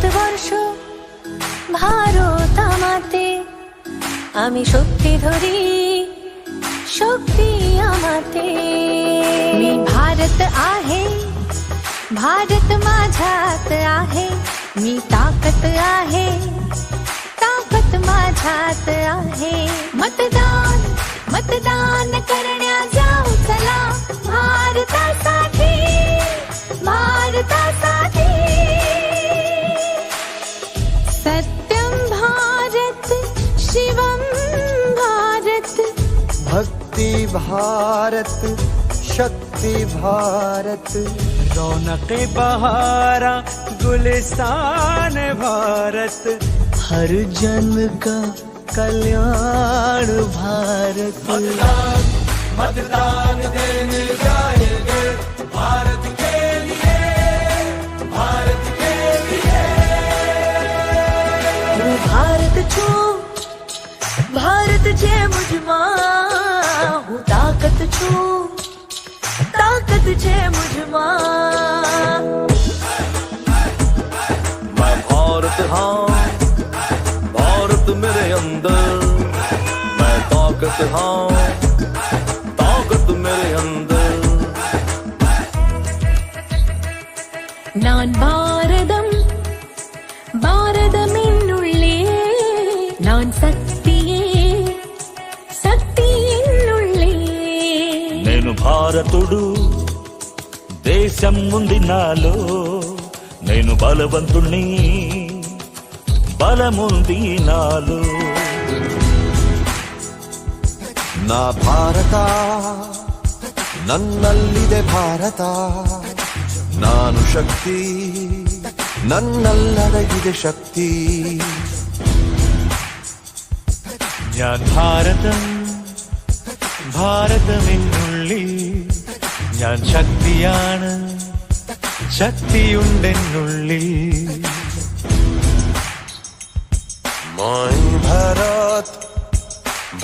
ভারতবর্ষ ভারত আমাতে আমি শক্তি ধরি शक्ती आमाते मी भारत आहे भारत माझ्यात आहे मी ताकद आहे ताकद माझ्यात आहे मतदान मतदान करण्या जाऊ चला भारतासाठी भारतासाठी सत्यम भारत शिवम भारत भक्ति भारत शक्ति भारत रौनक बहारा गुलिस्तान भारत हर जन का कल्याण भारत मतदान देने जाएंगे भारत के लिए भारत के लिए भारत छो भारत जे मुझमा हूँ ताकत छू ताकत जे मुझमा मैं भारत हाँ भारत मेरे अंदर मैं ताकत हाँ ताकत मेरे अंदर नान भारतम भारतम इन्नुल्ले नान शक्तिये शक्ति इन्नुल्ले నేను భారతుడు దేశం ఉంది నాలో నేను బలవంతుణ్ణి బలముంది నాలో ನಾ ಭಾರತ ನನ್ನಲ್ಲಿದೆ ಭಾರತ ನಾನು ಶಕ್ತಿ ನನ್ನಲ್ಲಡಗಿದೆ ಶಕ್ತಿ ഞാൻ ഭാരതം ഭാരതമെന്നുള്ളിൽ ഞാൻ ശക്തിയാണ് ശക്തിയുണ്ടെന്നുള്ളിൽ মই ভাৰত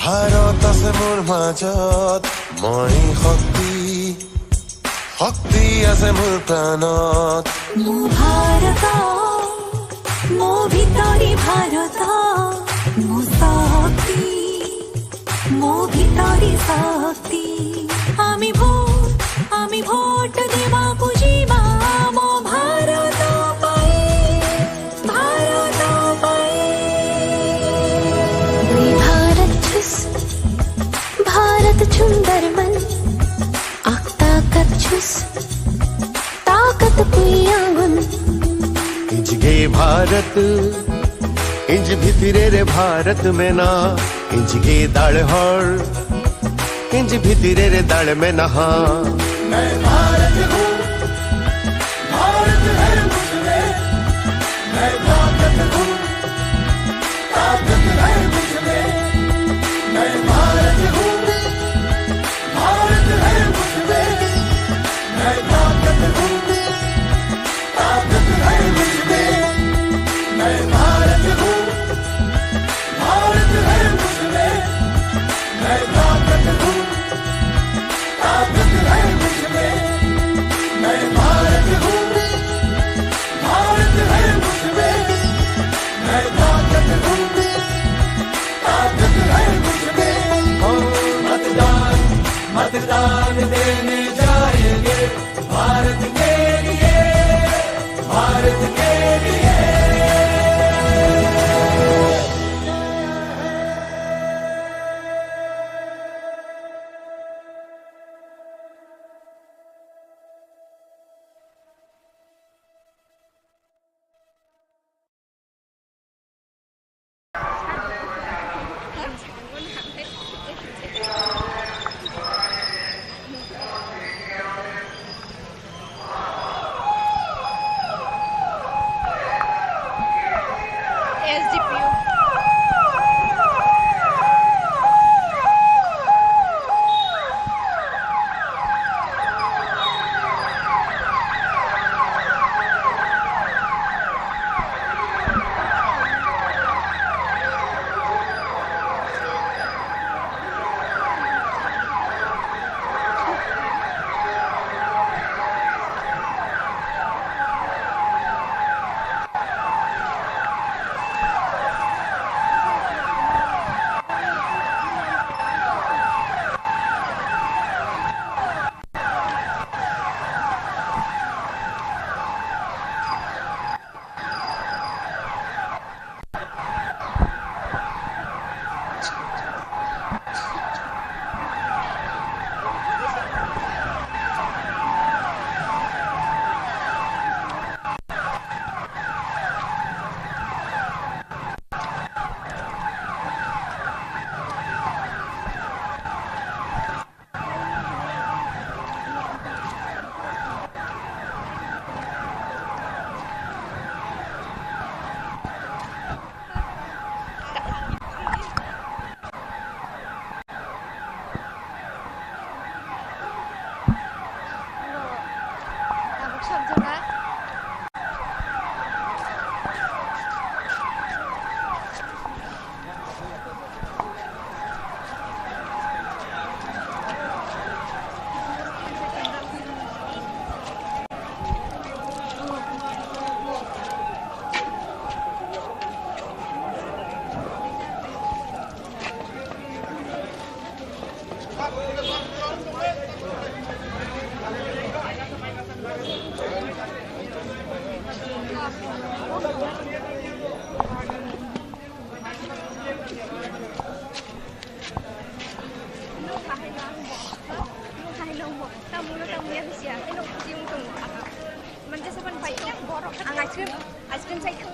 ভাৰত আছে মোৰ মাজত মই শক্তি শক্তি আছে মোৰ প্ৰাণত মো ভারত মো ভিতরি ভারত মো শক্তি মো ভিতরি শক্তি আমি ভোট দেবাকু যিবা মো ভারত পাই ভারত পাই দুই भारत छुस भारत सुंदर मन आख ताकत छुस ताकत पुयागुन इंजगे भारत इंज भितरे रे भारत में ना इंजगे दाड़ हर इंज भितरे रे दाड़ में नहा मैं भारत हूँ भारत है मुझमें मैं ताकत हूँ ताकत है मुझमें मैं भारत हूँ भारत है मुझमें मैं ताकत हूँ ताकत है मुझमें मैं भारत हूँ भारत है मुझमें मैं ताकत हूँ ताकत है मुझमें 아이스크림 사이클.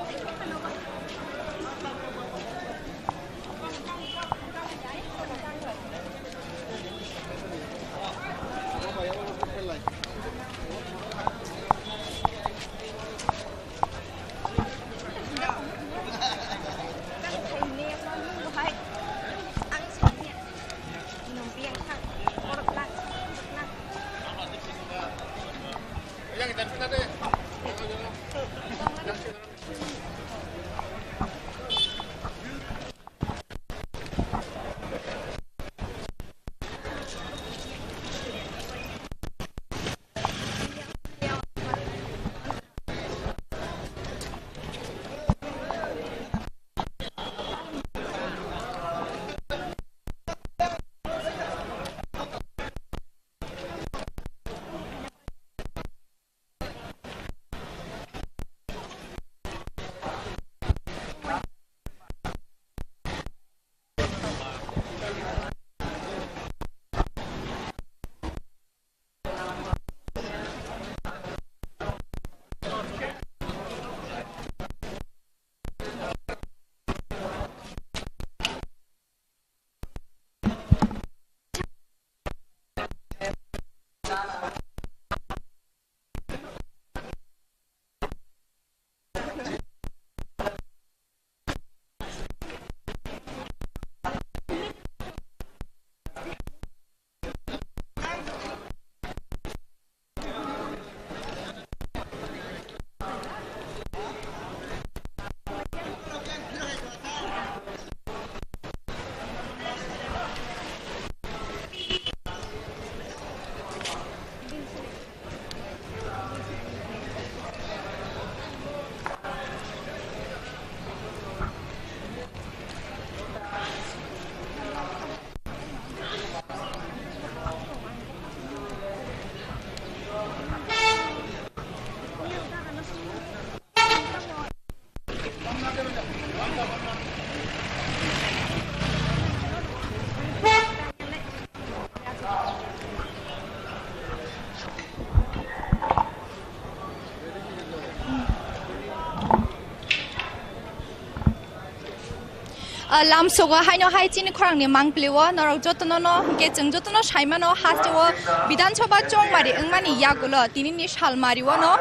lam soga haino hai chini khorang ni mangpliwa norok jotono no ke jeng jotono saimano hasto bidan sabha chongmari engmani yagulo tinini salmariwo no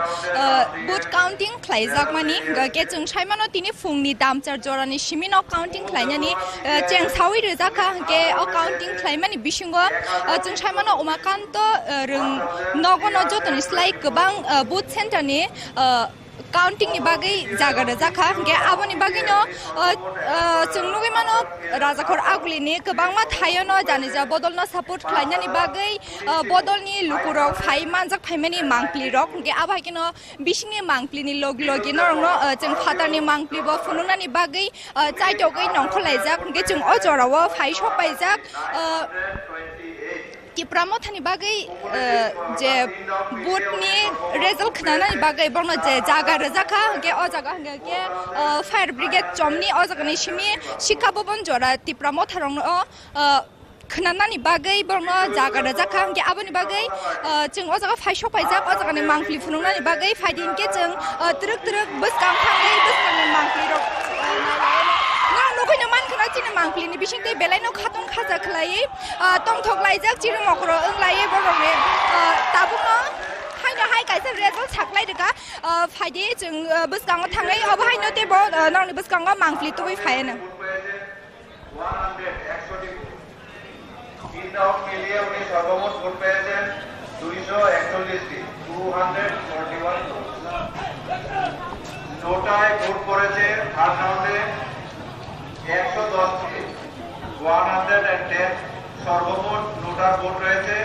boot counting khlaijak mani ke jeng saimano tini fungni damchar jorani simino counting khlainani cheng sawi rejaka ke counting khlaimani bisingo jeng saimano umakanto rung nogono jotoni slai gobang boot center ni counting ni bagai jaga rejaka ke aboni bagai no chungnugi mano rajakor aguli ni kobangma thayo no jani ja bodol no support khlainani bagai bodol ni lukurok phai manjak phaimani mangpli rok ke abai kino bisingni mangpli ni log logi no jeng father ni mangpli bo fununani bagai chaitogai nongkholaijak ke jeng ojorawo phai sopaijak Tripura mothani bagai je bootni result khnanani bagai borno je jaga rejaka ke o jaga ke fire brigade chomni o jaga ni simi shikha bhavan jora Tripura motharong khnanani bagai borno jaga rejaka ke aboni bagai jeng o jaga phai sopaijak o jaga ni mangpli fununani bagai phaidin ke jeng truk truk buskang thangai buskang mangpli rok Nukino man kana chini mangpli ni bising tei belai no khatong khaja khlai tong thok laijak chiri mokro englai borone tabuno haino hai kaisa result saklai deka phaide jeng buskang thangai aba haino te bo nangni buskang mangpli tui phaena সর্বমোট vote পেয়েছেন 241টি 241 নোটায় vote করেছে third রাউন্ডে 110 থেকে 110 সর্বমোট নোটার vote রয়েছে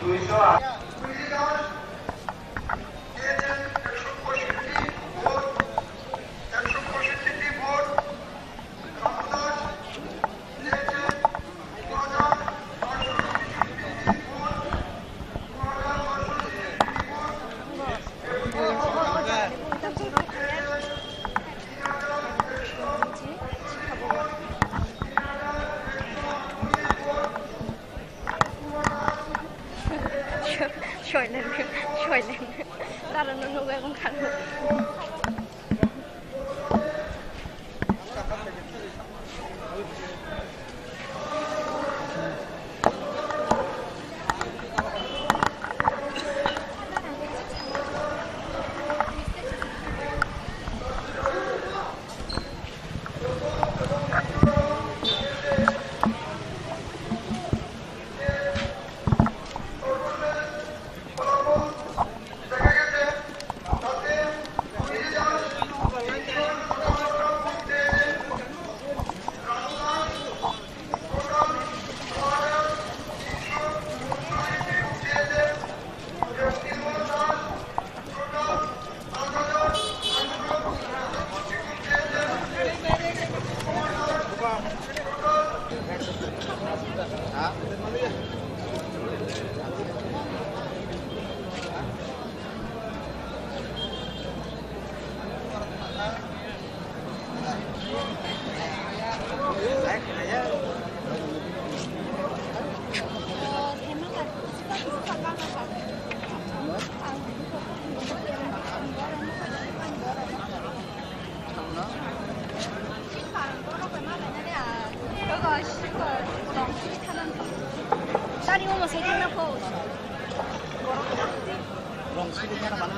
208 Sure.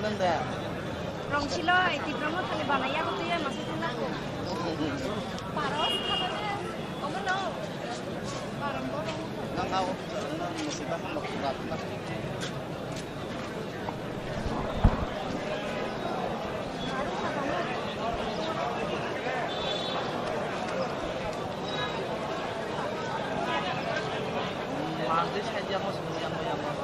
Rongsiloi, di promo tali banaya ko tuya masih sana ko. Paros kalau ni, kamu no. Parang borong. Nang ako masih ba makulat na. Mandis aja mo semuanya mo.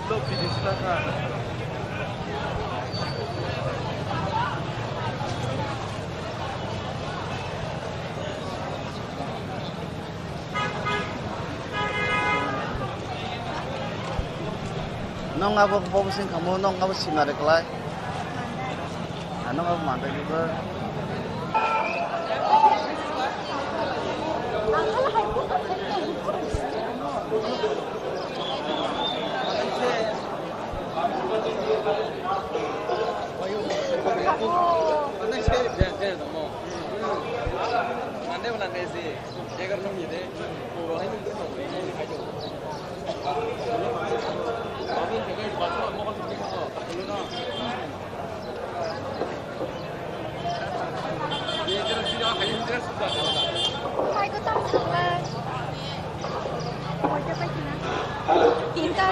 Lo video silakan. Nong abo bobusin kamu nong abo simare kelai. Nong abo mantai juga.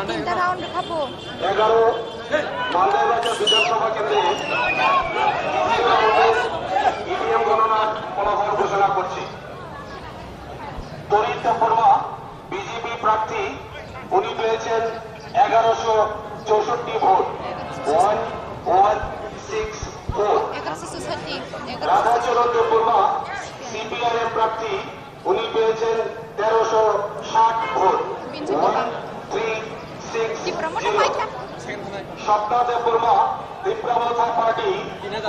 তিনটা round খাবো 11 মালদাবাজার বিধানসভা কেন্দ্রে EVM গণনার ফলাফল ঘোষণা করছি। তরিত Varma BJP প্রার্থী, উনি পেয়েছেন 1164 ভোট, 1164। 1160 রাধাচরণ বর্মা সিপিআইএম প্রার্থী, উনি পেয়েছেন 1360 ভোট, 1360। সপ্তাহ বর্মা ত্রিপুরা পার্টি,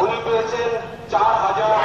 উনি পেয়েছেন 4000।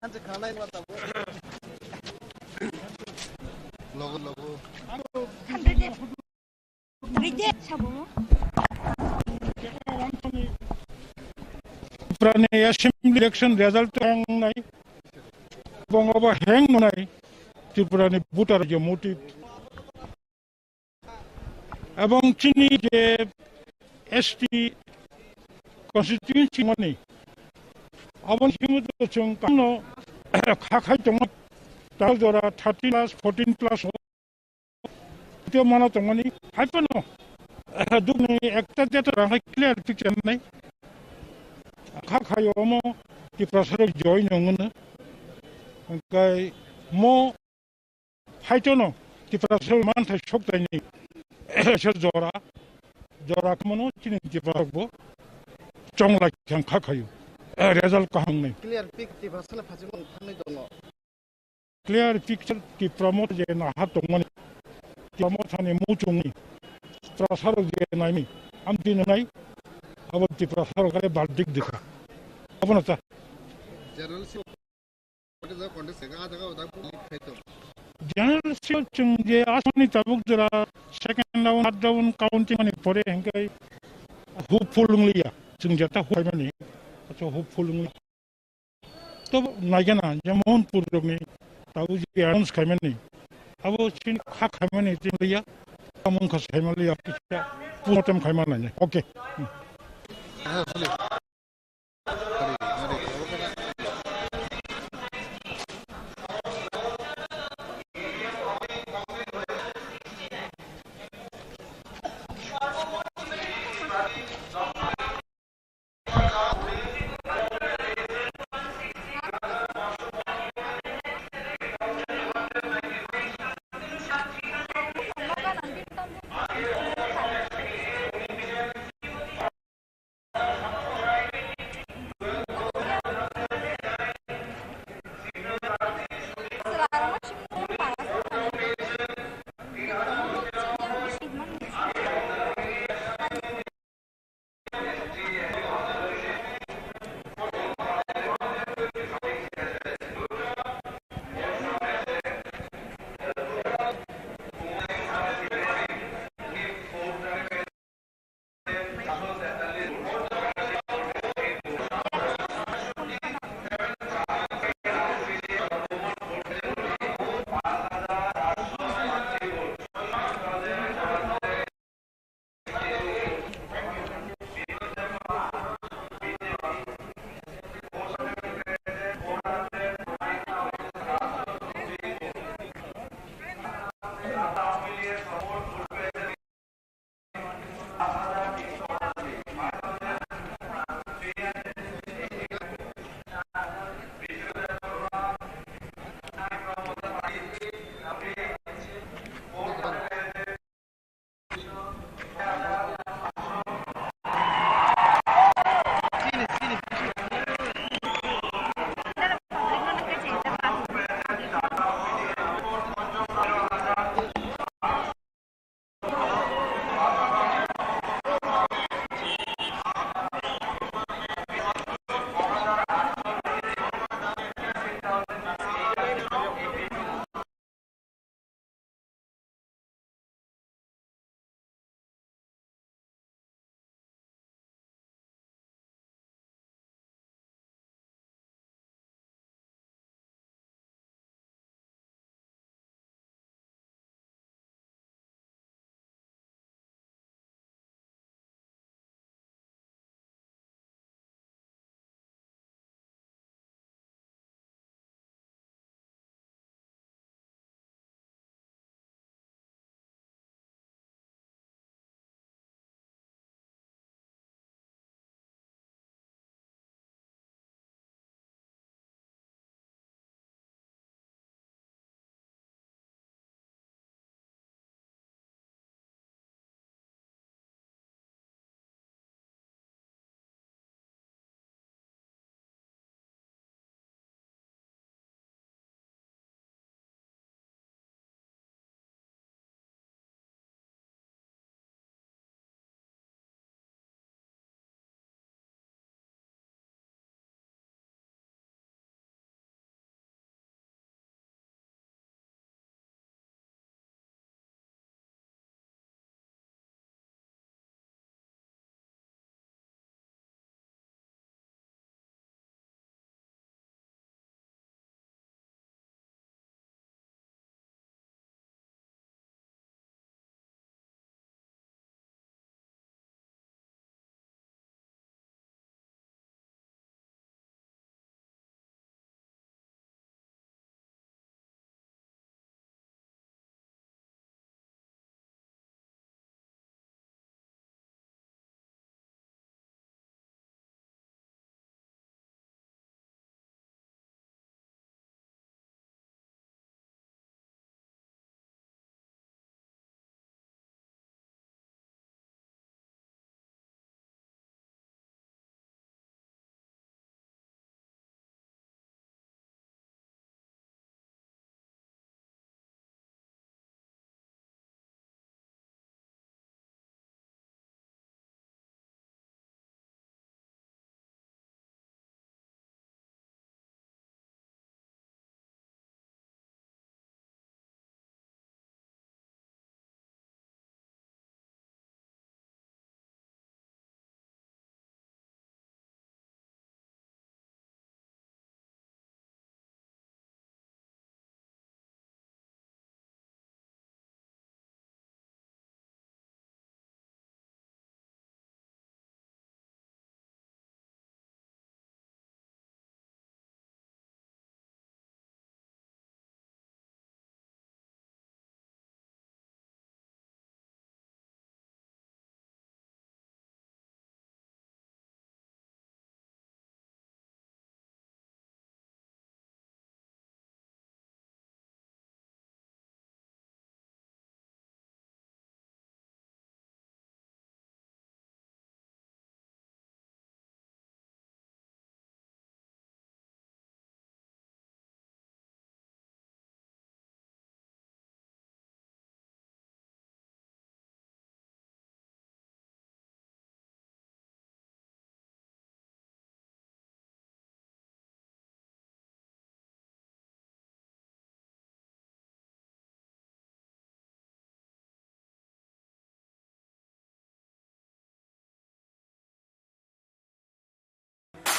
한테 가나 있는 것 같다고. 로고. Tripura assembly election result hang nai, bongaba hang nai, Tripura ni voter je motive. Abang Chini je ST constituency money. Abang Chini tu chung kano kakai tong tal dora 30 plus 14 plus. Itu mana tong ni? Apa no? Duk ni ekta dia tu ramai clear picture nai. Kakai omo di prasara join ngongan. Kai mo hai tono di prasara man thai shok tai ni. Jora kmono Chini di prasara chong la kyang kakayu. Result kahang nai. Clear pic di pasal phaji mo phani dong. Clear picture di promote je na hat tong ni. Promote hani mu chung ni. Prasara je nai ni. Am din nai. Abo di prasara kare baldik dikha. Abo na ta. General si what is the context ga jaga uda ko khaito. General si chung je asani tabuk jara second round third round counting mani pore hengai hopeful liya chung jata hoy mani acho hopeful li to nagena jamon purni tabu ji announce khamani abo chin kha khamani tin liya amon khas khamali ya kicha punotam khamana ne okay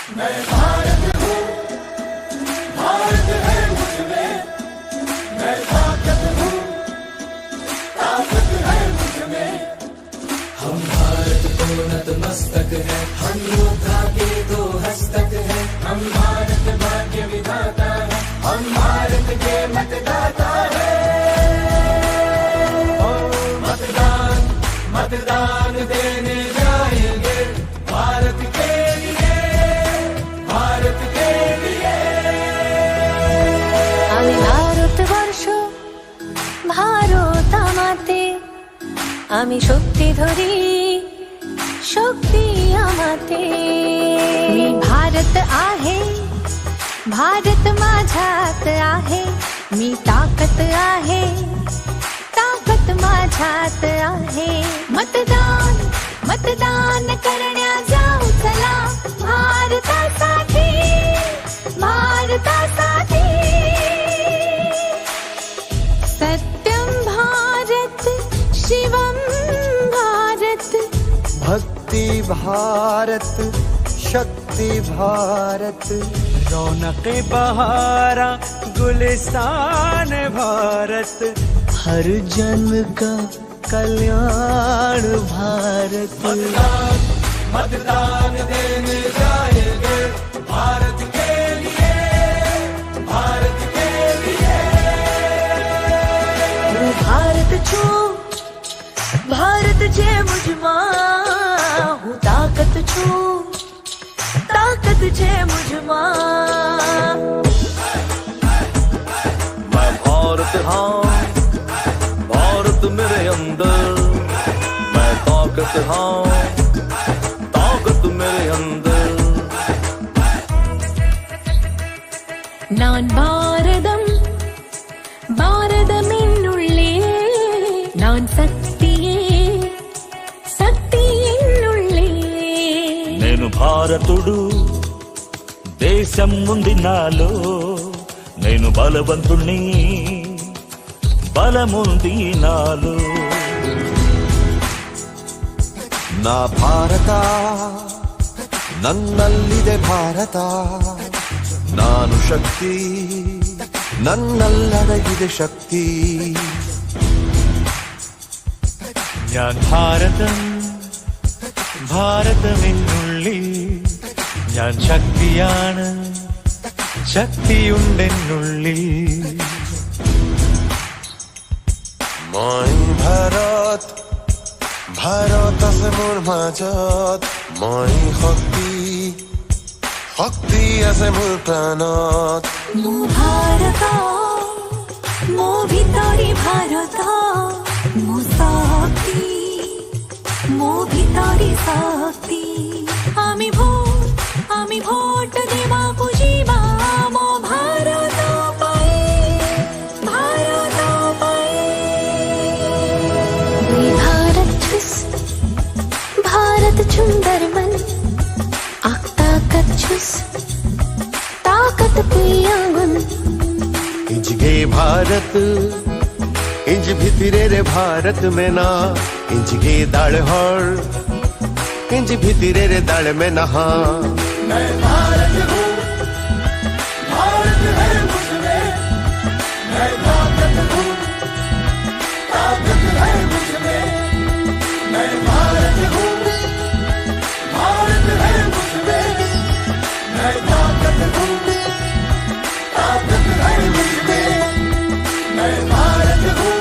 मैं भारत हूँ, भारत है मुझ में, मैं ताकत हूँ, ताकत है मुझ में। हम भारत को नतमस्तक है, हम योद्धा के दो हस्तक है, हम भारत भाग्य विधाता है, हम भारत के मतदाता है। मतदान मतदान देने जाएंगे भारत के लिए, भारत के लिए। আমি ভারতবর্ষ ভারত আমাতে আমি শক্তি ধরি शक्ती आमाते मी भारत आहे भारत माझ्यात आहे मी ताकत आहे ताकत माझ्यात आहे मतदान मतदान करण्या जाऊ चला भारतासाठी भारतासाठी सत्यम भारत शिवम भारत भक्ति भारत शक्ति भारत रौनक बहारा गुलिस्तान भारत हर जन का कल्याण भारत। मतदान देने जाएंगे भारत के लिए, भारत के लिए। હું ભારત છું ભારત છે મુજમાં હું તાકત છું તાકત છે મુજમાં। मैं भारत हाँ, भारत मेरे अंदर, मैं ताकत हाँ, ताकत मेरे अंदर। நான் பாரதம் பாரதமென்னுள்ளே நான் சக்தியே சக்தி என்னுள்ளே నేను భారతుడు దేశం ఉంది నాలో, నేను బలవంతుణ్ణి బలముంది నాలో। ನಾ ಭಾರತ ನನ್ನಲ್ಲಿದೆ ಭಾರತ ನಾನು ಶಕ್ತಿ ನನ್ನಲ್ಲಡಗಿದೆ ಶಕ್ತಿ ഞാൻ ഭാരതം ഭാരതമെന്നുള്ളിൽ ഞാൻ ശക്തിയാണ് ശക്തിയുണ്ടെന്നുള്ളിൽ মই ভাৰত ভাৰত আছে মোৰ মাজত মই শক্তি শক্তি আছে মোৰ প্ৰাণত ମୋ ଭାରତ ମୋ ଭିତରେ ଭାରତ ମୋ ଶକ୍ତି ମୋ ଭିତରେ ଶକ୍ତି আমি ভোট দেବାକୁ ଯିବା ମୋ ଭାରତ ପାଇଁ ଭାରତ ପାଇଁ। दुई भारत छुस भारत सुंदर मन आख ताकत छुस ताकत पियागुन इंज गे भारत इंज भितिरे रे भारत में ना इंज गे दाळ हळ इंज भितिरे रे दाळ में नहा मैं भारत हूँ, भारत है मुझ में, मैं ताकत हूँ, ताकत है मुझ में। मैं भारत हूँ, भारत है मुझ में, मैं ताकत हूँ, ताकत है मुझ में। मैं भारत हूँ,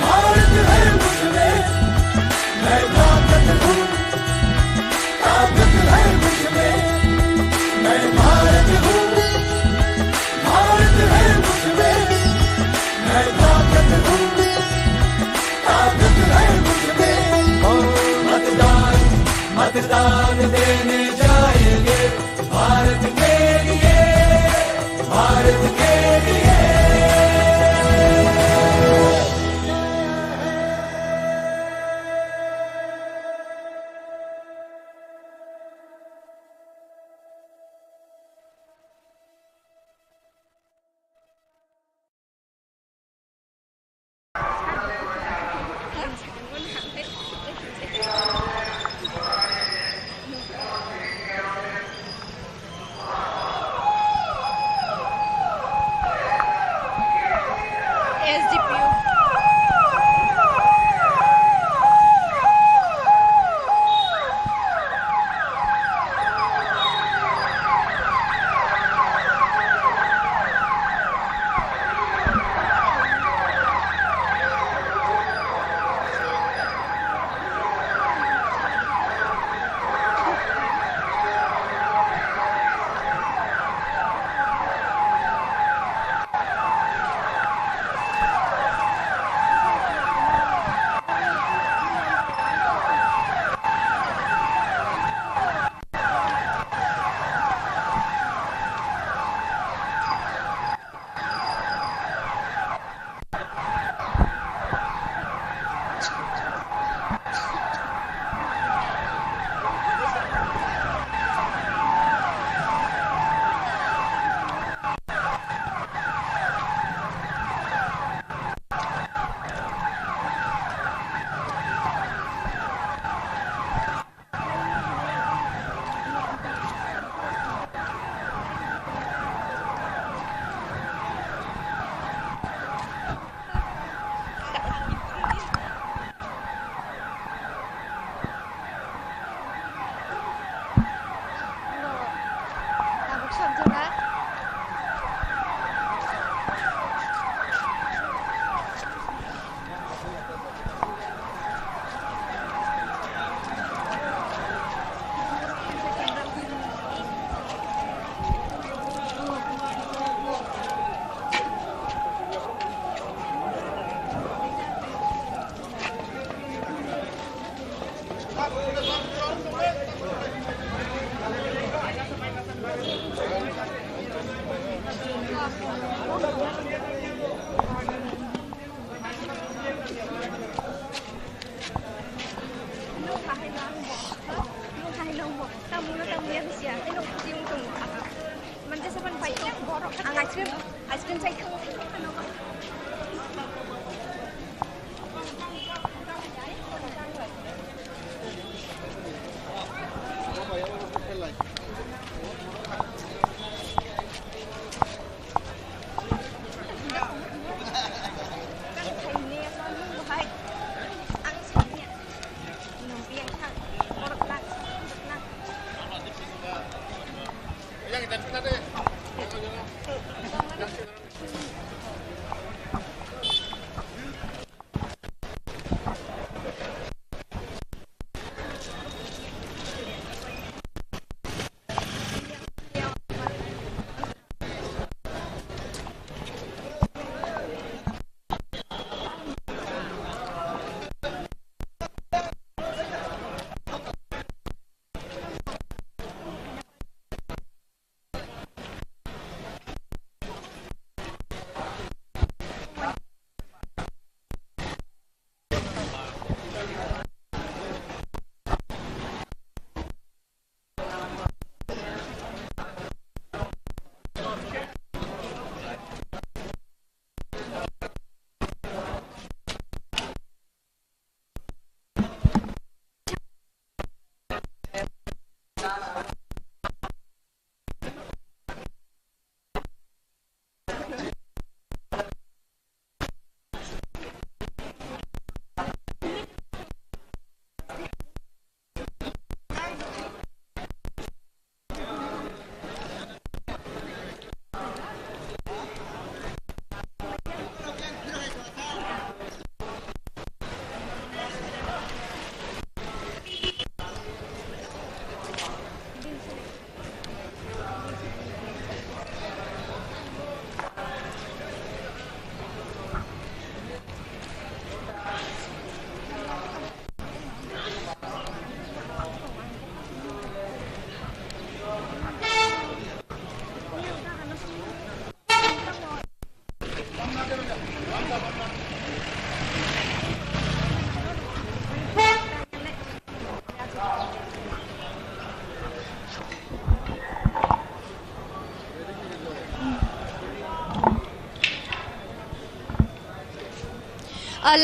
भारत है मुझ में, मैं ताकत हूँ, ताकत है मुझ में।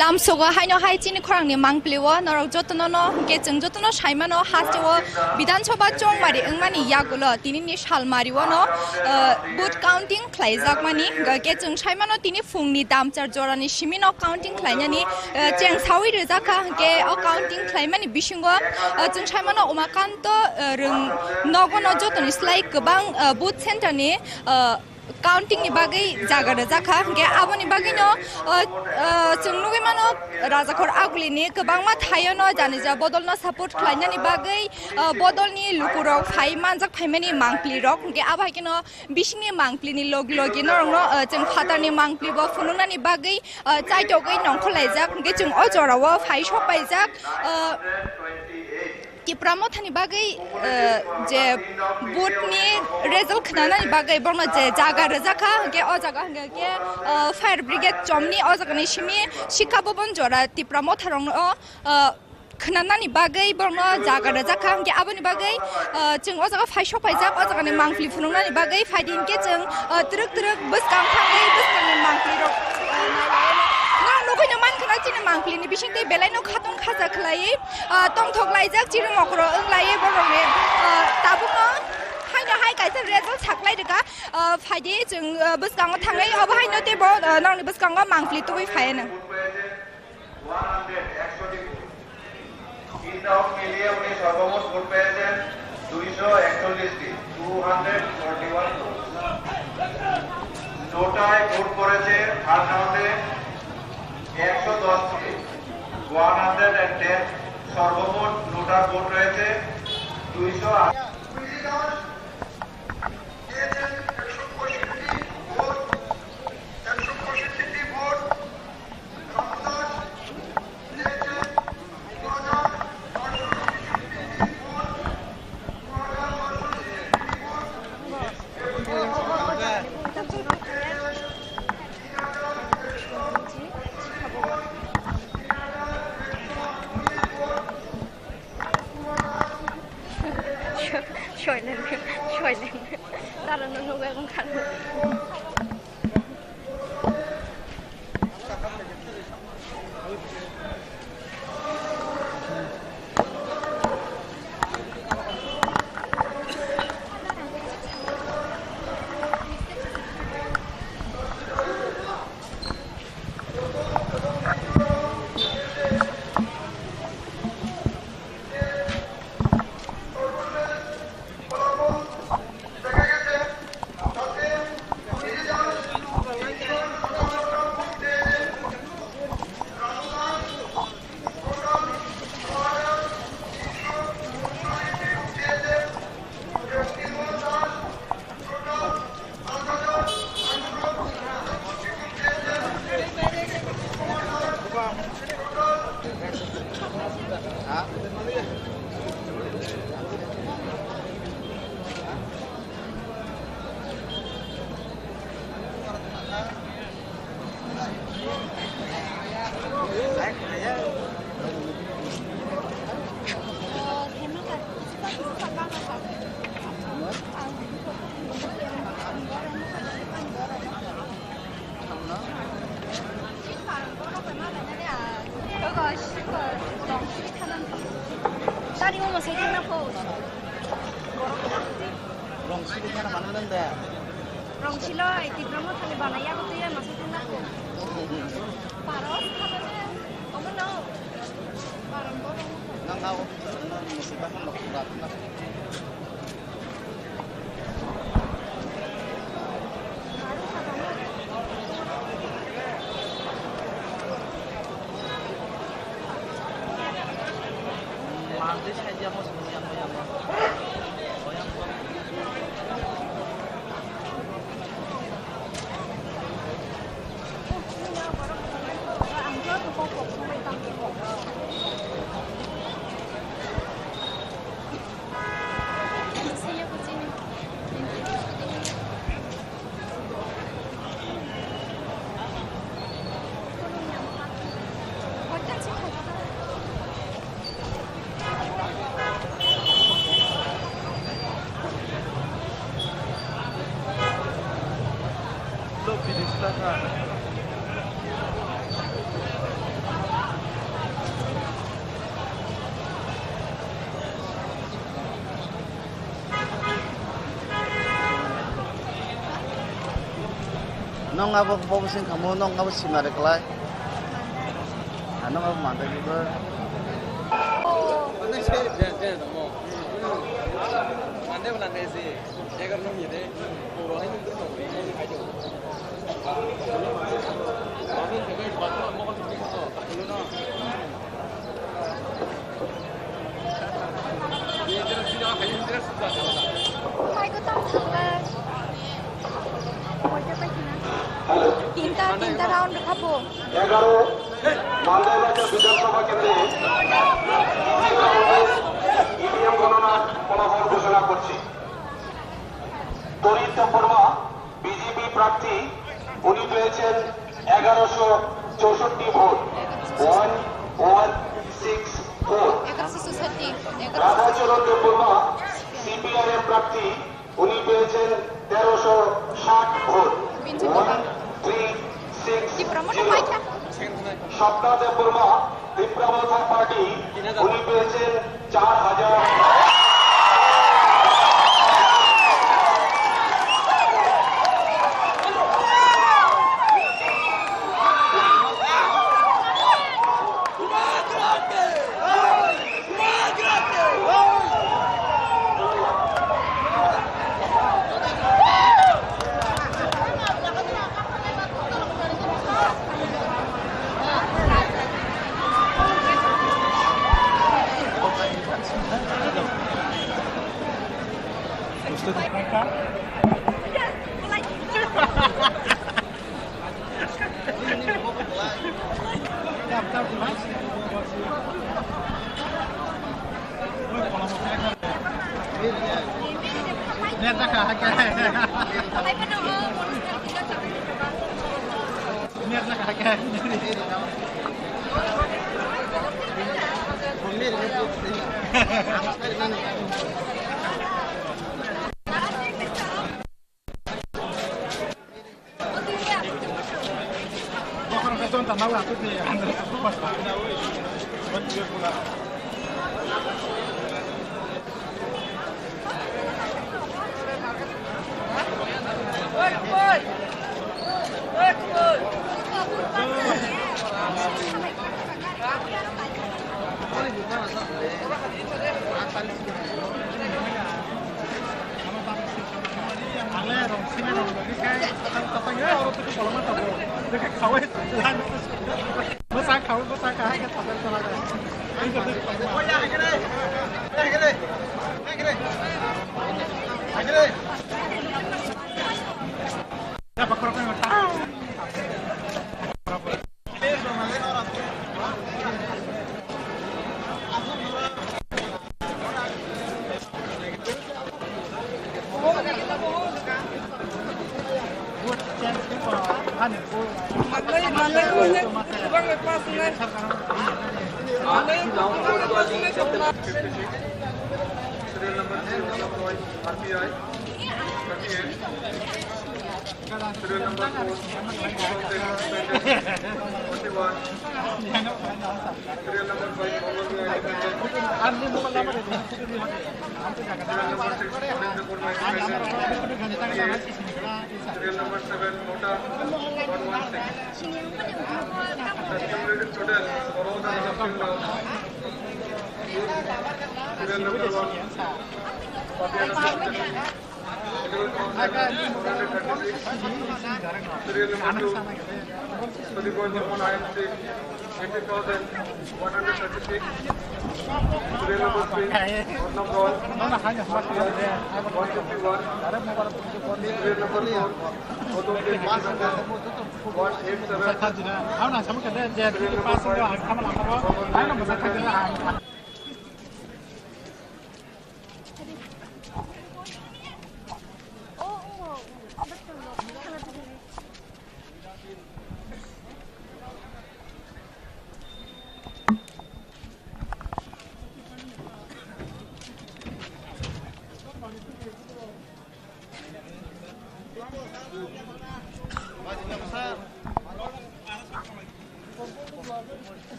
lam soga haino hai chini khorang ni mangpliwa norok jotono no ke chung jotono saimano hastiwo bidan sabha chongmari engmani yagulo tini ni salmariwo no boot counting khlaijak mani ke chung saimano tini fungni damchar jorani simino counting khlainani cheng sawi rejaka ke counting khlaimani bisingo chung saimano umakanto rung nogono jotoni slai gobang boot center ni counting ni bagai jaga rejaka ke aboni bagai no chung nugi mano rajakor aguli ni gobang ma thayo no jani ja bodol no support khlainani bagai bodol ni lukurok phai manjak phaimani mangpli rok ke abai ke no bisingni mangpli ni logi no chung khatar ni mangpli bo fununani bagai chaitogai nongkholaijak ke chung ojorawo phai sopaijak Tripura mothani bagai je boot ni result khnanani bagai borma je jaga rejaka ke o jaga ke fire brigade chomni o jaga ni simi shikha bobon jora Tripura motharong khnanani bagai borma jaga rejaka ke aboni bagai chung o jaga phai sopaijak o jaga ni mangpli funungnani bagai phaidin ke chung truk buskang thangai buskang ni mangpli rok nukui no man khana chini mangpli ni bising tei belai no khatong khaja khlai tong thok laijak chiri mokro englai borong ne tabuno haino hai kaisa result saklai deka phaide chung buskang thangai aba haino te bo nang ni buskang mangpli tui phaena ইনআউট মিলিয়ে উনি সর্বমোট vote পেয়েছেন 241টি 241 total vote করেছে third রাউন্ডে 110টি 110 সর্বমোট total vote রয়েছে 200 vote Shoilen. Daran no ga kon kan. Rongsiloi, tibramo tali banaya ko tuya masuk na ko. Paros kapane, kamu no. Parang borong. Nang ako musiba ko makurat na. Mantis aja mo semuanya mo. Nong abo bobusin kamu nong abo simare kelai. Nong abo mantap juga. Mana sih dia mau. Mana bulan desi. Dia kan nong ini. Orang ini tuh nong ini aja. Tapi juga baru mau kan seperti itu. Dulu no. Dia terus tidak kayak terus sudah. Mai ko tam thang তিনটা round খাবো 11 মালদাবাজার বিধানসভা কেন্দ্রে EVM গণনার ফলাফল ঘোষণা করছি। তরিত Varma BJP প্রার্থী উনি পেয়েছেন 1164 ভোট 1164। রাধাচরণ দেববর্মা সিপিআইএম প্রার্থী উনি পেয়েছেন 1360 ভোট 1360। সপ্তাহ দেববর্মা ত্রিপুরা পার্টি উনি পেয়েছেন 4000। Malah aku sih aku pas dia pulang.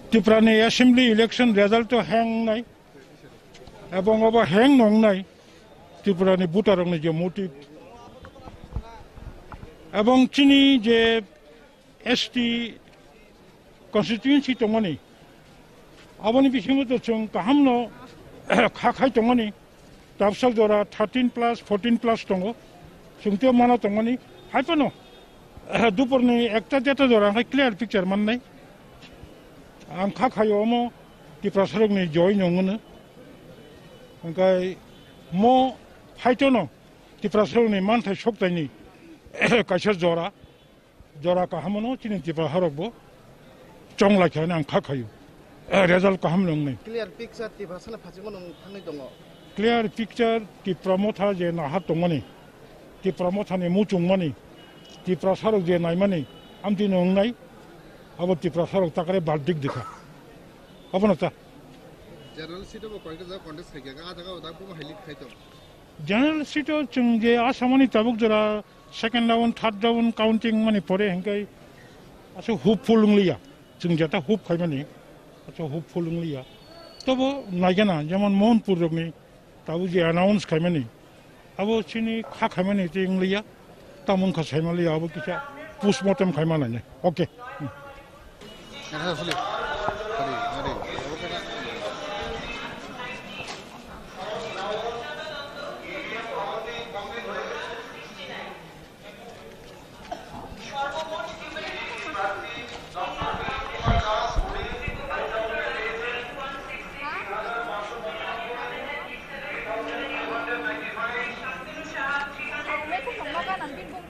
Tripuran Assembly election result to hang nai, abong aba hang nong nai. Tripuran butarong ni je motive. Abong Chini je ST constituency tongani. Aboni bising to chung kahamno kakai tongani. Tapsal dora 13 plus 14 plus tongo. Sungtio mana tongani. Haipano. Dupor ni ekta data dora hai clear picture man nai. Ang kakayo mo Tripura sarong ni join yonguna. Angkai mo haitono Tripura sarong ni man thai shok tani kaisa jora kahamono chini Tripura harokbo chong la khane ang kakayo result kaham long nei. Clear picture Tripura sana phachimo nong thangni dongo. Clear picture Tripura motha je na hat tongani. Tripura motha ni mu chungmani. Tripura sarok je naimani amti nong nai. अब Tripura sarok takare baldik dikha अब नता general seat में कांग्रेस का कांग्रेस है क्या आधा का उधर को हाईलाइट खाई तो जनरल सीट चंगे आसामनी तबक जरा second round third round counting माने परे हंकै आसो होपफुल लिया चंगजाता होप खाइमानी आसो होपफुल लिया तब नायगना जेमन मोहनपुर रगनि ताबु जे अनाउंस खाइमानी अब चिनी खा खाइमानी तिंग लिया तामुन खा खाइमाली अब किसा पोस्टमार्टम खाइमानाने okay Ang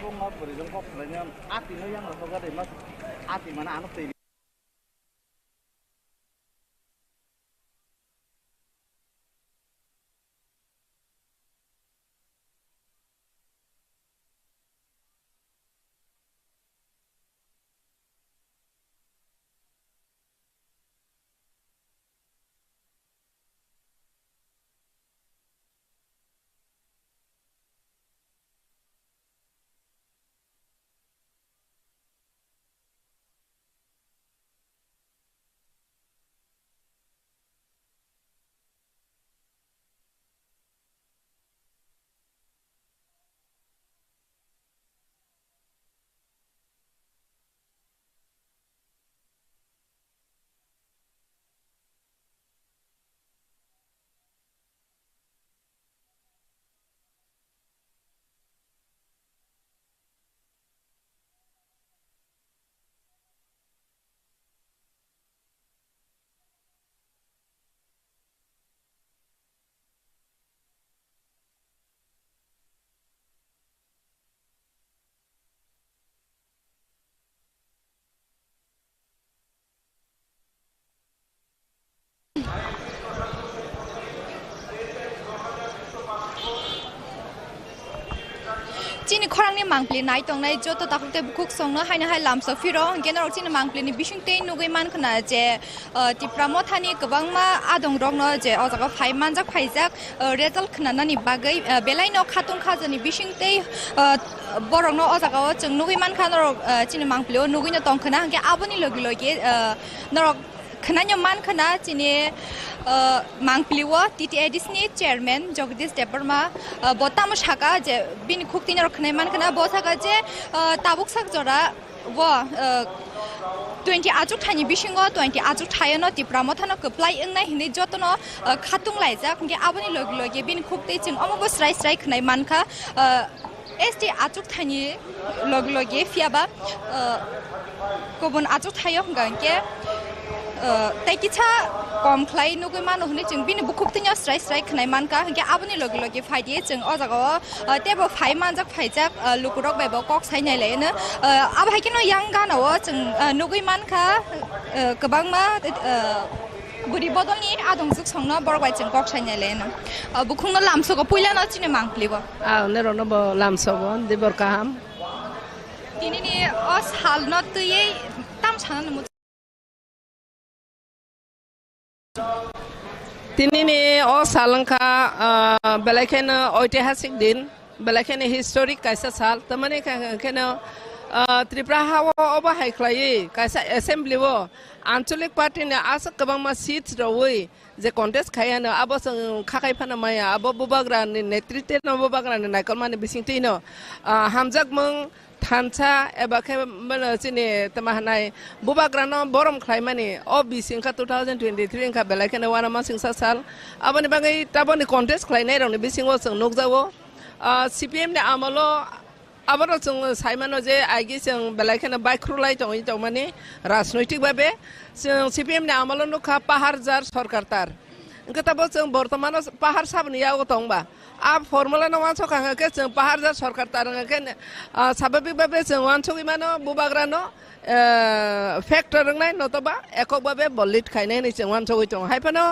bunga berijong kok lainnya ati no yang no gade mas ati mana anu tei Chini Khorang ni mangpli nai tong nai joto takute bukuk song no haina hai lam so firo gen rok chini mangpli ni bising te nugui man khna je Tripura mo thani gobang ma adong rok no je o jaga phai manjak phaijak result khna nani bagai belai no khatung khajani bising te borok no o jaga o chung nugui man khan rok chini mangpli o nugui no tong khna ge aboni logi logi norok khna nyo man khna chini mangpliwa TTADS ni chairman Jagdish Deparma botam shaka je bin khuktin rok khnai man khna bo saka je tabuk sak jora wo 20 ajuk thani bisingo 20 ajuk thayano Tripura mo thano koplai engnai hini jotono khatung laijak ge aboni logi logi bin khukte chung omobo srai srai khnai mankha ST ajuk thani logi logi fiaba kobon ajuk thayo hangke taikitha kom khlai nugui mano hne chung bini bukhuktinya strai strai khnai manka hingke aboni logi logi phaidie chung o jaga tebo phai manjak phaijak lukurok bebo kok sainai leina ab haikino yang gana o chung nugui manka kobangma buri bodolni adong juk songno borbai chung kok sainai leina bukhungno lamsogo puilano chini mangplibo ne rono bo lamsogo dibor kaham tinini os halno tuye tam chana tinini o salangka belakena ঐতিহাসিক দিন belakena historic kaisa sal tamane kana Tripura hawa oba haiklai kaisa assembly wo ancholic party ne asa kabang ma seats roi je contest khayana abo sang khakai phana maya abo bubagra ni netritwe no bubagra ni naikol mane bisingtino hamjak mung thancha eba khe chini tamahanai bubagrano borom khlaimani o bisingka 2023 ka belakena wana ma singsa sal aboni bangai taboni contest khlainai rong ni bisingo sing nokjawo CPM ne amalo abaro chung saimano je aigi sing belakena baikrulai tongi tongmani rajnoitik babe CPM ne amalo nokha pahar jar sarkar tar Katabo chung bortomano pahar sabni yago tongba ab formula no wanso kanga ke chung pahar jar sarkar taranga ke sababik babe chung wanso imano bubagrano factor ngai notoba ekok babe bolit khainai ni chung wanso itong haipano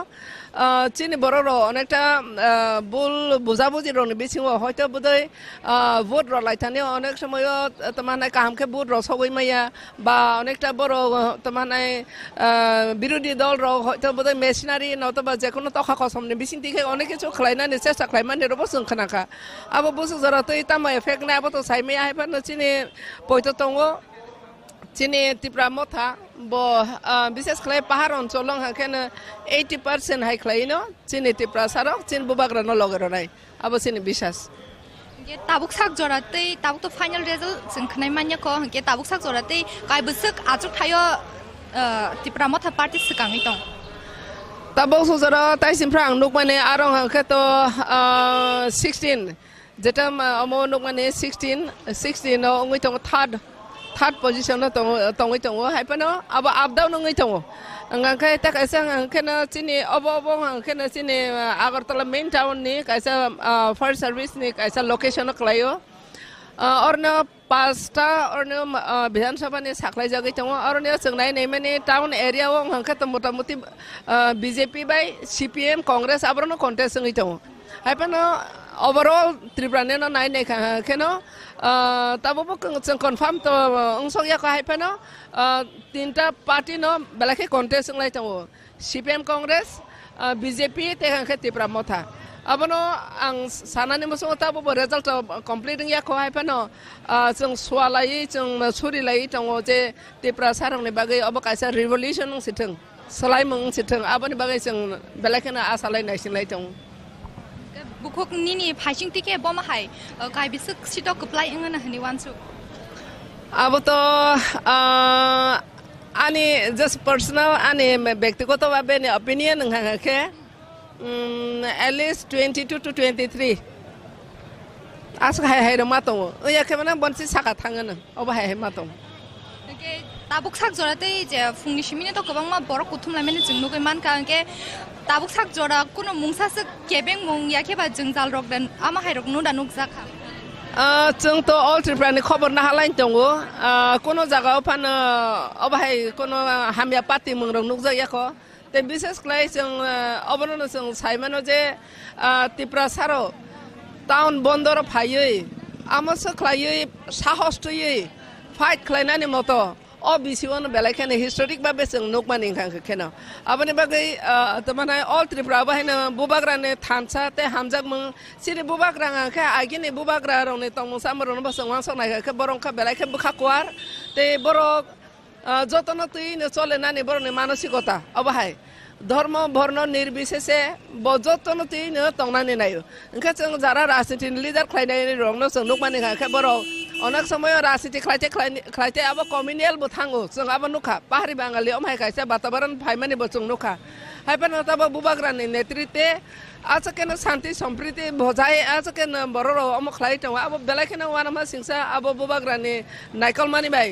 chini bororo onekta bul bujabuji roni bisingo hoyto budoi vote ro laithani onek samoyo tamanai kahamke vote ro sogoi maya ba onekta boro tamanai birodi dol ro hoyto budoi machinery notoba jekono tokha kosomni bisingtike onek kichu khlainani chesta khlaimani ro bosung khanaka abo busu jara toi tama effect na abo to saimaya haipano chini poito tongo chini Tripura motha bo বিশেষ করে পাহাড় অঞ্চল হাকেন 80% high খাইনো চিনি Tripura sarok chin bubagra no logero nai abo chini বিশ্বাস ge tabuk sak joratei tabuk to final result jing khnai manya ko ge tabuk sak joratei kai busuk ajuk thayo Tripura motha party sikangi tong tabuk sujara tai simprang nukmane arong hake to 16 যেটা অমো নকমানে 16 no ngui tong third position no tongi tongo haipano aba up down ngai tongo angkai ta kaisa angkena chini obo angkena chini agartala main town ni kaisa fire service ni kaisa location klayo orno pasta orno বিধানসভা ni saklai jagai tong orno sengnai nei mane town area o hangka to motamuti BJP bai CPM Congress abrono contest ngi tong haipano overall Tripura ne no nai nei keno tabo bo keng confirm to ongsok ya ka haipano tinta party no belake contest ngai tong CPM Congress BJP te hangka Tripura motha abono ang sanani muso tabo bo result completing ya ko haipano jeng swalai jeng suri lai tong je Tripura sarang ni bagai abo kaisa revolution sitheng salai mong sitheng aboni bagai jeng belakena asalai nai sinlai tong bukhok nini phasing tike bom hai kai bisuk sito kuplai engana hani wansu abo to ani just personal ani ব্যক্তিগত ভাবে ni opinion ngha ke at least 22 to 23 as hai hai ma tong ya ke mana bonsi saka thangana oba hai hai ma tong ke tabuk sak jorate je fungni simine to gobang ma borok kuthum lamene jingnu ke man ka ke tabuk sak jora kuno mungsa se kebeng mung ya ke ba jingjal rok dan ama hai rok nu da nuk zakha जों तो all Tripura ni खबर ना हालाइन दङो कोनो जागायाव फानो अबहाय कोनो हामिया party मंग्रं नुकजायाखो ते बिसेस क्लाय जों अबनो जों साइमानो जे Tripura सारो टाउन बन्दर फायै आमसो क्लायै साहस थयै फाइट क्लायनानि मतो o bisiwan belakene historic babe जों नुकमानि खांखो केनो abani bagai तमनाय all Tripura bahina bubagrane thansa te hamjak mung siri bubagranga kha agini bubagra rone tong samron basang wangsonai kha borongkha belake bukhakwar te borok যতন তুই চলে না নিবরণে মানসিকতা অবহাই ধর্ম বর্ণ নির্বিশেষে যতন তুই টংনানি নাই ওখানে जों যারা রাজনীতি লিডার খাইনাय রংनो जों नुकमानि खांखो बर अनेक समय राजनीति खायते अब कमिउनियेल बो थांगो जों अब नुखा पाहारि बांगालि अमहाय खायसे वातावरण फाइमानि बो जों नुखा हायपन तब बुबाग्रानि नेतृत्वे आज केन शांति सम्प्रीति भजाय आज केन बर अम खाय दङ अब बेलाखेन वानमा सिंसा अब बुबाग्रानि नायकलमानि bye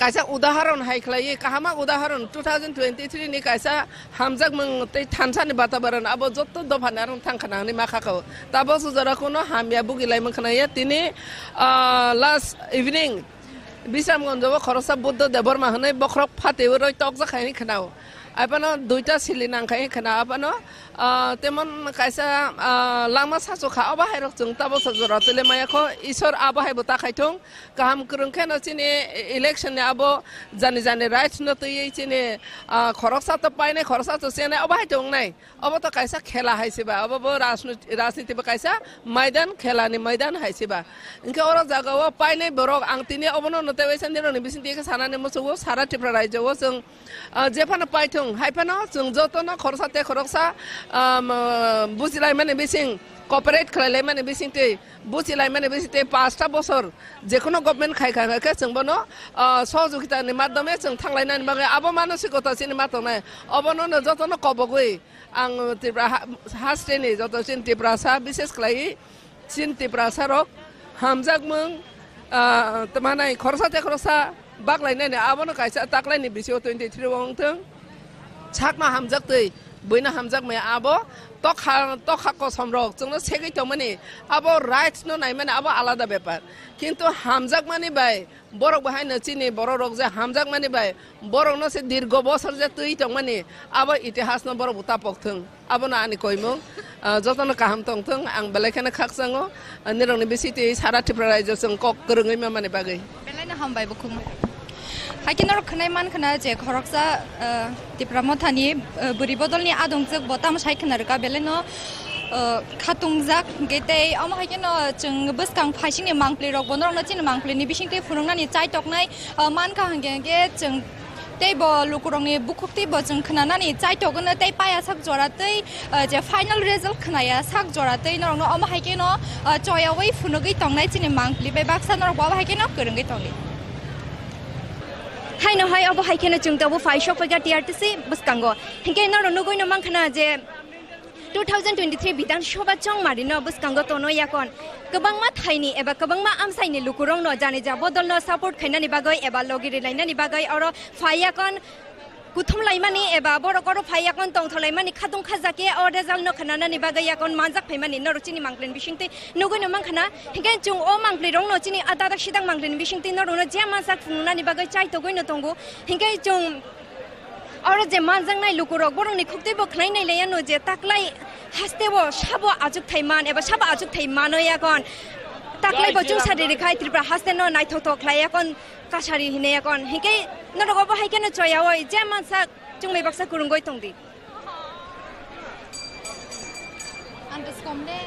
kaisa udaharon hai khlai kahama udaharon 2023 ni kaisa hamjak mung tei thansani batabaran abo jotto dophanarong thangkhanani makhako tabo sujara kono hamya bugilai mangkhnaya tini last evening Bisramganjo khorosa buddha deborma hanai bokrok phateu roi tokja khaini khnao apano duita sili nangkai khana apano temon kaisa lama saso kha abahai rok jung tabo sajora tele mayakho isor abahai bota khaithong kaham kurungkhana chini election ne abo jani jani right no tei chini khoroksa to paine khoroksa to sene abahai tong nai abo to kaisa khela haisiba abo bo rajniti ba kaisa maidan khela ni maidan haisiba inke oro jagawo paine borok angtini obono note wesan dino ni bisin dike sanane mosugo sara Tripura raijo jung jefana paithong haipano जों जतनो खरसाते खरकसा बुजिलाय माने बिसिं corporate खलायलाय माने बिसिंते बुजिलाय माने बिसिंते 5टा बছর जेखोनो government खायखाखा जों बनो सहयोगितानि माध्यमे जों थांलायनानै बागै आबो मानसिकता सिनि मातनाय अबनो जतनो कबगै आं Tripura हास्टेनि जतसिन Tripura सा विशेष खलाय सिन Tripura सारक हामजाक मुं तमानाय खरसाते खरसा बागलायनानै आबनो कायसा ताकलायनि बिसिओ 23 वंथों Chakma hamjak tei boina hamjak me abo tokha ko somrok जोंनो सेगै तमनि abo rights no nai mane abo alada ব্যাপার কিন্তু hamjak mani bai borok bahai no chini borok je hamjak mani bai borok no se dirgo bosor je tui tongmani abo itihas no borok buta pokthung abo na ani koimung jotono kaham tongthung ang belaikana khaksango nirongni bisiti sara Tripura raijo जों kok korungai mani bagai belaina hambai bukhung Hakinor khnai man khna je khoroksa Tripura mothani buri bodolni adongjak botam saikhanar ka beleno khatungjak getei am hakino जों buskang phasingni mangpli rok bonor no chin mangplini bisingte phurungnani chai toknai man ka hangge जों tei bo lukurongni bukhukti bo जों khnanani chai tokno tei paya sak jora tei je final result khnaya sak jora tei norno am hakino choyawai phunugui tongnai chin mangpli be baksa nor bo hakino korungai tongni Hai no hai abo hai kena chung tabo fai shop ga TRTC buskango hingke na rono goi no mangkhana je 2023 bidan shoba chong mari no buskango tono yakon kobangma thaini eba kobangma amsaini lukurong no jani ja bodol no support khainani bagai eba logiri lainani bagai oro fai yakon कुथुम लाइमानि एबा बर'कर फायाकन तंथ लाइमानि खादुं खाजाके अदे जालनो खनानानि बागायाकन मानजाक फैमानि नरचिनि मांग्लेन बिसिंते नुगुनो मांखना हिगे जुं ओ मांग्ले रं नचिनि आदा सिदां मांग्लेन बिसिंते नरनो जे मानजाक फुंनानि बागै चाइतो गइनो तंगु हिगे जुं और जे मानजांनाय लुकुरक बरंनि खुक्ति बखनाय नायलाया no जे ताकलाय हास्तेबो साबो आजुक थाइमान एबा साबो आजुक थाइमानो याकन ताकलाय बचुं सारिरिखाय त्रिपुरा हास्तेनो नायथोथो ख्लायाकन कासारि हिनेयाकन हिके नरगो बाहायकेनो चयावै जे मानसा जुंमै Baksa कुरुंगय तंदि आन्दाजकमदे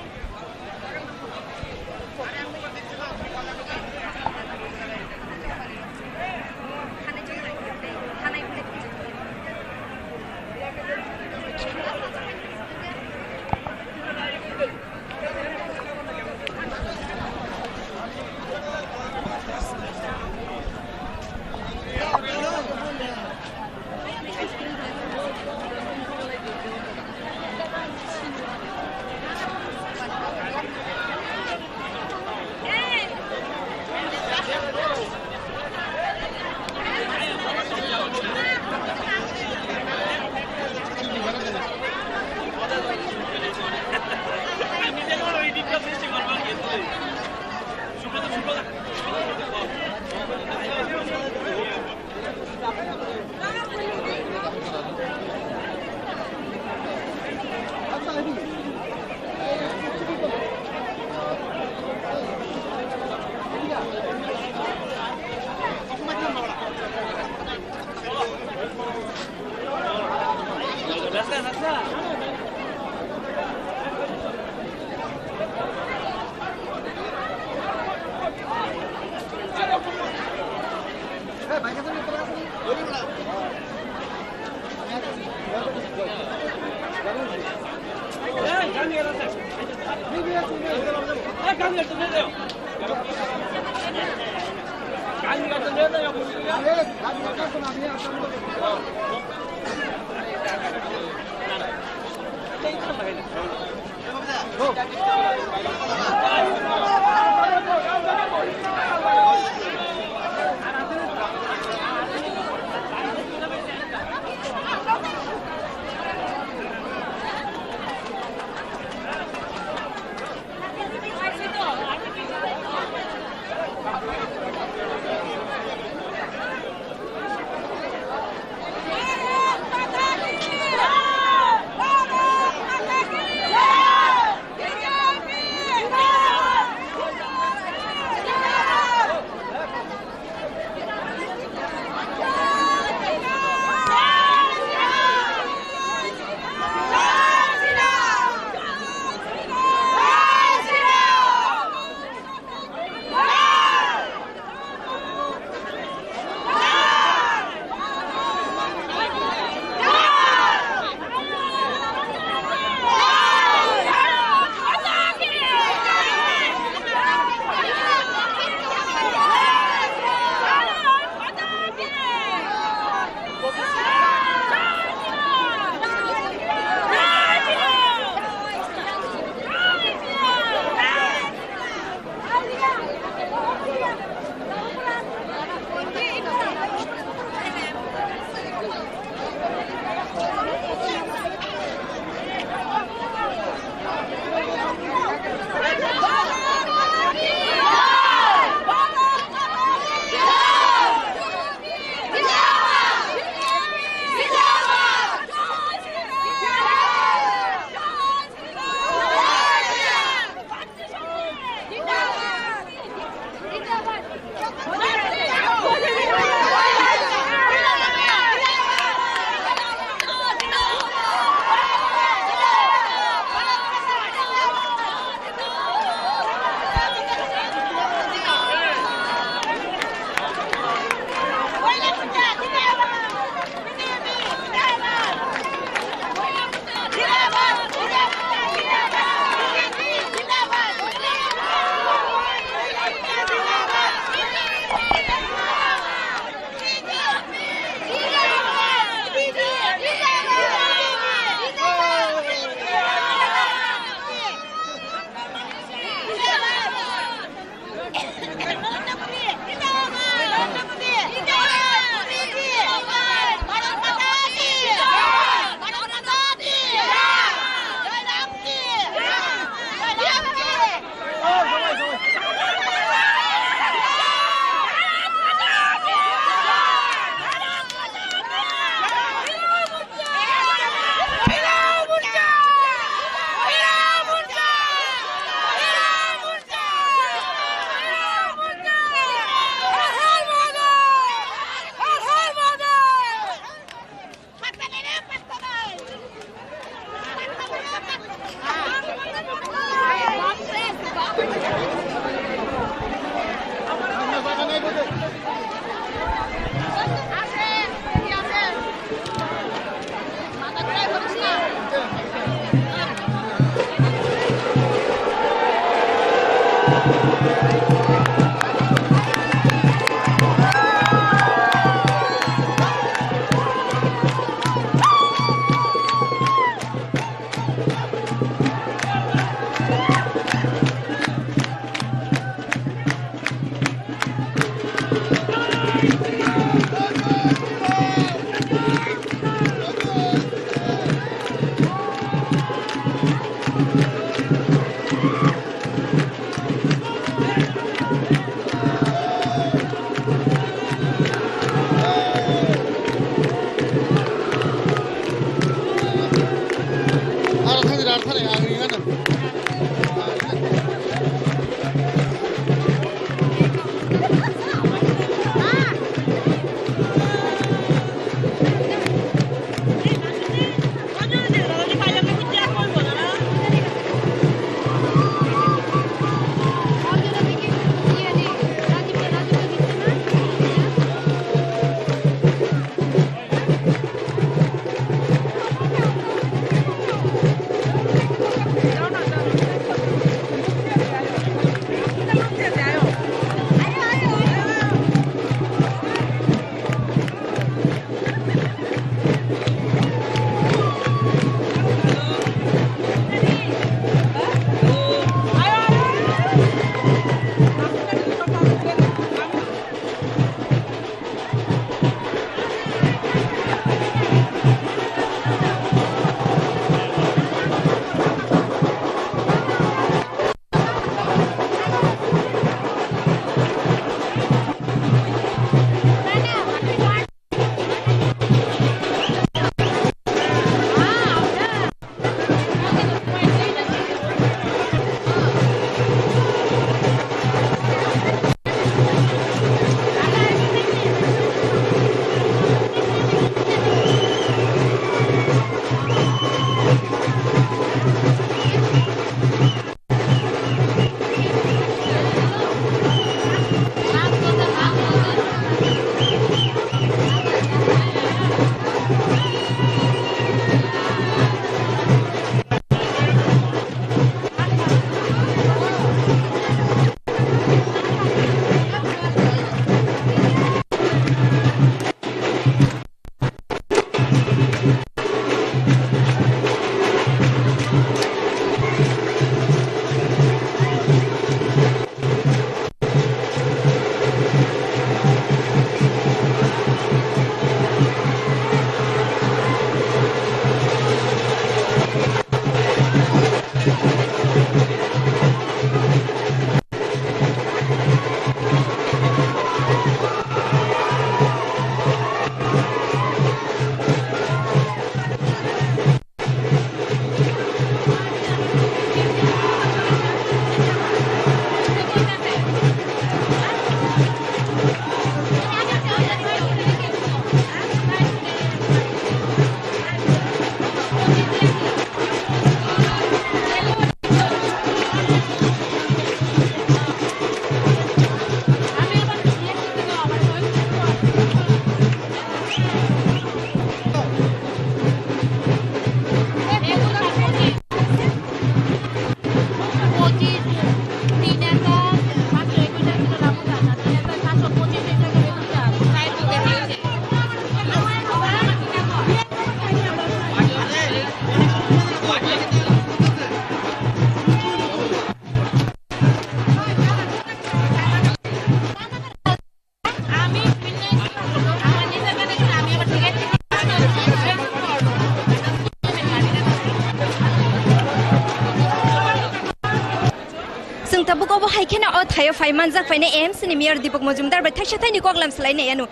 tabuk hai khena o thayo faiman jak faine MC ni mayor Dipok Majumdar ba thaisa thai ni koklam slai ne anu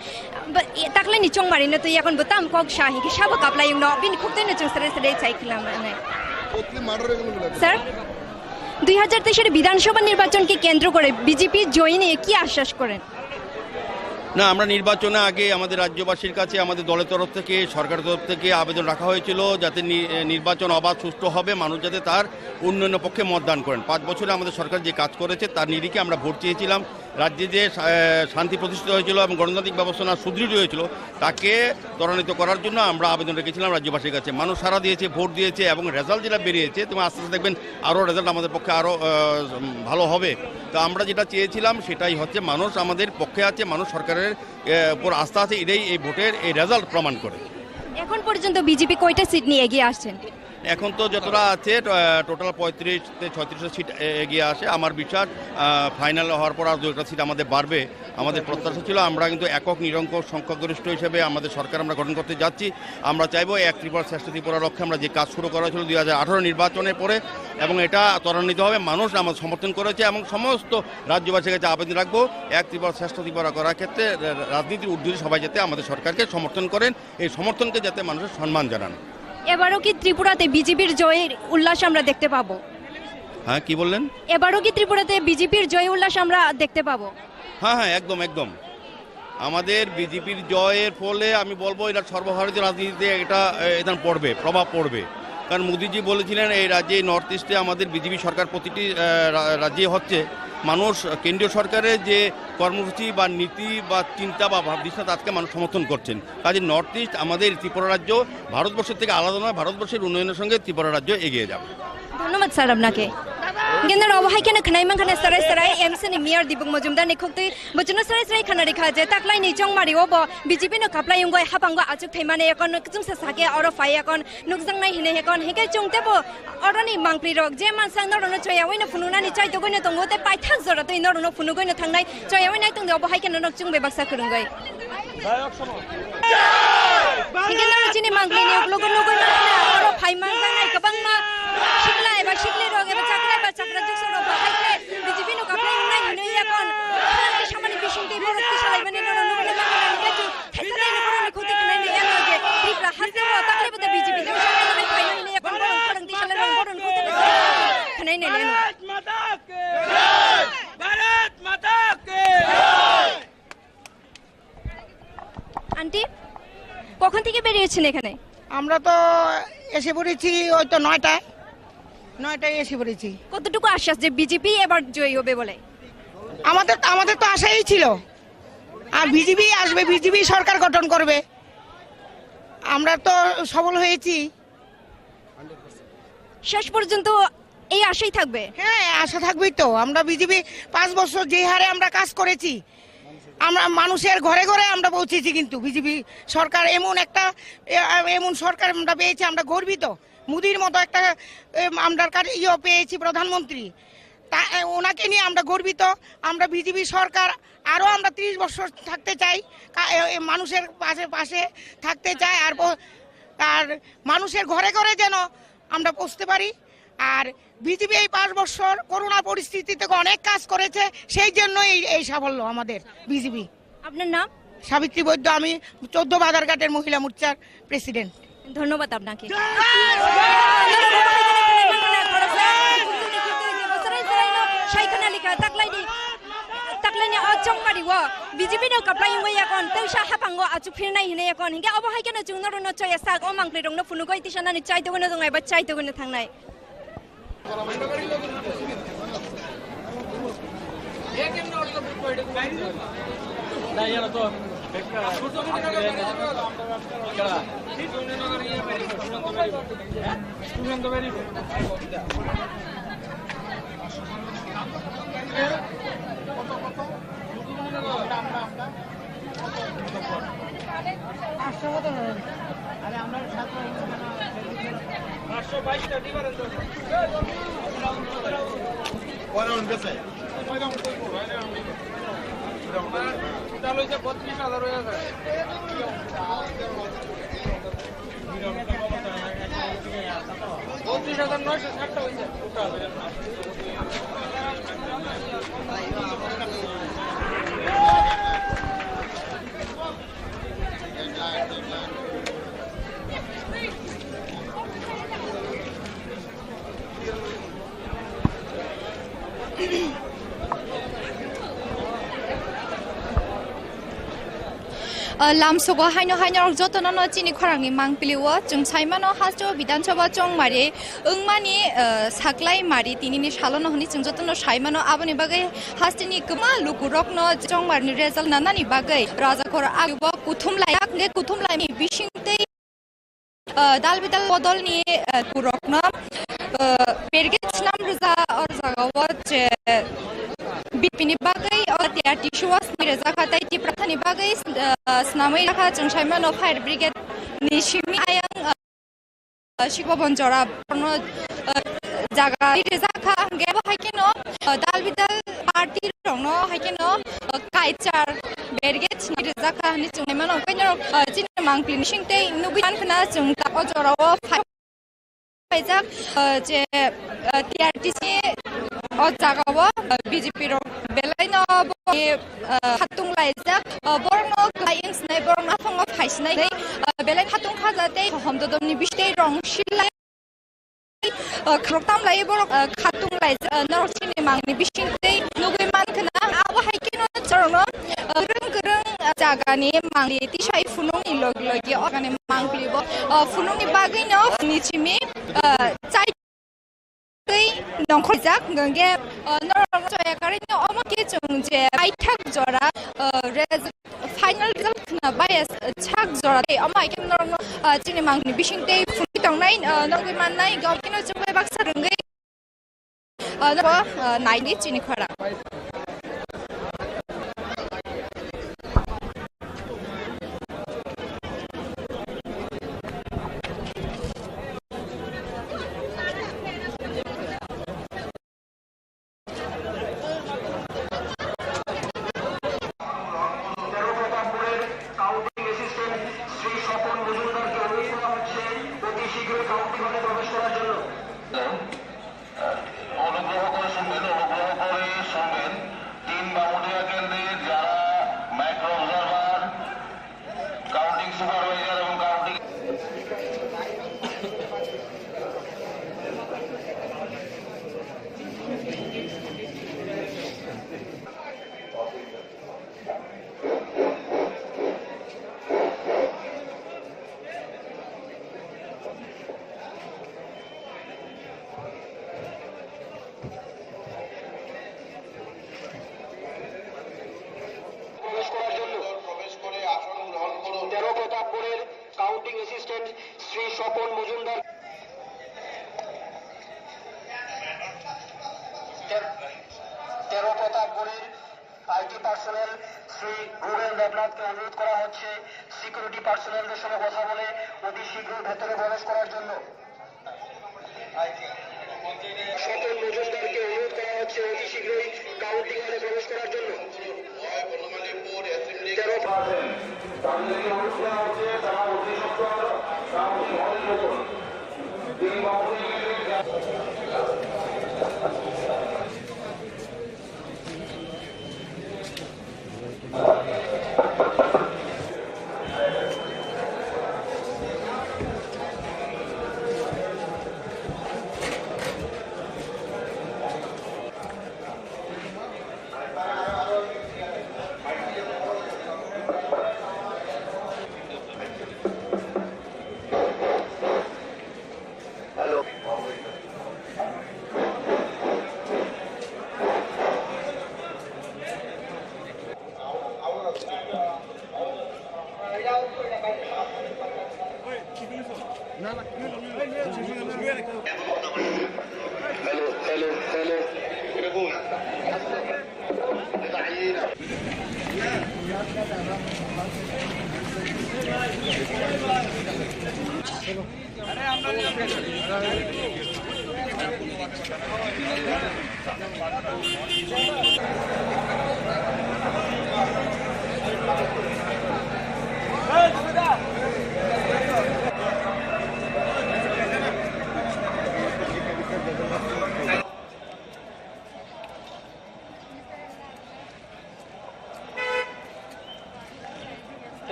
takla ni chong mari na to yakon botam kok shahi ki shaba kapla yung no bin khukte na chung sare sare chai khilam ne sir 2023 বিধানসভা নির্বাচনকে কেন্দ্র করে BJP জয় নিয়ে কি আশ্বাস করেন? না, আমরা নির্বাচনে আগে আমাদের রাজ্যবাসীর কাছে আমাদের দলের তরফ থেকে সরকারের তরফ থেকে আবেদন রাখা হয়েছিল যাতে নির্বাচন অবাধ সুষ্ঠু হবে, মানুষ যাতে তার উন্নয়নের পক্ষে মতদান করেন। 5 বছরে আমাদের সরকার যে কাজ করেছে তার নিরিখে আমরা ভোট চেয়েছিলাম। রাজ্যে যে শান্তি প্রতিষ্ঠিত হয়েছিল এবং গণতান্ত্রিক ব্যবস্থা সুদৃঢ় হয়েছিল তাকে ত্বরান্বিত করার জন্য আমরা আবেদন রেখেছিলাম রাজ্যবাসীর কাছে। মানুষ সাড়া দিয়েছে, ভোট দিয়েছে এবং রেজাল্ট যেটা বেরিয়েছে তুমি আস্তে আস্তে দেখবেন আরও রেজাল্ট আমাদের পক্ষে আরও ভালো হবে। তো আমরা যেটা চেয়েছিলাম সেটাই হচ্ছে, মানুষ আমাদের পক্ষে আছে, মানুষ সরকারের উপর আস্থা আছে, এটাই এই ভোটের এই রেজাল্ট প্রমাণ করে। এখন পর্যন্ত বিজেপি কয়টা সিট নিয়ে এগিয়ে আসছেন? এখন তো যতটা আছে টোটাল 35-36 সিট এগিয়ে আসে। আমার বিশ্বাস ফাইনাল হওয়ার পর আর 2টা সিট আমাদের বাড়বে। আমাদের প্রত্যাশা ছিল আমরা কিন্তু একক নিরঙ্কুশ সংখ্যাগরিষ্ঠ হিসেবে আমাদের সরকার আমরা গঠন করতে যাচ্ছি। আমরা চাইবো এক ত্রিপুরা শ্রেষ্ঠ ত্রিপুরার লক্ষ্যে আমরা যে কাজ শুরু করা ছিল 2018 নির্বাচনের পরে, এবং এটা ত্বরান্বিত হবে। মানুষ আমাদের সমর্থন করেছে এবং সমস্ত রাজ্যবাসীর কাছে আবেদন রাখবো এক ত্রিপুরা শ্রেষ্ঠ ত্রিপুরা করার ক্ষেত্রে রাজনীতির ঊর্ধ্বে সবাই যাতে আমাদের সরকারকে সমর্থন করেন, এই সমর্থনকে যাতে মানুষের সম্মান জানান। এবারও কি ত্রিপুরাতে বিজেপির জয়ের উল্লাস আমরা দেখতে পাবো? হ্যাঁ, কি বললেন? এবারও কি ত্রিপুরাতে বিজেপির জয় উল্লাস আমরা দেখতে পাবো? হ্যাঁ, একদম আমাদের বিজেপির জয়ের ফলে আমি বলবো এটা সর্বভারতীয় রাজনীতিতে এটা পড়বে, প্রভাব পড়বে। কারণ মোদিজি বলেছিলেন এই রাজ্যে নর্থ ইস্টে আমাদের বিজেপি সরকার প্রতিটি রাজ্যে হচ্ছে। মানুষ কেন্দ্রীয় সরকারের যে কর্মসূচি বা নীতি বা চিন্তা বা ভাবদৃষ্টা আজকে মানুষ সমর্থন করছেন। কাজে নর্থ ইস্ট আমাদের ত্রিপুরা রাজ্য ভারতবর্ষের থেকে আলাদা নয়, ভারতবর্ষের উন্নয়নের সঙ্গে ত্রিপুরা রাজ্য এগিয়ে যাবে। ধন্যবাদ স্যার আপনাকে। কিন্তু অবহাই কেন খানাইমান খানা সারাই সারাই এমসিনি মেয়র দীপক মজুমদার নিখুক্তি বচনো সারাই সারাই খানা রেখা যে তাকলাই নি জংমারি ওব বিজেপি নো কাপলাই উঙ্গই হাপাঙ্গ আচুক থাইমানে এখন জুং সাকে অর ফাই এখন নুকজাং নাই হিনে এখন হেকে চংতেবো অরনি মাংপ্লি রক যে মানসাং নরনো চয়াওইনো ফুনুনানি চাইতো গইনো তঙ্গতে পাইথাক জরা তৈ নরনো ফুনু গইনো থাংনাই চয়াওই নাই তং অবহাই কেন নক চুং বেবাকসা করুঙ্গই হিকেন চিনি মাংপ্লি নি লগো লগো অর ফাই মানসাং নাই কবাংমা শিকলা এবা শিকলি রক এবা চাকরা এবা চাকরা জুকসর বাহাইকে বিজেপি নো কাপলাই উনাই হিনে এখন খানকে সামানি বিশিংতে বরতকে সালাইবানি নরনো গনে মাকানি থাইসালে নরনো খুতি খানাই নে এনো যে ত্রিপুরা হাসদেও তাকলে বদে বিজেপি নো সামানি নাই ফাই হিনে এখন বরং খানকে সালে রং বরং খুতি খানাই নে এনো ভারত মাতা কে আন্টি কখন থেকে বেরিয়েছেন এখানে? আমরা তো এসে পড়েছি ওই তো 9টায় এসে পড়েছি। কতটুকু আশ্বাস যে বিজেপি এবার জয়ী হবে বলে? আমাদের তো আশাই ছিল, আর বিজেপি আসবে, বিজেপি সরকার গঠন করবে। আমরা তো সফল হয়েছি। শেষ পর্যন্ত এই আশাই থাকবে? হ্যাঁ, আশা থাকবেই তো। আমরা বিজেপি 5 বছর যে হারে আমরা কাজ করেছি, আমরা মানুষের ঘরে ঘরে আমরা পৌঁছেছি। কিন্তু বিজেপি সরকার এমন সরকার আমরা পেয়েছি, আমরা গর্বিত। মোদির মতো একটা আমরা পেয়েছি প্রধানমন্ত্রী, তা ওনাকে নিয়ে আমরা গর্বিত। আমরা বিজেপি সরকার আরও আমরা 30 বছর থাকতে চাই, মানুষের পাশে থাকতে চাই, আর মানুষের ঘরে ঘরে যেন আমরা পৌঁছতে পারি। আর বিজেপি এই 5 বছর করোনা পরিস্থিতি থেকে অনেক কাজ করেছে, সেই জন্যই এই সাফল্য আমাদের বিজেপি। আপনার নাম? সাবিত্রী বৈদ্য, আমি 14 বাজারঘাটের মহিলা মোর্চার প্রেসিডেন্ট। ধন্যবাদ আপনাকে। বিজেপি নো কাপলাই উঙ্গই এখন তৈসা হাপাঙ্গ আচু ফিরনাই হিনে এখন হিগে অবহাই কেন চুং নরনো চয়া সাক ও মাংপ্লি রং ন ফুনুগই তিসানানি চাইতো গনে দং এবা চাইতো গনে থাংনাই লামসগো হাইনো হাইনো যতন ন চিনি খরাংনি মাংপিলিও जों साइमानो हाजो विधानसभा चंगमारि ओंमानि साक्लाय मारि तिनिनि सालनो हनि जों जतन साइमानो आबनि बागै हास्तिनि गोमा लुकुरकनो चंगमारनि रिजाल्ट नानानि बागै राजाखर आगुबा कुथुमलाय कुथुमलायनि बिसिंतै दालबिदाल बदलनि कुरकनो पेरगेट नाम रजा और जागावा जे बिपिनि बागै अतिया टिशुवास नि रजा खाताय ति प्रथानि बागै स्नामै राखा जों साइमानो फायर ब्रिगेड नि सिमि आयां শিকবন জরা জায়গা রেজাখা গেব হাইকেন দাল বিদাল পার্টি রং হাইকেন কাইচার বেরগেট রেজাখা হানি চুংনাই মান ওকাইন চিনি মাংপ্লিনি সিংতে নুবিমান খনা जों ता अजराव फाइजाक जे टीआरटीसी अ जागाव बीजेपी रो बेलाइन हातुं लाइजाक बरनो क्लाइंस नाय बरनो फंग फाइसनाय बेलाइन हातुं खाजाते हमददमनि बिस्ते रं शिलाय खरताम लाय बर खातुं लाय नरसिनि मांनि बिसिंते नुगै मानखना आव हाइकेनो चरनो गोरों जागानि मांनि तिसाय फुनुंनि लग-लगे अगानि मांप्लिबो फुनुंनि बागैनो निचिमि चाइ नंखजाक गंगे नरम जयाकारिनो अमके जों जे आइथाक जरा फाइनल रिजल्ट ना बायस छाक जरा अमाइके नरम चिनि मांनि बिसिंते फुनि तंनाय नंगै माननाय गावकिनो जोंबे बाक्सा रंगै नाइनि चिनि खरा কাউন্টিং অ্যাসিস্ট্যান্ট শ্রী স্বপন মজুমদার তেরো প্রতাপগড়ের আইটি পার্সোনাল শ্রী রুবেল দেবনাথকে অনুরোধ করা হচ্ছে সিকিউরিটি পার্সোনালদের সঙ্গে কথা বলে অতি শীঘ্রই ভেতরে প্রবেশ করার জন্য। স্বপন মজুমদারকে অনুরোধ করা হচ্ছে অতি শীঘ্রই কাউন্টিং হলে প্রবেশ করার জন্য। তাদেরকে অনুরোধ করা হচ্ছে তারা অতি সত্তর কাউন্টিং হলে নতুন এই বাবুদের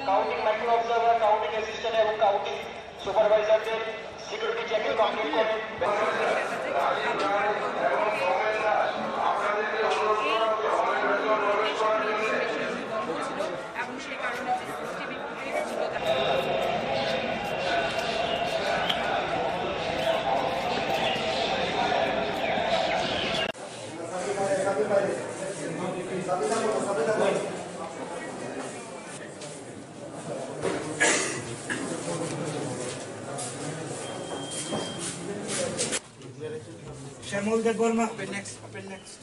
counting micro observer, counting assistant এবং কাউন্টিং সুপারভাইজারদের সিকিউরিটি চেকিং কমপ্লিট করে Shamul Degorma. Open next. Open next.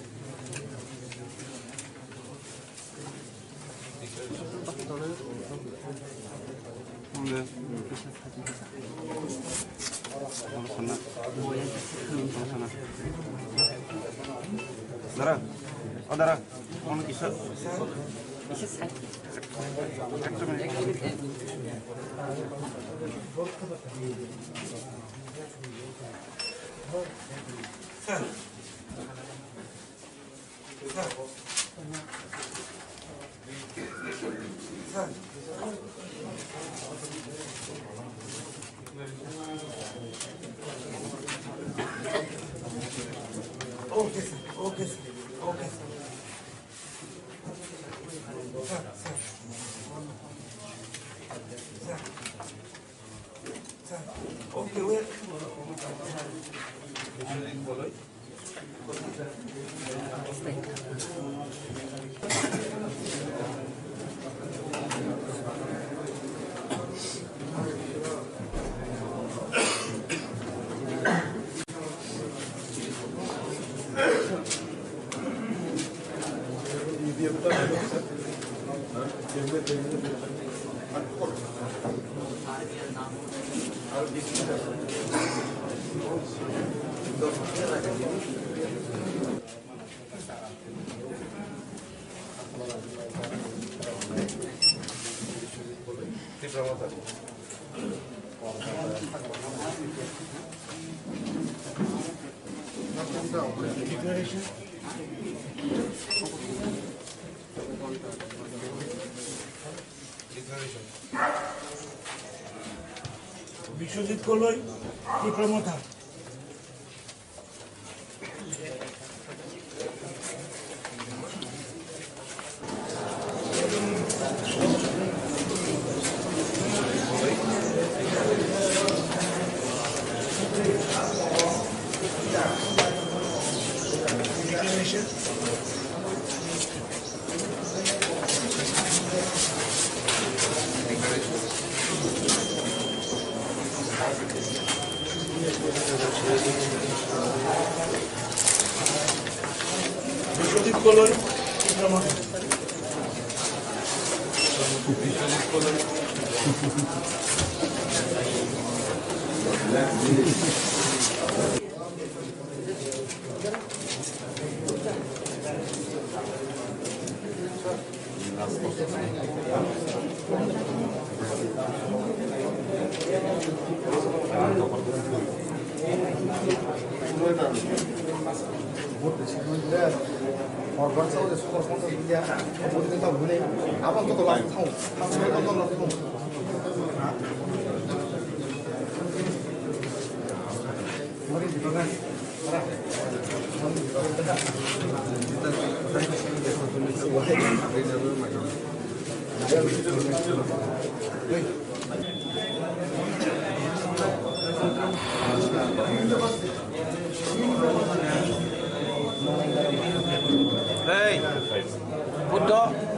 Biswajit Kalai Tripura Biswajit Kalai Tripura Hey, Buddha.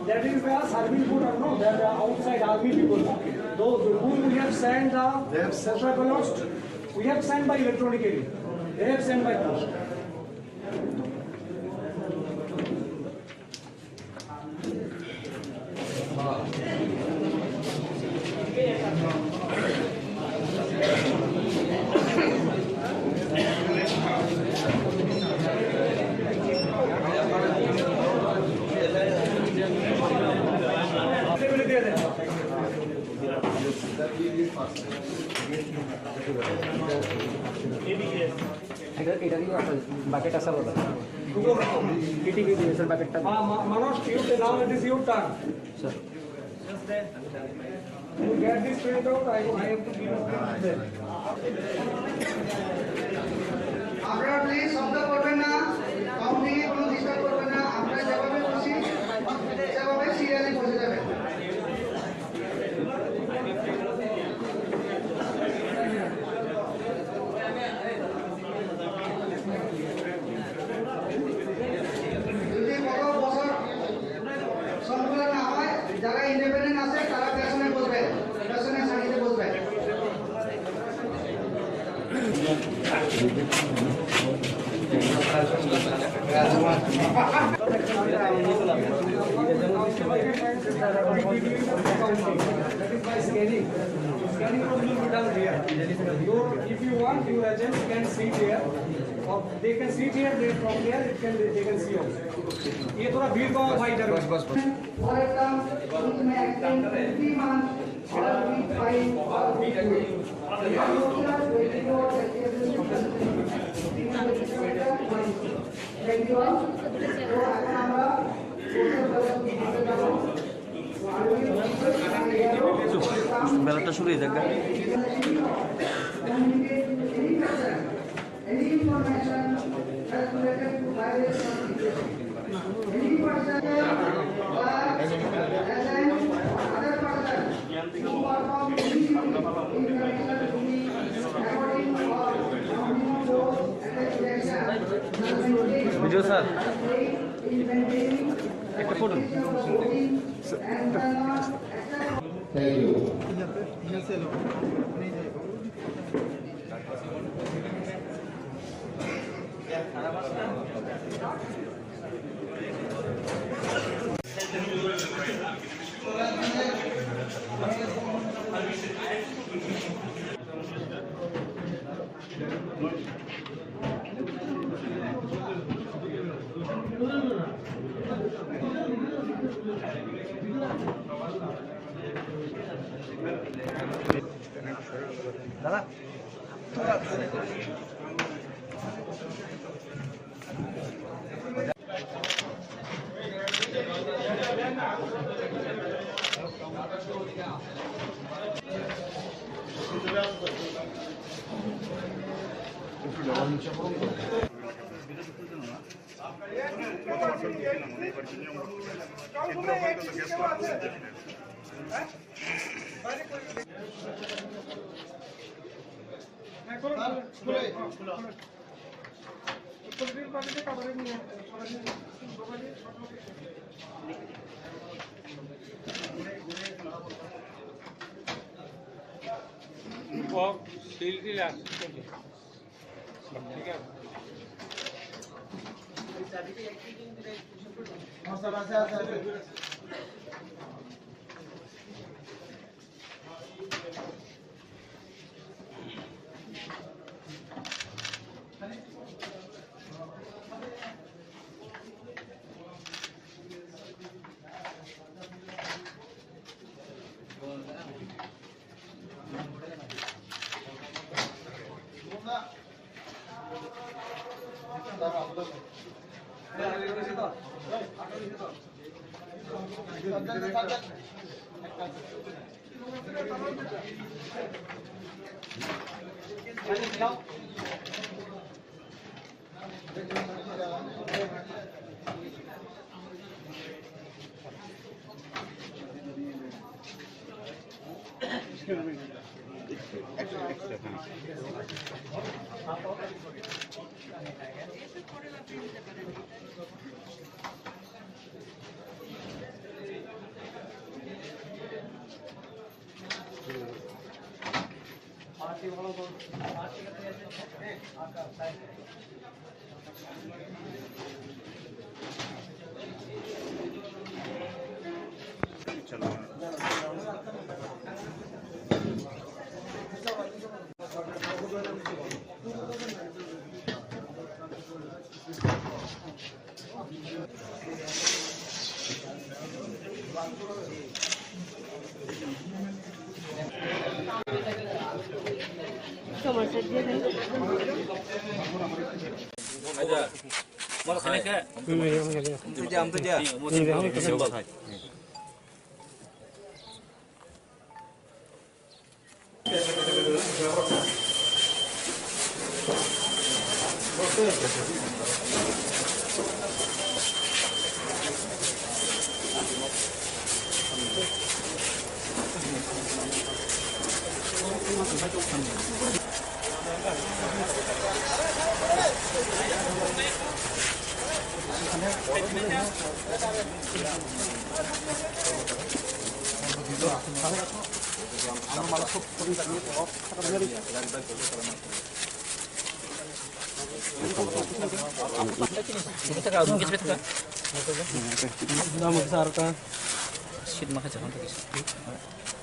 That is where serving food or no, they are outside army people. Those whom we have sent the social colors, we have sent by electronically. They have sent by post. Bucket আছে বলো TTV দিয়েছে বাকেটটা Manoj, now it is your turn. Sir You get this print out, I have to give it. আপনারা please শব্দ করবেন না, counting এ কোনো disturb করবেন না। আমরা যেভাবে বসি সেভাবে সিরিয়ালি বসে যাবেন। যদি কোনো বছর সম্পূর্ণ না হয়, যারা ইন্ডিপেন্ডেন্ট আছে তারা পেছনে বসবে, পেছনে সারিতে বসবে। Scanning will be done here. If you want, your agents can sit here. Or they can sit here. They from here they can see also. ये थोड़ा भीड़ का भाई इधर बस और एकदम उसमें एक्टिंग 3 मंथ और वीक 5 और वीक 2 বেলাটা শুরু হয়ে যাবে any information that's related to virus communication. Any person or agent, other person who perform any information to be according or minimum dose and direction. Video sir In maintaining একটা photo and Thank you. দাদা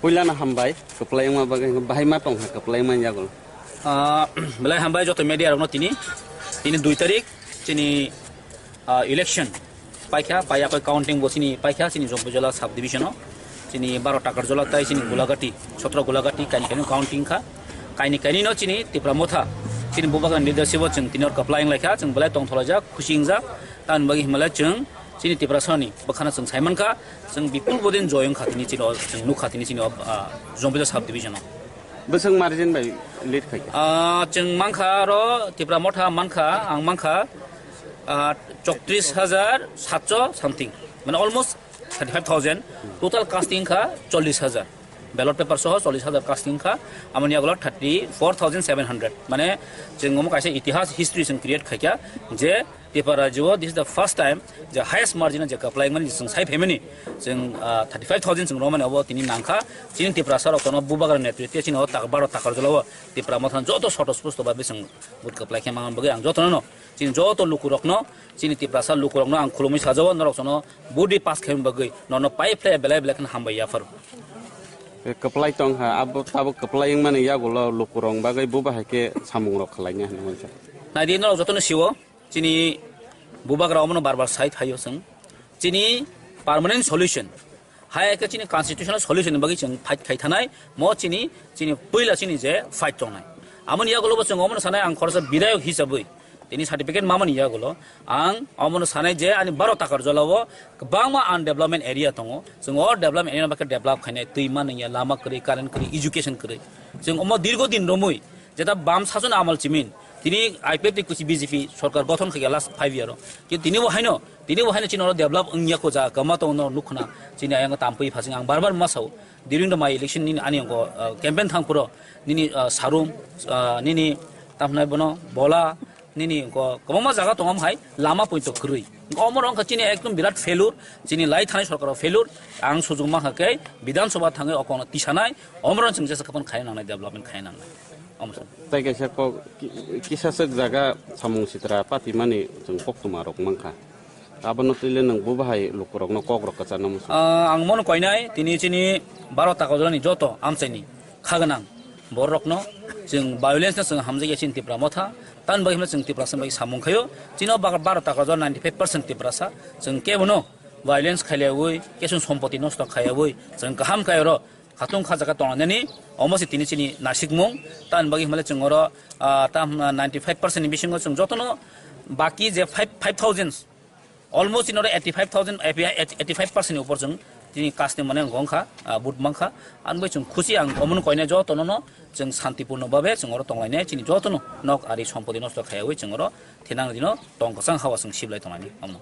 Puila na hambay, keplay ma bahay ma tong keplay ma jagol. Belai hambay joto media rokno tini 2 tarik chini election paikha paya ko counting bosini paikha chini jombujala sub division chini 12 takar jola tai chini golagati 17 golagati kani counting kha kaini no chini tipra motha chini bubagan leadership chung tinor applying laikha chung belai tong tholaja khusingja tan bagi himala chung chini tipra sani bakhana chung saiman kha chung bipul bodin joyong khatini chini chung nu khatini chini jombujala sub division Besang margin by lead kai. Chung mangkha ro tipra motha mangkha ang mangkha 34,700 something. Mane almost 35,000. Total casting kha 40,000. Ballot paper soho 40,000 casting kha amani aglo 34,700. Mane chung ngom kaise itihas history chung create khaikya je tipara jo this is the first time the highest margin je applying man chung sai family chung 35,000 chung roman abo tini nangkha chini tipra sar kono bubagar netritya chini o tak baro takar jolo tipra mathan joto sotos pusto ba besang bud apply ke mangan bagi ang joto no chini joto lukurokno chini tipra sar lukurokno ang khulumi sajaw norok sono budi pass khem bagi nono pai play belai belai hambay ya far Keplay tong ha abo tabo keplay man ya golo lukurong bagai buba hake samung rok khalainya namonsa. Na di no joto no siwo chini bubagra omono barbar site hayo sang chini permanent solution hai ka chini constitutional solution bagi chung fight khai thanai mo chini puila chini je fight tongnai amon ya golo bachung omono sanai ang khorsa bidayak hisabai tini certificate mamon ya golo ang omono sanai je ani 12 takar jolawo bangma undevelopment area tongo chung or development area baka develop khainai tuima nang ya lama kri current kri education kri chung omo dirgo din romui jeta bam sason amal chimin tini IPF kusi BJP sarkar গঠন khaya last 5 year ki tini wo haino chino develop ungya ko ja kama to no lukhna chini ayang tampui phasing ang barbar masau during the my election ni ani ko campaign thang puro nini sarum nini tamnai bono bola nini ko kama jaga tongam hai lama point krui omor ang chini ekdom birat failure chini lai thani sarkar failure ang sujung ma hakai bidhan sabha thangai okona tisanai omor chung jesa kapan khai nang development khai nang Tai kaisa ko kisah jaga samung sitra pati mani jeng pok tumarok mangkha abon tile nang bubahai lukurok no kokrok kachana mus ang mon koinai tini chini 12 taka jolani joto amchaini khaganang borok no jeng violence na sing hamje ge chin tipra motha tan bagi himla jeng tipra sambai samung khayo chino 12 taka jol 95% tipra sa jeng kebono violence khaleoi kesun sompoti nosto khayoi jeng kaham kayro Hatung khajaka tonani almost tini chini nasikmung tan bagi himala chungoro tam 95% bisingo chung jotono baki je 5,000 almost in order 85,000 85% upor chung Jini kasne mane gongkha bud mangkha anbai chung khusi ang omun koine jotono no chung santipurno babe chungoro tonglai chini jotono nok ari sampodi nosto khayawai chungoro thenang dino tongkasang hawa chung siblai tonglani amno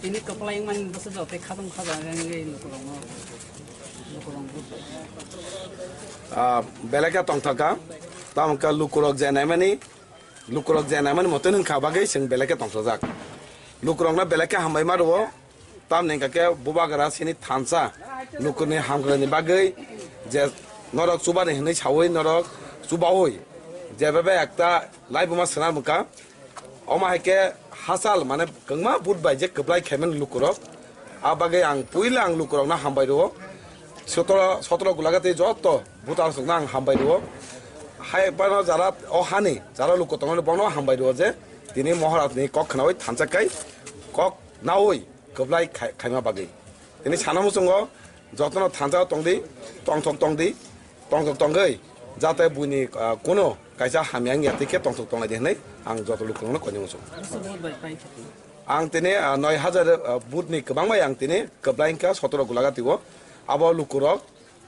Ini kepala yang main bersedot, kadang yang ini Belaka tongtaka, tamka lukurok janamani moten khabage sing belaka tongtojak. Lukurokna belaka hambai marwo, tam nengkake bubagara sini thansa, lukurni hamgrani bagai, je norok subani hini chawoi norok subawoi. Jebebe ekta lai buma senar muka, oma heke hasal mane kengma budbai je keplai kemen lukurok, abagai ang puila ang lukurokna hambai ro. Sotro gulagate joto butar sunang hambai do hai bano jara ohani jara lukotongo bono hambai do je tini moharat ni kok khnawai thanchakai kok nawoi koblai khaima bagai tini sanamu sungo jotno thancha tongdi tongtok tongai jate buni kono kaisa hamyang yatike tongtok tongai denai ang joto lukono konjong sung ang tini 9000 budni kebangma yang tini koblai ka sotro gulagati go abo lukurok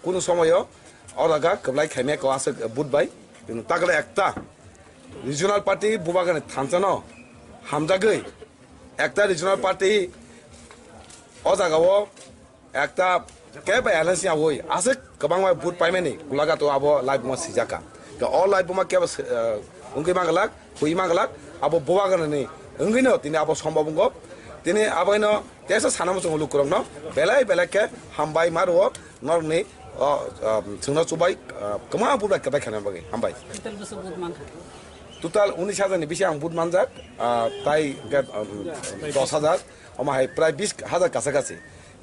kuno somoyo oraga keblai khaime ko ase budbai কিন্তু তাগলে একটা regional party বুবাগানে থানছানো হামজাগৈ একটা regional party অজাগাও একটা কেবে LAC আওই আছে গবাংমা বুট পাইমেনি গুলাগা তো আবো live मा সিজাকা তো অল লাইভ मा কেবে উঙ্গি মাগলাক হুই মাগলাক আবো বুবাগানে নি উঙ্গিনো তিনি আবো সম্ভবঙ্গ তিনি আবইনো তেসা সানামসং লুকুরংনো বেলাই বেলাকে হামবাই মারো নরনি जोंना सुबाय कमा बुदा केबाय खाना बागै हामबाय टोटाल 19000 नि बेसे आं बुद मानजाक ताई 10000 अमाहाय प्राय 20000 कासाकासि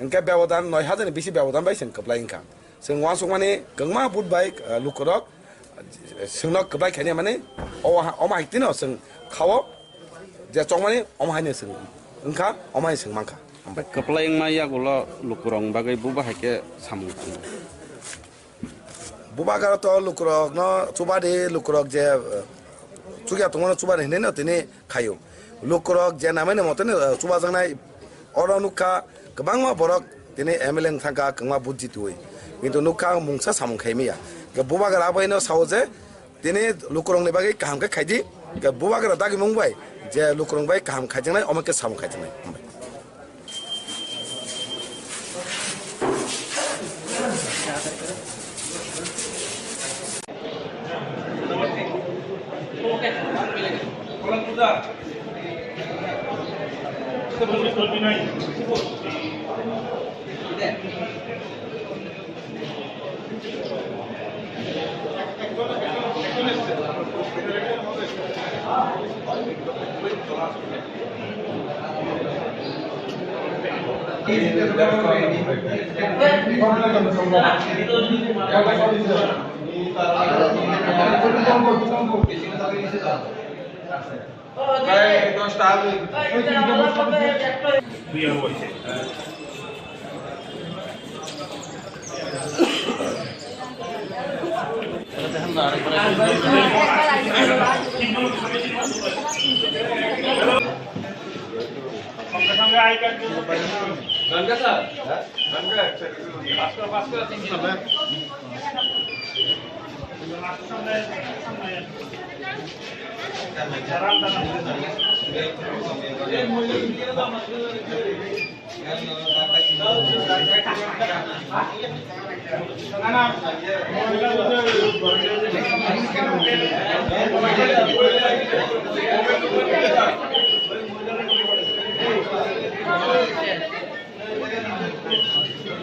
इनका बेवदान 9000 नि बेसे बेवदान बाय जों कबलाय इनका जों वासुक माने गंमा बुद बाय लुकरक जोंना केबाय खाने माने अमाहाय तिनो जों खावो जे चंग माने अमाहायनो जों इनका अमाहाय जों मानखा कपलाय माया गुलो लुकरं बागै बुबा हायके सामु बुबागार तो लुकुरक न चुबादे लुकुरक जे चुगिया तंगनो चुबादे हेने न तिने खायो lukurok jenamane motene chuba jangnai oro nukha kwbangma borok tini MLA thangka kwngma budji tuwi কিন্তু nukha mungsa samung khaimia ke bubagar abaino sauje tini lukurong ni bagi kaham ke khaiji ke bubagar dagi mungbai je lukurong bai kaham khaijangnai omake samung khaijangnai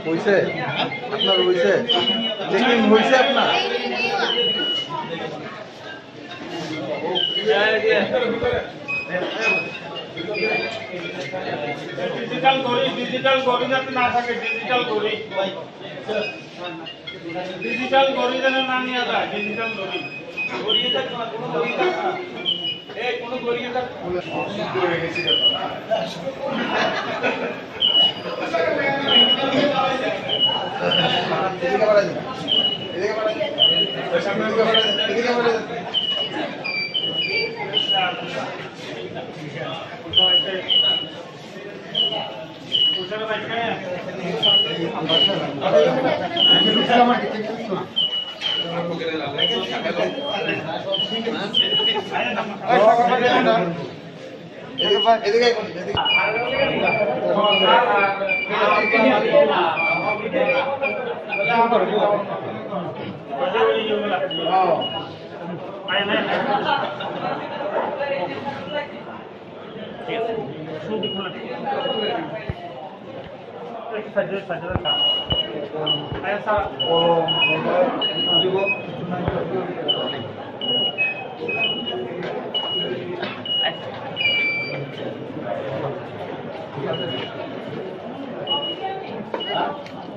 হইছে আপনার হইছে checking হইছে আপনার digital গড়ি যাতে না থাকে ডিজিটাল গড়ি যেন না নিয়ে যায় ডিজিটাল গড়ি গড়িয়ে থাকে না কোনো গড়ি থাকে না এই কোনো গড়িয়ে থাকে হয়ে গেছে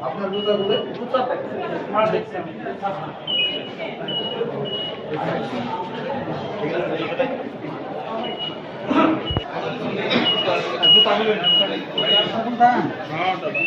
আপনার জুতা বলে জুতা হ্যাঁ দেখছি জুতা বলে হ্যাঁ দাদা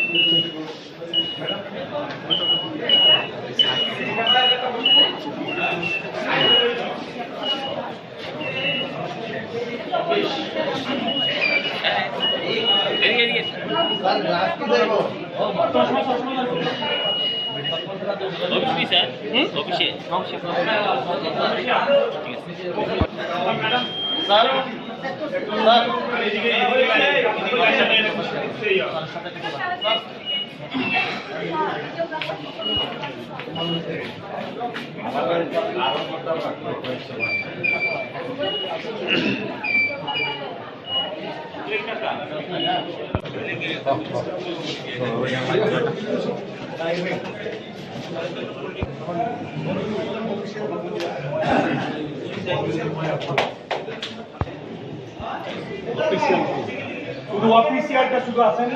শুধু অফিসিয়ালটা শুধু আসেন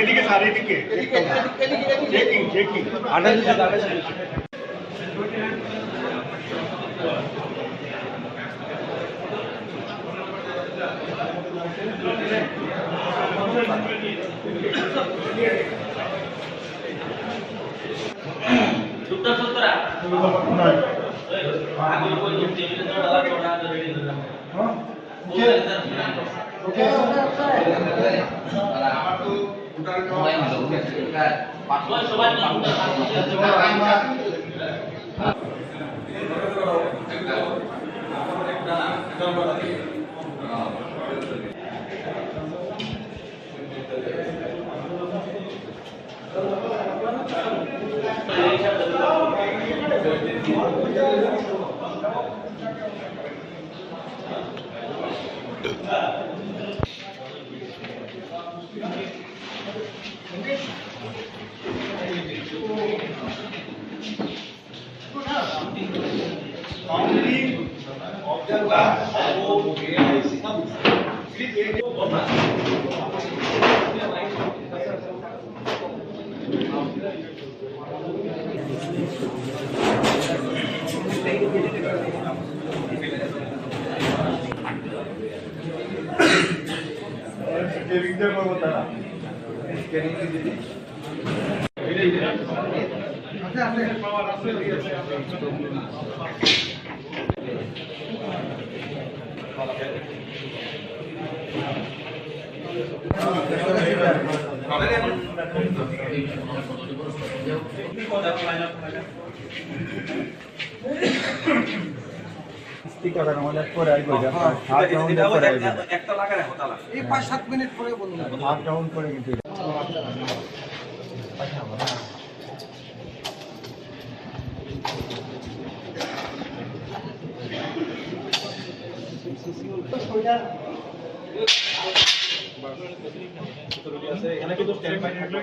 এদিকে স্যার এদিকে চেকিং চেকিং একটা লাগারে হতালা এই 5-7 মিনিট পরে বলুন হাত ডাউন করে কিন্তু এখানে কিন্তু স্ট্যান্ড বাই থাকলো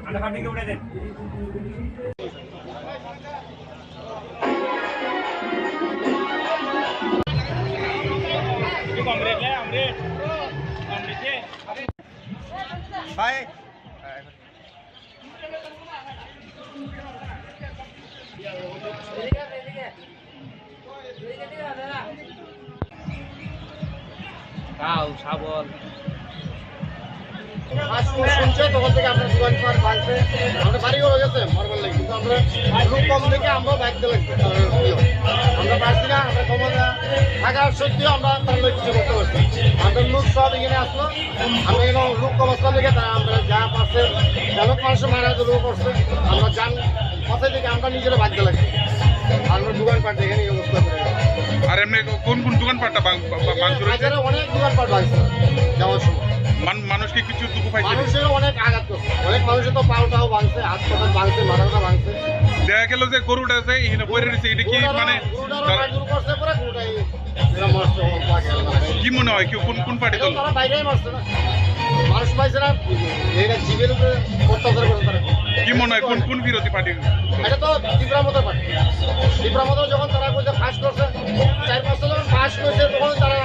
anda kami ke udah deh ini konkret lah konkret bye kau sabun শুনছে তখন থেকে আমরা দোকানপাট বাঁধছে আমরা বাড়িও হয়ে গেছে মরবার লাগে কিন্তু আমরা লোক কম থেকে আমরা বাইকতে লাগছে আমরা বাড়ছি না আমরা ক্ষমতা থাকার সত্ত্বেও আমরা তার লোক কিছু করতে পারছি আমাদের লোক সব এখানে আসলো আমরা এখানে লোক কম আসলাম দেখে তারা আমরা যা পারছে যেমন মানুষের মারা লোক করছে আমরা যান পথে থেকে আমরা নিজেরা বাঁধতে লাগছি আমরা দোকানপাট দেখে এই অবস্থা করে আর এমনি কোন কোন দোকানপাটটা অনেক দোকানপাট বাঁধছে যাওয়ার সময় মানুষকে কিছু দুঃখ পাইছে মানুষের অনেক আঘাত করছে অনেক মানুষের তো পাউটাও ভাঙছে হাত পাতা ভাঙছে মাথাটা ভাঙছে দেখা গেল যে গরুটা আছে এখানে পড়ে রয়েছে এটা কি মানে কি মনে হয় কেউ কোন কোন পার্টি দল তারা বাইরেই মারছে না মানুষ পাইছে না এটা জীবের উপরে অত্যাচার করে তারা কি মনে হয় কোন কোন বিরোধী পার্টি এটা তো ত্রিপুরামতো পার্টি ত্রিপুরামতো যখন তারা কইছে ফাঁস করছে 4-5 যখন ফাঁস করছে তখন তারা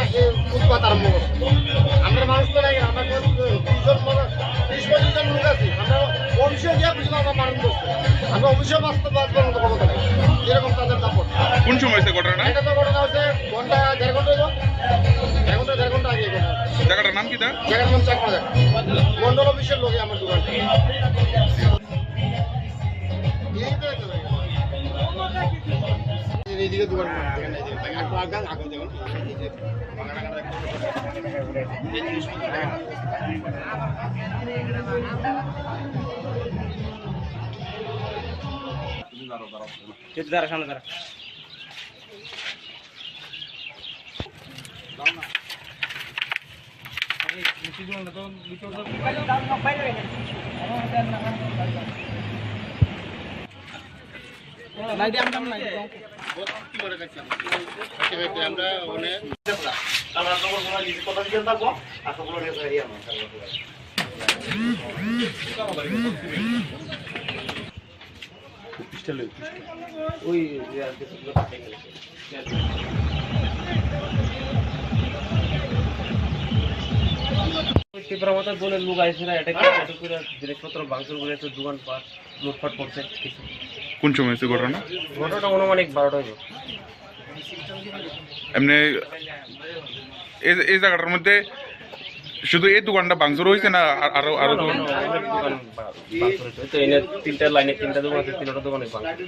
উৎপাত আরম্ভ করছে আমাদের মানুষ তো নাই আমরা 20-25 জন লোক আছি আমরা অফিসে গিয়ে বুঝলাম আমরা মারণ করছে আমরা অফিসে বাস্তবায়নের মতো ক্ষমতা নেই যেরকম তাদের দাপট কোন সময় হয়েছে ঘটনাটা এটা তো ঘটনা হচ্ছে ঘন্টা 1.5 ঘন্টা আগে জায়গাটার জায়গাটার নাম কি দা? জায়গার নাম চাকমা জায়গা। মন্ডল অফিসের লোকে আমার দোকানটা। এইদিকে দোকান দাঁড়া সামনে দাঁড়া ত্রিপুরা মতো দলের লোক আইছে না, এটা করে জিনিসপত্র ভাঙচুর করে দোকানপাট লুটপাট করছে। কোন সময় হয়েছে ঘটনা? ঘটনাটা অনুমানিক 12টা হইব। এমনি এই জায়গাটার মধ্যে শুধু এই দোকানটা ভাঙচুর হয়েছে না আরো দোকান? তো এনে 3টা লাইনে 3টা দোকান আছে, 3টা দোকানে ভাঙচুর।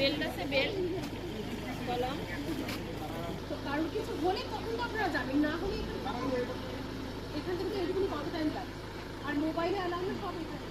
বেল্ট আছে, বেল্ট কলম, তো কারোর কিছু হলে তখন তো আপনারা যাবেন, না হলে এখান থেকে তো এরকম কত টাইম লাগে, আর মোবাইলে অ্যালার্মে সব এখানে।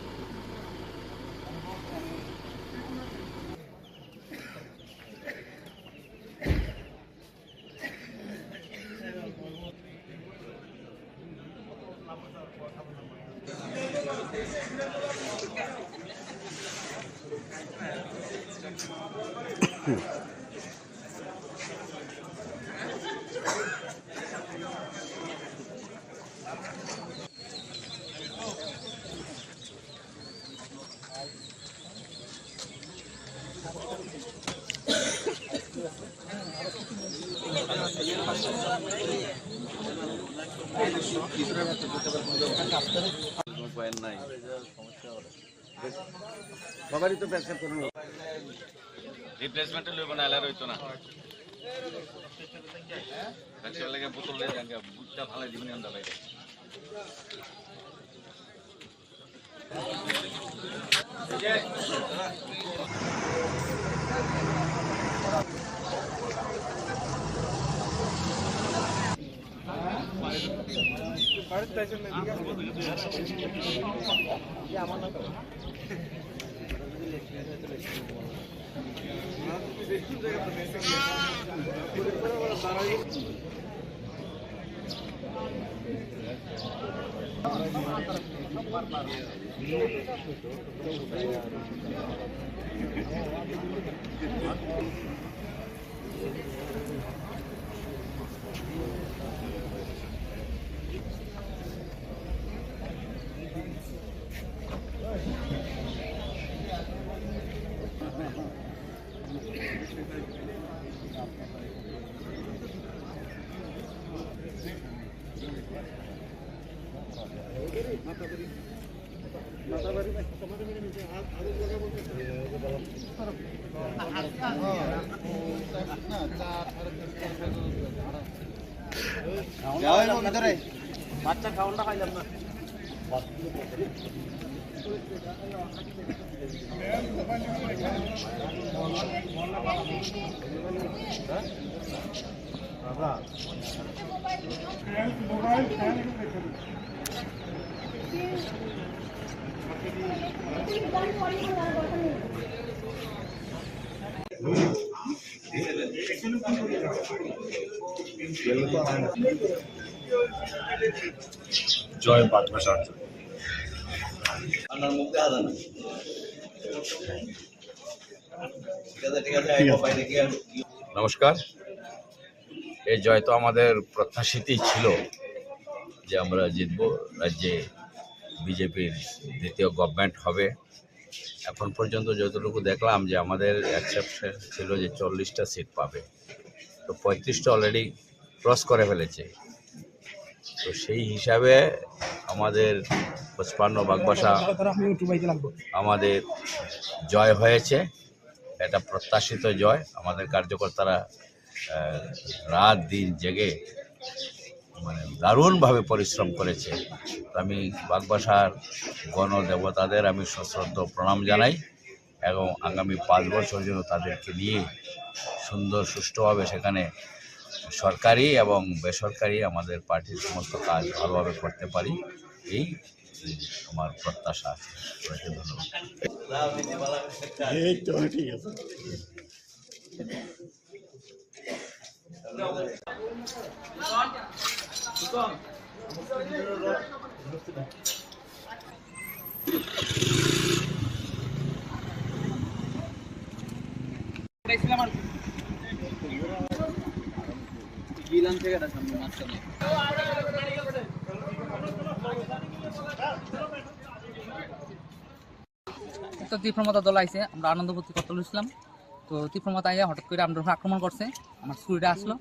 সবারই তো প্যাকেট করুন, রিপ্লেসমেন্ট লইব না, এলার হইতো না। ব্যবসা লাগে বোতল লয়ে যান, বুটটা ফালাই দিবেন আন্দা বাইরে। বাচ্চা খাওয়ানটা খাইলাম না। জয় বাগবাসার নমস্কার। এই জয় তো আমাদের প্রত্যাশিতই ছিল, যে আমরা জিতব, রাজ্যে বিজেপির দ্বিতীয় গভর্নমেন্ট হবে। এখন পর্যন্ত যতটুকু দেখলাম যে আমাদের অ্যাকসেপ্টেশন ছিল যে 40টা সিট পাবে, তো 35টা অলরেডি ক্রস করে ফেলেছে। তো সেই হিসাবে আমাদের 55 বাগবাসা আমাদের জয় হয়েছে, এটা প্রত্যাশিত জয়। আমাদের কার্যকর্তারা রাত দিন জেগে মানে দারুণভাবে পরিশ্রম করেছে। আমি বাগবাসার গণদেবতাদের আমি সশ্রদ্ধ প্রণাম জানাই এবং আগামী 5 বছর জন্য তাদেরকে নিয়ে সুন্দর সুষ্ঠুভাবে সেখানে সরকারি এবং বেসরকারি আমাদের পার্টির সমস্ত কাজ ভালোভাবে করতে পারি, এই আমার প্রত্যাশা আছে। ধন্যবাদ। ঠিক আছে। একটা তীব্রমতা দল আইসে, আমরা আনন্দ ভর্তি করতে লইছিলাম। তো তীব্রমতা আইয়া হঠাৎ করে আমরা আক্রমণ করছে, আমার স্কুলটা আসলো,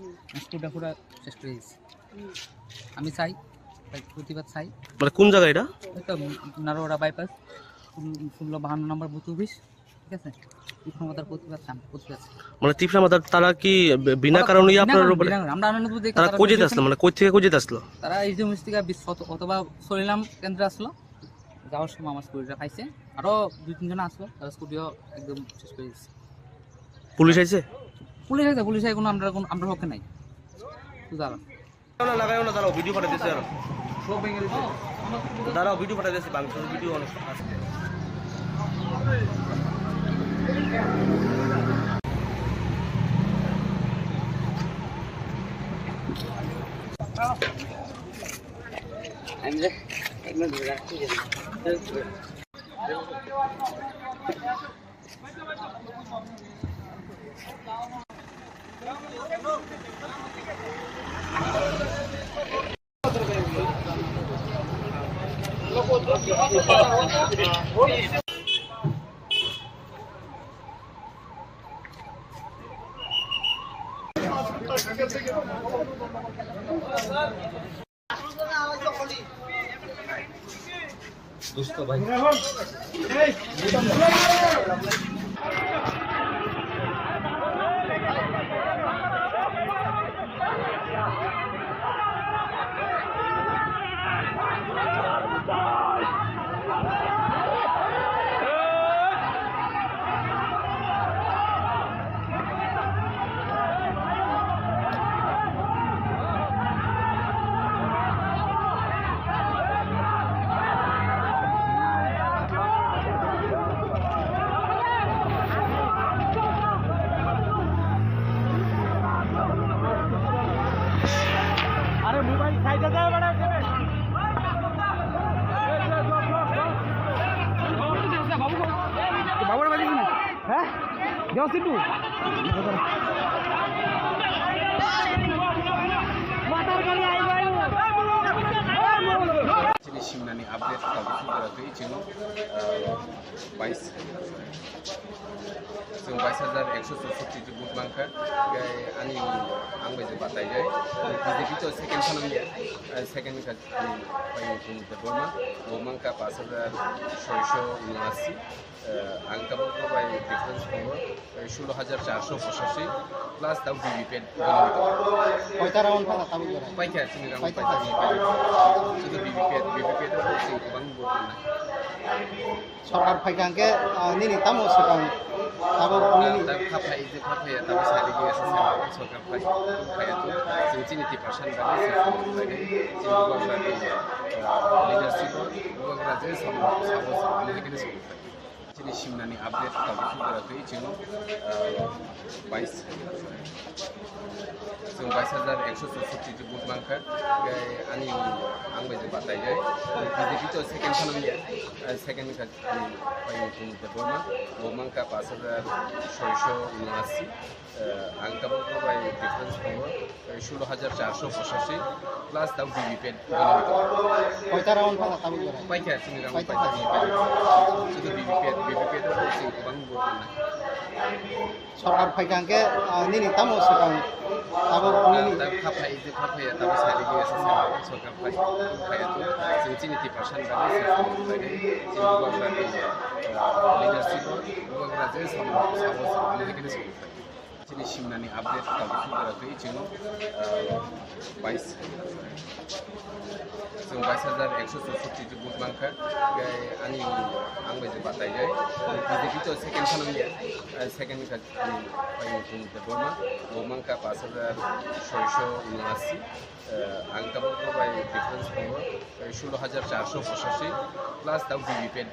স্কুলটা পুরো শেষ করে দিয়েছে। আমি চাই প্রতিবাদ চাই। মানে কোন জায়গা এটা? এটা নারোয়াড়া বাইপাস 1652 নম্বর বুথ অফিস, ঠিক আছে। তীব্রমতার প্রতিবাদ মানে তীব্রমতা তারা কি বিনা কারণে আপনার উপরে? আমরা আনন্দ ভর্তি তারা কোজিত আসলো, মানে কই থেকে কোজিত আসলো? তারা এই যে মিস্ত্রিকা অথবা সলিলাম কেন্দ্রে আসলো, যাওয়ার সময় আমার স্কুটিটা খাইছে, আরো 2-3 জন আসলো, তারা স্কুটিও একদম শেষ করে দিচ্ছে। পুলিশ আইছে? পুলিশ আই কোনো আমরা পক্ষে নাই। তো লাগাইও না, দাঁড়াও ভিডিও পাঠা দিয়েছে, দাঁড়াও ভিডিও পাঠা দিয়েছে, বাংলাদেশের ভিডিও অনেক আছে। দুস্থ ভাই বাবুর বাড়ি হ্যাঁ যাও সিটু Chini Simnani update tapi Chino 22,167 buat bangka gay ani ang beje batai jay BJP to second ka pai pun the Burma ka 5,679 angka boko by difference number 16,485 plus tahu BBP কয়টা round পাতা তাবু করে পাইকা চিনি round পাইকা শুধু BBP তো সেই গোবাং vote না সরকার ফাইকাঙ্কে নিনি তামো সেকাং তাবো নিনি খাফাই যে খাফাই তাবো সাইডে গিয়ে সরকার ফাই তো চিনি 30% বাড়ি চিনি গোবাং লিডারশিপ গোবাং রাজ্যে সব এখানে Chini Simnani update tapi Chino 22,167 buat bangka gay ani ang आंबायजों बातायजाय बीजेपी तो सेकेंड खालामलिया सेकेंड का बर्मा बर्मा का 5679 आंकाबो बाय डिफारेंस दङ 16485 प्लास दाउ भिभिपेट কয়টা রাউন্ড ফালা তাবো করে पाइखाया जोंनि रां पाइखाया जुदि भिभिपेट जों गोबां भट मोननाय সরকার ফাইকাঙ্কে নিনি তামো সেটাও তাবো নিনি दा खाफाया दाबो सारि गैयासो सरकार फाया तो जों 90% बायदि जों गुवाग्रा लिडारशिप गुवाग्रा जे साबो बेनिखायनो सोलिबाय जोंनि सिमनानि आपडेट दाबो फैथाराखै जों 22 जों 22164 बुथ बांखा आंनि आंबायजों बातायजाय बीजेपी तो सेकेंड खालामलिया सेकेंड का बर्मा बर्मा का 5679 आंकाबो बाय डिफारेंस दङ 16485 प्लास दाउ भिभिपेट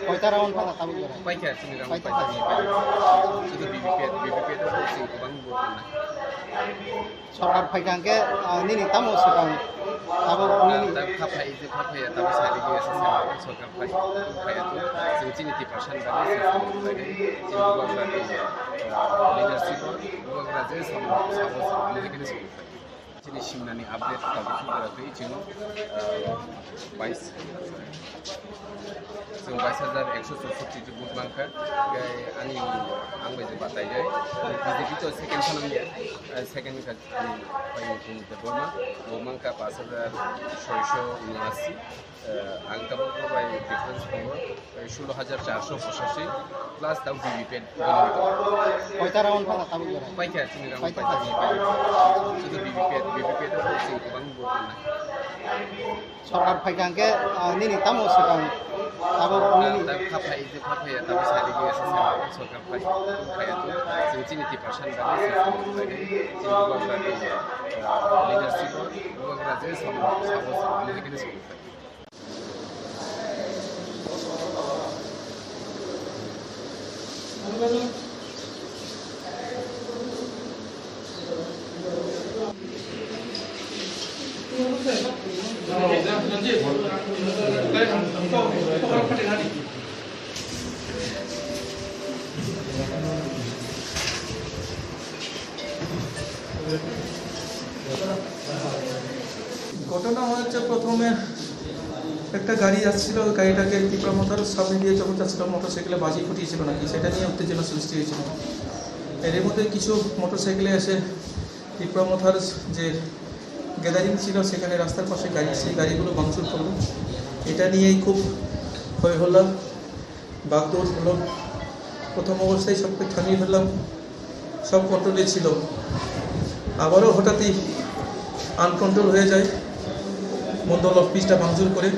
কয়টা রাউন্ড ফালা তাবো করে पाइखाया जोंनि रां पाइखाया जुदि भिभिपेट जों गोबां भट मोननाय সরকার ফাইকাঙ্কে নিনি তামো সেটাও তাবো নিনি दा खाफाया दाबो सारि गैयासो सरकार फाया तो जों 90% बायदि जों गुवाग्रा लिडारशिप गुवाग्रा जे साबो बेनिखायनो सोलिबाय जोंनि सिमनानि आपडेट दाबो फैथाराखै जों 22 जों 22164 बुथ बांखा आंनि आंबायजों बातायजाय बीजेपी तो सेकेंड खालामलिया सेकेंड का बर्मा बर्मा का 5679 आंकाबो बाय डिफारेंस दङ 16485 प्लास दाउ भिभिपेट কয়টা রাউন্ড ফালা তাবো করে पाइखाया जोंनि रां पाइखाया जुदि भिभिपेट जों गोबां भट मोननाय সরকার ফাইকাঙ্কে নিনি তামো সেটাও তাবো নিনি दा खाफाया दाबो सारि गैयासो सरकार फाया तो जों 90% बायदि जों गुवाग्रा लिडारशिप गुवाग्रा जे साबो बेनिखायनो सोलिबाय ঘটনা হচ্ছে প্রথমে একটা গাড়ি যাচ্ছিল গাড়িটাকে তীব্রমতার সামনে দিয়ে যখন যাচ্ছিল মোটরসাইকেলে বাজি ফুটিয়েছিল নাকি সেটা নিয়ে উত্তেজনা সৃষ্টি হয়েছিল এর মধ্যে কিছু মোটরসাইকেলে এসে তীব্রমতার যে গ্যাদারিং ছিল সেখানে রাস্তার পাশে গাড়ি সেই গাড়িগুলো ভাঙচুর করলো এটা নিয়েই খুব হয়ে হলো বাগদৌড় হলো প্রথম অবস্থায় সবকে থামিয়ে ফেললাম সব কন্ট্রোলে ছিল আবারও হঠাৎই আনকন্ট্রোল হয়ে যায় মন্ডল অফিসটা ভাঙচুর করে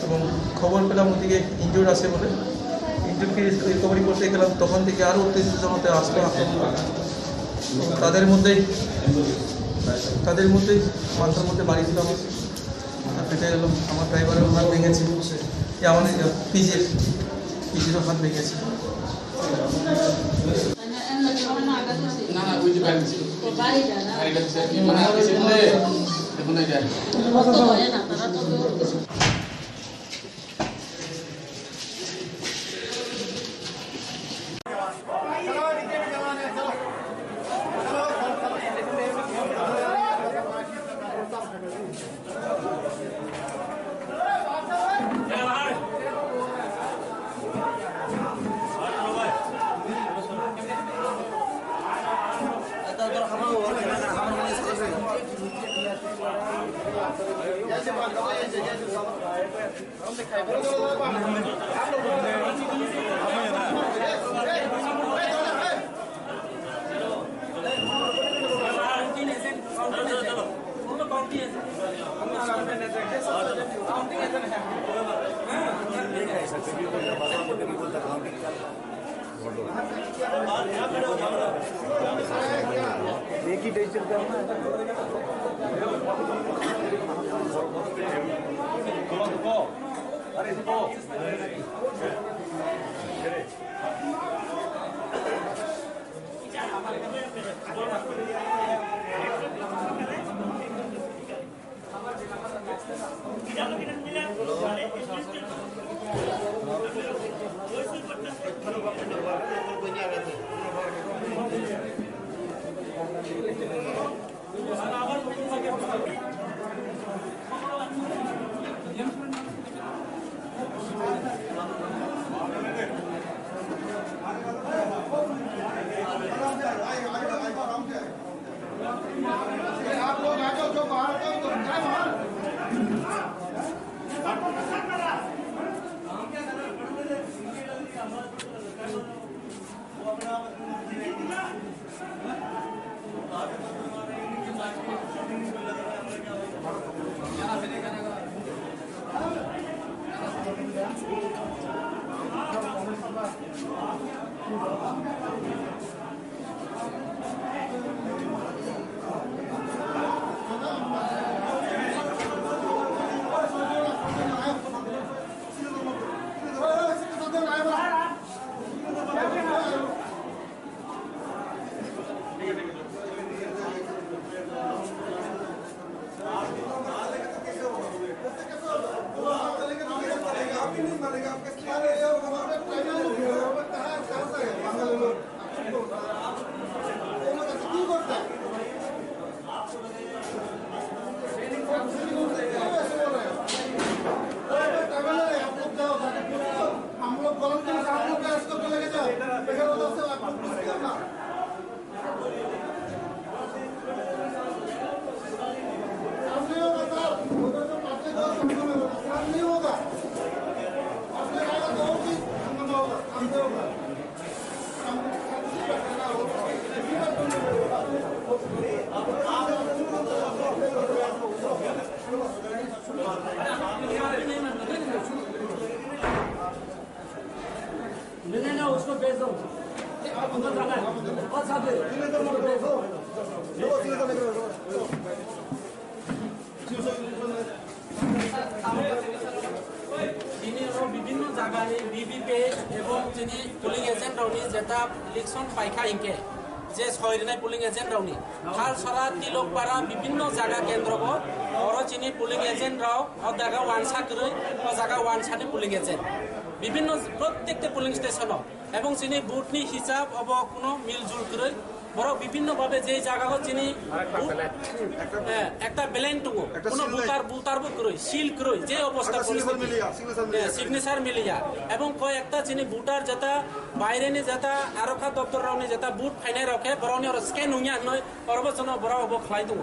এবং খবর পেলাম ওদিকে ইনজুর আছে বলে ইনজুরকে রিকভারি করতে গেলাম তখন থেকে আরও উত্তেজিত হতে আসলো আক্রমণ তাদের মধ্যেই মাথার মধ্যে বাড়ি দিলাম পেটে এলাম আমার ড্রাইভারের হাত ভেঙেছে আমাদের পিজিরও হাত ভেঙেছে एक ही टेंशन करना है বিভিন্ন জায়গায় বিবিপি এবং যিনি পুলিং এজেন্ট রাউনি যেটা ইলেকশন পাইখা ইনকে যে ছয়দিনাই পুলিং এজেন্ট রাউনি হাল সারা তিলকপাড়া বিভিন্ন জায়গা কেন্দ্রব বড় চিনি পুলিং এজেন্ট রাও জায়গা ওয়ানসা করে জায়গা ওয়ানসানি পুলিং এজেন্ট বিভিন্ন প্রত্যেকটা পুলিং স্টেশন এবং চিনি বুথনি হিসাব অব কোনো মিলজুল করে বড় বিভিন্নভাবে যে জায়গা চিনি একটা ব্যালেন্ট কোনো বুতার করে সিল করে যে অবস্থা সিগনেচার মিলিয়া এবং কয়েকটা চিনি বুটার যেটা বাইরে নি যেটা আরক্ষা দপ্তর রাউনি যেটা বুট ফাইনাই রাখে বরং স্ক্যান হুঁয়া নয় পরবর্তন বড় অব খাই দো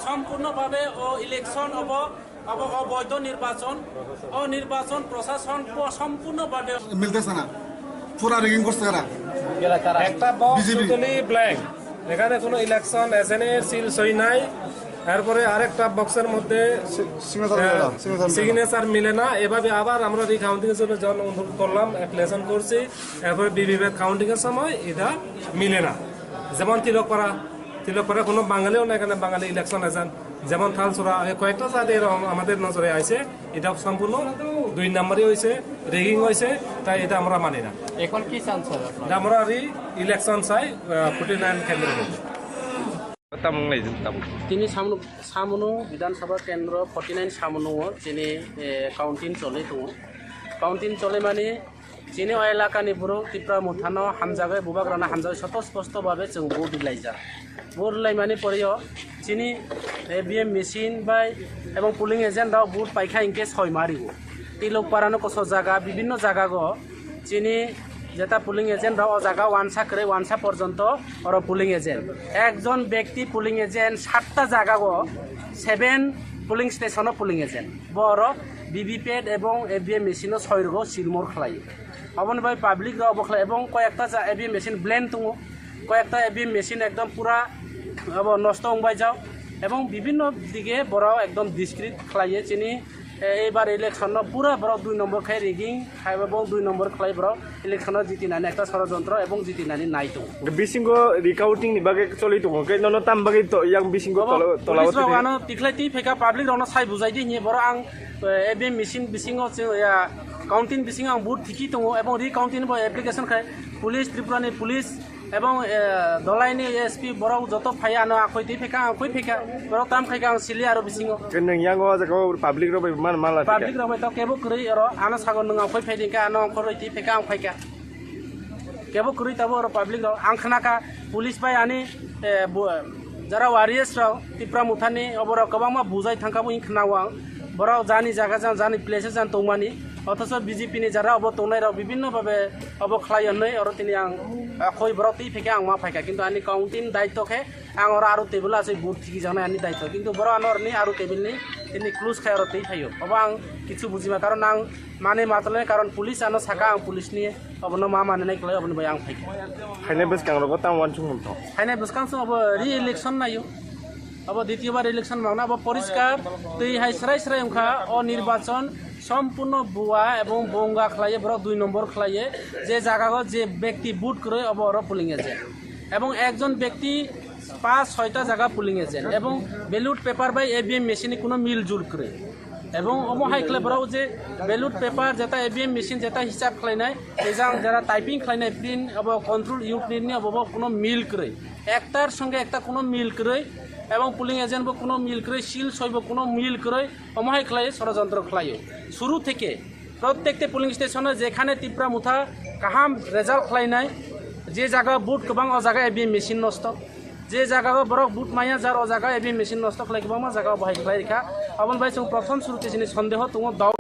সম্পূর্ণভাবে ও ইলেকশন অব অবৈধ নির্বাচন প্রশাসন সম্পূর্ণভাবে মিলতেছে না পুরা রিগিং করছে একটা বক্স টোটালি ব্ল্যাঙ্ক এখানে কোনো ইলেকশন এজেন্টের সিল সই নাই এরপরে আরেকটা বক্সের মধ্যে সিগনেচার মিলে না এভাবে আবার আমরা রিকাউন্টিং এর জন্য যখন অনুরোধ করলাম অ্যাপ্লিকেশন করছি এরপরে বিবিএ কাউন্টিং এর সময় এটা মিলে না যেমন তিলকপাড়া কোনো বাঙালিও না এখানে বাঙালি ইলেকশন এজেন্ট যেমন থালসোরা কয়েকটা জাতি আমাদের নজরে আইছে এটা সম্পূর্ণ 2 নম্বরই হয়েছে রেগিং হয়েছে তাই এটা আমরা মানি না এখন কি চান্স আমরা ইলেকশন চাই 49 কেন্দ্র তিনি সামনো বিধানসভা কেন্দ্র 49 সামনো যিনি কাউন্টিং চলে মানে যিনি এলাকাनि बर' त्रिपुरा मुथानो हामजागै बुबाग्राना हामजागै स्पष्टभावे जों भोट दिलायजा भोट दिलायमानि परेयो যিনি एबिएम मेसिन बाय এবং পুলিং এজেন্টরাও ভোট পাইখা ইনকে 6 মারিব তিলকপাড়ানো কত জায়গা বিভিন্ন জায়গাগো যিনি যেটা পুলিং এজেন্টরাও জায়গা ওয়ানসা পর্যন্ত ওর পুলিং এজেন্ট একজন ব্যক্তি পুলিং এজেন্ট 7টা জায়গাগো 7 পুলিং স্টেশনও পুলিং এজেন্ট বড় বিবিপেড এবং এবিএম মেশিনও 6 গো সিলমোর খালায় অবন ভাই পাবলিক রাও বখলা এবং কয়েকটা এবিএম মেশিন ব্লেন্ড দङ কয়েকটা এবিএম মেশিন একদম পুরা নষ্ট হয়ে যাও এবং বিভিন্ন দিকে বড় একদম ডিসক্রিট খালাইয়ে চিনি এইবার ইলেকশন পুরা বড় 2 নম্বর খাই রিগিং এবং 2 নম্বর খাই বড় ইলেকশন জিতিনানি একটা ষড়যন্ত্র এবং জিতিনানি নাই দङ বিসিংগ রিকাউন্টিং नि बागै चलि दङ केननो ताम बागै तो यां बिसिंग तलाव तलाव तिख्लाइति फेका पाब्लिक रावनो साइ बुजाइदि नि बर आं एबे मेसिन बिसिंग या काउंटिंग बिसिंग आं बुट थिकि दङ এবং রিকাউন্টিং एप्लिकेशन खाय पुलिस त्रिपुरानि पुलिस এবং দলাইনি এসপি বড় যত ফাইয়া আনো আখইতে ফেকা আখই ফেকা বড় তাম খাইকা আং সিলি আরো বিসিং পাবলিক রবে মালা পাবলিক রবে তো কেবো করি আর আনা সাগর নং আখই ফাইদিকা আনো আখরইতে ফেকা আং ফাইকা কেবো করি তাবো আর পাবলিক র আং খানাকা পুলিশ বাই আনি যারা ওয়ারিয়ার্স রাও ত্রিপুরা মুথানি অবর কবাংমা বুজাই থাকাবো ইং খানাও আং বড় জানি জায়গা জানি প্লেসে জান তৌমানি অথচ বিজেপি ni যারা অব তৌনাই রাও বিভিন্নভাবে অব খালাইনৈ আর তিনি আং খই বড় তি ফেকে আং মা ফাইকা কিন্তু আনি কাউন্টিং দায়িত্ব খে আং আর আরো টেবিল আছে বুট ঠিকি জানাই আনি দায়িত্ব কিন্তু বড় আনর নি আরো টেবিল নি তিনি ক্লোজ খাই আর তেই থাইও অব আং কিছু বুঝিমা কারণ আং মানে মাতলে কারণ পুলিশ আনো সাকা আং পুলিশ নিয়ে অবন মা মানে নাই কলাই অবন বাই আং ফাইকা হাইনে বেসকাং রব তাম ওয়ান chung তো হাইনে বেসকাং অব রি ইলেকশন নাইও अब দ্বিতীয়বার ইলেকশন মাংনা अब পরিষ্কার তৈ হাই সরাই সরাই অংখা অ নির্বাচন সম্পূর্ণ বুয়া এবং বঙ্গা খাইয়ে বড় 2 নম্বর খাইয়ে যে জায়গা যে ব্যক্তি বুট করে अब ওর পুলিং এজেন্ট এবং একজন ব্যক্তি 5-6টা জায়গা পুলিং এজেন্ট এবং ব্যালট পেপার বাই এবিএম মেশিনে কোনো মিল জুল করে এবং অম হাইকলে বড় যে ব্যালট পেপার যেটা এবিএম মেশিন যেটা হিসাব খাইনাই এজাং যারা টাইপিং খাইনাই প্রিন্ট अब কন্ট্রোল ইউনিট নিয়ে अब কোনো মিল করে একটার সঙ্গে একটা কোনো মিল করে এবং পুলিং এজেন্ট কোনো মিল করে সিল সইব কোনো মিল করে অমহাই খেলায় ষড়যন্ত্র খেলায় শুরু থেকে প্রত্যেকটা পুলিং স্টেশনে যেখানে ত্রিপুরা মুথা কাহাম রেজাল্ট খেলাই নাই যে জায়গা বুট গোবাং ও জায়গা এবিএম মেশিন নষ্ট যে জায়গা বড় বুট মাইয়া যার ও জায়গা এবিএম মেশিন নষ্ট খেলাই গোবাং জায়গা বাহাই খেলাই রেখা আবন ভাই প্রথম শুরুতে যিনি সন্দেহ তোমার দাও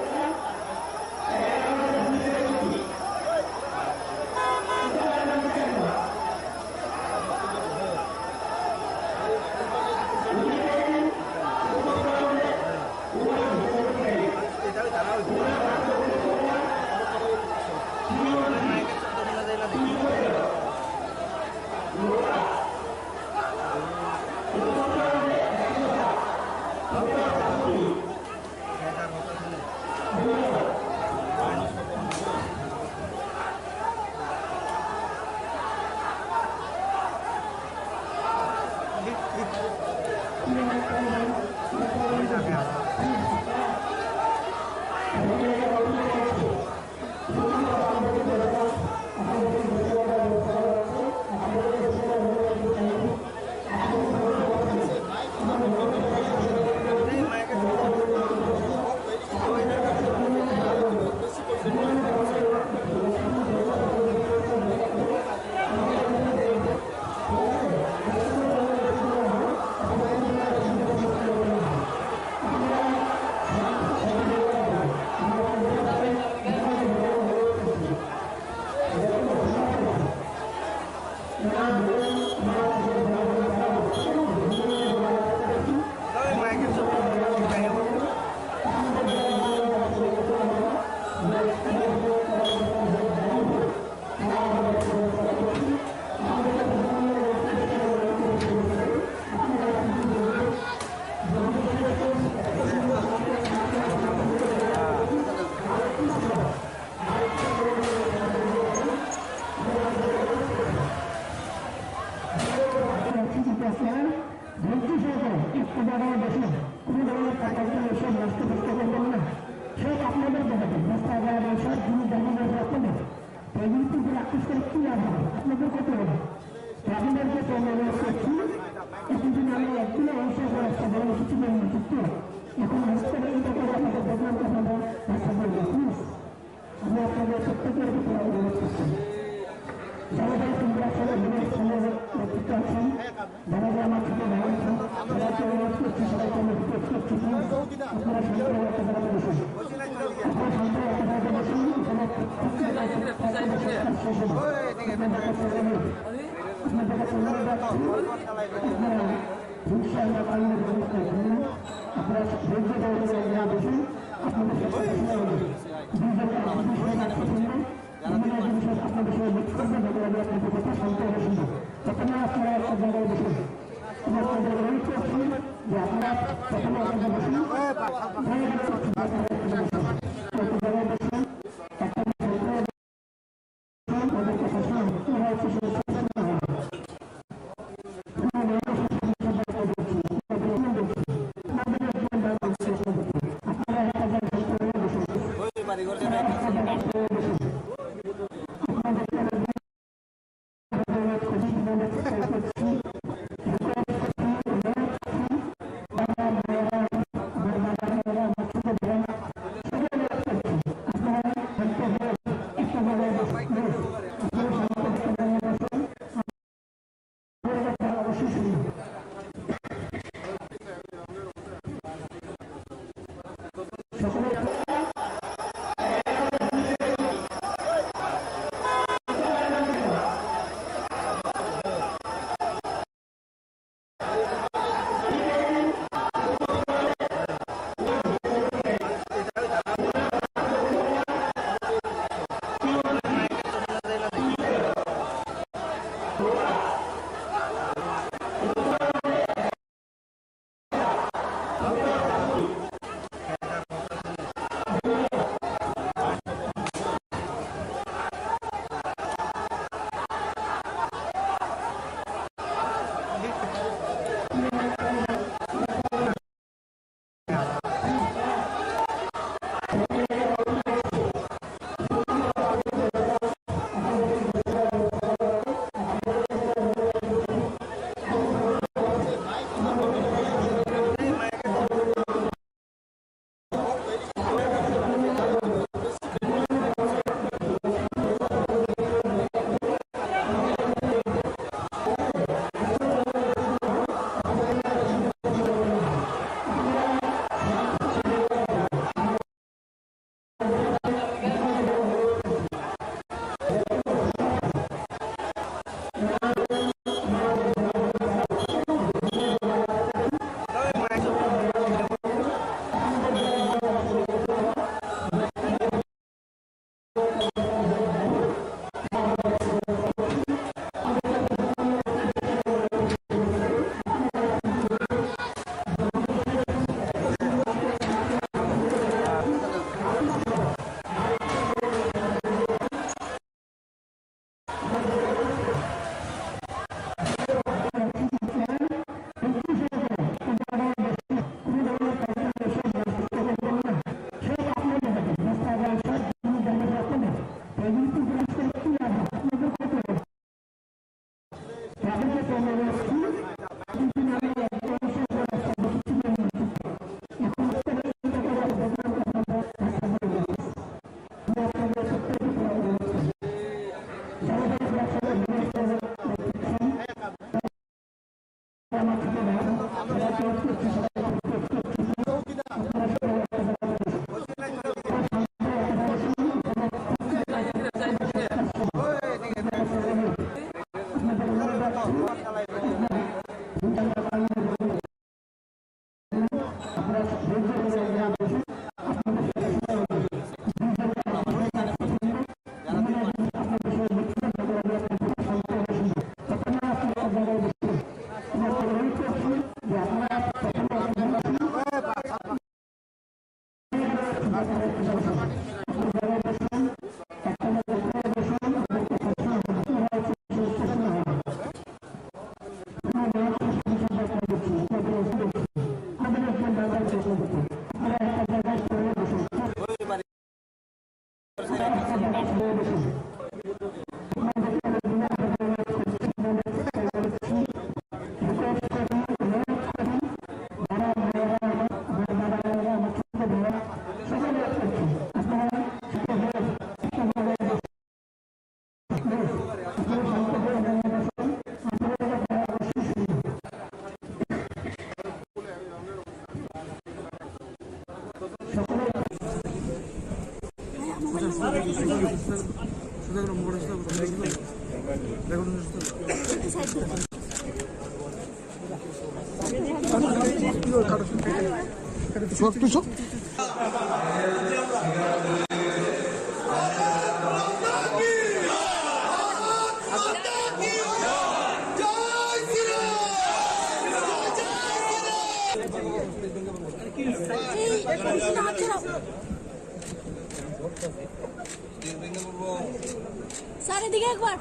স্যার এদিকে একবার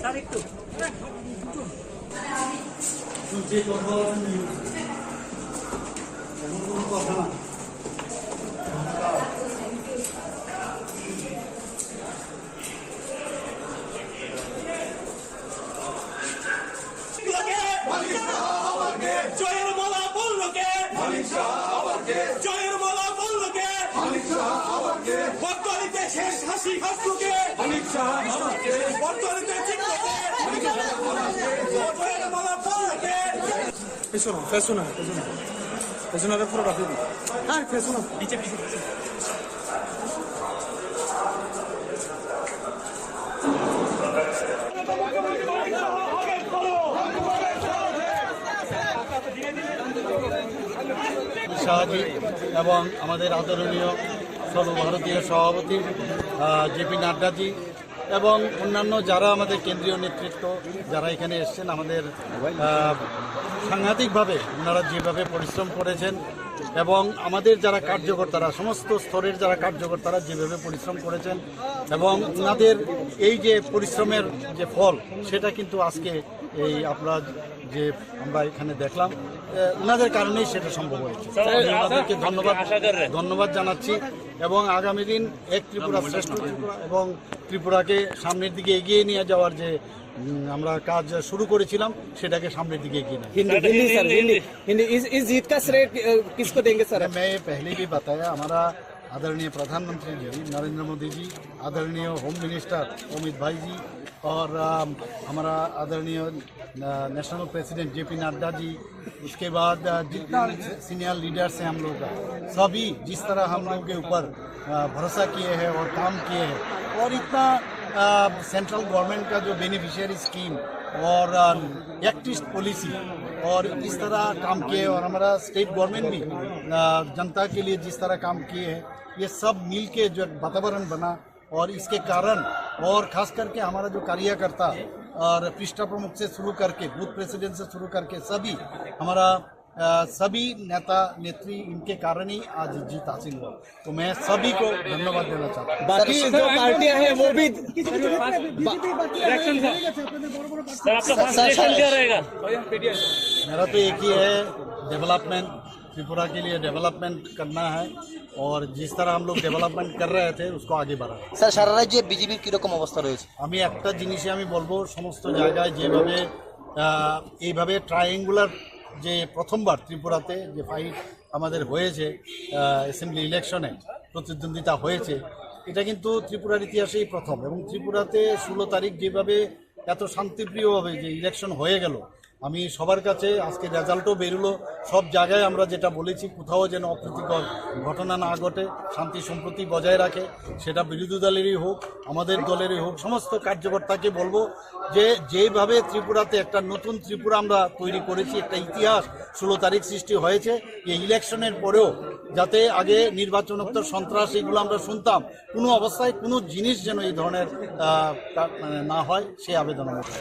স্যার একটু জয়ের মালা বললোকে জয়ের মালা বললোকে বর্তমানে শেষ হাসি হাসলুকে বর্তমানে চিত্রকে জয়ের মালা বললোকে পেছনে পুরো রাখি হ্যাঁ পেছনে পিছে শাহজি এবং আমাদের আদরণীয় সর্বভারতীয় সভাপতি জেপি নাড্ডাজি এবং অন্যান্য যারা আমাদের কেন্দ্রীয় নেতৃত্ব যারা এখানে এসছেন, আমাদের সাংঘাতিকভাবে ওনারা যেভাবে পরিশ্রম করেছেন এবং আমাদের যারা কার্যকর্তারা, সমস্ত স্তরের যারা কার্যকর্তারা যেভাবে পরিশ্রম করেছেন এবং ওনাদের এই যে পরিশ্রমের যে ফল, সেটা কিন্তু আজকে এই আমরা এখানে দেখলাম, ওনাদের কারণেই সেটা সম্ভব হয়েছে। ওনাদেরকে ধন্যবাদ জানাচ্ছি এবং আগামী দিন এক ত্রিপুরা শ্রেষ্ঠ ত্রিপুরা এবং ত্রিপুরাকে সামনের দিকে এগিয়ে নিয়ে যাওয়ার যে আমরা কাজ শুরু করেছিলাম সেটাকে সামনের दिखे कि नहीं। इस जीत का श्रेय किसको देंगे सर? मैं पहले भी बताया, हमारा आदरणीय प्रधानमंत्री जी नरेंद्र मोदी जी, आदरणीय होम मिनिस्टर अमित भाई जी और हमारा आदरणीय national president JP Nadda ji, उसके बाद जितना सीनियर लीडर्स हैं हम लोग का, सभी जिस तरह हम लोगों के ऊपर भरोसा किए हैं और काम किए हैं और इतना सेंट्रल गवर्नमेंट का जो बेनिफिशियरी स्कीम और एक्टिस्ट पॉलिसी और इस तरह काम किए और हमारा स्टेट गवर्नमेंट भी जनता के लिए जिस तरह काम किए हैं, ये सब मिल के जो वातावरण बना और इसके कारण और खास करके हमारा जो कार्यकर्ता और पृष्ठा प्रमुख से शुरू करके बूथ प्रेसिडेंट से शुरू करके सभी हमारा सभी नेता नेत्री, इनके कारण ही आज जीत हासिल हुआ। तो मैं सभी को धन्यवाद देना चाहता हूँ। बाकी जो पार्टियां हैं वो भी मेरा तो एक ही है, डेवलपमेंट, त्रिपुरा के लिए डेवलपमेंट करना है और जिस तरह हम लोग डेवलपमेंट कर रहे थे उसको आगे बढ़ाना। স্যার সারা রাজ্যে বিজেপির কিরকম অবস্থা রয়েছে? আমি একটা জিনিসই আমি বলবো, সমস্ত জায়গায় যেভাবে এইভাবে ট্রায়াঙ্গুলার যে প্রথমবার ত্রিপুরাতে যে ফাইট আমাদের হয়েছে অ্যাসেম্বলি ইলেকশনে প্রতিদ্বন্দ্বিতা হয়েছে, এটা কিন্তু ত্রিপুরার ইতিহাসেই প্রথম এবং ত্রিপুরাতে 16 তারিখ যেভাবে এত শান্তিপ্রিয়ভাবে যে ইলেকশন হয়ে গেল, আমি সবার কাছে আজকে রেজাল্টও বেরোলো, সব জায়গায় আমরা যেটা বলেছি কোথাও যেন অপ্রীতিকর ঘটনা না ঘটে, শান্তি সম্প্রীতি বজায় রাখে, সেটা বিরোধী দলেরই হোক আমাদের দলেরই হোক, সমস্ত কার্যকর্তাকে বলবো যে যেভাবে ত্রিপুরাতে একটা নতুন ত্রিপুরা আমরা তৈরি করেছি, একটা ইতিহাস 16 তারিখ সৃষ্টি হয়েছে, এই ইলেকশনের পরেও যাতে আগে নির্বাচনোত্তর সন্ত্রাস এগুলো আমরা শুনতাম, কোনো অবস্থায় কোনো জিনিস যেন এই ধরনের না হয় সেই আবেদন আমাদের।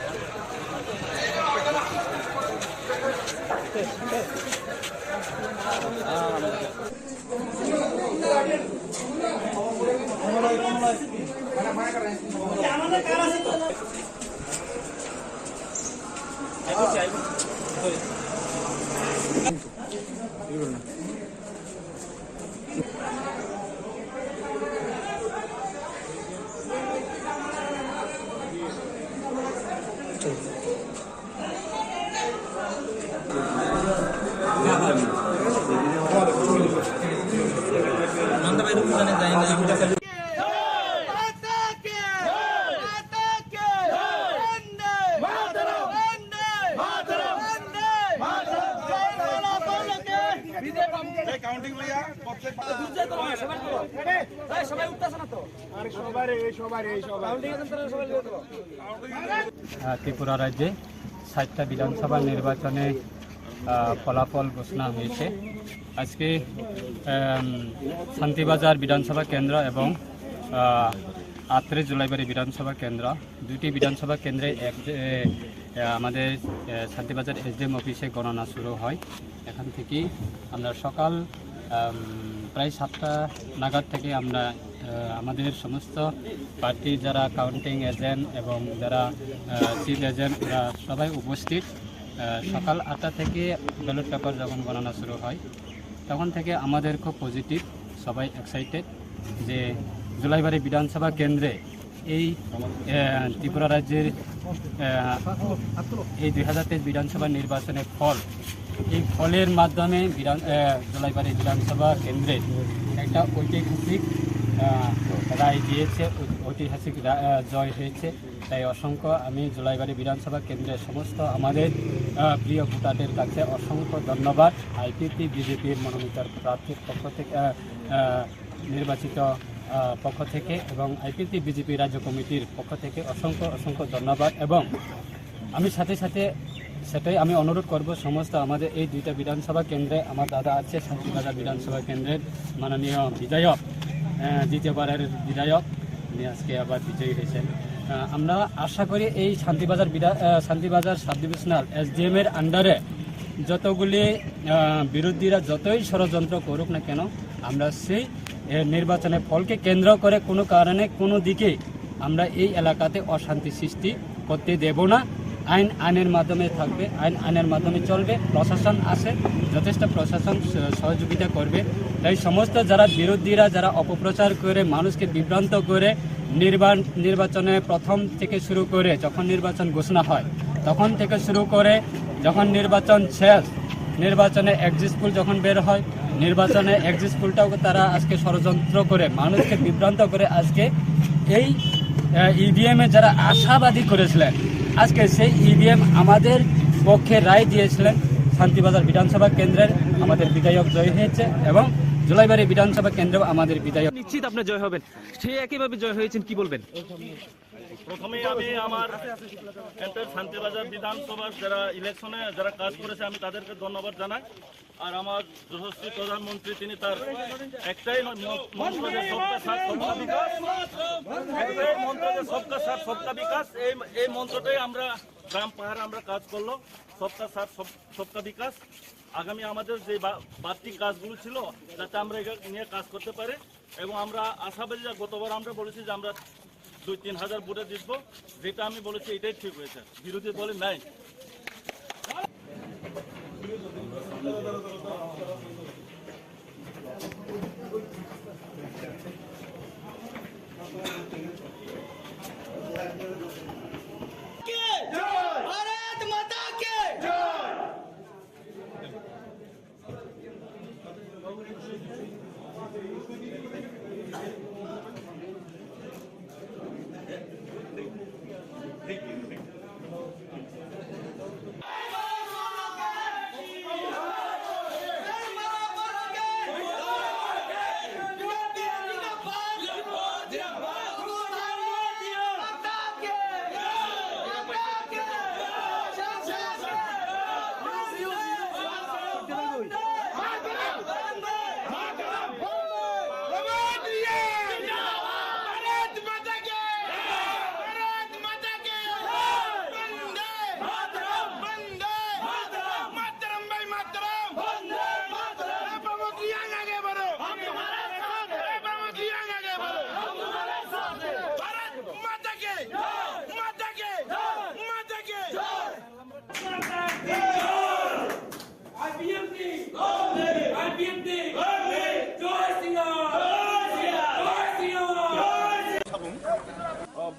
काउंटिंग भैया ত্রিপুরা রাজ্যে 60টা বিধানসভা নির্বাচনে ফলাফল ঘোষণা হয়েছে। আজকে শান্তিবাজার বিধানসভা কেন্দ্র এবং আত্রে জুলাইবাড়ি বিধানসভা কেন্দ্র, দুটি বিধানসভা কেন্দ্রে আমাদের শান্তিবাজার এসডিএম অফিসে গণনা শুরু হয়। এখান থেকেই আমরা সকাল প্রায় 7টা নাগাদ থেকে আমরা আমাদের সমস্ত পার্টির যারা কাউন্টিং এজেন্ট এবং যারা চিফ এজেন্ট ওরা সবাই উপস্থিত। সকাল 8টা থেকে ব্যালট পেপার যখন গণনা শুরু হয় তখন থেকে আমাদের খুব পজিটিভ, সবাই এক্সাইটেড যে জুলাইবাড়ি বিধানসভা কেন্দ্রে এই ত্রিপুরা রাজ্যের এই 2023 বিধানসভা নির্বাচনের ফল, এই ফলের মাধ্যমে জুলাইবাড়ি বিধানসভা কেন্দ্রে একটা ঐতিহাসিক রায় দিয়েছে, ঐতিহাসিক জয় হয়েছে। তাই অসংখ্য আমি জুলাইবাড়ি বিধানসভা কেন্দ্রের সমস্ত আমাদের প্রিয় ভোটারদের কাছে অসংখ্য ধন্যবাদ। আইপিপি বিজেপির মনোনীত প্রার্থীর পক্ষ থেকে নির্বাচিত পক্ষ থেকে এবং আইপিপি বিজেপি রাজ্য কমিটির পক্ষ থেকে অসংখ্য ধন্যবাদ। এবং আমি সাথে সাথে সেটাই আমি অনুরোধ করব সমস্ত আমাদের এই দুইটা বিধানসভা কেন্দ্রে আমার দাদা আছে, শান্তিবাজার বিধানসভা কেন্দ্রের মাননীয় বিধায়ক, দ্বিতীয়বারের বিধায়ক, উনি আজকে আবার বিজয়ী হয়েছেন। আমরা আশা করি এই শান্তিবাজার সাব ডিভিশনাল এসডিএমের আন্ডারে যতগুলি বিরোধীরা যতই ষড়যন্ত্র করুক না কেন, আমরা সেই নির্বাচনের ফলকে কেন্দ্র করে কোনো কারণে কোনো দিকে আমরা এই এলাকাতে অশান্তি সৃষ্টি করতে দেব না। আইনের মাধ্যমে থাকবে, আইনের মাধ্যমে চলবে। প্রশাসন আছে, যথেষ্ট প্রশাসন সহযোগিতা করবে। তাই সমস্ত যারা বিরোধীরা যারা অপপ্রচার করে মানুষকে বিভ্রান্ত করে নির্বাচনে প্রথম থেকে শুরু করে যখন নির্বাচন ঘোষণা হয় তখন থেকে শুরু করে যখন নির্বাচন শেষ, নির্বাচনে এক্সিট পোল যখন বের হয়, নির্বাচনে এক্সিট পোলটাও তারা আজকে ষড়যন্ত্র করে মানুষকে বিভ্রান্ত করে আজকে এই ইভিএমে যারা আশাবাদী করেছিলেন, আজকে সেই ইভিএম আমাদের পক্ষে রায় দিয়েছিলেন। শান্তিবাজার বিধানসভা কেন্দ্রের আমাদের বিধায়ক জয় হয়েছে এবং জুলাইবাড়ি বিধানসভা কেন্দ্রেও আমাদের বিধায়ক নিশ্চিত আপনি জয় হবেন, সেই একইভাবে জয় হয়েছেন, কি বলবেন? প্রথমে আমি আমার শান্তিবাজার বিধানসভার যারা ইলেকশনে যারা কাজ করেছে আমি তাদেরকে ধন্যবাদ জানাই। আর আমার যশস্বী প্রধানমন্ত্রী তিনি তার একটাই মন্ত্র যে সবকা সাথ সবকা বিকাশ, একটাই মন্ত্র যে সবকা সাথ সবকা বিকাশ, এই মন্ত্রটাই আমরা গ্রাম পাহাড়ে আমরা কাজ করলো, সবকা সাথ সবকা বিকাশ। আগামী আমাদের যে বাড়তি কাজগুলো ছিল যাতে আমরা এটা নিয়ে কাজ করতে পারি এবং আমরা আশাবাদী, গতবার আমরা বলেছি যে আমরা 2-3 হাজার ভোটে জিতবো, যেটা আমি বলেছি এটাই ঠিক হয়েছে, বিরোধী বলে নাই।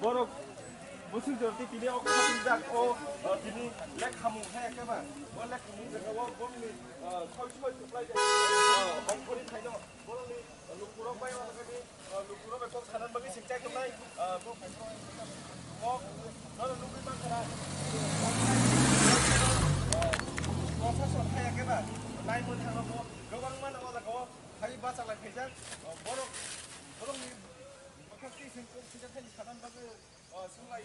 Borok musim seperti ini aku tidak ini lek kamu saya ke mana? Lek kamu jaga bom ni koi supply bom kori saya no. Boleh ni lukurok bay mana kali lukurok betul kanan bagi singcai tu naik. Oh, kalau lukur mana kerana proses saya ke mana? Naik pun kalau kau mana awak kau फाइ बाचालाय फैजा बर' बर'नि माखासे जों Faiza Thai सादान बागै सोंलाय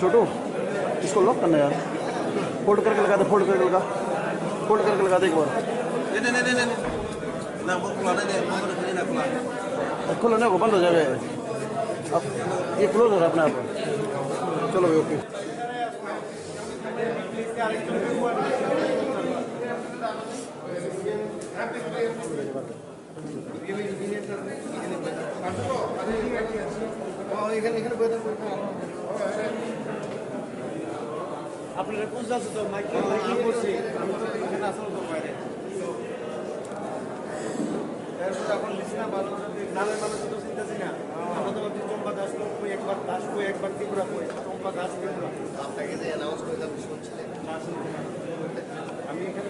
छोटू इसको लॉक करना यार, फोल्ड करके लगा दे, फोल्ड करके लगा, फोल्ड करके लगा दे एक बार। खुला नहीं होगा, बंद हो जाएगा अब, ये क्लोज हो रहा है अपने आप। चलो भाई ओके। আপনি কোন যাচ্ছে তো মাইকিং করছি আমি তো এখানে আসলে তো বাইরে এরপর এখন লিসনা ভালো নামের মানুষ তো চিন্তাছি না আমরা তো চম্পা দাস কই একবার দাস কই একবার ত্রিপুরা কই চম্পা দাস ত্রিপুরা আপনাকে যে অ্যানাউন্স করে আপনি শুনছিলেন আমি এখানে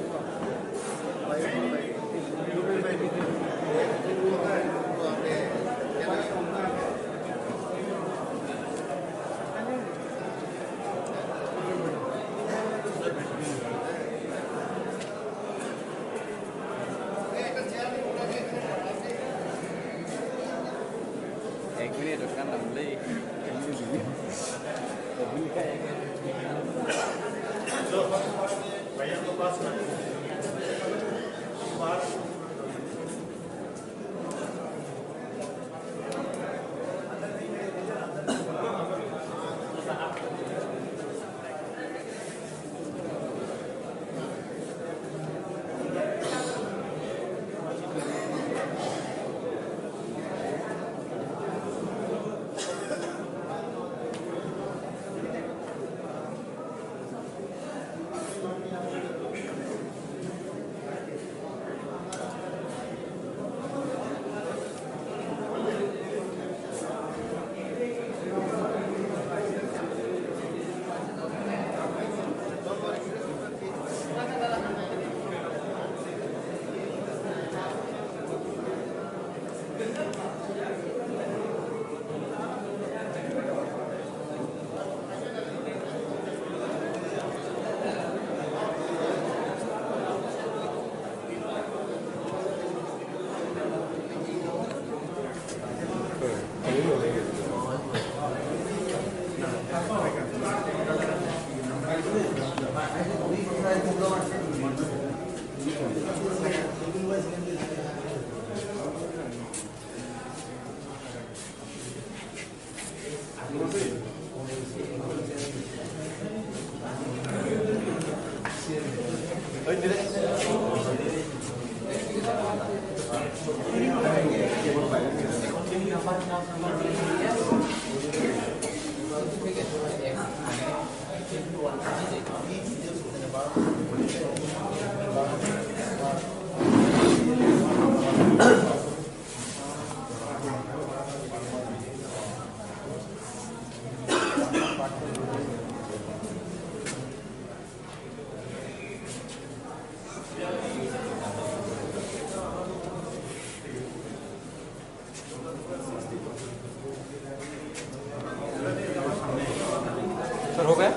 सर हो गया?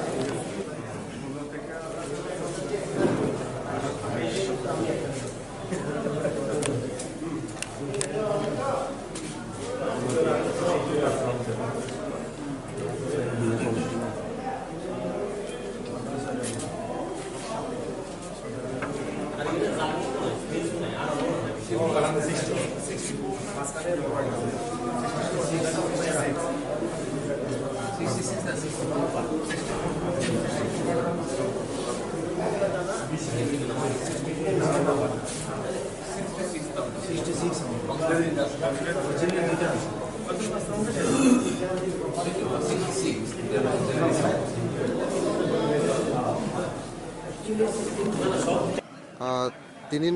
তিনি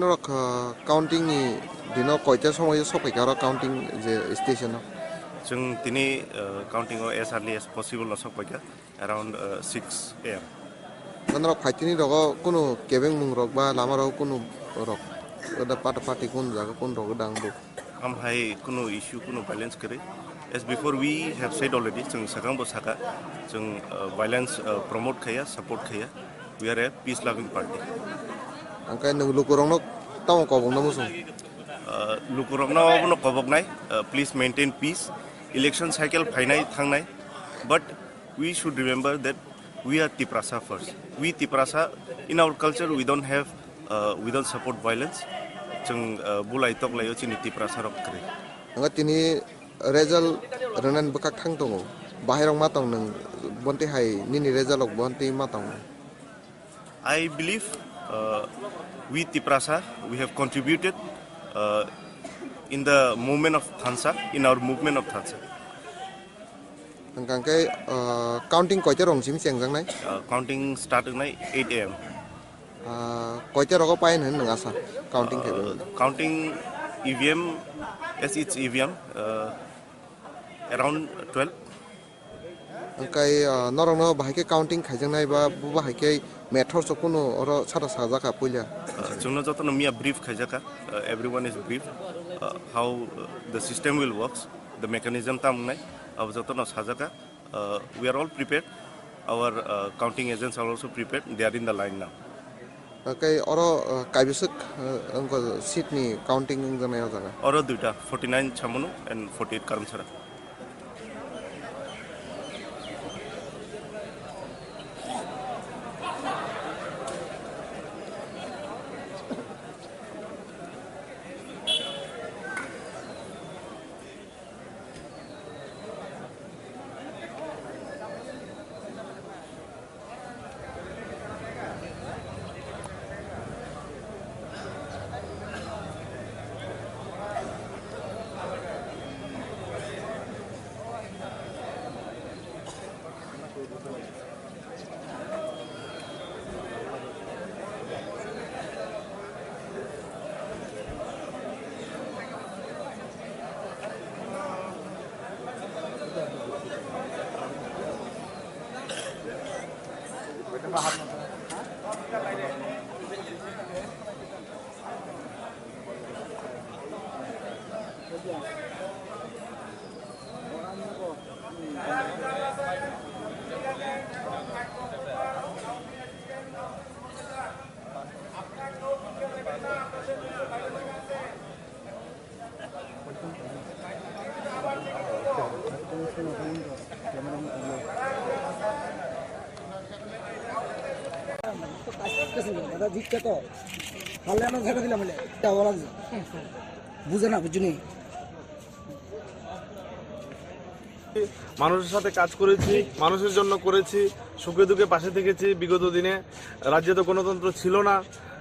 काउंटिंगनि दिनाव कयटा समाव सफैखा आरो काउंटिंग जे स्टेशनाव जों दिनै काउंटिंआव एज आर्लि एज पसिबल सफैखा एराउंड 6 AM मानोना फाइटिनि रग कोनो केबें मुं रग बा लामा रग कोनो रग ओदा पार्टी कोन जागा कोन रग दांबो आमहाय कोनो इश्यू कोनो वायलेंस करे as before we have said already जों सगांबो साका जों वायलेंस प्रमोट खाया सपोर्ट खाया we are a peace loving party angkai nung lukurong nok tao kobong na musung lukurong na no kobok nai please maintain peace election cycle phainai thangnai but we should remember that we are Tiprasa first we Tiprasa in our culture we don't support violence jeng bulai tok layo chini Tiprasa rok kre anga tini result renan bekak thang tongo bahirong matong nang bonte hai nini result ok bonte matong I believe we Tiprasa we have contributed in the movement of Thansa in our movement of Thansa angkai counting koita rong sim siang jang nai counting start nai 8 AM koita rogo pain hen nang asa counting ke counting EVM as its EVM around 12 angkai norong no bahike counting khaijang nai ba bu bahike method so kuno oro chara sajaka puila jungno jotono mia brief khaijaka everyone is brief how the system will works the mechanism tamnai ab jotono sajaka we are all prepared our counting agents are also prepared they are in the line now okay oro kaibisuk angko seat ni counting jana jaga oro duita 49 chamunu and 48 karamsara দাদা জিতছে তো পারলে আমরা ঝাঁটা দিলাম বলে ভালো লাগছে বুঝে না বুঝুনি মানুষের সাথে কাজ করেছি মানুষের জন্য করেছি সুখে দুঃখে পাশে থেকেছি বিগত দিনে রাজ্যে তো গণতন্ত্র ছিল না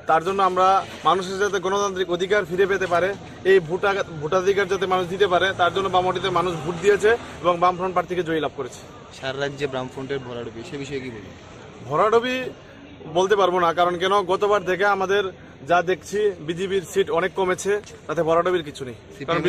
তার জন্য আমরা মানুষের যাতে গণতান্ত্রিক অধিকার ফিরে পেতে পারে এই ভোটাধিকার যাতে মানুষ দিতে পারে তার জন্য বামমাটিতে মানুষ ভোট দিয়েছে এবং বামফ্রন্ট প্রার্থীকে জয়ী লাভ করেছে সারা রাজ্যে বামফ্রন্টের ভরাডুবি সে বিষয়ে কি বলবেন ভরাডুবি বলতে পারবো না কারণ কেন গতবার থেকে আমাদের যা দেখছি বিজেপির সিট অনেক কমেছে তাতে ভরাডুবির কিছু নেই কারণ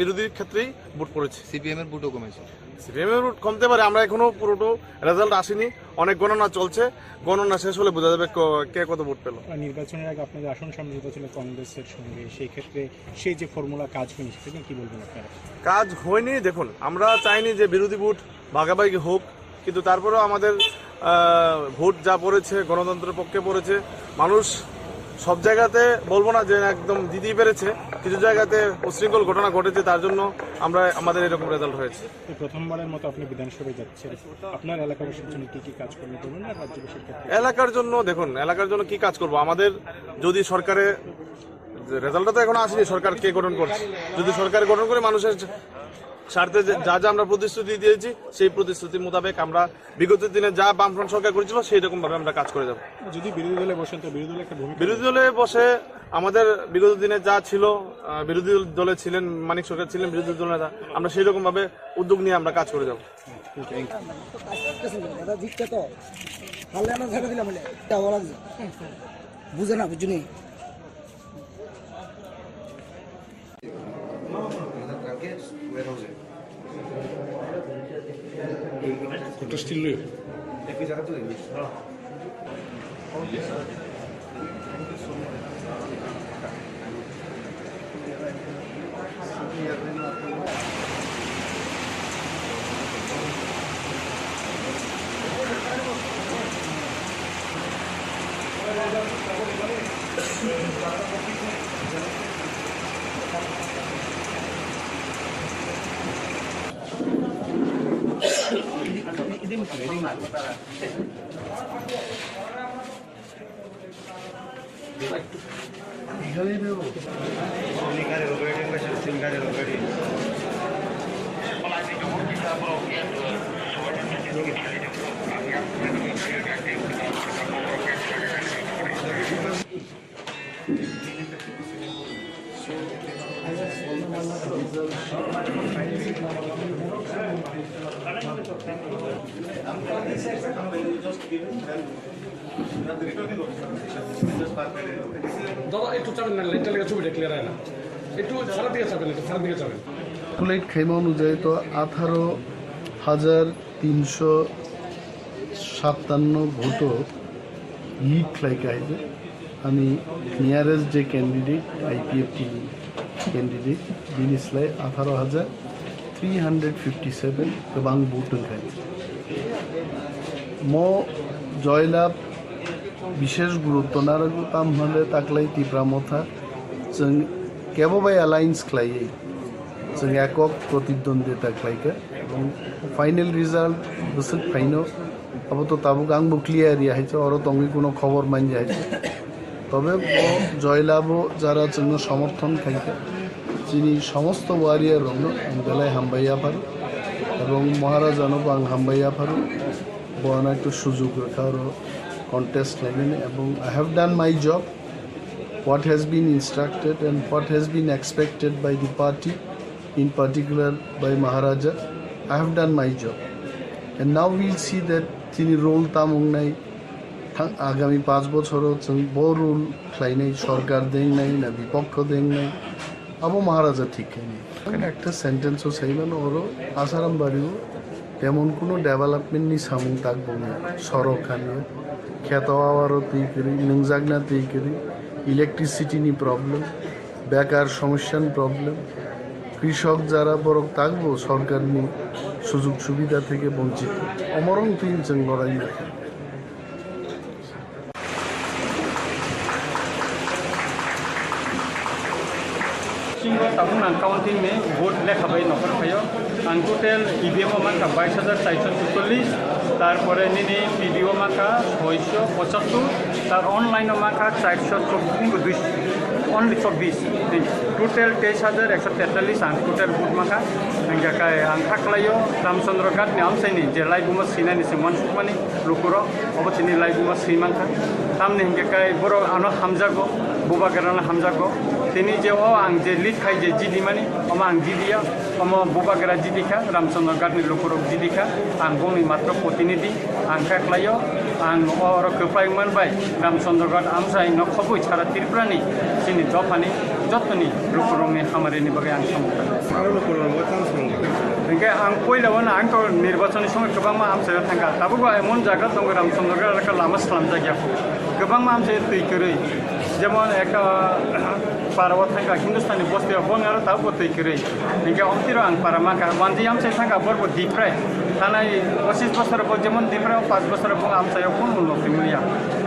বিরোধী ক্ষেত্রেই ভোট পড়েছে সিপিএম এর ভোটও কমেছে সিপিএম এর ভোট কমতে পারে আমরা এখনো পুরোটো রেজাল্ট আসেনি অনেক গণনা চলছে গণনা শেষ হলে বোঝা যাবে কে কত ভোট পেল নির্বাচনের আগে আপনাদের আসন সমঝোতা ছিল কংগ্রেসের সঙ্গে সেই ক্ষেত্রে সেই যে ফর্মুলা কাজ হয়নি সেটা নিয়ে কি বলবেন আপনারা কাজ হয়নি দেখুন আমরা চাইনি যে বিরোধী ভোট ভাগাভাগি হোক কিন্তু তারপরেও আমাদের ভোট যা পড়েছে গণতন্ত্রের পক্ষে পড়েছে মানুষ সব জায়গাতে বলবো না যে একদম দিতেই পেরেছে কিছু জায়গাতে উশৃঙ্খল ঘটনা ঘটেছে তার জন্য আমরা আমাদের এরকম রেজাল্ট হয়েছে প্রথমবারের মতো আপনি বিধানসভায় যাচ্ছেন আপনার এলাকাবাসীর জন্য কি কি কাজকর্ম করবেন না রাজ্যবাসীর ক্ষেত্রে এলাকার জন্য দেখুন এলাকার জন্য কি কাজ করব আমাদের যদি সরকারে রেজাল্টটা তো এখনো আসেনি সরকার কে গঠন করছে যদি সরকার গঠন করে মানুষের স্বার্থে যা যা আমরা প্রতিশ্রুতি দিয়েছি সেই প্রতিশ্রুতি মোতাবেক আমরা বিগত দিনে যা বামফ্রন্ট সরকার করেছিল সেই রকম ভাবে আমরা কাজ করে যাব যদি বিরোধী দলে বসেন তো বিরোধী দলে একটা ভূমিকা বিরোধী দলে বসে আমাদের বিগত দিনে যা ছিল বিরোধী দলে ছিলেন মানিক সরকার ছিলেন বিরোধী দল নেতা আমরা সেই রকম ভাবে উদ্যোগ নিয়ে আমরা কাজ করে যাব দাদা জিতছে তো হালে না ছেড়ে দিলাম বলে এটা ভালো লাগছে বুঝে না বুঝুনি Kota still live. দাদা একটু চাবেন না লাইটটা লেগে ছবিটা ক্লিয়ার হয় না একটু সারা দিকে চাবেন একটু সারা দিকে চাবেন লাইট খাইমা অনুযায়ী তো 18,357 ভোটও লিড খাইকে আইছে আমি নিয়ারেস্ট যে ক্যান্ডিডেট আইপিএফটি ক্যান্ডিডেট জিনিসলাই 18,357 गोबां भोट खाइছে मो जयलाभ विशेष गुरुत्व नारगु काम हले ताकलाई तिप्रा मथा जों केबोबाय अलायन्स खालायै जों एকক प्रतिद्वন্দ্বিতা खालायखो फाइनल रिजल्ट बसक फाइनो अब तो ताबुक आंबो क्लियर याइছে और तंगि कोनो खबर मान जाइছে तबे जयलाभ যারা जोंनो समर्थन खाइছে যিনি সমস্ত ওয়ারিয়ার রং বেলায় হামবাইয়া পারো এবং মহারাজানও আং হামবাইয়া পারো বনা একটু সুযোগ রাখারও কন্টেস্ট লাগেন এবং I have done my job what has been instructed and what has been expected by the party in particular by Maharaja I have done my job and now we'll see that তিনি role Tamang নাই আগামী 5 বছরও বড় role খাইনাই সরকার দেন নাই না বিপক্ষ দেন নাই अब महाराजा ठीक है একটা সেন্টেন্সও চাইবেন ওরও আসারাম বাড়িও তেমন কোনো ডেভেলপমেন্ট নি সামুং থাকবো না সড়ক আনিও খেত আওয়ারও তৈ করি নংজাগনা তৈ করি ইলেকট্রিসিটি নি প্রবলেম বেকার সমস্যান প্রবলেম কৃষক যারা বড় থাকবো সরকার নি সুযোগ সুবিধা থেকে বঞ্চিত অমরং তিন जों লড়াই না सिंगो ताबुन आं काउंटिंग में वोट लेखाबाय नखर फायो आं टोटल ईवीएम माखा 22,443 तारपरे निनि पीडीओ माखा 675 तार ऑनलाइन माखा 424 only 24 टोटल 23,143 आं टोटल वोट माखा आंगाखाय आं खाख्लायो रामचंद्र घाट नि आमसाइनि जे लाइबुमा सिनानि से मनसुकमानि लुकुरो अबथिनि लाइबुमा सिमांखा तामनि हिंगाखाय बर' आनो हामजागो बुबागराना हामजागो তিনি যে ও আং যে লিড খাই যে জিদি মানে অমা আং জিদিয়া অম বুবাগেরা জিদিখা রামচন্দ্র গাটনি লোকরক জিদিখা আং গনি মাত্র প্রতিনিধি আং খাইও आं और खोफ्लायोमोन बाय रामचंद्र घाट आमसाय न खबै सारा त्रिपुरानि जोंनि दफानि जतनि लुकुरंनि खामारिनि बागै आं सामोखा ओंखाय आं पहिलावनो आंथ' निर्वाचननि समय गोबां मा आमसायाव थांगा दाबो एमन जायगा दं रामचंद्र घाट लामा सालाम जायगाखौ गोबां मा आमसाय तैखोरै যেমন একটা পারাও থাকা হিন্দুস্তানি বস্তিयाव बन आरो दाबो तैखोरै ओंखाय अमतिरो आं पारा माखा वानजि आमसाय थांगा बरबो दिफ्राय थानाय 25 बोसोरबो जेमन दिफ्रायाव 5 बोसोरबो आमसायाव कोन उन्नति मिलिया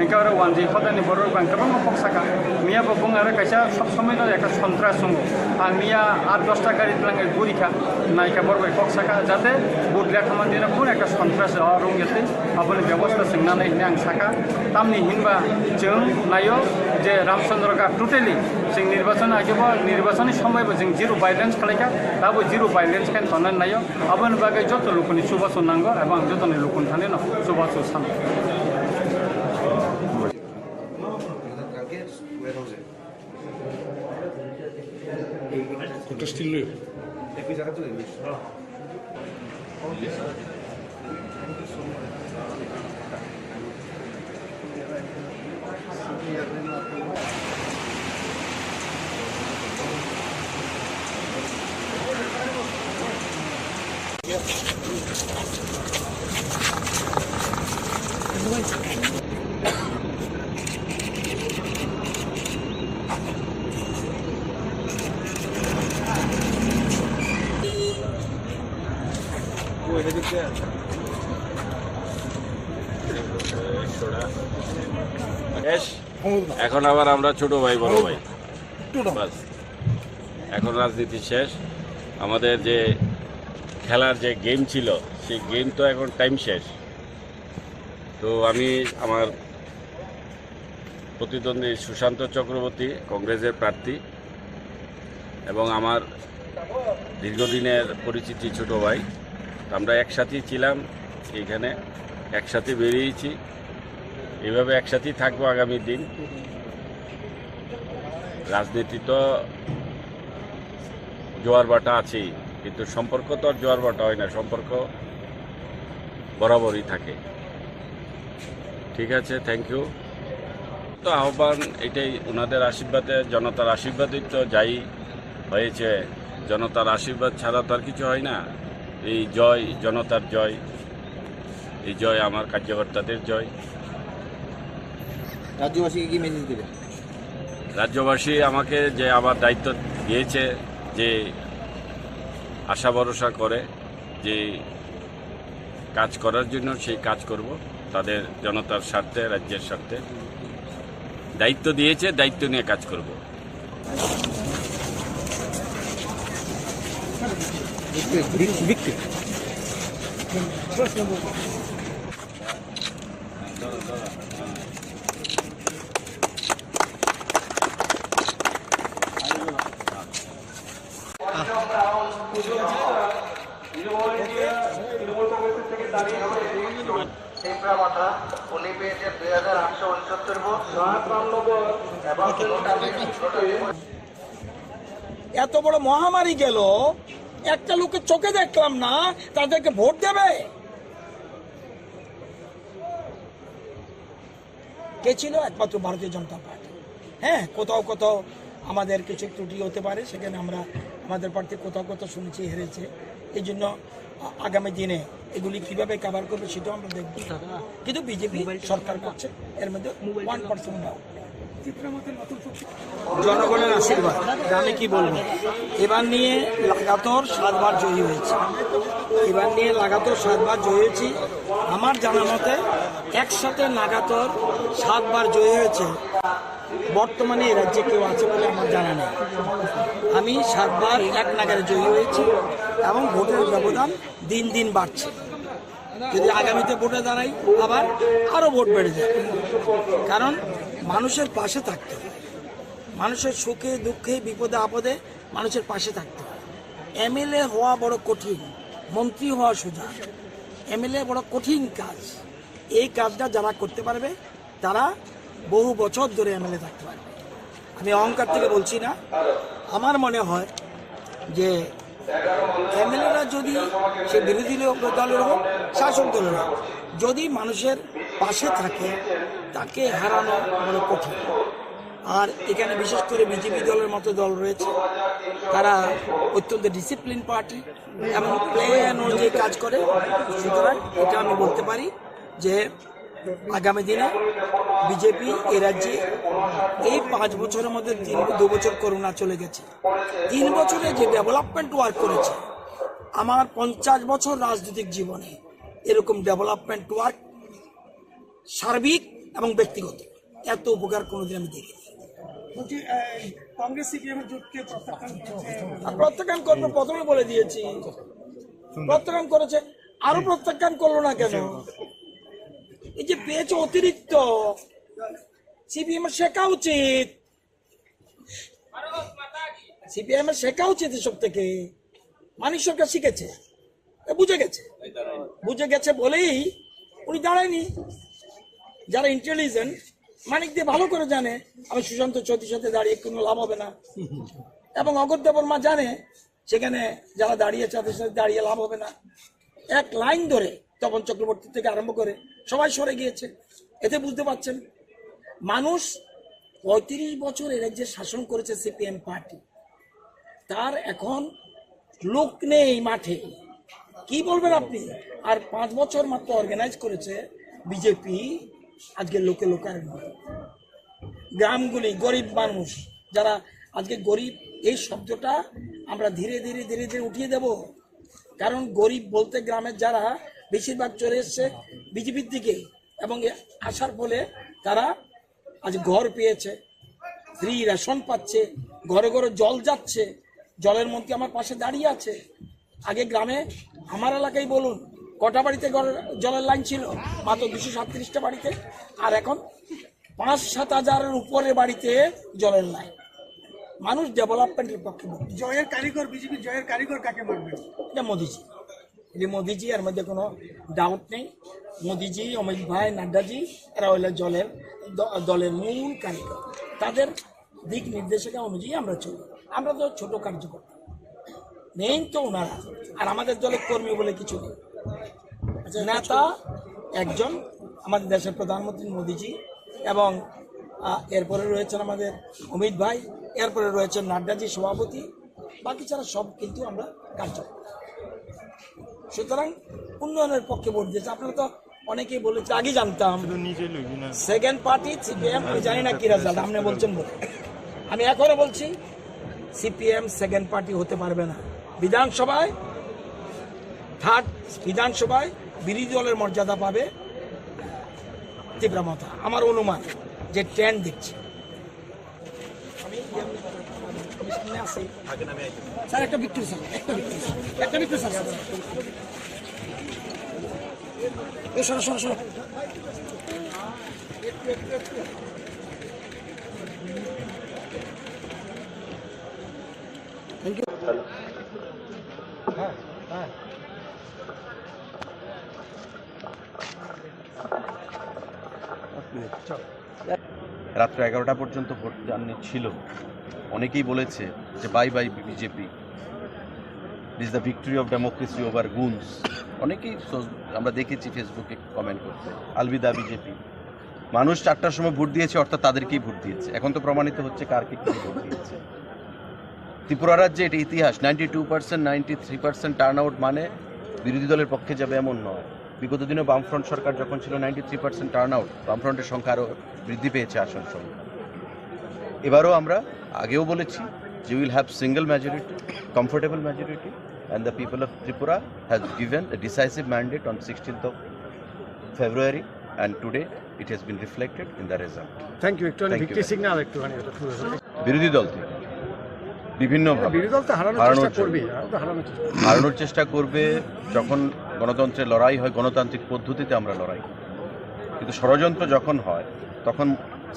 ओंखाय आरो वानजि खदानि बर' बां गोबां पक्साका मियाबो बुं आरो खायसा सब समय एक सन्त्रास दङ आं मिया 8-10टा गारि लाङै गुरिखा नायका बरबाय पक्साका जाते बुदल्या खामानिनो कोन एक सन्त्रास रंगेतै आबोनि व्यवस्था सोंनानै आं साका तामनि हिनबा जों नायो जे रामचंद्र घाट टोटली जों निर्वाचन आगेबो निर्वाचननि समयबो जों जिरो भाइलेन्स खालायखा दाबो जिरो भाइलेन्स खान थनानै नायो आबोनि बागै जत लोकनि सुबास नांगौ एबं जतनि लोकनि थाने न सुबास सान Kota still live. শেষ, এখন আবার আমরা ছোট ভাই বড় ভাই, বাস। এখন রাজনীতি শেষ। আমাদের যে খেলার যে গেম ছিল সেই গেম তো এখন টাইম শেষ। তো আমি আমার প্রতিদ্বন্দ্বী সুশান্ত চক্রবর্তী, কংগ্রেসের প্রার্থী, এবং আমার দীর্ঘদিনের পরিচিতি ছোট ভাই, আমরা একসাথেই ছিলাম এইখানে, একসাথে বেরিয়েছি, এইভাবে একসাথেই থাকবো আগামী দিন। রাজনীতি তো জোয়ার বাটা আছেই, কিন্তু সম্পর্ক তো আর জোয়ার বাটা হয় না, সম্পর্ক বরাবরই থাকে। ঠিক আছে, থ্যাংক ইউ। তো আহ্বান এটাই, ওনাদের আশীর্বাদে, জনতার আশীর্বাদই তো যাই হয়েছে। জনতার আশীর্বাদ ছাড়া তো আর কিছু হয় না। এই জয় জনতার জয়, এই জয় আমার কার্যকর্তাদের জয়। রাজ্যবাসীকে কি মেসেজ দেবে? রাজ্যবাসী আমাকে যে আমার দায়িত্ব দিয়েছে, যে আশা ভরসা করে যে কাজ করার জন্য, সেই কাজ করব তাদের জনতার স্বার্থে, রাজ্যের স্বার্থে। দায়িত্ব দিয়েছে, দায়িত্ব নিয়ে কাজ করব। এত বড় মহামারী গেল, একটা লোকের চোখে দেখলাম না, তাদেরকে ভোট দেবে? কে ছিল? একমাত্র ভারতীয় জনতা পার্টি। হ্যাঁ, কোথাও কোথাও আমাদের কিছু ত্রুটি হতে পারে, সেখানে আমরা আমাদের প্রার্থী কোথাও কোথাও শুনেছি হেরেছে। এই জন্য আগামী দিনে এগুলি কিভাবে কভার করবে সেটাও আমরা দেখব। কিন্তু বিজেপি সরকার করছে, এর মধ্যে 1% না। জনগণের আশীর্বাদ, আমি কি বলবো, এবার নিয়ে লাগাতার 7 বার জয়ী হয়েছে। এবার নিয়ে লাগাতার 7 বার জয়ী হয়েছি। আমার জানা মতে একসাথে লাগাতার 7 বার জয়ী হয়েছে বর্তমানে এই রাজ্যে কেউ আছে বলে আমার জানা নেই। আমি 7 বার এক নাগারে জয়ী হয়েছি এবং ভোটের ব্যবধান দিন দিন বাড়ছে। যদি আগামীতে ভোটে দাঁড়াই, আবার আরও ভোট বেড়ে যাবে। কারণ মানুষের পাশে থাকতে হবে, মানুষের সুখে দুঃখে বিপদে আপদে মানুষের পাশে থাকতে হবে। এমএলএ হওয়া বড় কঠিন, মন্ত্রী হওয়া সোজা। এমএলএ বড় কঠিন কাজ। এই কাজটা যারা করতে পারবে তারা বহু বছর ধরে এমএলএ থাকতে পারবে। আমি অহংকার থেকে বলছি না। আমার মনে হয় যে এমএলএরা যদি সে বিরোধী দলের হোক, শাসক দলের হোক, যদি মানুষের পাশে থাকে, তাকে হারানো বড় কঠিন। আর এখানে বিশেষ করে বিজেপি দলের মতো দল রয়েছে, তারা অত্যন্ত ডিসিপ্লিন পার্টি এবং প্ল্যান অনুযায়ী কাজ করে। সুতরাং এটা আমি বলতে পারি যে আগামী দিনে বিজেপি এ রাজ্যে এই 5 বছরের মধ্যে 2 বছর করোনা চলে গেছে, 3 বছরে যে ডেভেলপমেন্ট ওয়ার্ক করেছে, আমার 50 বছর রাজনৈতিক জীবনে এরকম ডেভেলপমেন্ট ওয়ার্ক সার্বিক এবং ব্যক্তিগত এত উপকার কোনোদিন আমি দেখিনি। প্রত্যাখ্যান করবে, প্রথমে বলে দিয়েছি প্রত্যাখ্যান করেছে, আরো প্রত্যাখ্যান করলো না কেন? এই যে পেয়েছে অতিরিক্ত, সিপিএম এর শেখা উচিত, সিপিএম এর শেখা উচিত এসব থেকে। মানিক সরকার শিখেছে, বুঝে গেছে বলেই উনি দাঁড়ায়নি। যারা ইন্টেলিজেন্ট, মানিক দিয়ে ভালো করে জানে আমি সুশান্ত চৌধুরীর সাথে দাঁড়িয়ে কোনো লাভ হবে না, এবং অগত্যা বর্মা জানে সেখানে যারা দাঁড়িয়েছে তাদের সাথে দাঁড়িয়ে লাভ হবে না। এক লাইন ধরে তপন চক্রবর্তী থেকে আরম্ভ করে সবাই সরে গিয়েছে। এতে বুঝতে পারছেন মানুষ 35 বছর এ রাজ্যে শাসন করেছে সিপিএম পার্টি, তার এখন লোক নেই মাঠে, কি বলবেন আপনি? আর 5 বছর মাত্র অর্গানাইজ করেছে বিজেপি। আজকে লোকে লোকারণ্য, গ্রামগুলি গরিব মানুষ যারা আজকে গরিব, এই শব্দটা আমরা ধীরে ধীরে ধীরে ধীরে উঠিয়ে দেব। কারণ গরিব বলতে গ্রামের যারা বেশিরভাগ চলে এসছে বিজেপির দিকে, এবং আসার ফলে তারা আজ ঘর পেয়েছে, ফ্রি রেশন পাচ্ছে, ঘরে ঘরে জল যাচ্ছে, জলের মন্ত্রী আমার পাশে দাঁড়িয়ে আছে। আগে গ্রামে আমার এলাকায় বলুন কটা বাড়িতে জলের লাইন ছিল? মাত্র 237টা বাড়িতে। আর এখন 5-7 হাজারের উপরে বাড়িতে জলের লাইন। মানুষ ডেভেলপমেন্টের পক্ষে। জয়ের কারিগর, বিজেপি জয়ের কারিগর কাকে মানবে? এটা মোদিজি, এটা মোদিজি, এর মধ্যে কোনো ডাউট নেই। মোদিজি, অমিত ভাই, নাড্ডাজি এরা হইলে দলের মূল কারিগর। তাদের দিক নির্দেশিকা অনুযায়ী আমরা চলি। আমরা তো ছোট কার্যকর্তা, মেইন তো ওনারা। আর আমাদের দলের কর্মী বলে কিছু নেই। নেতা একজন, আমাদের দেশের প্রধানমন্ত্রী মোদিজি, এবং এরপরে রয়েছেন আমাদের অমিত ভাই, এরপরে রয়েছেন নাড্ডাজি সভাপতি, বাকি ছাড়া সব কিন্তু আমরা কার্যকর। সুতরাং উন্নয়নের পক্ষে ভোট দিয়েছে। আপনারা তো অনেকেই বলেছে, আগে জানতাম সেকেন্ড পার্টি সিপিএম, জানি না কি রেজাল্ট, আপনি বলছেন বলে আমি এখনো বলছি সিপিএম সেকেন্ড পার্টি হতে পারবে না। বিধানসভায় থার্ড, বিধানসভায় বিরোধী দলের মর্যাদা পাবে তীব্রমতা। আমার অনুমান যে ট্রেন্ড দেখছি স্যার। একটা বিক্রি স্যার, একটা বিক্রি স্যার। শোনো শোনো শোনো, থ্যাংক ইউ। রাত্র 11টা পর্যন্ত ভোট জার্নি ছিল। অনেকেই বলেছে যে bye bye BJP, this the victory of democracy over goons. অনেকেই আমরা দেখেছি ফেসবুকে কমেন্ট করতে, আলবিদা বিজেপি। মানুষ 4টার সময় ভোট দিয়েছে, অর্থাৎ তাদেরকেই ভোট দিয়েছে। এখন তো প্রমাণিত হচ্ছে কারকে কি ভোট দিয়েছে। ত্রিপুরা রাজ্যে এটা ইতিহাস, 92%, 93% টার্ন আউট মানে বিরোধী দলের পক্ষে যাবে এমন নয়। বিগত দিনে বামফ্রন্ট সরকার যখন ছিল 93% টার্ন আউট, বামফ্রন্টের সংখ্যা আরও বৃদ্ধি পেয়েছে আসন সংখ্যা। এবারও আমরা আগেও বলেছি যে will have single majority, comfortable majority, and the people of Tripura has given a decisive mandate on 16th of February, and today it has been reflected in the result. Thank you. একটু ভিক্টরি সিগন্যাল একটু বিরোধী দল থেকে বিভিন্নভাবে বিরোধী দল তো হারানোর চেষ্টা করবে। যখন গণতন্ত্রের লড়াই হয়, গণতান্ত্রিক পদ্ধতিতে আমরা লড়াই করি, কিন্তু ষড়যন্ত্র যখন হয় তখন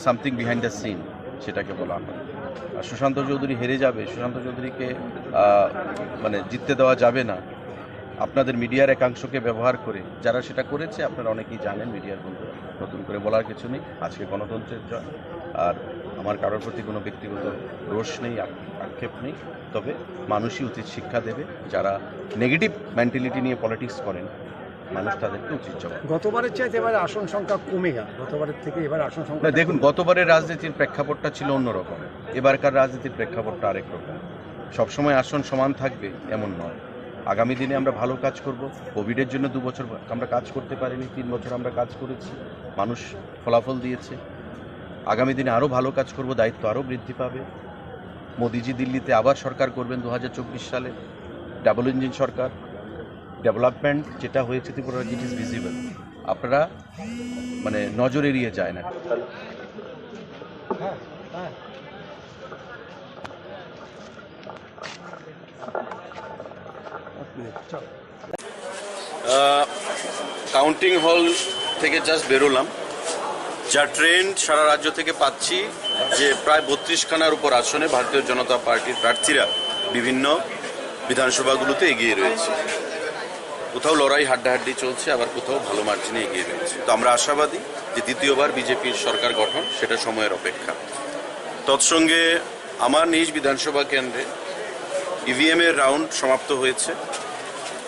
সামথিং বিহাইন্ড দ্য সিন সেটাকে বলা হয়। আর সুশান্ত চৌধুরী হেরে যাবে, সুশান্ত চৌধুরীকে মানে জিততে দেওয়া যাবে না, আপনাদের মিডিয়ার একাংশকে ব্যবহার করে যারা সেটা করেছে আপনারা অনেকেই জানেন, মিডিয়ার বন্ধুরা, নতুন করে বলার কিছু নেই। আজকে গণতন্ত্রের জয়। আর আমার কারোর প্রতি কোনো ব্যক্তিগত রোষ নেই, আক্ষেপ নেই। তবে মানুষই উচিত শিক্ষা দেবে। যারা নেগেটিভ মেন্টালিটি নিয়ে পলিটিক্স করেন, মানুষ তাদেরকে উচিত জবাব। গতবারের চাইতে এবারে আসন সংখ্যা কমে গেল, গতবারের থেকে এবার আসন সংখ্যা। দেখুন, গতবারের রাজনীতির প্রেক্ষাপটটা ছিল অন্যরকম, এবারকার রাজনীতির প্রেক্ষাপটটা আরেক রকম। সবসময় আসন সমান থাকবে এমন নয়। আগামী দিনে আমরা ভালো কাজ করব। কোভিডের জন্য 2 বছর আমরা কাজ করতে পারিনি, 3 বছর আমরা কাজ করেছি, মানুষ ফলাফল দিয়েছে। আগামী দিনে আরও ভালো কাজ করব, দায়িত্ব আরও বৃদ্ধি পাবে। মোদিজি দিল্লিতে আবার সরকার করবেন 2024 সালে, ডাবল ইঞ্জিন সরকার। ডেভেলপমেন্ট যেটা হয়েছে ত্রিপুরা, ইট ইজ ভিজিবল। আপনারা মানে নজর এড়িয়ে যায় না। কাউন্টিং হল থেকে জাস্ট বেরোলাম। যা ট্রেন্ড সারা রাজ্য থেকে পাচ্ছি যে প্রায় 32খানার উপর আসনে ভারতীয় জনতা পার্টির প্রার্থীরা বিভিন্ন বিধানসভাগুলোতে এগিয়ে রয়েছে। কোথাও লড়াই হাড্ডাহাড্ডি চলছে, আবার কোথাও ভালো মার্জিনে এগিয়ে রয়েছে। তো আমরা আশাবাদী যে দ্বিতীয়বার বিজেপির সরকার গঠন, সেটা সময়ের অপেক্ষা। তৎসঙ্গে আমার নিজ বিধানসভা কেন্দ্রে ইভিএমের রাউন্ড সমাপ্ত হয়েছে।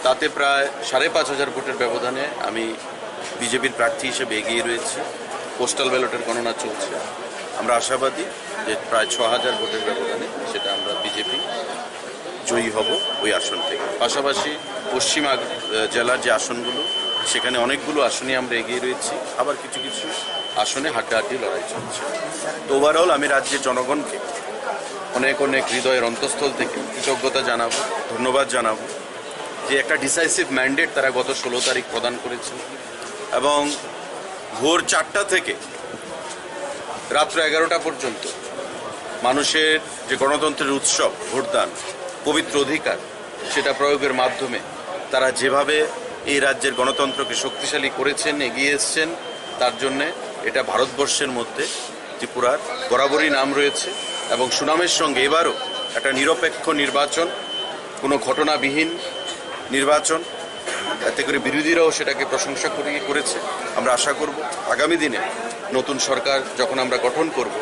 তাতে প্রায় 5,500 ভোটের ব্যবধানে আমি বিজেপির প্রার্থী হিসেবে এগিয়ে রয়েছি। পোস্টাল ব্যালটের গণনা চলছে। আমরা আশাবাদী যে প্রায় 6,000 ভোটের ব্যবধানে সেটা আমরা বিজেপি জয়ী হব ওই আসন থেকে। পাশাপাশি পশ্চিম জেলার যে আসনগুলো, সেখানে অনেকগুলো আসনে আমরা এগিয়ে রয়েছি, আবার কিছু কিছু আসনে হাড্ডাহাড্ডি লড়াই চলছে। তো ওভারঅল আমি রাজ্যের জনগণকে অনেক অনেক হৃদয়ের অন্তঃস্থল থেকে কৃতজ্ঞতা জানাবো, ধন্যবাদ জানাবো যে একটা ডিসাইসিভ ম্যান্ডেট তারা গত 16 তারিখ প্রদান করেছেন, এবং ভোর 4টা থেকে রাত্র 11টা পর্যন্ত মানুষের যে গণতন্ত্রের উৎসব ভোটদান পবিত্র অধিকার সেটা প্রয়োগের মাধ্যমে তারা যেভাবে এই রাজ্যের গণতন্ত্রকে শক্তিশালী করেছেন এগিয়ে এসছেন তার জন্যে এটা ভারতবর্ষের মধ্যে ত্রিপুরার বরাবরই নাম রয়েছে এবং সুনামের সঙ্গে এবারও একটা নিরপেক্ষ নির্বাচন কোনো ঘটনাবিহীন নির্বাচন এতে করে বিরোধীরাও সেটাকে প্রশংসা করেছে। আমরা আশা করব আগামী দিনে নতুন সরকার যখন আমরা গঠন করব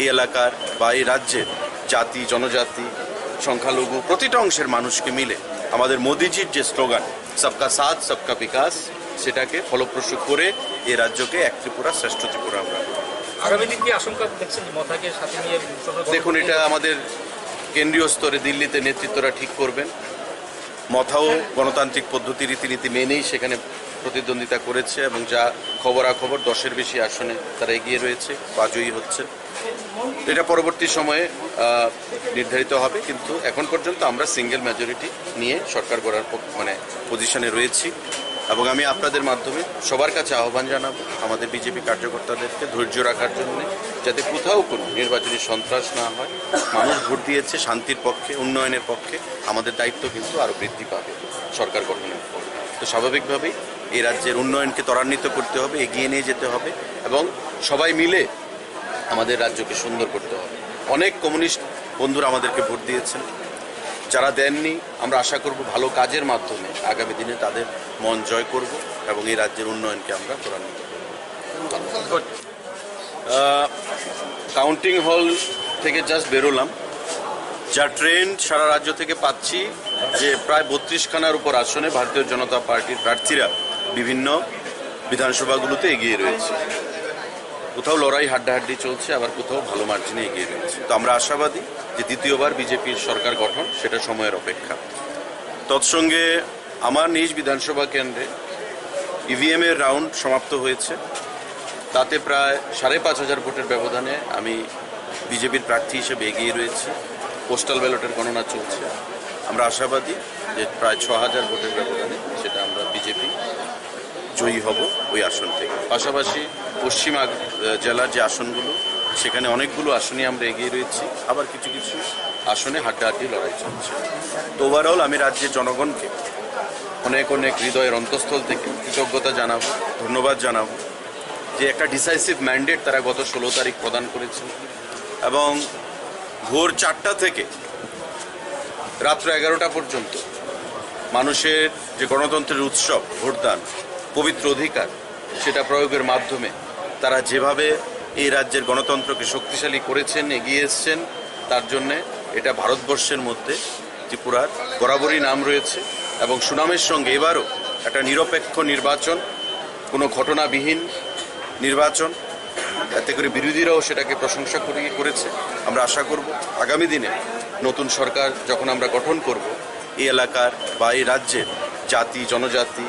এই এলাকার বা এই রাজ্যের জাতি জনজাতি সংখ্যালঘু প্রতিটা অংশের মানুষকে মিলে আমাদের মোদিজির যে স্লোগান সবকা সাথ সবকা বিকাশ সেটাকে ফলপ্রসূ করে এই রাজ্যকে এক ত্রিপুরা শ্রেষ্ঠ ত্রিপুরা আমরা আগামী দিন কি আশঙ্কা দেখছেন মথাকে সাথে নিয়ে? দেখুন, এটা আমাদের কেন্দ্রীয় স্তরে দিল্লিতে নেতৃত্বরা ঠিক করবেন। মথাও গণতান্ত্রিক পদ্ধতি রীতিনীতি মেনেই সেখানে প্রতিদ্বন্দ্বিতা করেছে এবং যা খবরাখবর 10-এর বেশি আসনে তারা এগিয়ে রয়েছে বা জয়ী হচ্ছে। এটা পরবর্তী সময়ে নির্ধারিত হবে, কিন্তু এখন পর্যন্ত আমরা সিঙ্গেল মেজরিটি নিয়ে সরকার গড়ার পজিশনে রয়েছি এবং আমি আপনাদের মাধ্যমে সবার কাছে আহ্বান জানাবো আমাদের বিজেপি কার্যকর্তাদেরকে ধৈর্য রাখার জন্য, যাতে কোথাও কোনো নির্বাচনী সন্ত্রাস না হয়। মানুষ ভোট দিয়েছে শান্তির পক্ষে, উন্নয়নের পক্ষে। আমাদের দায়িত্ব কিন্তু আরও বৃদ্ধি পাবে সরকার গঠনের পর। তো স্বাভাবিকভাবেই এই রাজ্যের উন্নয়নকে ত্বরান্বিত করতে হবে, এগিয়ে নিয়ে যেতে হবে এবং সবাই মিলে আমাদের রাজ্যকে সুন্দর করতে হবে। অনেক কমিউনিস্ট বন্ধুরা আমাদেরকে ভোট দিয়েছেন, যারা দেননি আমরা আশা করব ভালো কাজের মাধ্যমে আগামী দিনে তাদের মন জয় করব এবং এই রাজ্যের উন্নয়নকে আমরা ত্বরান্বিত করব। কাউন্টিং হল থেকে জাস্ট বেরোলাম, যা ট্রেন্ড সারা রাজ্য থেকে পাচ্ছি যে প্রায় 32খানার উপর আসনে ভারতীয় জনতা পার্টির প্রার্থীরা বিভিন্ন বিধানসভাগুলোতে এগিয়ে রয়েছে। কোথাও লড়াই হাড্ডাহাড্ডি চলছে, আবার কোথাও ভালো মার্জিনে এগিয়ে রয়েছে। তো আমরা আশাবাদী যে দ্বিতীয়বার বিজেপির সরকার গঠন সেটা সময়ের অপেক্ষা। তৎসঙ্গে আমার নিজ বিধানসভা কেন্দ্রে ইভিএম এর রাউন্ড সমাপ্ত হয়েছে, তাতে প্রায় 5,500 ভোটের ব্যবধানে আমি বিজেপির প্রার্থী হিসেবে এগিয়ে রয়েছি। পোস্টাল ব্যালটের গণনা চলছে। আমরা আশাবাদী যে প্রায় 6,000 ভোটের ব্যবধানে সেটা আমরা বিজেপি জয়ী হব ওই আসন থেকে। পাশাপাশি পশ্চিম জেলার যে আসনগুলো সেখানে অনেকগুলো আসনে আমরা এগিয়ে রয়েছি, আবার কিছু কিছু আসনে হাড্ডাহাড্ডি লড়াই চলছে। তো ওভারঅল আমি রাজ্যের জনগণকে অনেক অনেক হৃদয়ের অন্তঃস্থল থেকে কৃতজ্ঞতা জানাবো, ধন্যবাদ জানাবো যে একটা ডিসাইসিভ ম্যান্ডেট তারা গত 16 তারিখ প্রদান করেছে এবং ভোর 4টা থেকে রাত্র 11টা পর্যন্ত মানুষের যে গণতন্ত্রের উৎসব ভোটদান পবিত্র অধিকার সেটা প্রয়োগের মাধ্যমে তারা যেভাবে এই রাজ্যের গণতন্ত্রকে শক্তিশালী করেছেন এগিয়ে এসছেন তার জন্যে এটা ভারতবর্ষের মধ্যে ত্রিপুরার বরাবরই নাম রয়েছে এবং সুনামের সঙ্গে এবারও একটা নিরপেক্ষ নির্বাচন কোনো ঘটনাবিহীন নির্বাচন এতে করে বিরোধীরাও সেটাকে প্রশংসা করেছে। আমরা আশা করব আগামী দিনে নতুন সরকার যখন আমরা গঠন করব এই এলাকার বা এই রাজ্যের জাতি জনজাতি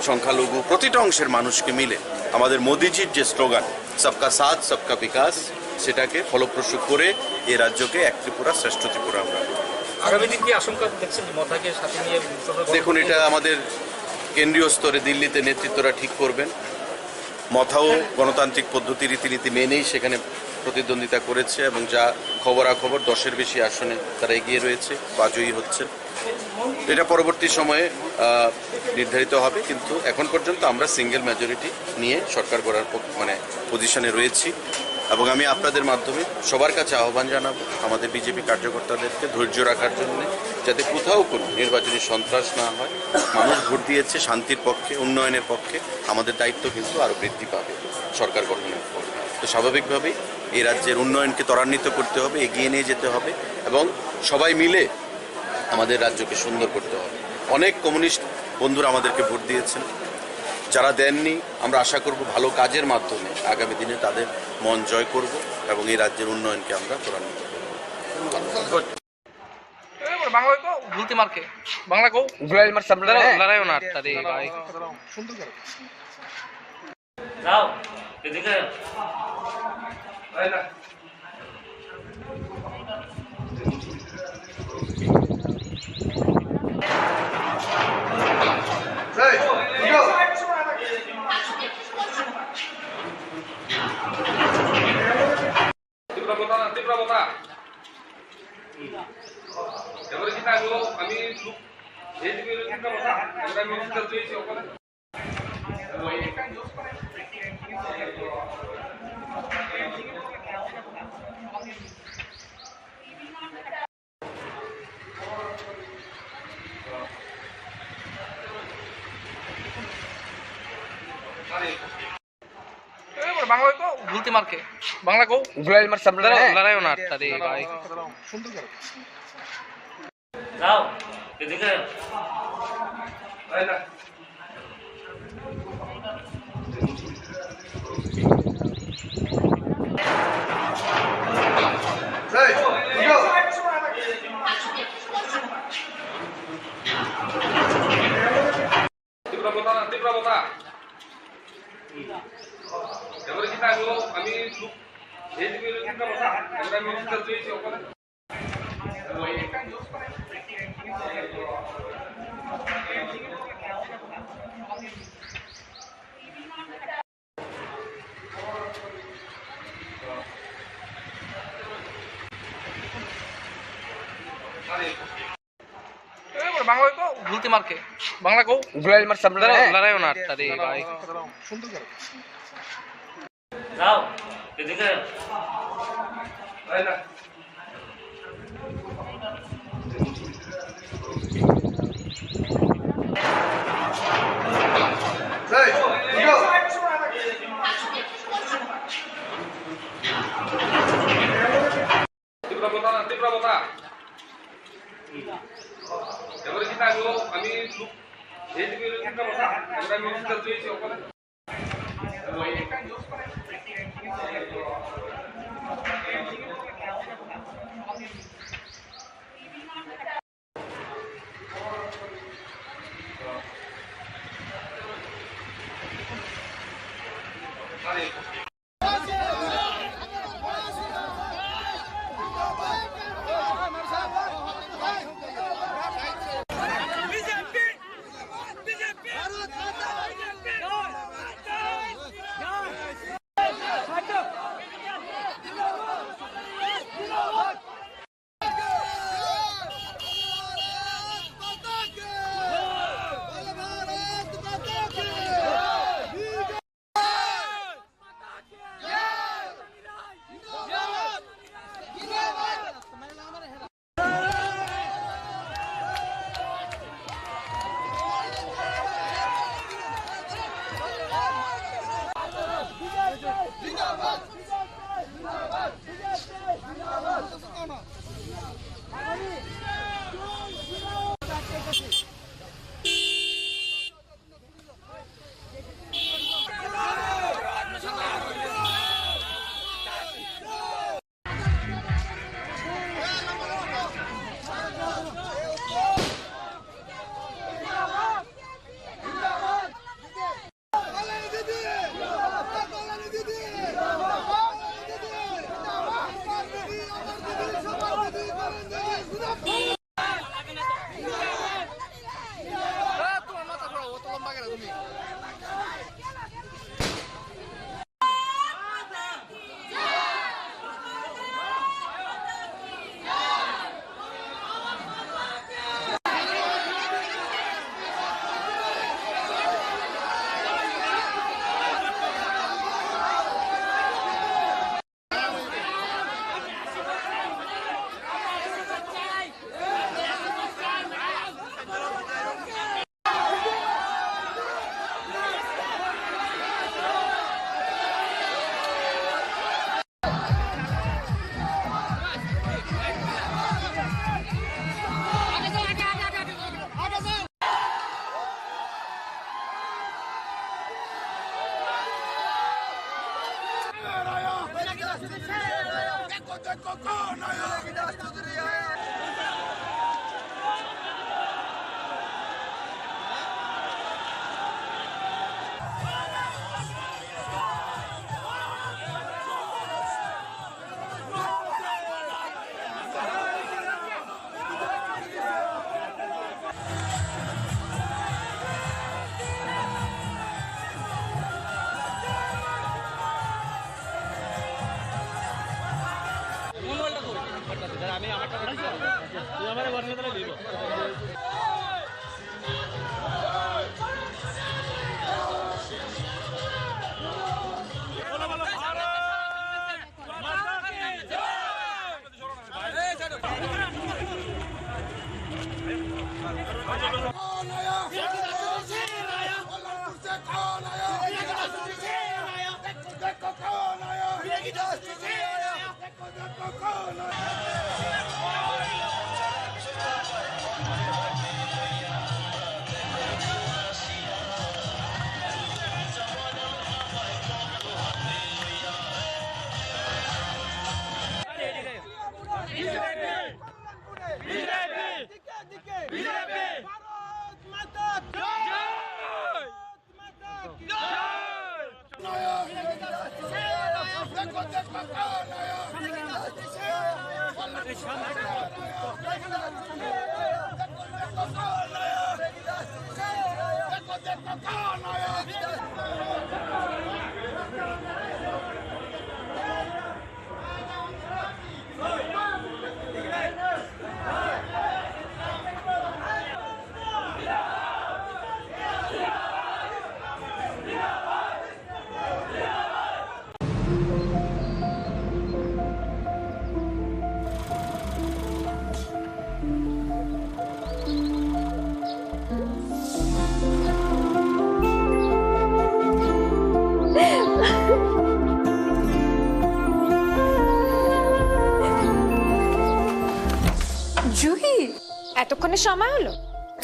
সংখ্যালঘু প্রতিটা অংশের মানুষকে মিলে আমাদের মোদিজির যে স্লোগান সবকা সাথ সবকা বিকাশ সেটাকে ফলপ্রসূ করে এই রাজ্যকে এক ত্রিপুরা শ্রেষ্ঠ ত্রিপুরা আমরা। আগামী দিন কি আশঙ্কা দেখছেন মথাকে সাথে নিয়ে? দেখুন, এটা আমাদের কেন্দ্রীয় স্তরে দিল্লিতে নেতৃত্বরা ঠিক করবেন। মথাও গণতান্ত্রিক পদ্ধতি রীতিনীতি মেনেই সেখানে প্রতিদ্বন্দ্বিতা করেছে এবং যা খবরাখবর 10-এর বেশি আসনে তারা এগিয়ে রয়েছে বা জয়ী হচ্ছে। এটা পরবর্তী সময়ে নির্ধারিত হবে, কিন্তু এখন পর্যন্ত আমরা সিঙ্গেল মেজরিটি নিয়ে সরকার গড়ার পজিশনে রয়েছি এবং আমি আপনাদের মাধ্যমে সবার কাছে আহ্বান জানাবো আমাদের বিজেপি কার্যকর্তাদেরকে ধৈর্য রাখার জন্য, যাতে কোথাও কোনো নির্বাচনী সন্ত্রাস না হয়। মানুষ ভোট দিয়েছে শান্তির পক্ষে, উন্নয়নের পক্ষে। আমাদের দায়িত্ব কিন্তু আরও বৃদ্ধি পাবে সরকার গঠনের পর। তো স্বাভাবিকভাবেই এই রাজ্যের উন্নয়নকে ত্বরান্বিত করতে হবে, এগিয়ে নিয়ে যেতে হবে এবং সবাই মিলে আমাদের রাজ্যকে সুন্দর করতে হবে। অনেক কমিউনিস্ট বন্ধুরা আমাদেরকে ভোট দিয়েছেন, যারা দেননি আমরা আশা করব ভালো কাজের মাধ্যমে আগামী দিনে তাদের মন জয় করব এবং এই রাজ্যের উন্নয়নকে আমরা ত্বরান্বিত করব। বাংলা কো ভুলতে মারকে বাংলা কো গুলাই মার সামনে লড়াইও না তারে ভাই সুন্দর করে যাও এদিকে আয় না এই বাংলা কো ভুলতে মারকে বাংলা কো গুলাই মার সামনে লড়াইও না তারে ভাই সুন্দর করে যাও এদিকে আয় না বাংলা কো ভুলতে মারকে বাংলা কো গুলাই মার সামনে লড়াইও না তারে ভাই সুন্দর করে যাও এদিকে আয় না জুহি, এতক্ষণে সময় হলো?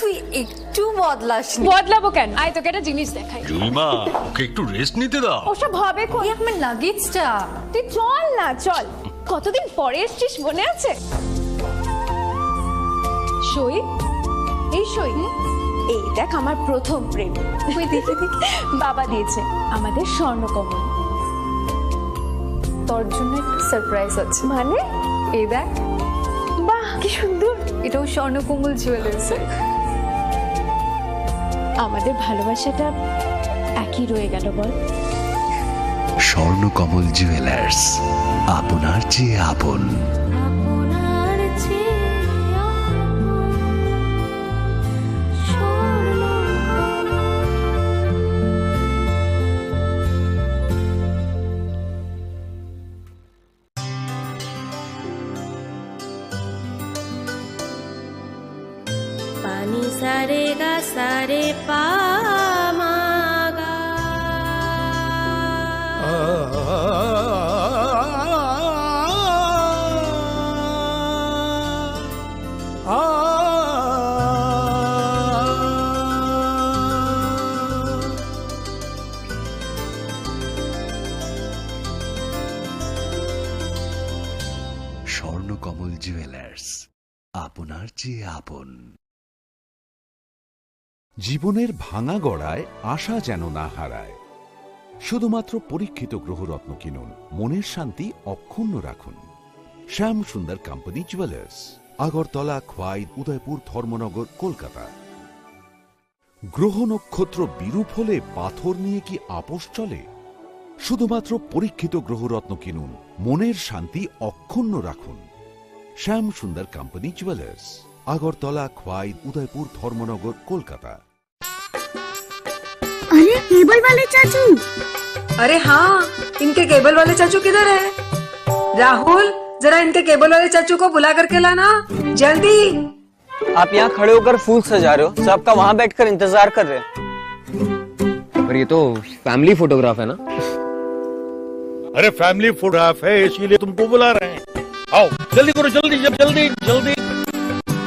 তুই একটু বদলাস। বদলাবো কেন? আয় তোকে একটা জিনিস দেখাই। জুইমা, ওকে একটু রেস্ট নিতে দাও। ওসব হবে কই? আমার লাগেজটা। তুই চল না, চল। কতদিন পরে এসেছিস, মনে আছে? সই, এই সই, এই দেখ আমার প্রথম প্রেম। বাবা দিয়েছে, আমাদের স্বর্ণকমল। তোর জন্য একটা সারপ্রাইজ আছে। মানে? এই দেখ। বাহ, কি সুন্দর। এটাও স্বর্ণকমল জুয়েলার্স। আমাদের ভালোবাসাটা একই রয়ে গেল বল। স্বর্ণকমল জুয়েলার্স, আপনার চেয়ে আপন। पानी सारे गा सारे पा मागा স্বর্ণকমল জুয়েলার্স, আপনার চেয়ে আপন। জীবনের ভাঙা গড়ায় আশা যেন না হারায়। শুধুমাত্র পরীক্ষিত গ্রহরত্ন কিনুন, মনের শান্তি অক্ষুণ্ণ রাখুন। শ্যাম সুন্দর কোম্পানি জুয়েলার্স, আগরতলা, খোয়াই, উদয়পুর, ধর্মনগর, কলকাতা। গ্রহ নক্ষত্র বিরূপ হলে পাথর নিয়ে কি আপোষ চলে? শুধুমাত্র পরীক্ষিত গ্রহরত্ন কিনুন, মনের শান্তি অক্ষুণ্ণ রাখুন। শ্যাম সুন্দর কোম্পানি জুয়েলার্স, আগরতলা, খোয়াই, उदयपुर, धर्मनगर, कोलकाता। अरे केबल वाले चाचू। अरे हाँ, इनके केबल वाले चाचू किधर है? राहुल, जरा इनके केबल वाले चाचू को बुला करके लाना जल्दी। आप यहाँ खड़े होकर फूल सजा रहे हो, सबका वहाँ बैठकर इंतजार कर रहे हैं। पर ये तो फैमिली फोटोग्राफ है ना? अरे फैमिली फोटोग्राफ है, इसीलिए तुमको बुला रहे हैं। आओ जल्दी करो, जल्दी जल्दी जल्दी।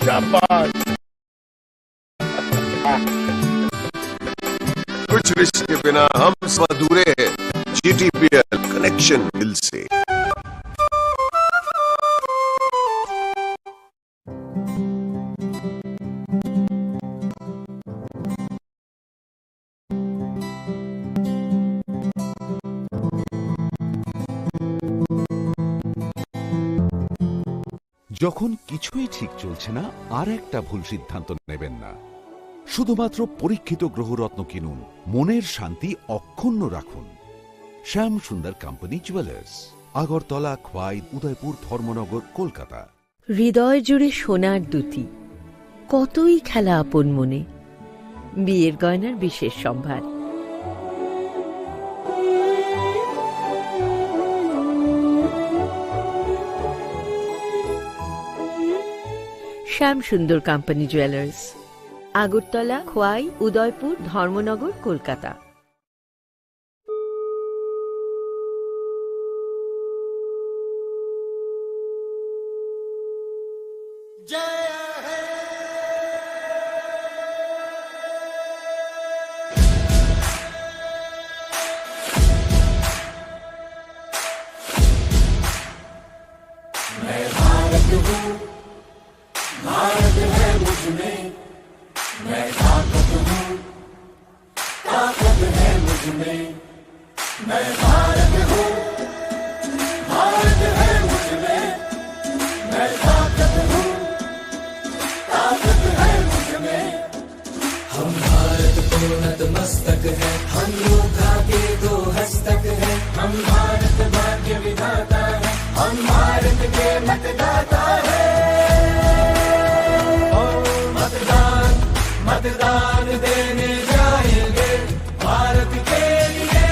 शाबाश। कुछ रिश्ते के बिना हम सब अधूरे हैं। GTPL कनेक्शन दिल से। যখন কিছুই ঠিক চলছে না, আর একটা ভুল সিদ্ধান্ত নেবেন না। শুধুমাত্র পরীক্ষিত গ্রহরত্ন কিনুন, মনের শান্তি অক্ষুণ্ণ রাখুন। শ্যাম সুন্দর কোম্পানি জুয়েলার্স, আগরতলা, খোয়াই, उदयपुर, धर्मनगर, कोलकाता। হৃদয় জুড়ে সোনার দুটি, কতই খেলা আপন মনে, বিয়ের গয়নার বিশেষ সম্ভার। শ্যাম সুন্দর কোম্পানি জুয়েলার্স, আগরতলা, খোয়াই, উদয়পুর, ধর্মনগর, কলকাতা। भारत है मुझमें, मैं ताकत हूँ, ताकत है मुझमें, मैं भारत हूँ, भारत है मुझमें, मैं ताकत हूँ, ताकत है मुझमें। हम भारत को नतमस्तक है, हम योद्धा के दो हस्तक है, हम भारत भाग्य विधाता है, हम भारत के मतदाता है। मतदान देने जाएंगे भारत के लिए,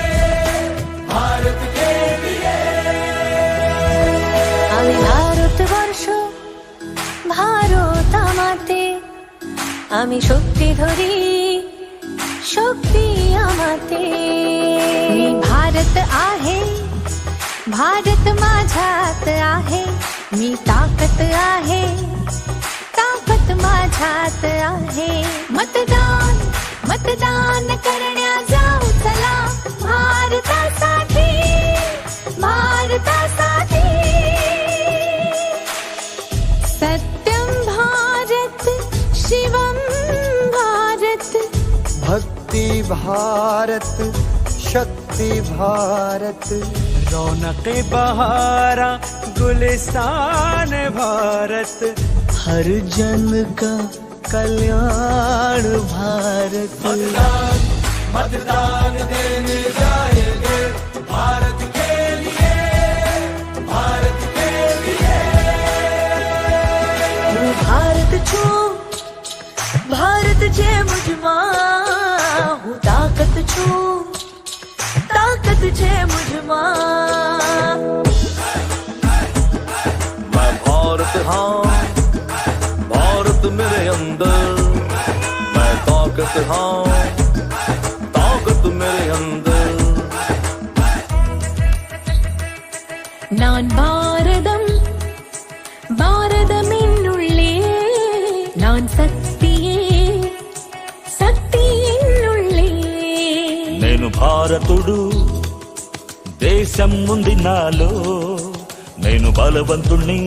भारत के लिए। আমি ভারতবর্ষ, ভারত আমাতে, আমি শক্তি ধরি, शक्ती आमाते। मी भारत आहे, भारत माझ्यात आहे, मी ताकत आहे, ताकत माझ्यात आहे। मतदान मतदान करण्या जाऊ चला, भारतासाठी, भारतासाठी। सत्यम भारत, शिवम भारत, भक्ति भारत, शक्ति भारत, रौनक बहारा, गुलिस्तान भारत, हर जन का कल्याण भारत। मतदान मतदान देने जाएंगे भारत के लिए, भारत के लिए। भारत छू, भारत जे मुझमा, हूँ ताकत छू, ताकत जे मुझमा। मैं भारत हाँ, भारत मेरे अंदर, मैं ताकत हाँ, ताकत मेरे अंदर। नान भारतम, भारतम इन्नुल्ले, नान शक्तिये, शक्ति इन्नुल्ले। నేను భారతుడు, దేశం ఉంది నాలో, నేను బలవంతుణ్ణి,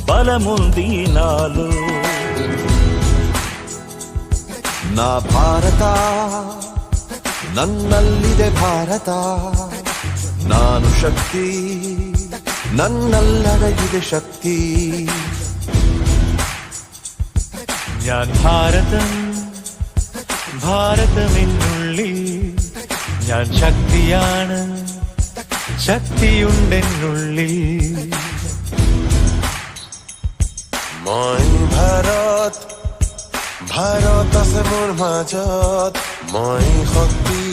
బలముంది నాలో। ನಾ ಭಾರತ, ನನ್ನಲ್ಲಿದೆ ಭಾರತ, ನಾನು ಶಕ್ತಿ, ನನ್ನಲ್ಲಡಗಿದೆ ಶಕ್ತಿ। ഞാൻ ഭാരതം, ഭാരതമെന്നുള്ളിൽ, ഞാൻ ശക്തിയാണ്, ശക്തിയുണ്ടെന്നുള്ളിൽ। মই ভাৰত, ভাৰত আছে মোৰ মাজত, মই শক্তি,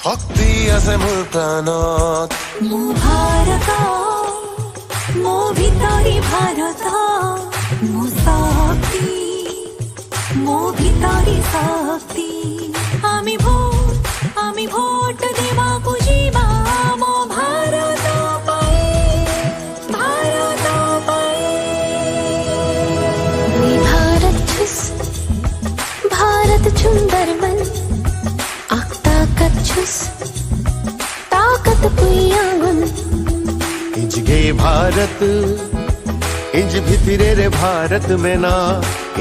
শক্তি আছে মোৰ প্ৰাণত। মো ভারত, মো ভিতরি ভারত, মো শক্তি, মো ভিতরি শক্তি। আমি ভোট দেবাকু যিবা, মো ভারত পাই, ভারত পাই। भारत छुस, भारत सुंदर मन, आख ताकत छुस, ताकत पुयागुन। इंजगे भारत, इंज भितिरे रे भारत में ना,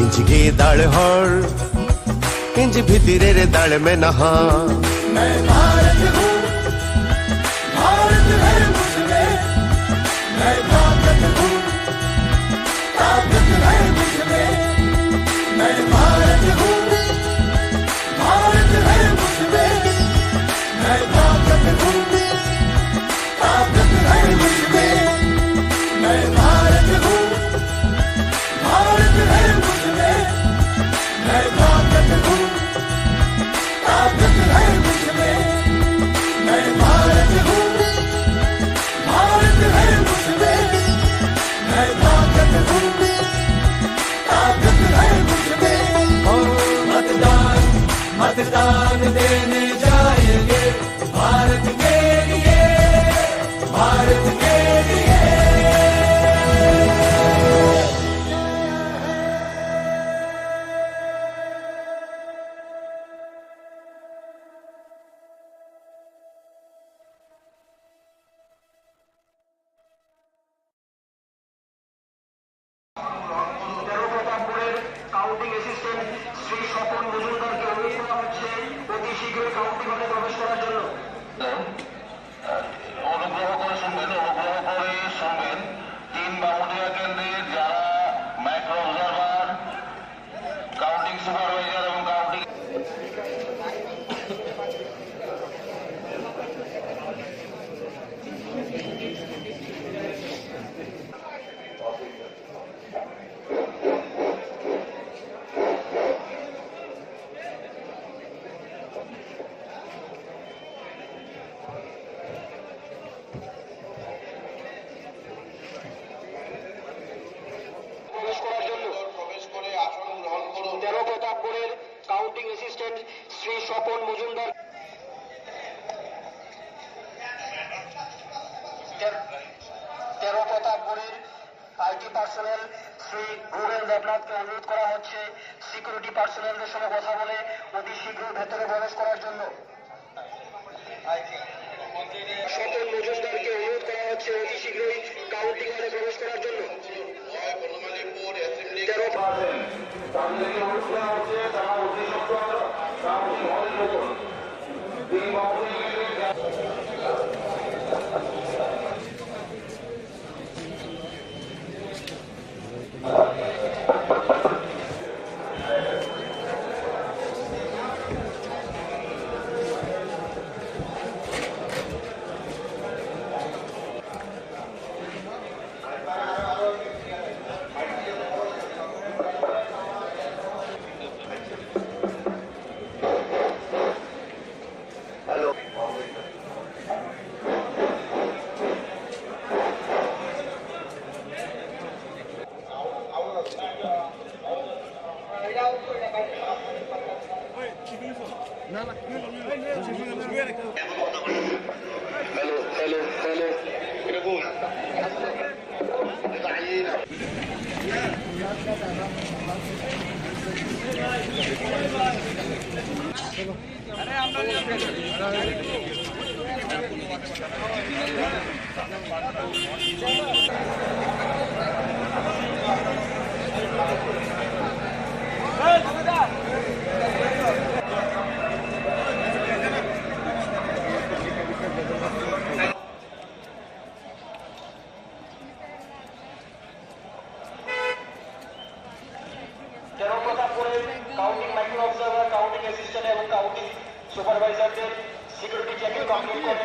इंजगे दाळ हळ, इंज भितिरे रे दाळ में नहा। मैं भारत हूँ, भारत है मुझमें, मैं ताकत हूँ, ताकत है मुझमें। मैं भारत हूँ, भारत है मुझमें, मैं ताकत हूँ, ताकत है मुझमें। मैं बलिदान देने जाएंगे भारत के लिए, भारत के लिए। কাউন্টিং অ্যাসিস্ট্যান্ট শ্রী স্বপন মজুমদারকে অনুরোধ করা হচ্ছে অতি শীঘ্রই কাউন্টিং হলে প্রবেশ করার জন্য। অনুগ্রহ করে শুনবেন, অনুগ্রহ করে শুনবেন। 3 বামুনিয়া কেন্দ্রের যারা মাইক্রো অবজারভার, কাউন্টিং সুপারভাইজার এবং counting counting assistant Shri Swapan Majumdar, তেরো প্রতাপপুরের আইটি পার্সোনেল শ্রী রুবেল দেবনাথকে অনুরোধ করা হচ্ছে সিকিউরিটি পার্সোনেলদের সঙ্গে কথা বলে অতি শীঘ্র ভেতরে প্রবেশ করার জন্য। স্বপন মজুমদারকে অনুরোধ করা হচ্ছে অতি শীঘ্রই কাউন্টিং হলে প্রবেশ করার জন্য। Counting micro observer, counting assistant এবং কাউন্টিং সুপারভাইজারদের সিকিউরিটি চেকিং কমপ্লিট করে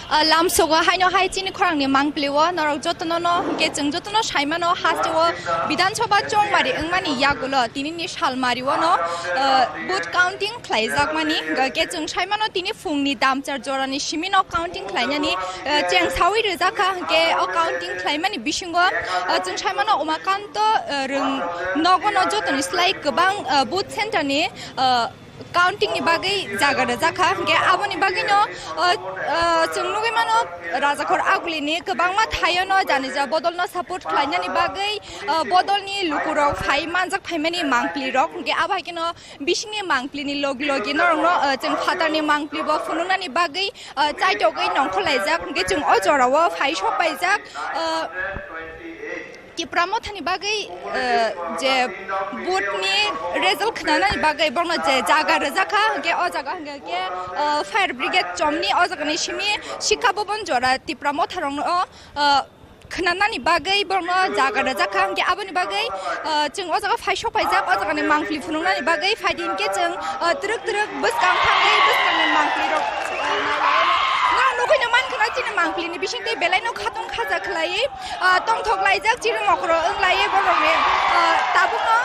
लामसोगा हाइनो हाइ चिनि खरांनि मांप्लिवो नरक जतनो के जों जतनो साइमानो हास्टिवो विधानसभा चंमारि अंमानि यागुलो तिनिनि सालमारिवो न बुथ काउंटिं ख्लाइजाक मानि के जों साइमानो तिनि फुंनि दामचार जरानि सिमिनो काउंटिं ख्लाइनानि चें सावि रोजाखा के काउंटिं ख्लाइमानि बिसिंगो जों साइमानो उमाकान्त रों नगनो जतनि स्लाइ गोबां बुथ सेन्टारनि काउंटिंग नि बागै जागोन जाखा के आबोनि बागैनो जों नुगैमानो राजाखर आगुलिनि गोबां मा थायोनो जानि जा बदलनो सापोर्ट खालायनानि बागै बदलनि लुकुराव फाइ मानजाक फाइमानि मांप्लि रक के आबाकिनो बिसिनि मांप्लिनि लग लगि नरनो जों फातारनि मांप्लिबो फुनुनानि बागै चाइटगै नंखलायजाक के जों अजराव फाइ सपायजाक त्रिपुरा मथानि बागै जे बुथनि रिजल्ट खनानानि बागै बर्न जे जागा रजाखा के अ जागा के फायर ब्रिगेड चमनि अ जागानि सिमि शिक्षा भवन जरा त्रिपुरा मथारंनो खनानानि बागै बर्न जागा रजाखा के आबोनि बागै जों अ जागा फाइ सपायजाक अ जागानि मांफ्लि फुनुनानि बागै फाइदिन के जों तुरुक तुरुक बसकां थाङै बसकांनि मांफ्लि रक नखैनो मानखोना चिनि मांफ्लिनि बिसिंते बेलायनो खातुं खाजा खलायै तंथक लायजाक चिरि मखरो ओंलायै बरने ताबुनो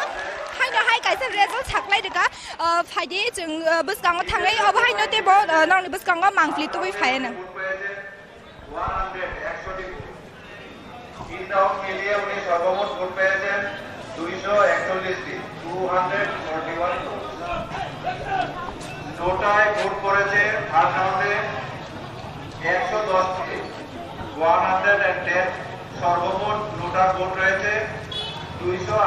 हाइनो हाइ काइसे रेजल्ट साकलायदगा फाइदे जों बसकांगा थाङै अबहायनो तेबो नरनि बसकांगा मांफ्लि तुबै फायनो সর্বমোট ভোট পেয়েছেন 241টি 241 নোটায় ভোট করেছে ফার্স্ট রাউন্ডে 110টি 110 সর্বমোট নোটার ভোট রয়েছে 200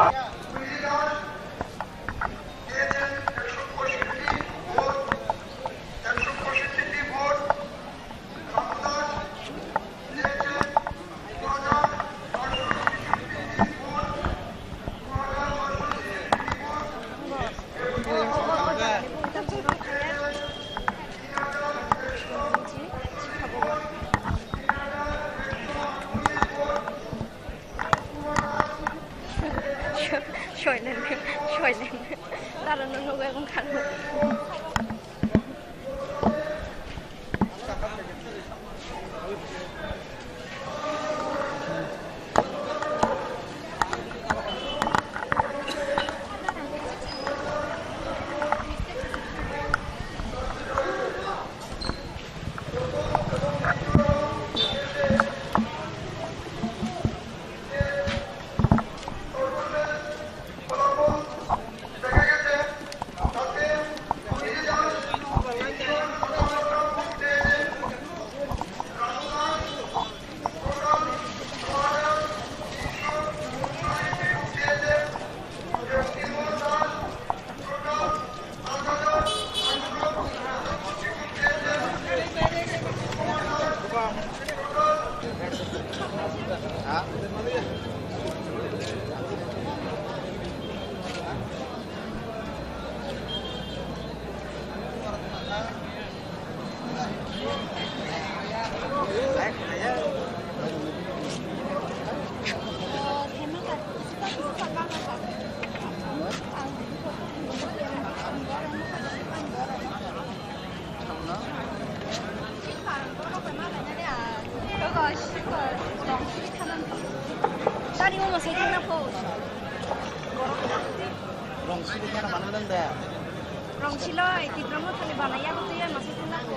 Rongsiloi, tigramo tali banaya ko tuya masih tuna ko.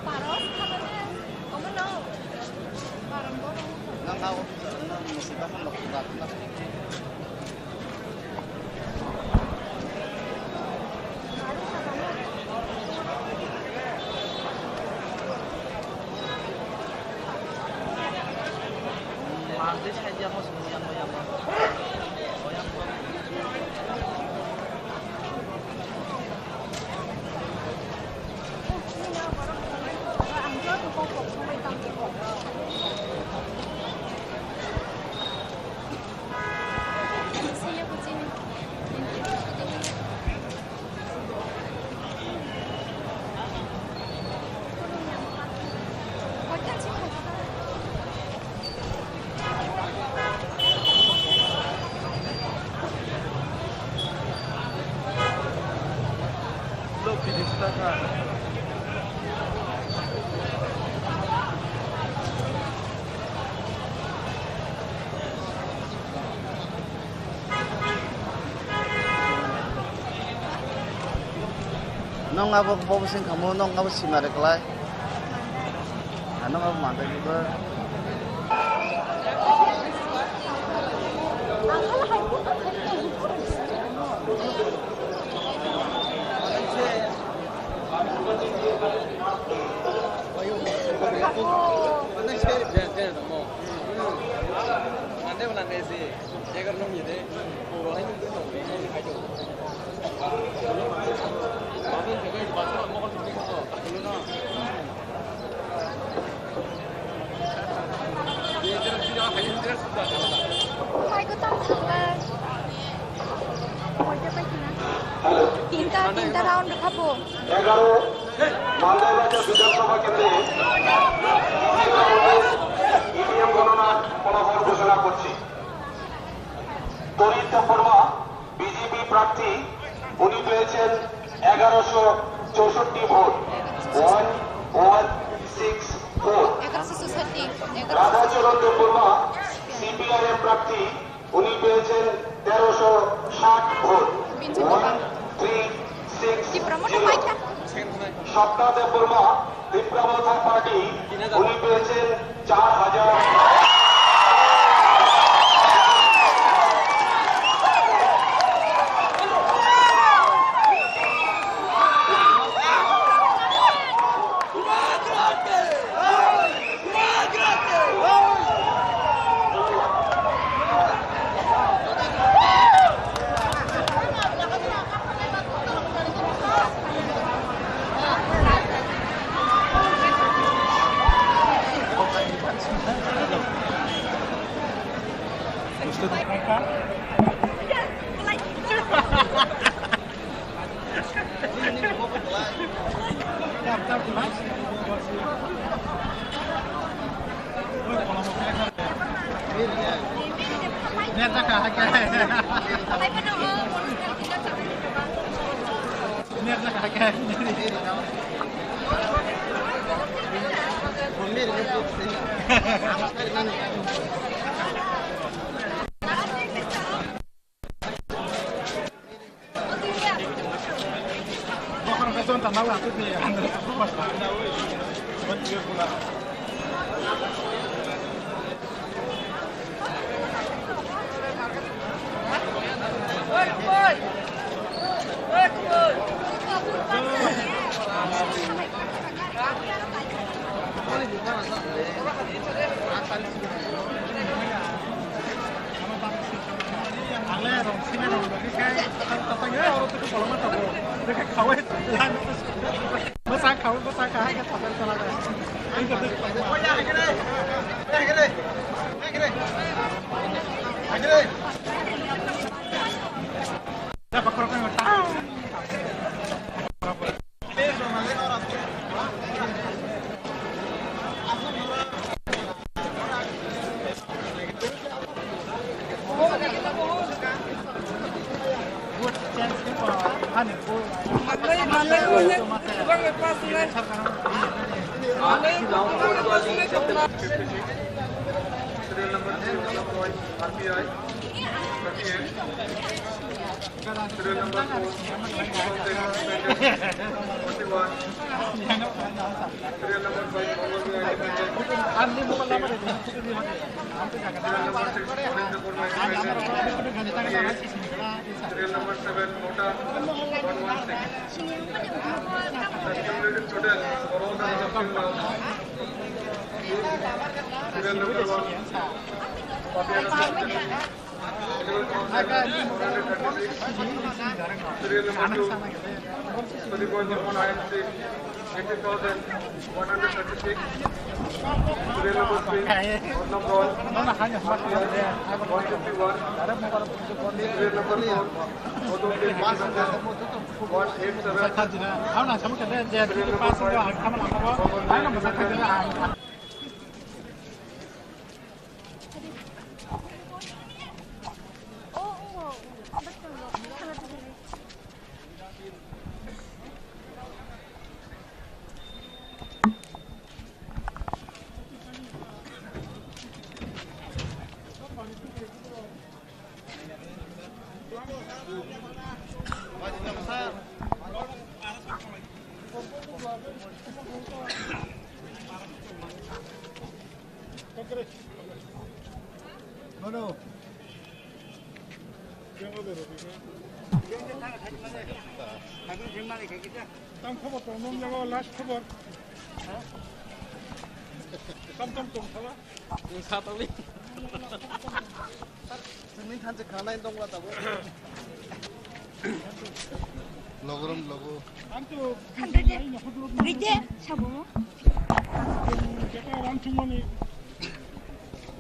Paros kalau ni, kamu no. Parang borong. Nang tahu, masih kamu lakukan. Mantis aja mau semuyang-muyang. nong abo bobosing kamu nong abo simare kelai. Nong abo mantai juga. তিনটা round খাবো 11 মালদাবাজার বিধানসভা কেন্দ্রে EVM গণনার ফলাফল ঘোষণা করছি। তরিত Debbarma BJP প্রার্থী, উনি পেয়েছেন 1164 ভোট, 1164। রাধাচরণ দেববর্মা সিপিআইএম প্রার্থী, উনি পেয়েছেন 1360 ভোট, 1360। স্বপ্না দেববর্মা ত্রিপুরা পার্টি, উনি পেয়েছেন 4000।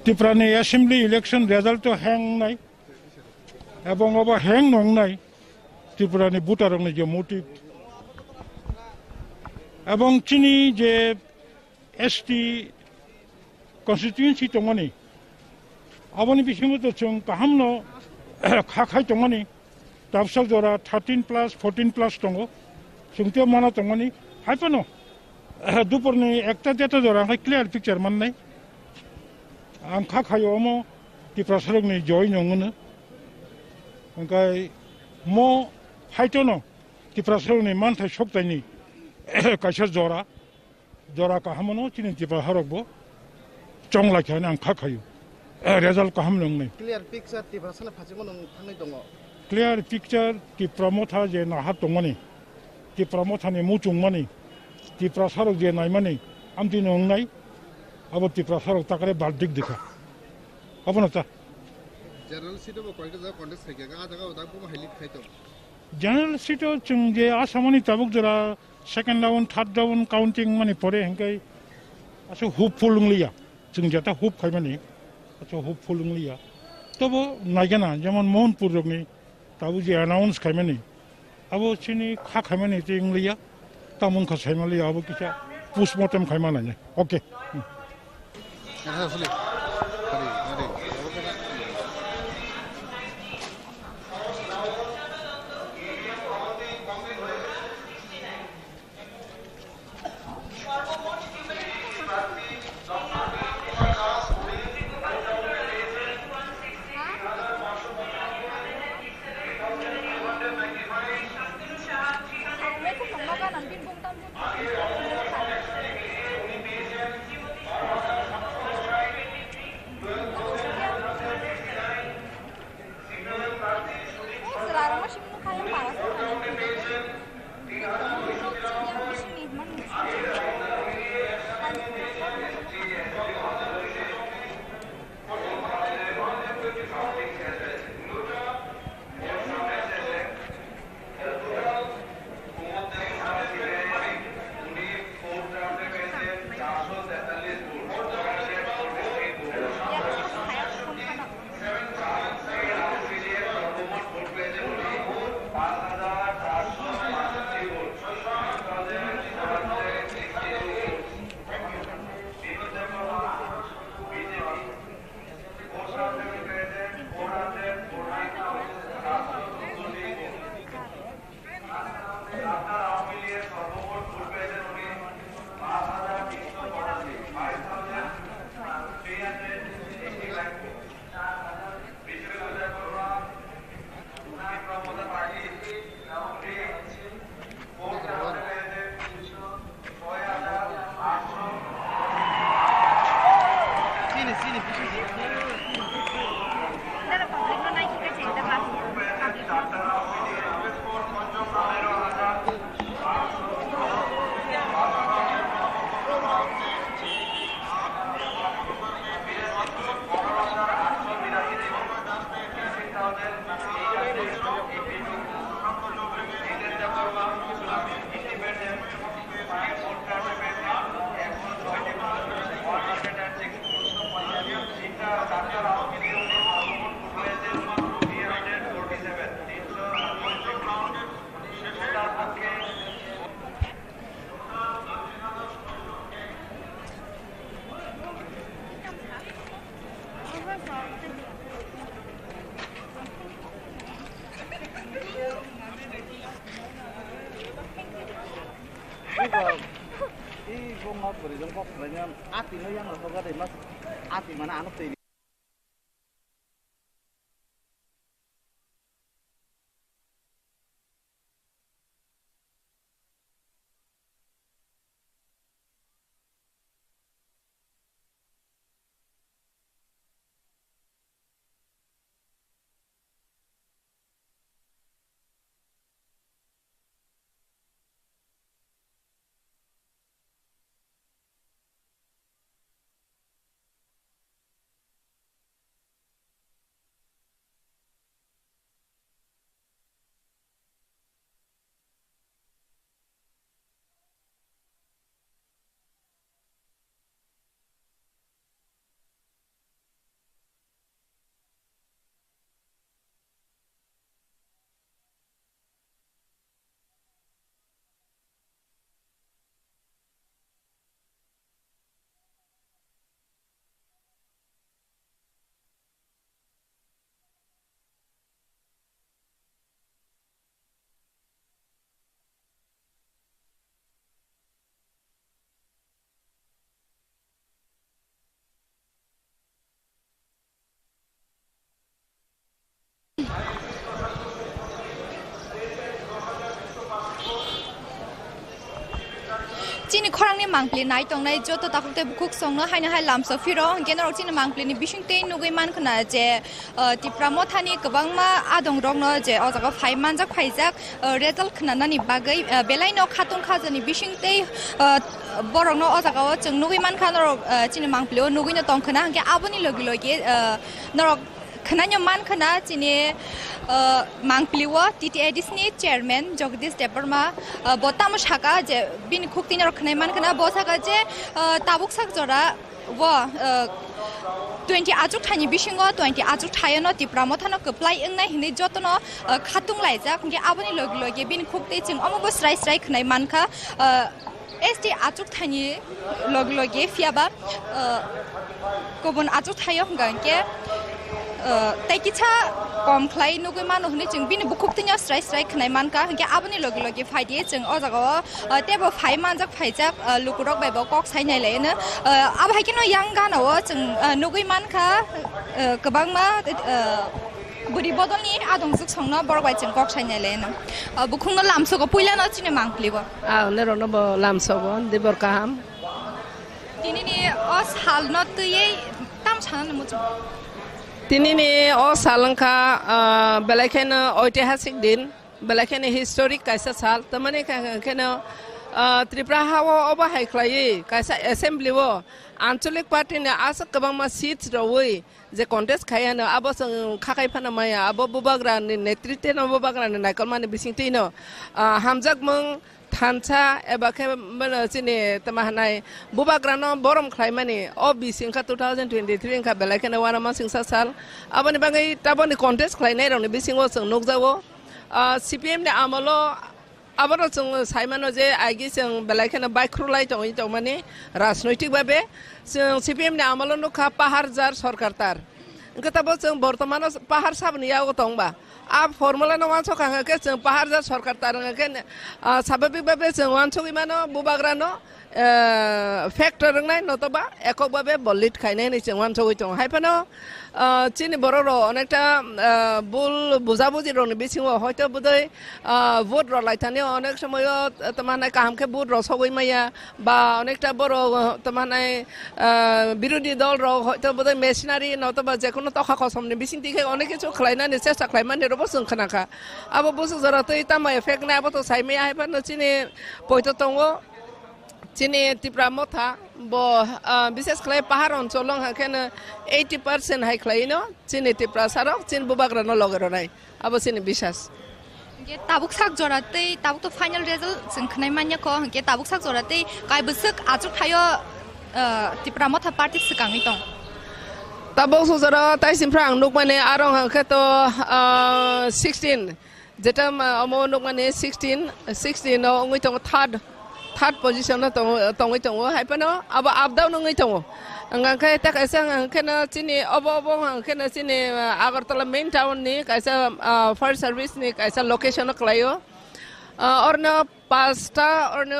ত্রিপুরানি অ্যাসেম্বলি ইলেকশন রেজাল্ট তো হ্যাং নাই এবং আবার হ্যাং নং নাই ত্রিপুরানি ভোটারনি যে মোটিভ এবং চিনি যে এসটি কনস্টিটিউয়েন্সি দङनि আবনি बिथिङाव जों गाहामनो खाखाय दङनि दाबसाल जरा 13+ 14+ दङ जोंथ' माना दङनि हायपनो दुपुरनि एकता देता जरा क्लियार पिक्चार मोननाय आं खाखायाव टिप्रा सरगनि जय नङोनो ओंखाय म हायतनो टिप्रा सरगनि मानथाय सप्ताहनि कायसा जरा जरा गाहामनो चिनि टिप्रा हरगबो चंलाखायनो आं खाखायो रेजाल्ट गाहाम नङै क्लियार पिक्चार टिप्रा साला फासिमो नों थांनाय दङ क्लियार पिक्चार टिप्रा मथा जे नाहा दङनि टिप्रा मथानि मुचुंमानि टिप्रा सरग जे नायमानि आमति नंनाय अब टिप्रा सरग ताकरे बालदिक दिखा अब न ता जनरल सीट में कॉन्टेस्ट जा कॉन्टेस्ट थाकेगा आ जगह उदा को हाइलाइट खाइतो जनरल सीट जों जे आसामनि ताबुक जरा second round third round counting माने परे हंकाय आसो होपफुल लिया जों जाता होप खायमानि आसो होपफुल लिया तबो नायगेना जेमन मोहनपुर रगनि ताबु जे अनाउंस खायमानि अब चिनि खा खायमानि तिं लिया तामुन खा सायमालि अब किसा पोस्टमार्टम खायमानाय okay Ati no yang lo de mas ati mana anu teh Chini Khorang ni mangpli nai tong nai joto takuk te bukuk song no haina hai lam so firo gen rok Chini mangpli ni bising te nugui man khna je Tripura motha ni kabang ma adong rok no je o jaga phai manjak phaijak result khna nani bagai belai no khatung khajani bising te borok no o jaga o chung nugui man khan rok Chini mangpli o nugui no tong khna ge aboni logi logi norok khna nyo man khna Chini mangpliwa TTI Disney chairman Jagdish Deparma botam shaka je bin khukti nor khnai man khna bo saka je tabuk sak jora wa 20 ajuk thani bisingo 20 ajuk thayano Tripura mothano kaplai engnai hini jotono khatung laijak nge aboni logi logi bin khukti chung amobo srai srai khnai mankha ST ajuk thani logi logi fiaba kobun ajuk thayo hangke taikitha kom khlai nugui manu hni chung bin bukuktinya strai strai khnai manka hangke aboni logi logi phaidie chung o jaga tebo phai manjak phaijak lukurok bai bo kok sainai leina abai kino yang gana o chung nugui manka kabangma buri bodolni adong juk songna borbai chung kok sainai leina bukhungna lamso ko puila na Chini mangplibo ne rono bo lamso bo dibor kaham tinini os halno tuye tam chana mu tinini o salanka belakena ঐতিহাসিক দিন belakena historic kaisa sal tamane kena Tripura hawo oba haiklai kaisa assembly wo ancholic party ne asa kabang ma seats roi je contest khayana abo sang khakai phana maya abo bubagra ni netritwe no bubagra ni naikal mane bisingti no hamjak mung thancha eba ke mana Chini tamahanai bubagrano borom khlaimani o bisingka 2023 ka belakena wana ma singsa sal abani bangai taboni contest khlainai roni bisingo sing nokjawo CPM ne amalo abaro chung saimano je agi sing belakena baikrulai tong mane rajnoitik babe CPM ne amalo no kha pahar jar sarkar tar ngkatabo chung bortomano pahar sabni yago tongba ab formula no wanso kanga ke chung pahar jar sarkar tar ke sababik babe chung wanso imano bubagrano factor ngai notoba ekok babe bolit khainai ni chung wanso tong haipano Chini bororo onekta bul bujabuji roni bisingo hoyto budoi vote ro laithani onek samoyo tamanai kahamke vote ro sogoi maya ba onekta boro tamanai birodi dol ro hoyto budoi machinery notoba jekono tokha khosomni bisingtike onek kichu khlainani chesta khlaimani ro bosung khanaka abo bosu joratoi tama effect na abo to saimaya haipano Chini poito tongo Chini Tripura motha bo বিশেষ করে পাহাড় অঞ্চল হাকেন 80% high ক্লাইনো Chini Tripura sarok Chini bubagrano logero nai abo Chini বিশ্বাস ge tabuk sak joratei tabuk to final result chung khnai manya ko ge tabuk sak joratei kai busuk ajuk thayo Tripura motha party sukangi tong tabuk sujara tai simprang nukmane arong hake to 16 যেটা অমো নকমানে 16 no ngoi tong third position no tong haipano aba up down ngai tong angang kai ta kaisa angkena Chini obo angkena Chini Agartala main town ni kaisa fire service ni kaisa location klayo orno pasta orno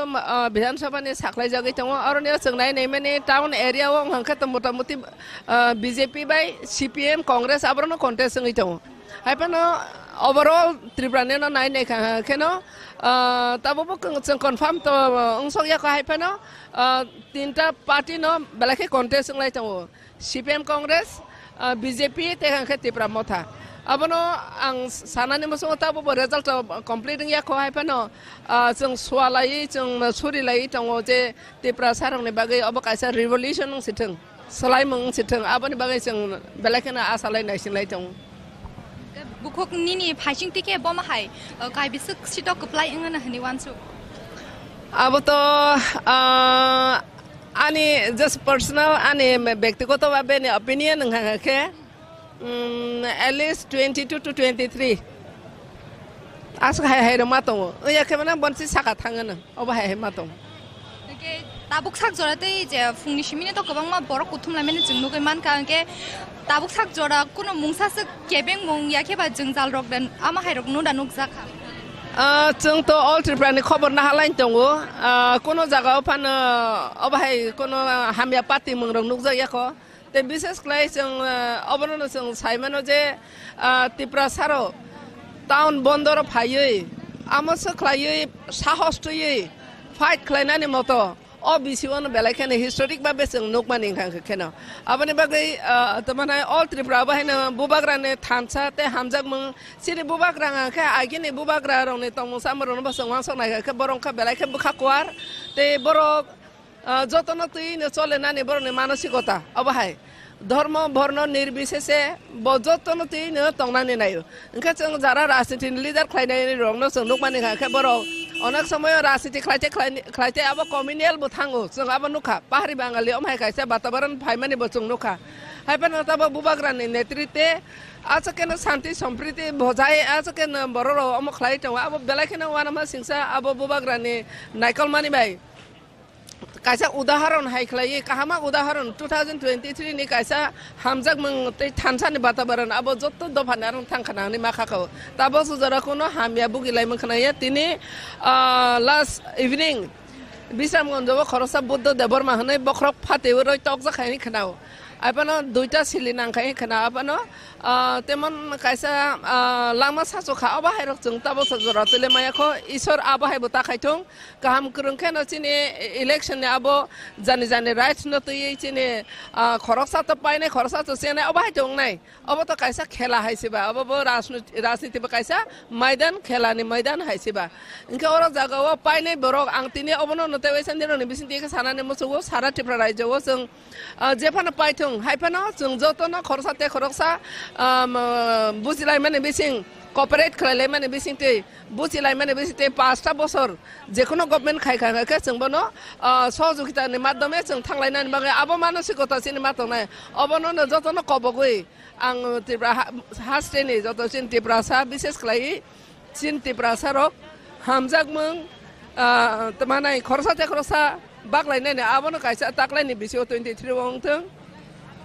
Bidhan Sabha ni saklai jagai tong orno sengnai nei mane town area wo angka to motamuti BJP by CPM Congress abrano contest ngai tong haipano overall Tripura no nai nei keno tabo chung confirm to ungsok ya ko haipano tinta party no belake contest ngai tong CPM Congress BJP te kangke Tripura motha abono ang sanani muso tabo result completing ya ko haipano chung swalai chung suri lai tong je Tripura sarong ne bagai obo kaisa revolution sitheng salai mung sitheng aboni bagai chung belake na asalai nai sinlai tong bukhok nini phasing tike bom hai kai bisuk sitok apply ingana hani wansu abo to ani just personal ani ব্যক্তিগত ভাবে ni opinion ngake at least 22 to 23 as hai matong ya kemana bonsi saka thangana oba hai matong ke tabuk sak joratei je fungni simine to kabangma borok kuthum lamene jungnugai manka ke tabuk sak jora kuno mungsa kebeng mung yakeba jungjal rok den ama hairok nuda nukjaka chung to all Tripura ni khobor na halain tongo kono jaga pan obahai kono hamya party mung rok nukjak yako te bises klai chung obono chung saimano je Tripura saro town bondor phayei amos khlai sahos tui fight khlainani moto बिसिवान बेलायखाने historic बाबे जों नोकमानि खांखेनो आबनि बागै तमाने all Tripura बाहायनो बुबाग्राने थानसा ते हामजाक मं सिरि बुबाग्रा के आगिने बुबाग्रा रने तमो सामरनो बसं वांसनाय के बरंखा बेलायखे बुखाकवार ते बरो जतन तुइनो चले नानि बरने मानसिकता अबहाय धर्म वर्ण निर्विशेषे बजतन तुइनो तंनानि नायो ओंखा जों जारा राजनीतिनि लिडार खायनाय रंनो जों नोकमानि खांखे बरो अनेक समय राजनीति खायते अब कम्युनियल बो थांगो जों अब नुखा पाहारी बांगाली अमहाय खायसे वातावरण फाइमानि बो जों नुखा हायपन तब बुबाग्रानि नेतृत्वे आज केन शांति सम्प्रीति बजाय आज केन बरो अम खाय दं अब बेलायखेन वानामा सिंसा अब बुबाग्रानि नायकलमानि बाय कायसा उदाहरण हायख्लाय काहामा उदाहरण 2023 नि कायसा हामजाक मं ते थानसानि वातावरण अब जत्त दफानार थांखानानि माखाखौ ताबो सुजराखौनो हामिया बुगिलाय मखनाया तिनि लास्ट इवनिं बिसामगंजबो खरसा बुद्ध देबरमा हनै बख्रक फातेव रय टक जाखायनि खनाव आपनो दुइटा सिलि नांखाय खना आपनो तेमन कायसा लामा सासोखा अबाहाय रजों ताबो सजरातले मायाखौ ईश्वर आबाहाय बता खायथों गाहाम करंखेन चिने इलेक्शन ने आबो जानि जानि राइट्स नतयै चिने खरसा त पाइने खरसा त सेने अबाहाय दं नाय अब त कायसा खेला हायसिबा अब राजनीति बा कायसा मैदान खेलानि मैदान हायसिबा इनके और जागाव पाइने बरक आं तिने अबनो नतेवैसन दिननि बिसिनति सानाने मसुगो सारा त्रिपुरा राज्यव जों जेफान पाइथों हायफाना जों जतन खरसा ते खरसा बुजिलाय माने बिसिं कॉपरेट खालायलाय माने बिसिं ते बुजिलाय माने बिसिं ते 5टा बोसोर जेखुनु गभर्नमेन्ट खायखाङाखै जोंबोनो सहयोगितानि माध्यमे जों थांलायनानै बागै अब मानसिकता सिनि मातनाय अबनो जतन कबगै आं त्रिपुरा हास्टेनि जतसिन त्रिपुरा सा विशेष खालाय सिन त्रिपुरा सारक हामजाक मं तमानाय खरसा ते खरसा बागलायनानै आबनो कायसा ताकलायनि बिसिओ 23 वंथों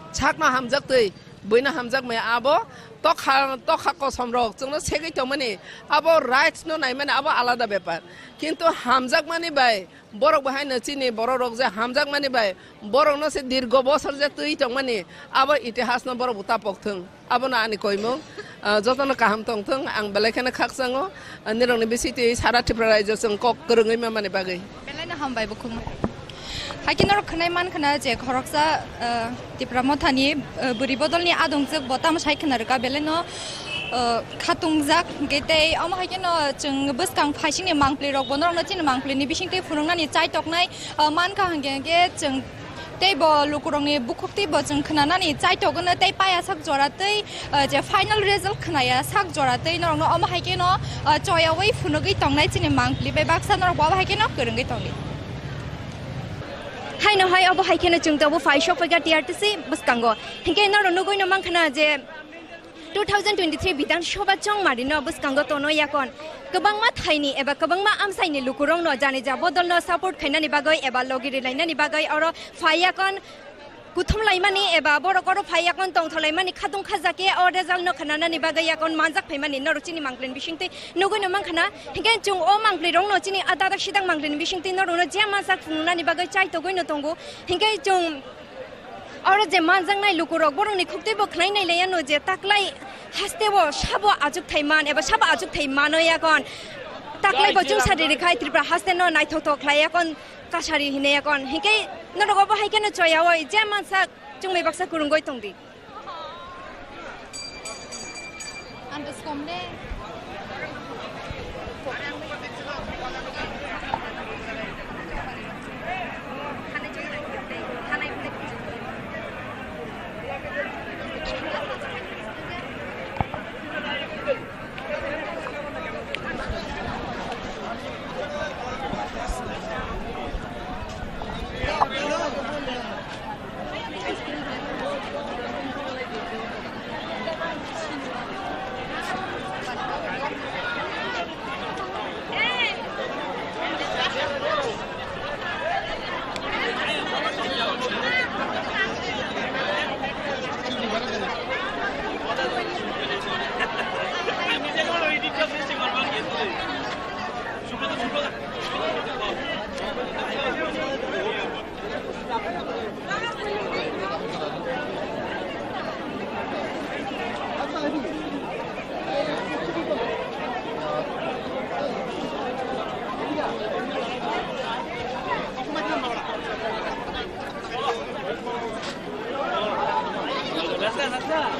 छाकना हामजाक तै बैना हामजाक मे आबो तखा कसमरक जोंनो सेगै तो माने आबो राइट्स नो नाय माने आबो आलादा बेपार किन्तु हामजाक माने बाय बरक बाहाय नचिनि बर रक जे हामजाक माने बाय बरक न से दीर्घ बছর जे तै तो माने आबो इतिहास न बर बुता पकथों आबो ना आनि कयमो जतन काहाम तंथों आं बेलायखेन खाकसाङो निरंनि बिसिति सारा त्रिपुरा राज्य जों कक गोरोङै माने बागै बेलायनो हामबाय बुखुम हाकिनर खनाय मान खना जे खरकसा त्रिपुरा मथानि बुरि बदलनि आदंजों बताम सायखनारगा बेलेनो खातुंजाक गेते अम हाकिनो जों बसकां फाइसिंनि मांप्ले रक बनरनो थिन मांप्लेनि बिसिंते फुरंनानि चाइटकनाय मान का हंगे जों तेब लुकुरंनि बुखुक्ति बजों खनानानि चाइटकनो तै पाया साक जरातै जे फाइनल रिजल्ट खनाया साक जरातै नरनो अम हाकिनो चयावै फुनगै तंनाय चिनि मांप्ले बे बाक्सा नर बा हाकिनो गोरंगै तंनि हाय न हाय अब हायखेन जों तब फाइशो फैगा टीआरटीसी बसकांगो हिंके न रनुगै न मांखना जे 2023 विधानसभा जों मारिनो बसकांगो तनो याकन गोबांमा थाइनि एबा गोबांमा आमसाइनि लुकुरं न जानि जा बदलनो सपोर्ट खायनानि बागै एबा लगिरि लायनानि बागै और फायाकन कुथुम लाइमानि एबा बरकर फायाकन तंथलाइमानि खादुं खाजाके और रेजाल्ट न खनानानि बागै याकन मानजाक फाइमानि नरचिनि मांग्लेन बिसिंते नगै न मांखना हिंके जों ओ मांग्ले रं नचिनि आदा सिदां मांग्लेन बिसिंते नरनो जे मानसा फुंनानि बागै चाइतगै न तंगो हिंके जों और जे मानजांनाय लुकुरक बरंनि खुक्ति बखनाय नायलाया न जे ताकलाय हास्तेबो साबो आजुक थाइमान एबा साबो आजुक थाइमान याकन ताकलाय बजुं सारिरिखाय त्रिपुरा हास्ते न नायथथक लायाकन कासारि हिनेयाकन हिंके नरगो बाहायकेन चयावै जे मानसा जोंमै Baksa कुरुंगै तंदि आन्दासकमले Yeah!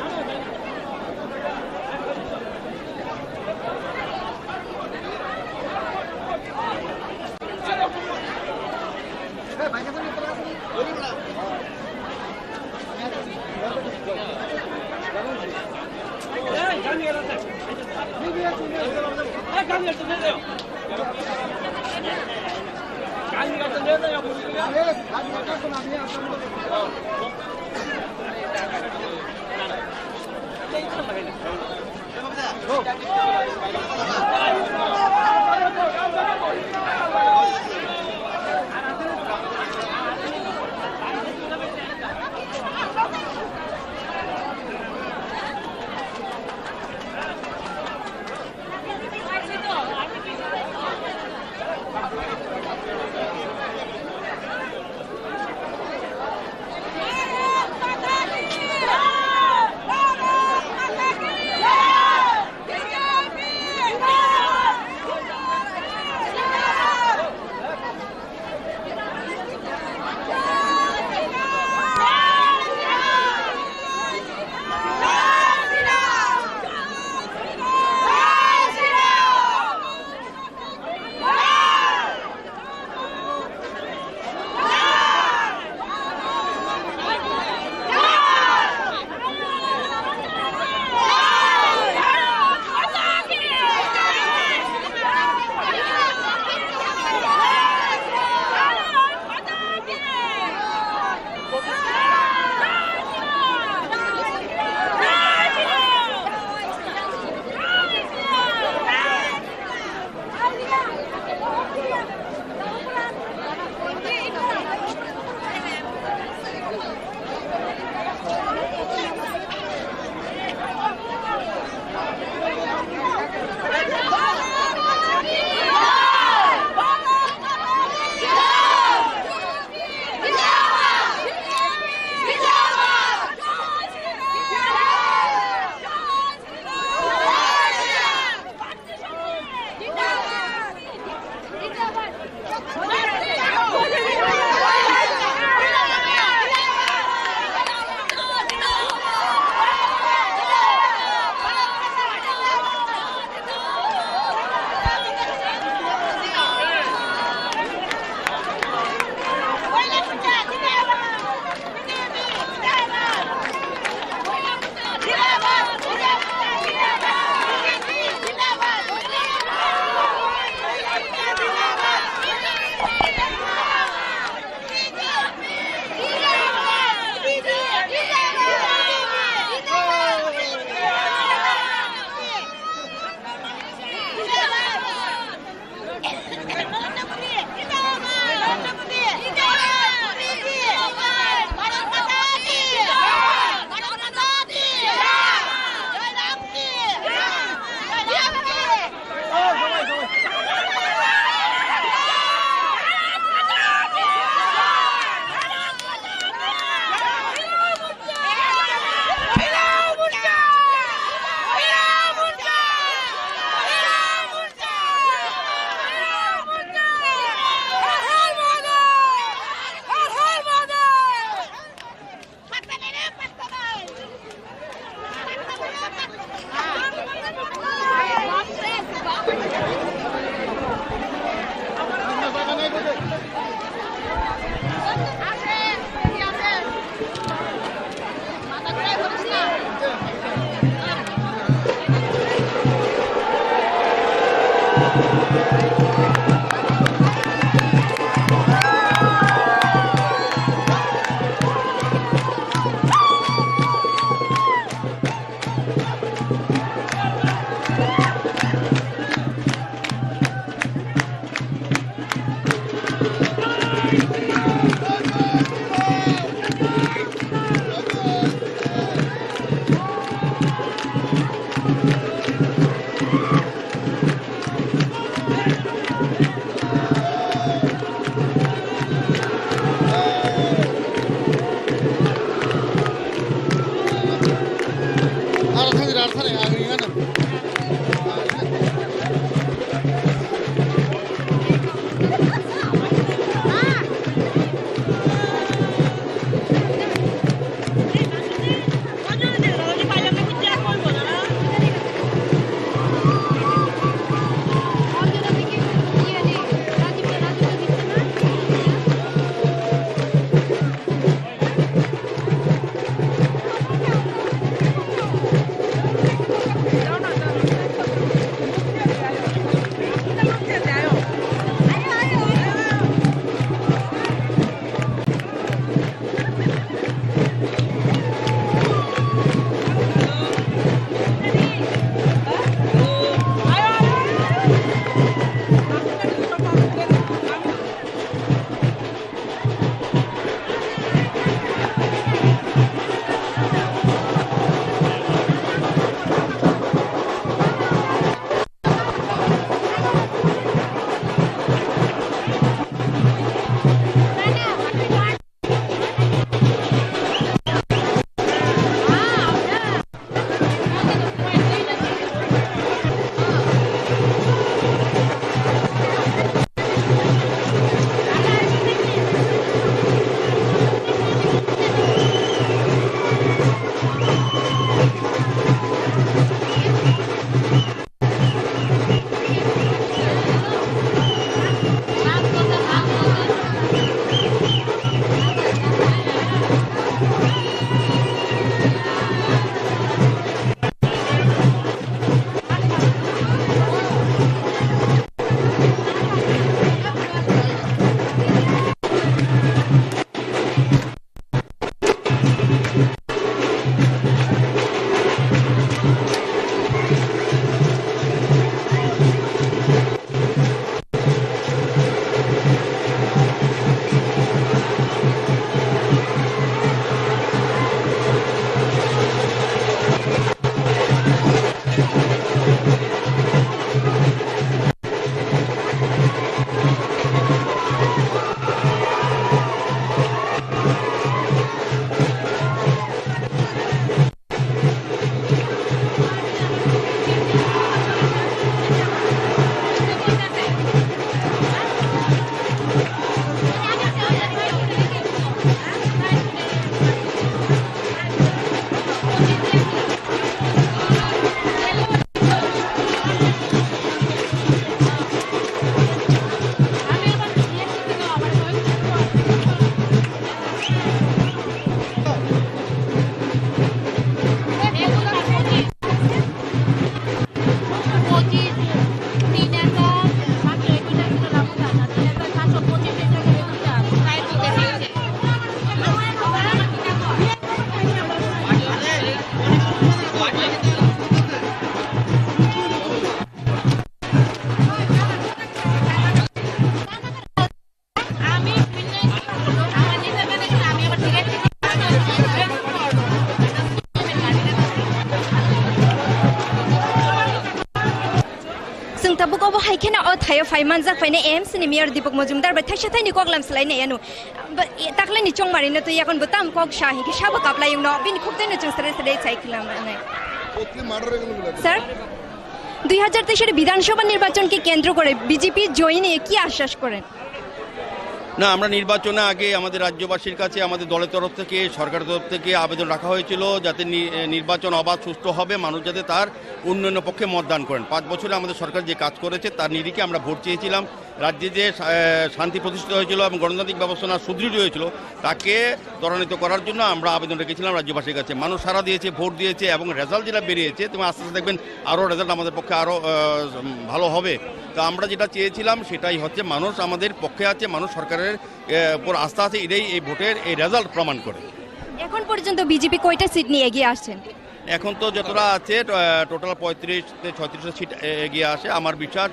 Tabuko haikena o thayo faiman jak faine em sini mier Deepak Majumdar ba thaksa thai ni koklam slai ne anu takle ni chong marina to yakon batam kok shahi ke shaba kapla yung no bin khukte ne chung sare sare chai khilam ne sir 2023 বিধানসভা নির্বাচনকে কেন্দ্র করে BJP জয় নিয়ে কি আশ্বাস করেন? না, আমরা নির্বাচনে আগে আমাদের রাজ্যবাসীর কাছে আমাদের দলের তরফ থেকে সরকারের তরফ থেকে আবেদন রাখা হয়েছিল যাতে নির্বাচন অবাধ সুষ্ঠু হবে, মানুষ যাতে তার উন্নয়নের পক্ষে মতদান করেন। 5 বছরে আমাদের সরকার যে কাজ করেছে তার নিরিখে আমরা ভোট চেয়েছিলাম। রাজ্যে যে শান্তি প্রতিষ্ঠিত হয়েছিল এবং গণতান্ত্রিক ব্যবস্থা সুদৃঢ় হয়েছিল তাকে ত্বরান্বিত করার জন্য আমরা আবেদন রেখেছিলাম রাজ্যবাসীর কাছে। মানুষ সাড়া দিয়েছে, ভোট দিয়েছে এবং রেজাল্ট যেটা বেরিয়েছে তুমি আস্তে আস্তে দেখবেন আরও রেজাল্ট আমাদের পক্ষে আরও ভালো হবে। তো আমরা যেটা চেয়েছিলাম সেটাই হচ্ছে, মানুষ আমাদের পক্ষে আছে, মানুষ সরকারের উপর আস্থা আছে, এটাই এই ভোটের এই রেজাল্ট প্রমাণ করে। এখন পর্যন্ত বিজেপি কয়টা সিট নিয়ে এগিয়ে আসছেন? এখন তো যতটা আছে টোটাল 35-36টা সিট এগিয়ে আসে। আমার বিশ্বাস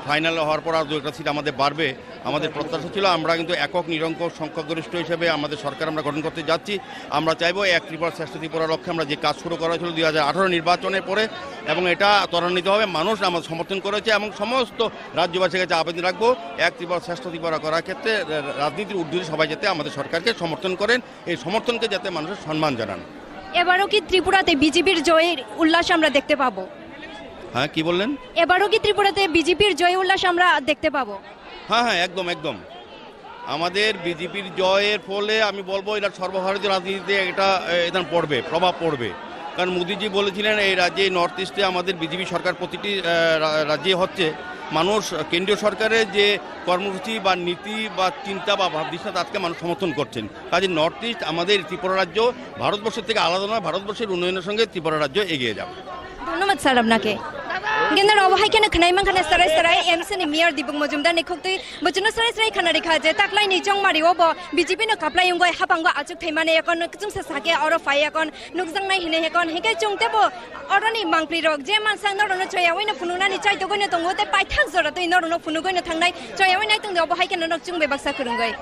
ফাইনাল হওয়ার পর আর 2-একটা সিট আমাদের বাড়বে। আমাদের প্রত্যাশা ছিল আমরা কিন্তু একক নিরঙ্কুশ সংখ্যাগরিষ্ঠ হিসেবে আমাদের সরকার আমরা গঠন করতে যাচ্ছি। আমরা চাইবো এক ত্রিপুরা শ্রেষ্ঠ ত্রিপুরার লক্ষ্যে আমরা যে কাজ শুরু করা হয়েছিল 2018 নির্বাচনের পরে, এবং এটা ত্বরান্বিত হবে। মানুষ আমাদের সমর্থন করেছে এবং সমস্ত রাজ্যবাসীর কাছে আবেদন রাখবো এক ত্রিপুরা শ্রেষ্ঠ ত্রিপুরা করার ক্ষেত্রে রাজনীতির ঊর্ধ্বে সবাই যাতে আমাদের সরকারকে সমর্থন করেন, এই সমর্থনকে যাতে মানুষের সম্মান জানান। এবারও কি ত্রিপুরাতে বিজেপির জয়ের উল্লাস আমরা দেখতে পাবো? হ্যাঁ, কি বললেন? এবারও কি ত্রিপুরাতে বিজেপির জয় উল্লাস আমরা দেখতে পাবো? হ্যাঁ, একদম একদম। আমাদের বিজেপির জয়ের ফলে আমি বলবো এটা সর্বভারতীয় রাজনীতিতে এটা পড়বে, প্রভাব পড়বে। কারণ মোদিজি বলেছিলেন এই রাজ্যে নর্থ ইস্টে আমাদের বিজেপি সরকার প্রতিটি রাজ্যে হচ্ছে। মানুষ কেন্দ্রীয় সরকারের যে কর্মসূচি বা নীতি বা চিন্তা বা ভাবদিশা তাকে মানুষ সমর্থন করছেন। কাজে নর্থ ইস্ট আমাদের ত্রিপুরা রাজ্য ভারতবর্ষের থেকে আলাদা নয়, ভারতবর্ষের উন্নয়নের সঙ্গে ত্রিপুরা রাজ্য এগিয়ে যাবে। ধন্যবাদ স্যার আপনাকে। Gendar awahai kena khnai mang khana sarai sarai MC ni Mayor Deepak Majumdar ni khokte bochno sarai sarai khana rekha je taklai ni chong mari obo BJP no kaplai yongoi hapangwa achuk thaimane ekon chung sa sake oro fai ekon nukjang nai hine ekon heke chungte bo oroni mangpli rok je man sang no no choya wina fununa ni chai to goine tongo te pai thak jora to no no funu goine thangnai choya wina tung awahai kena nok chung be baksa kurungai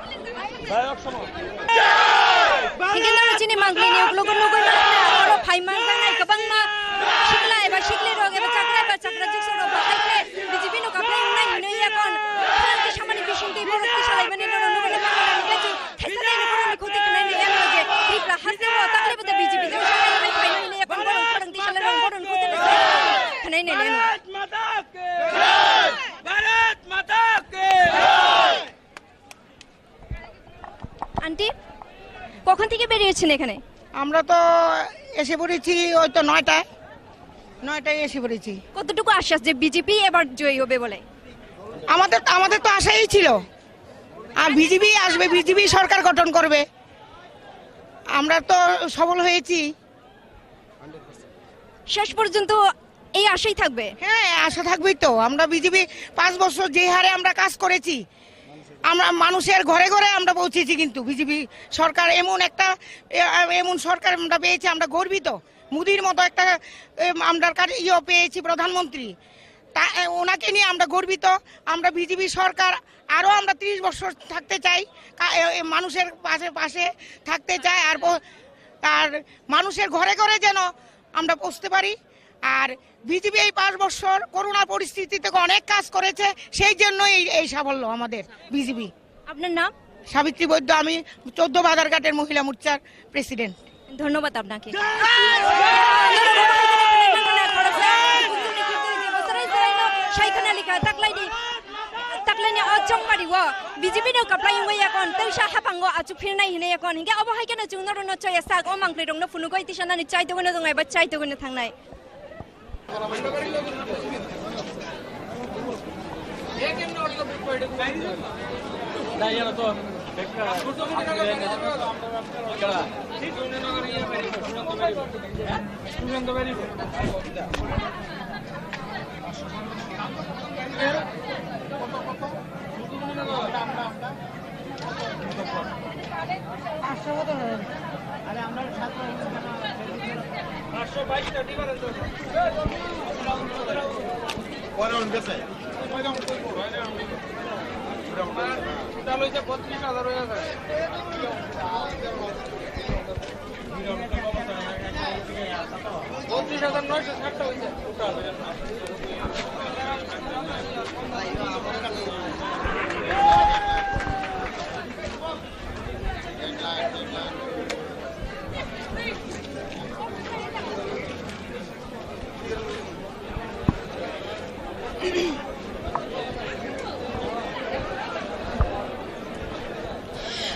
Gendar chini mangpli ni oklogon no goine oro fai man nai kabang ma shikla eba shikle rok eba chakra eba chakra juk soro bahaikle BJP no kaplai nai hine ekon ki samani bishinti borok ki salai mane no no goine mangani gachu thaisale no koroni khote khnai ni emo je tripura hasde bo takle bete BJP jo salai nai fai ni ekon borok korang ti salai rong boron khote khnai ni leno Bharat Mata ke aunty কখন থেকে বেরিয়েছেন এখানে? আমরা তো এসে পড়েছি ওই তো 9টায় এসে পড়েছি। কতটুকু আশ্বাস যে বিজেপি এবার জয়ী হবে বলে? আমাদের তো আশাই ছিল, আর বিজেপি আসবে, বিজেপি সরকার গঠন করবে, আমরা তো সফল হয়েছি। শেষ পর্যন্ত এই আশাই থাকবে? হ্যাঁ, আশা থাকবেই তো। আমরা বিজেপি 5 বছর যে হারে আমরা কাজ করেছি আমরা মানুষের ঘরে ঘরে আমরা পৌঁছেছি, কিন্তু বিজেপি সরকার এমন সরকার আমরা পেয়েছি, আমরা গর্বিত। মোদির মতো একটা আমরা পেয়েছি প্রধানমন্ত্রী, তা ওনাকে নিয়ে আমরা গর্বিত। আমরা বিজেপি সরকার আরও আমরা 30 বছর থাকতে চাই, মানুষের পাশে থাকতে চাই, আর মানুষের ঘরে ঘরে যেন আমরা পৌঁছতে পারি। আর বিজেপি এই 5 বছর করোনা পরিস্থিতিতে অনেক কাজ করেছে, সেই জন্যই এই সাফল্য আমাদের বিজেপি। আপনার নাম? সাবিত্রী বৈদ্য, আমি 14 বাজারঘাটের মহিলা মোর্চার প্রেসিডেন্ট। ধন্যবাদ আপনাকে। বিজেপি কাপ্লাই এখন তৈসা হাফাঙ্গ আচু ফিরনাই হিনে এখন হিংকে অবহাই কেন চুংনা রুন চয় সাক ও মাংপ্লে রংনো ফুনুকো ইতিসানানি চাইতে গনে দङ এবার চাইতে গনে থাংনাই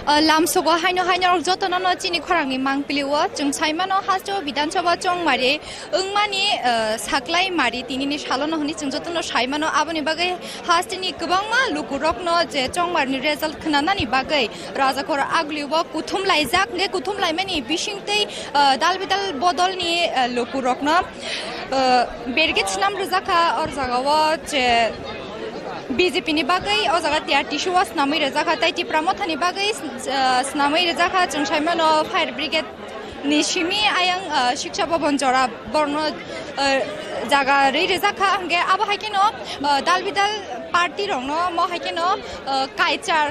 लामसोगो हाइनो हाइनो जतन न चिनि खरांनि मांगप्लिवो जों साइमानो हाजो विधानसभा चंमारि ओंमानि साक्लाय मारि तिनिनि सालन हनि जों जतन साइमानो आबनि बागै हास्तिनि गोबांमा लुकुरकनो जे चंमारनि रिजाल्ट खोनानानि बागै राजाखर आगलिवो कुथुम लाइजाक ने कुथुम लाइमानि बिसिंतै दालबिदाल बदलनि लुकुरकनो बेरगेट नाम रजाखा और जागावो जे बीजेपी नि बागै ओ जागा टियाटिसुवा स्नामै रजाखा ताइति प्रामथानि बागै स्नामै रजाखा जों साइमानो फायर ब्रिगेड निसिमी आयं शिक्षा भवन जरा बर्न जागा रै रजाखा हंगे आबो हाइकेनो दालबिदाल पार्टी रंनो म हाइकेनो काइचार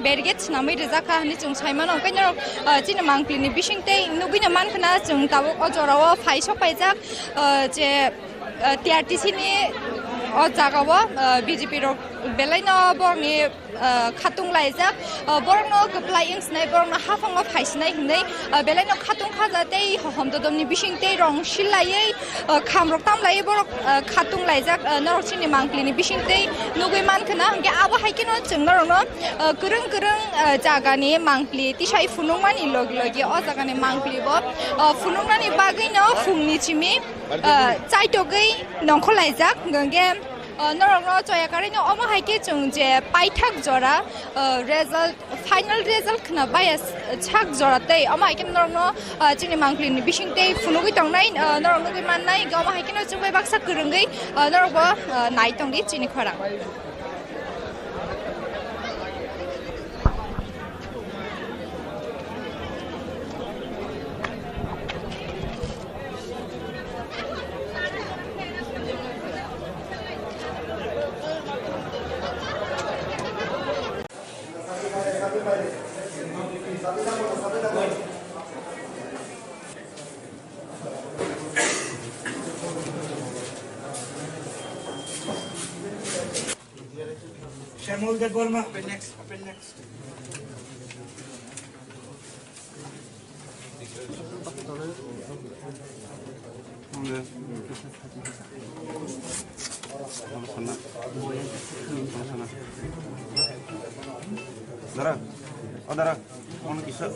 बेरगेट स्नामै रजाखा हनि जों साइमानो ओंखायनो चिनि मांप्लिनि बिसिंतै नुबिनो मानखना जों ताबो अजराव फाइसो पाइजाक जे टिआरटिसि नि ओ जागावा बीजेपी रो बेलायनो बरनि खातुं लाइजाक बरनो गप्लाय इंसनाय बरनो हाफांग फाइसनाय हिनै बेलायनो खातुं खाजाते हमददमनि बिसिंते रं सिलायै खामरक तामलायै बर खातुं लाइजाक नरसिनि मांक्लिनि बिसिंते नुगै मानखना हंगे आबो हाइकेनो जोंनरनो गोरों गोरों जागानि मांक्लि तिसाय फुनुंमानि लग ओ जागानि मांक्लिबो फुनुंनानि बागैनो फुंनिचिमि चाइटगै नंख लाइजाक गंगे नरनो चयाकारिनो अमा हाइके जों जे पाइथाक जरा रिजल्ट फाइनल रिजल्ट खना बायस छाक जरातै अमा हाइके नरनो चिनि मांक्लिनि बिसिंतै फुनुगै तंनाय नरनो गै माननाय गमा हाइकेनो जों बाक्सा गोरोंगै नरबो नायतंदि चिनि खरां Shamul the Gorma, open next. Dara, oh Dara, mau kisah?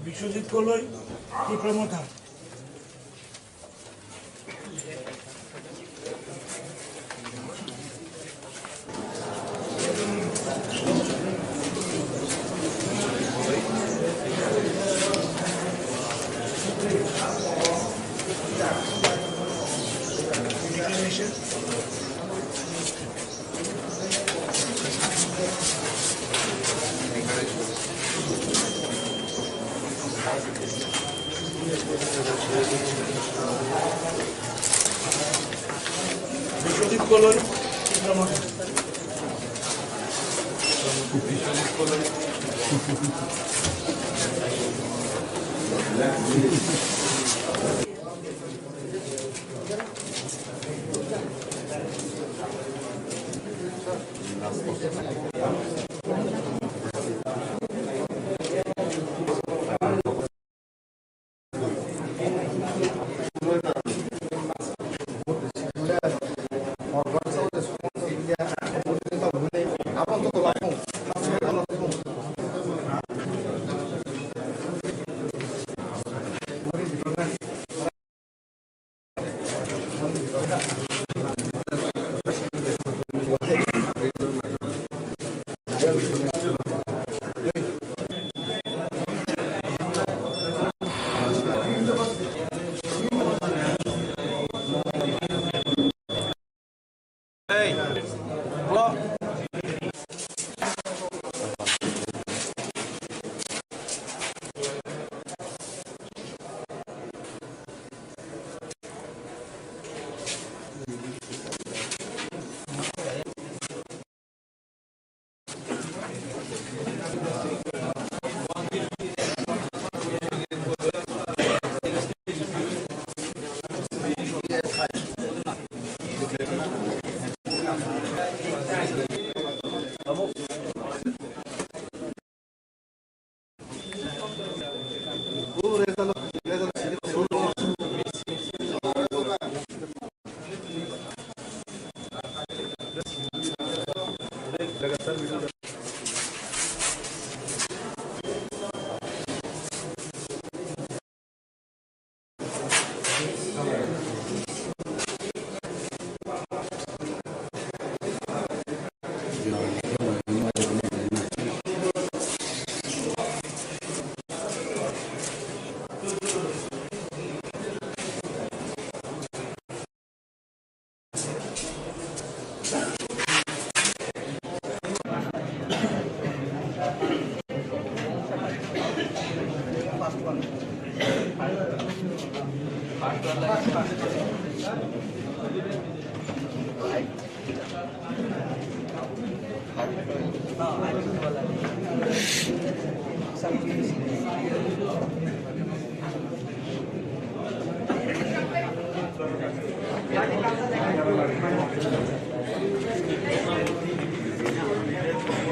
Biswajit Kalai Tripura Biswajit Kalai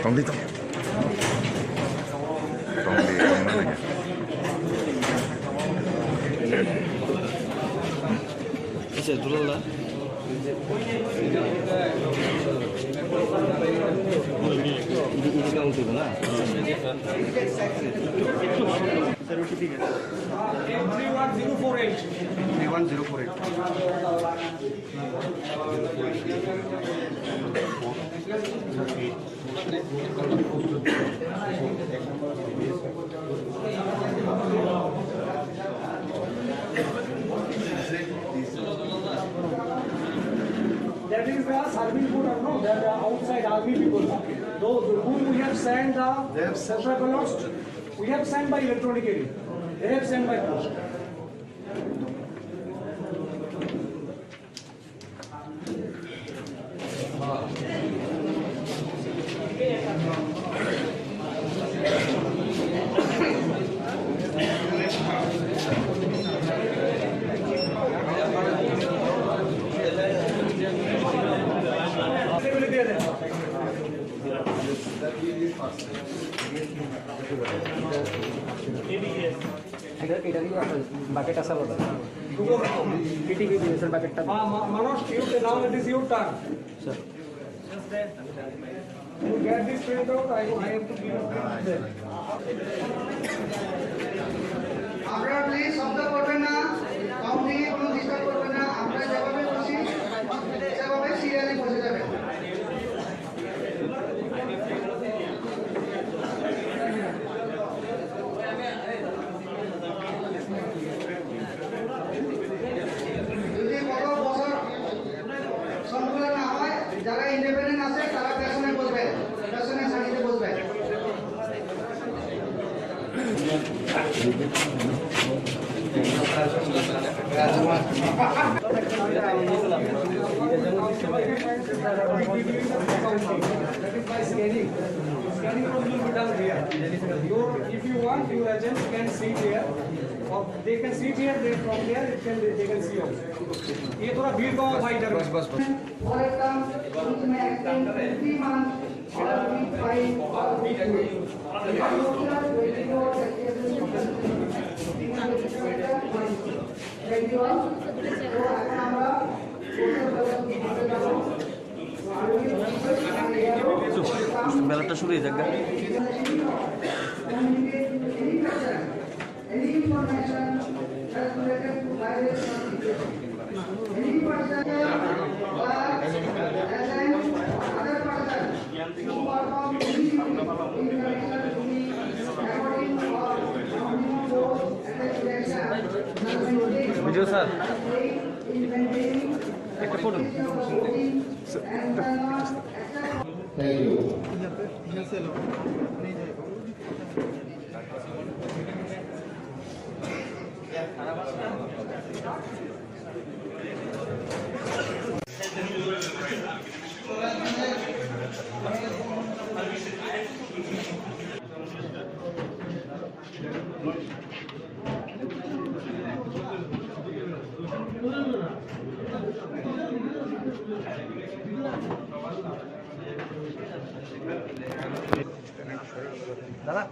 Tondito. Ese dulu lah. Ini kan untuk mana? certificate. 31048. 31048. That is the serving food, no? They are the outside army people. Those whom we have sent the social ballots, we have sent by electronically. They have sent by post. bucket asa bola kiti sir bucket ta Manoj, now it is your turn. sir You get this print out, I have to give it. আমরা please শব্দ করবেন না, counting এ কোনো disturb করবেন না। আমরা যেভাবে বসি সেভাবে সিরিয়ালি বসে যাবেন। যদি কোনো বছর সম্পূর্ণ না হয়, যারা ইন্ডিপেন্ডেন্ট আছে তারা পেছনে বসবেন, পেছনে সারিতে বসবেন। Scanning will be done here. If you want, your agent can sit here, or they can sit here. They from there, they can see also. ये थोड़ा भीड़ का फाइटर है. बस. और एकदम उसमें एक्सटेंड 3 मंथ और वीक 5 और वीक 2 বেলাটা শুরু হয়ে যাক any information as related to virus any person or assign other person who perform any information to be according or counting those and the selection বুঝো স্যার একটা ফটো Thank you. দাদা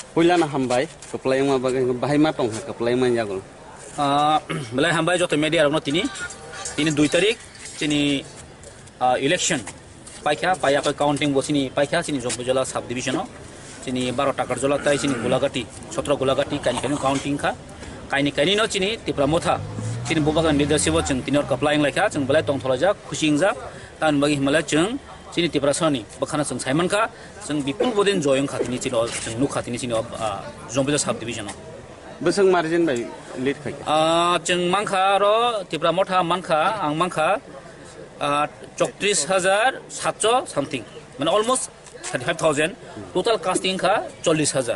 Pulang hambai, keplay mah bagai matong, keplay mah jago. Belai hambai joto media orang tini 2 tarik, sini election. Paikha, paya counting bos sini, paikha sini jompo jala sub division sini 12 takar jala tai sini gulagati, 17 gulagati, kani counting kah, kani no sini Tripura motha, sini bubagan leadership ceng tinor keplay leka, ceng belai tong tholaja, kusingja, tan bagi malai ceng. Chini Tripura sani, bakana ceng Simon ka, ceng bipul bodin joyong khatini chini, ceng nuk khatini chini jompo jala sub division. Beseng margin by lead kaya. Ceng mangka ro Tripura motha mangka, ang mangka 34,700 something, mana almost 35,000. Total casting ka 40,000.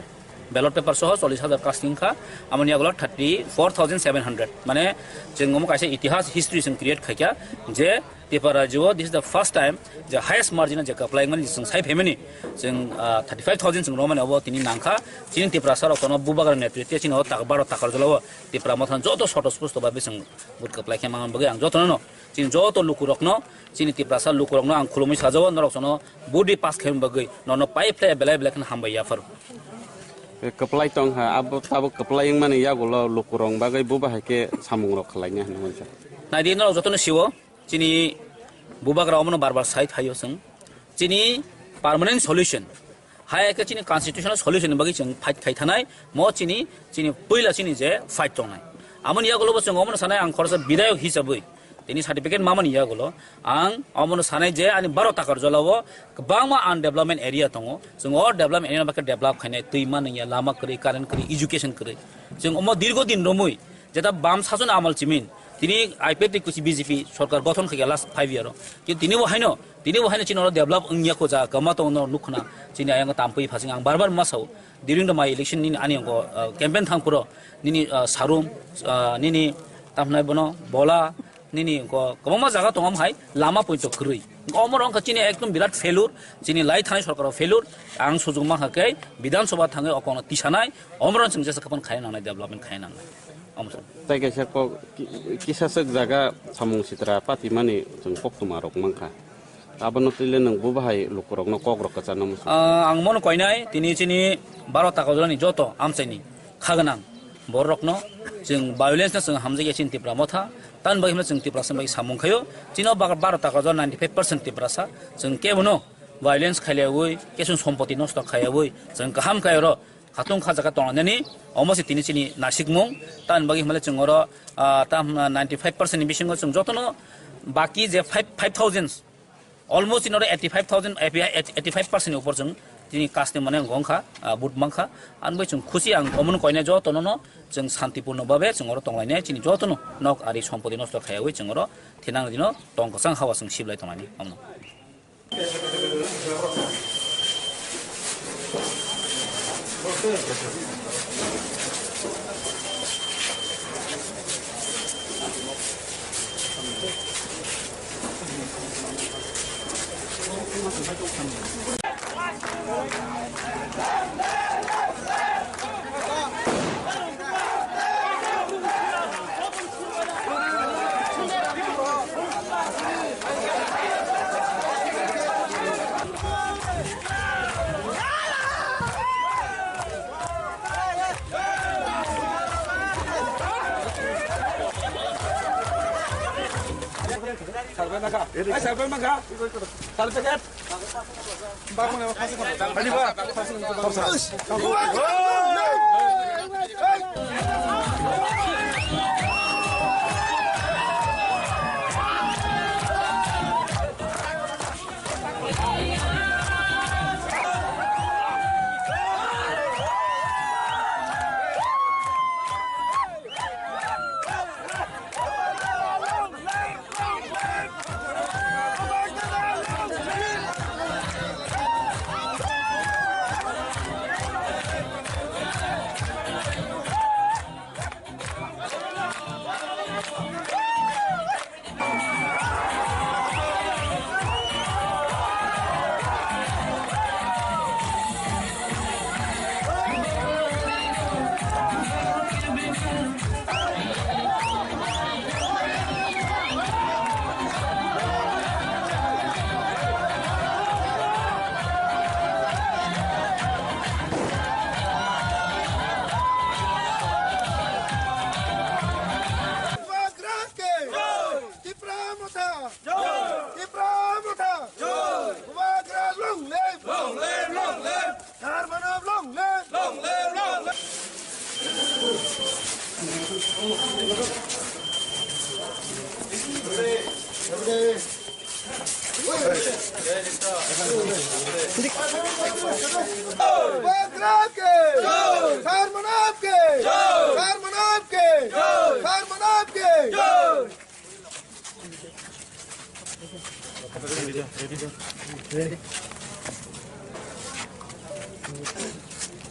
Ballot paper soho 40,000 casting ka, amani aglo 34,700. Mana ceng ngomong kaise itihas history ceng create kaya, je Tripura jo this is the first time the highest margin je applying mani ceng sai family ceng 35,000 ceng roman abo tini nangka, cini Tripura sar kono bubagar netritya cini takbar takar jolo Tripura mothan joto shotos posto babe ceng bud apply ke mangan bagi ang joto no. Cini joto lukurokno, cini Tripura sar lukurokno ang khulumi sajawa norok sono budi pas khem bagai, nono pipe play belai kan hambaya far. Keplay tong ha, abo keplay yang mana ya golo lukurong bagai buba ke samung rok kalainya namunsa. Nah di norok joto no siwo, cini buba gramono barbar site hayo seng, cini permanent solution. Hai ke cini constitutional solution bagi ceng fight kai thanai, mo cini puila cini je fight tong nai. Amon ya golo boseng omono sanai ang khorsa bidayo hisabui. Ini certificate mama niya gulo, ang amono sanai je ani 12 takar jolawo, kebangma undevelopment area tongo, sung or development area baka develop kane tuima niya lama kari, karan kari, education kari. Sung omo dirgo din romui, jeta bam sasun amal cimin, tini IPT kusi BJP sorkar gothon kaya last 5 year. Kini tini wahino cino develop niya ko ja kama tongo nukna, cini ayang tampui pasing ang barbar masau. During the my election nini ani angko campaign thang puro, nini sarum, nini tamnai bono bola. Nini ko kama jaga tongam hai lama pointo krui omor ang chini ekdom birat failure chini lai thani sarkar failure ang sujungma hakai bidhan sabha thangai okono tisanai omron sing jesa kapan khai nanai development khai nanai omor tai kaisa ko kisasek jaga samung sitra pati mani jeng kok tumarok mangkha abon tile nang bubahai lukurok no kogrok kacana mus ang mon koinai tini chini 12 taka jolani joto amchaini khaganang borok no jeng violence na sing hamjai chin Tripura motha tan bagi macam Tripura sampai samung kayo, cina bakar 12 takar 95% Tripura sa, jeng kebuno violence kaya woi, kesun sompoti no stok kaya woi, jeng kaham kaya ro, katung kaza katung ani, almost tini sini nasik mung, tan bagi macam oro, tam 95% emission go jeng joto no, baki je 5,000, almost in oro 85,000, 85% upor jeng, tini kasne mana gongkha, bud mangkha, anbai jeng khusi ang omon koine joto no. Jeng santipurno babe jeng oro tonglainai chini joto no nok ari sompodi nosto khayawai jeng oro thinang dino tongkasang hawa sing siblai tongani amno Salve na ka. Ay, salve na ka. Salve ka. Bago na kasi ka. Pwede ba?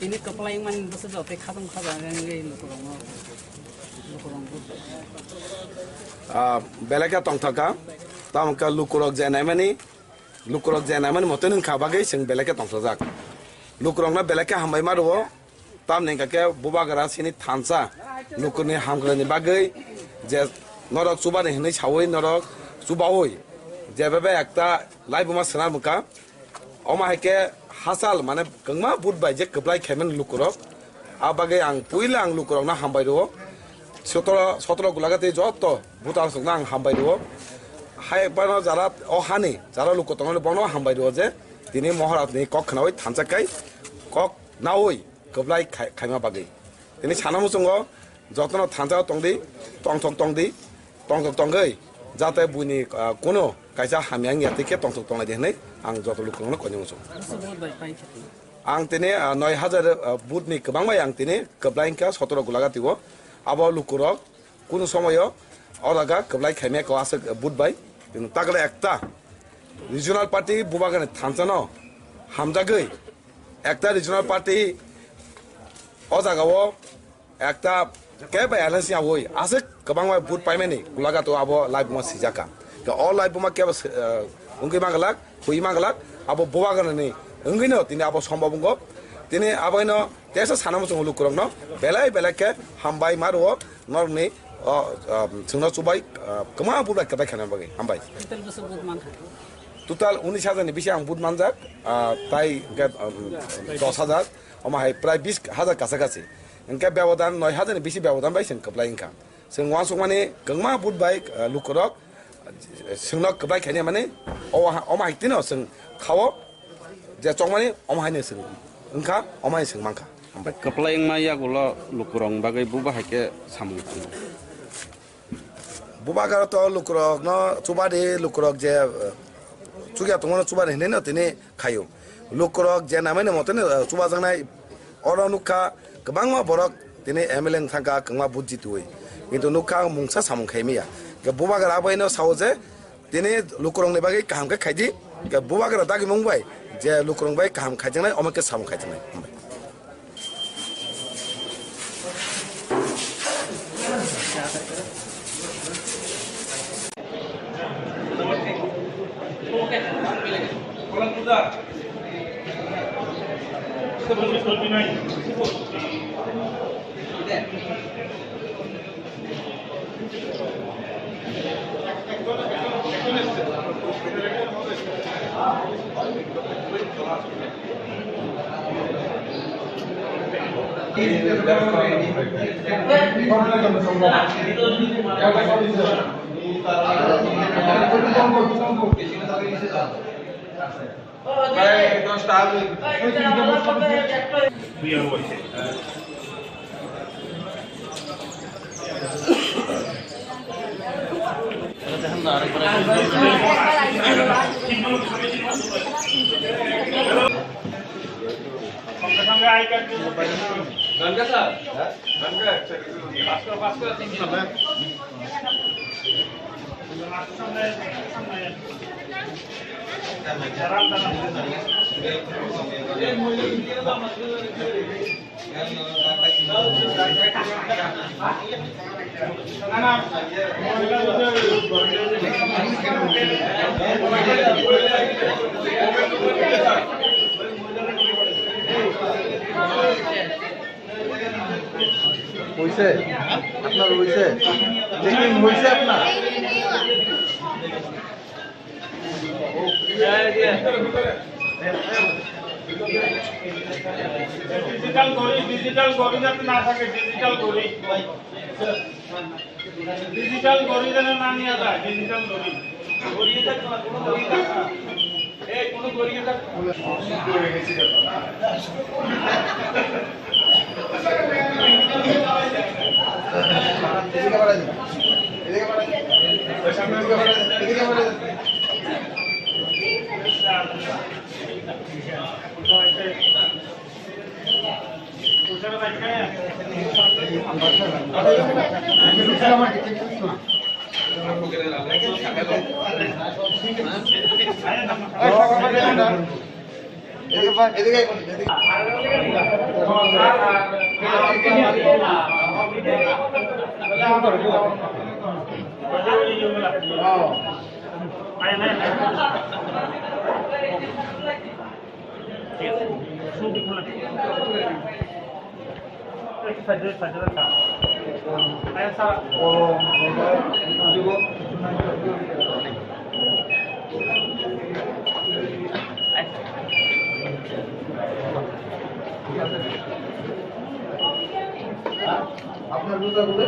Ini kepala yang main besar tapi kadang yang ini Belaka tongtaka, tamka lukurok janamani, moten kabage sing belaka tongtozak. Lukurok na belaka hamai maruo, tam nengkake bubagara sini thansa, lukurni hamgrani bagai, je norok suba ne chawoi norok subawoi, je bebe ekta live buma senar muka, oma heke hasal mane kengma bud bai je keplai kemen lukurok, abagai ang puila ang lukurok na hambai ruo. সতেরো গোলাগাতে যত ভূতার সঙ্গে আং হামবাই দিব high বানো যারা অহানি যারা লোক তখন বনো হামবাই দিব যে তিনি মহারাজ নি কক খানা ওই থানচাকাই কক না ওই কবলাই খাইমা বাগৈ তিনি সানামু সঙ্গ যত্ন থানচা তংদি টংথক টংগৈ যাতে বুনি কোনো কাইসা হামিয়াং ইয়াতিকে টংথক টংলাই দেনে আং যত লোকনো কইনমু আং তিনি 9000 বুটনি গোबांबाय आं তিনি কবলাইনকা 17 গোলাগাতিব abo lukurok কোনো সময় অরাগা কবলাই খাইমে কো আছে বুটবাই কিন্তু তাগলে একটা রিজিওনাল পার্টি বুবাগানে থানচানো হামজাগৈ একটা রিজিওনাল পার্টি অজাগাও একটা কেবে এলাসিয়া হই আছে গোबांबाय বুট পাইমেনি গুলাগা তো abo লাইভ মা সিজাকা কে অল লাইভ মা কেবে উঙ্গি মাগলাক হুই মাগলাক abo বুবাগানে নি উঙ্গিনো তিনি abo সম্ভবঙ্গ তিনি আবাইনো তেসা সানামু সঙ্গ লুকুরং ন বেলাই বেলাকে হামবাই মারো নরনি जोंना सुबाय गोमा बुरबाय कबाय खाना बागै हामबाय टोटाल 19000 नि बेसे आं बुट मानजाक ताई 10000 अमाहाय प्राय 20000 कासाकासि इनका व्यवधान 9000 नि बेसे व्यवधान बाय जों कबलाय इनका जों वान संमाने गोमा बुट बाय लुकुरक जोंना कबाय खाने माने अमाहाय तिनो जों खावो जे चंमाने अमाहायनो जों इनका अमाहाय जों मानखा कपलाय माया गुला लुकुरं बागै बुबा हायके सामु बुबागार तो लुकुरक न चुबादे लुकुरक जे चुगिया तंगनो चुबादे हेने न तिने खायो लुकुरक जे नामै न मतने चुबा जंगनाय अरनुखा गोबांमा बरक तिने एमएलए थांगा गोबां बुजितुय किन्तु नुखा मुंसा सामु खायमिया के बुबागार आबायनो सावो जे तिने लुकुरं ने बागै कामके खायदि के बुबागार दागि मंगबाय जे लुकुरं बाय काम खायजंनाय अमके सामु खायजंनाय হইছে আপনার হইছে চেকিং হইছে আপনার ডিজিটাল গড়ি যাতে না থাকে ডিজিটাল গড়ি যেন না নিয়ে যায় ডিজিটাল গড়ি কোনো গড়ি আপনার জুতা বলে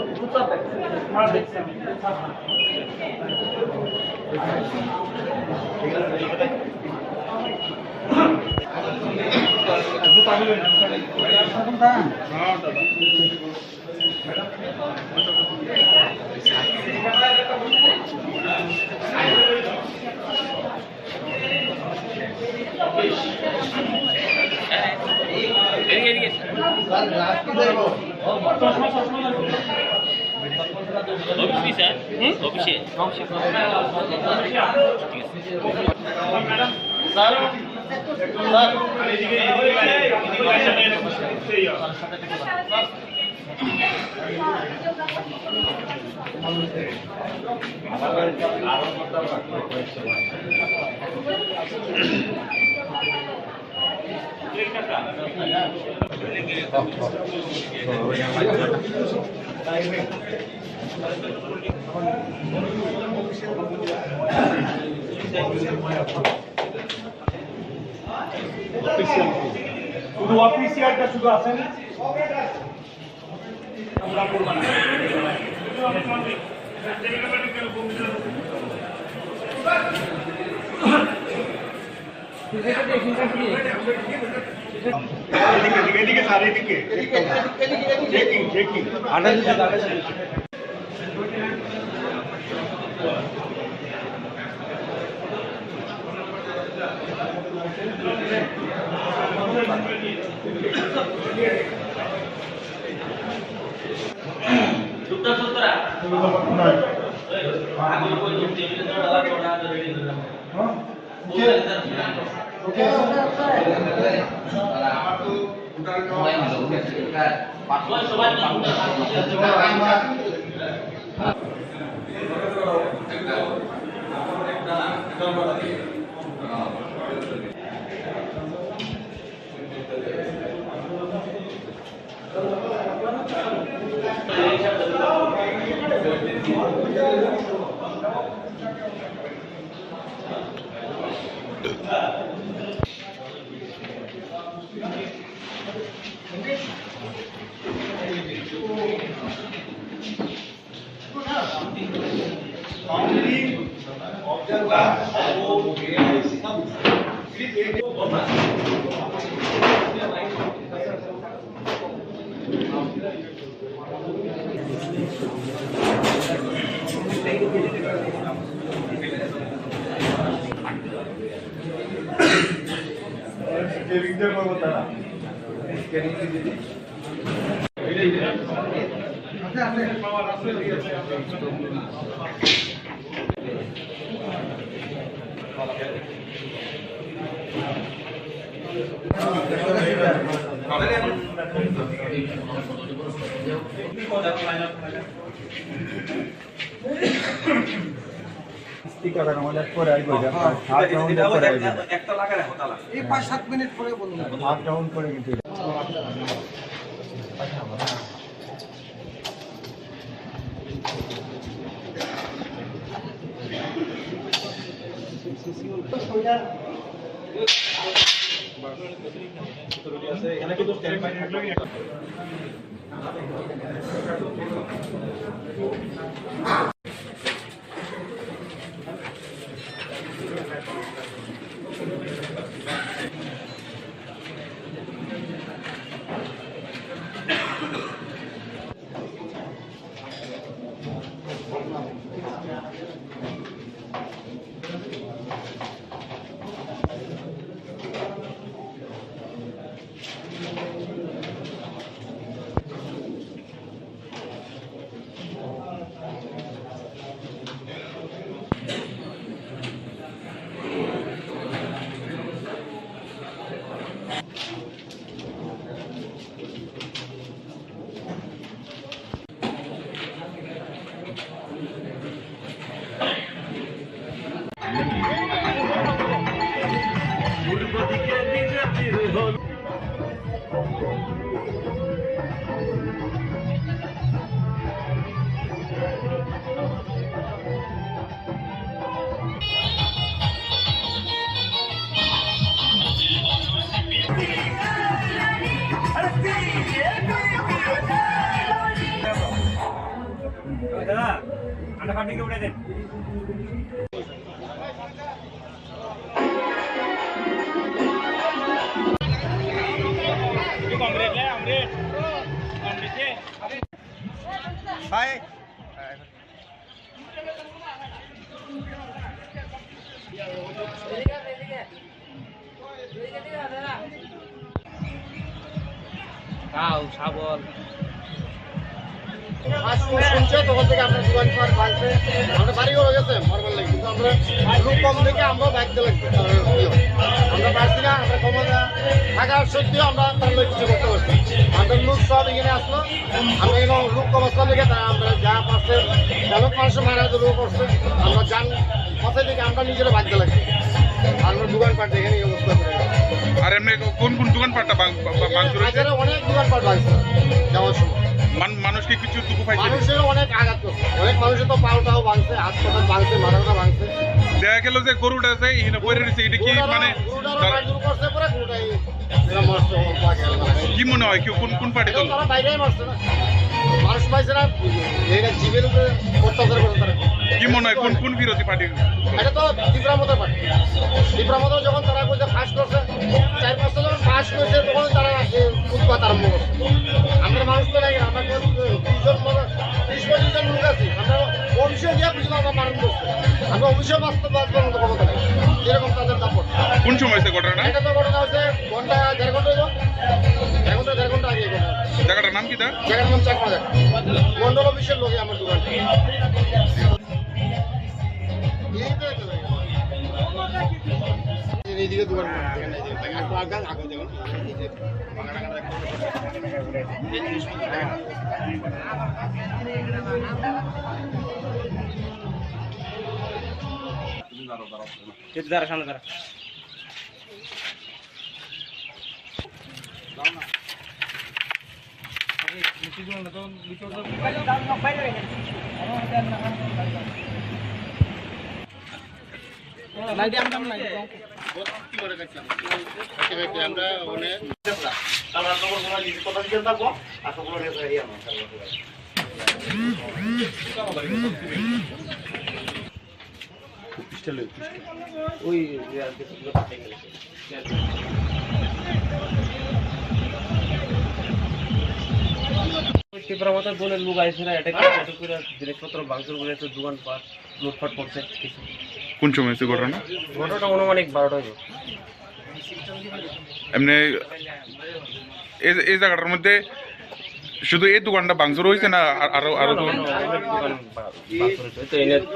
শুধু অফিসিয়ালটা শুধু আছেন এদিকে স্যার এদিকে চেকিং চেকিং এই 5-7 মিনিট পরে বলুন। শুনছে তখন থেকে আপনার দোকানপাট ভাঙছে, আমাদের বাড়ি হয়ে গেছে মারবার লাগে, কিন্তু আমরা লোক কম থেকে আমরা ভাগতে লাগছে, আমরা পারছি না, আমরা ক্ষমতা থাকার সত্ত্বেও আমরা তার লোক কিছু করতে পারছি। আমাদের লোক সব এখানে আসলো, আমরা এখানে লোক কম আসলাম দেখে তারা আমরা যা পারছে যেমন মানুষের মারা লোক করছে, আমরা যান পথে থেকে আমরা নিজেরা ভাগতে লাগছি। আমরা দোকানপাট এখানে এই অবস্থা করে। আর এমনি কোন কোন দোকানপাটটা ভাঙচুর হয়েছে? অনেক দোকানপাট ভাঙছে যাওয়ার সময়। মানুষকে কিছু দুঃখ পাইছে? মানুষের অনেক আঘাত করছে, অনেক মানুষের তো পাউটাও ভাঙছে, হাত পাতা ভাঙছে, মাথাটা ভাঙছে। দেখা গেল যে গরুটা আছে এখানে পড়ে রয়েছে, এটা কি মানে কি মনে হয় কেউ কোন কোন পার্টি দল? বাইরেই মারছে না, মানুষ পাইছে না, জীবের উপরে অত্যাচার করে তারা। কি মনে হয় কোন কোন বিরোধী পার্টি? এটা তো ত্রিপুরা মতো পার্টি। ত্রিপুরা মতো যখন তারা বলছে ফাঁস করছে, 4-5টা যখন ফাঁস করেছে তখন তারা উৎপাত আরম্ভ করছে। আমরা মানুষ তো নাই, আমরা 20-25 জন লোক আছি, আমরা অফিসে গিয়ে বুঝলাম আমরা পালন করছি, আমরা অফিসে বাস্তবায়ন মতো ক্ষমতা নেই, এরকম তাদের দাপট। কোন সময় হয়েছে ঘটনাটা? এটা তো ঘটনা হচ্ছে ঘন্টা 1.5 ঘন্টা হইল, 1.5 ঘন্টা আগে। জায়গাটার নাম কি? জায়গাটার নাম চাকমা মন্ডল অফিসের লোকে আমার দোকানটা। এইদিকে দোকান দাঁড়া সামনে দাঁড়া। আমরা ওই ত্রিপুরা মতো দলের লোক আইসে না, এটা করে জিনিসপত্র ভাঙচুর করে দোকানপাট লুটপাট করছে। কোন সময় হয়েছে ঘটনা? ঘটনাটা অনুমানিক 12টা হইব। এমনি এই জায়গাটার মধ্যে শুধু এই দোকানটা ভাঙচুর হয়েছে না আরো আরো দোকান?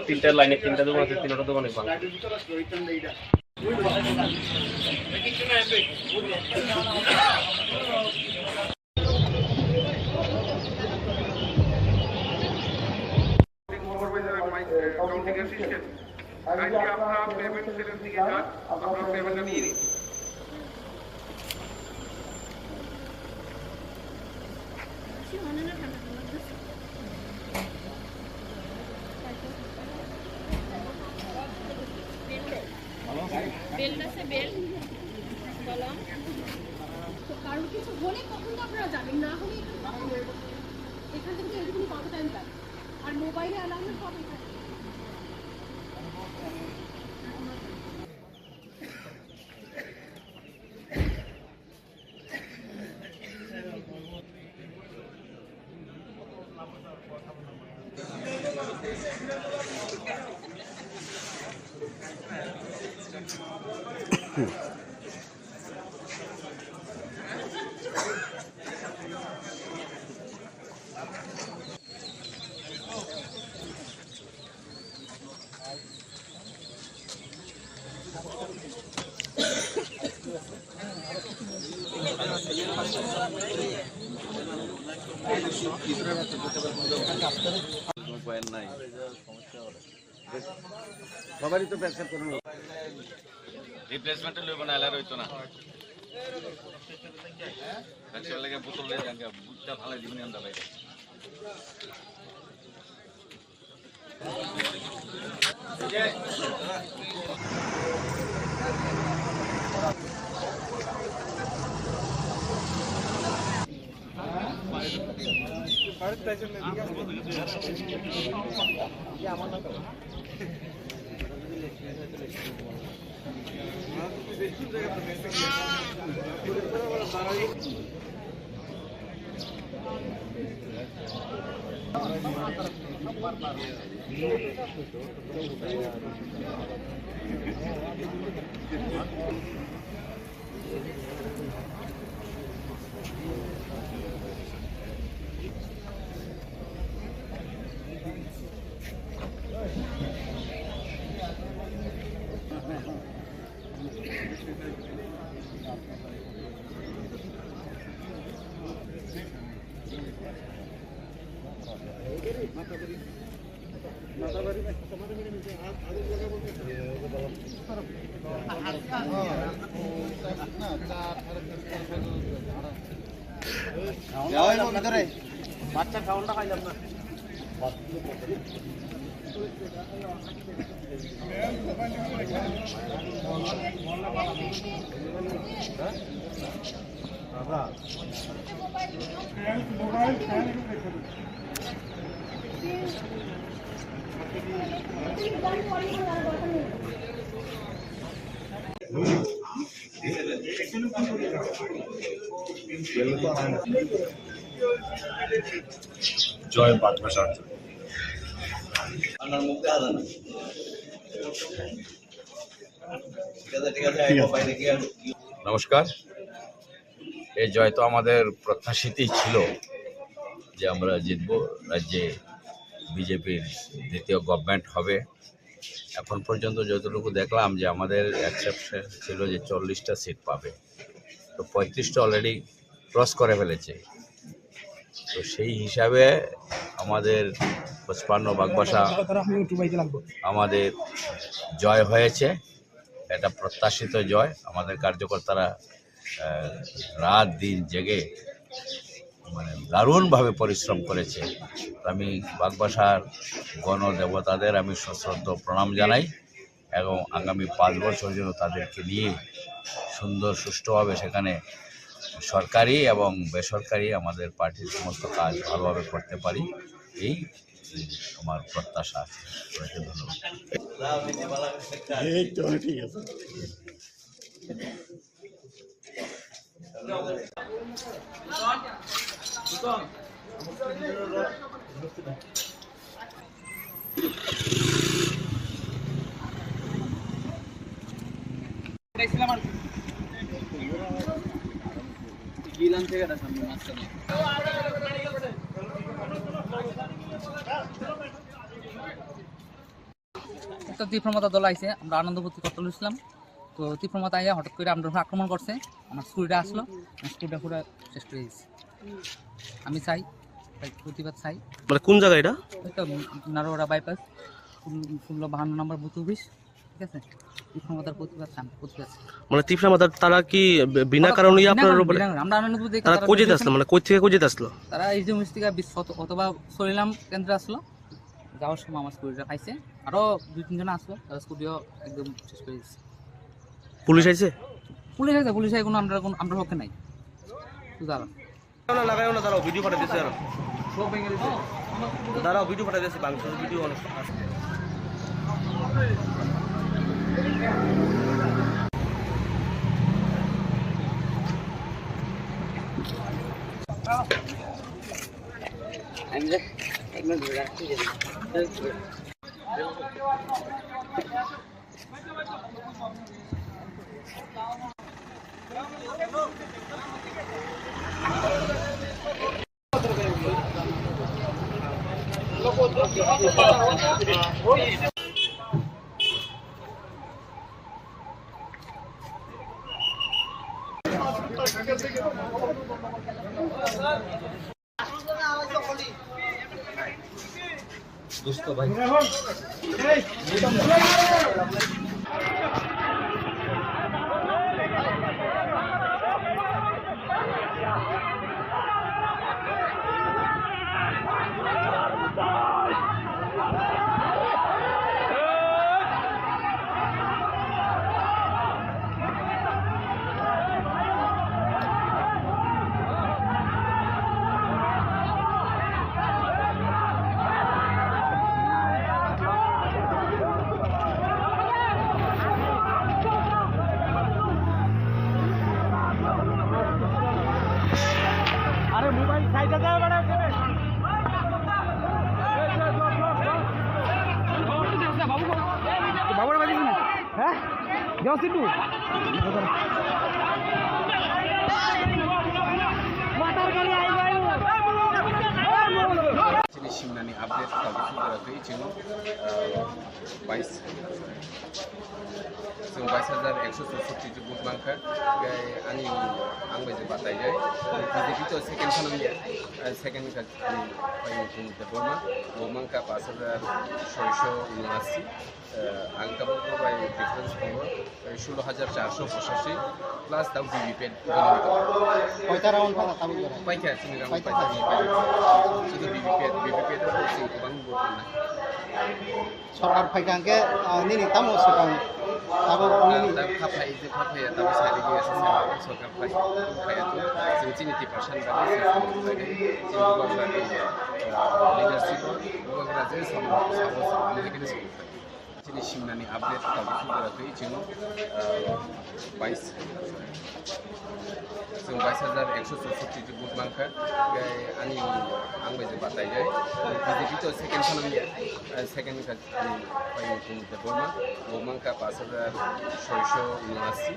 তিনটা লাইনে তিনটা দোকান আছে, তিনটা দোকানে কারণ কিছু হলে তখন তো আপনারা যাবেন, না হলে এখান থেকে এরকম কত টাইম লাগে, আর মোবাইলে অ্যালার্মের সব এখানে। সবারই তো ব্যবসা করুন, রিপ্লেসমেন্টে লইব না, এলার হইতো না ব্যবসার লাগে বোতল নিয়ে যান, বুটটা ভালো দিবেন আমরা বাইরে। বাচ্চা খাওয়ানটা খাইলাম না। জয় বাগবাসার নমস্কার। এই জয় তো আমাদের প্রত্যাশিতই ছিল যে আমরা জিতব, রাজ্যে বিজেপির দ্বিতীয় গভর্নমেন্ট হবে। এখন পর্যন্ত যতটুকু দেখলাম যে আমাদের অ্যাকসেপ্টেন্স ছিল যে 40টা সিট পাবে, তো 35টা অলরেডি ক্রস করে ফেলেছে। তো সেই হিসাবে আমাদের 55 বাগবাসা আমাদের জয় হয়েছে, এটা প্রত্যাশিত জয়। আমাদের কার্যকর্তারা রাত দিন জেগে মানে দারুণভাবে পরিশ্রম করেছে। আমি বাগবাসার গণদেবতাদের আমি সশ্রদ্ধ প্রণাম জানাই এবং আগামী 5 বছর জন্য তাদেরকে নিয়ে সুন্দর সুষ্ঠুভাবে সেখানে সরকারি এবং বেসরকারি আমাদের পার্টির সমস্ত কাজ ভালোভাবে করতে পারি, এই যে আমার প্রত্যাশা আছে। সবাইকে ধন্যবাদ। এই তো ঠিক আছে। গিলান থেকে না সামনে মাঝখানে একটা তীব্রমতা দল আইছে, আমরা আনন্দ ভর্তি করতে লইছিলাম। তো তীব্রমতা আইয়া হঠাৎ করে আমরা আক্রমণ করছে, আমার স্কুলটা আসলো, স্কুলটা পুরো শেষ করে দিয়েছে। আমি চাই প্রতিবাদ চাই। মানে কোন জায়গা এটা? এটা নারোয়াড়া বাইপাস 1652 নম্বর বুথ অফিস, ঠিক আছে। তীব্রমতার প্রতিবাদ চান, প্রতিবাদ। মানে তীব্রমতার তারা কি বিনা কারণে আপনার উপরে আমরা আনন্দ ভর্তি তারা কই যেতে আসলো? মানে কই থেকে কই যেতে আসলো? তারা এই যে মিস্ত্রিকা অথবা সরিলাম কেন্দ্রে আসলো, যাওয়ার সময় আমার স্কুটিটা খাইছে, আরো 2-3 জন আসলো, তারা স্কুটিও একদম শেষ করে দিচ্ছে। পুলিশ আইছে? পুলিশ আইছে, পুলিশ আই কোনো আমরা পক্ষে নাই। লাগাইও না, দাঁড়াও ভিডিও পাঠিয়ে দিচ্ছে, আরো সব ভেঙে দিচ্ছে, দাঁড়াও ভিডিও পাঠিয়ে দিচ্ছে, বাংলাদেশের ভিডিও অনেক আছে। दोस्तों भाई Chini Shimnani update kami itu 22 22,167 buat bangka gay ani ang baca batai jay BJP itu second kali second kali paling itu Burma ka pasal 679 angka berapa by difference over 16,485 plus tahu BBP কয়টা round পাতা তাবু করে পাইকা চিনি round পাইকা শুধু BBP itu sih kubang buat mana সরকার ফাইকাঙ্কে নিনি তামো সেকাং তাবো নিনি খাপাই যে খাপাই তাবো সারি দিয়ে আছে সরকার ফাই itu जों चिनि 30% बादै चिनि government leadership गभर्नमेन्टआ J Sabo medical Chini Shimnani update kami itu 22 22,167 buat bangka gay ani ang baca batai jay BJP itu second kali paling itu Burma ka pasal 679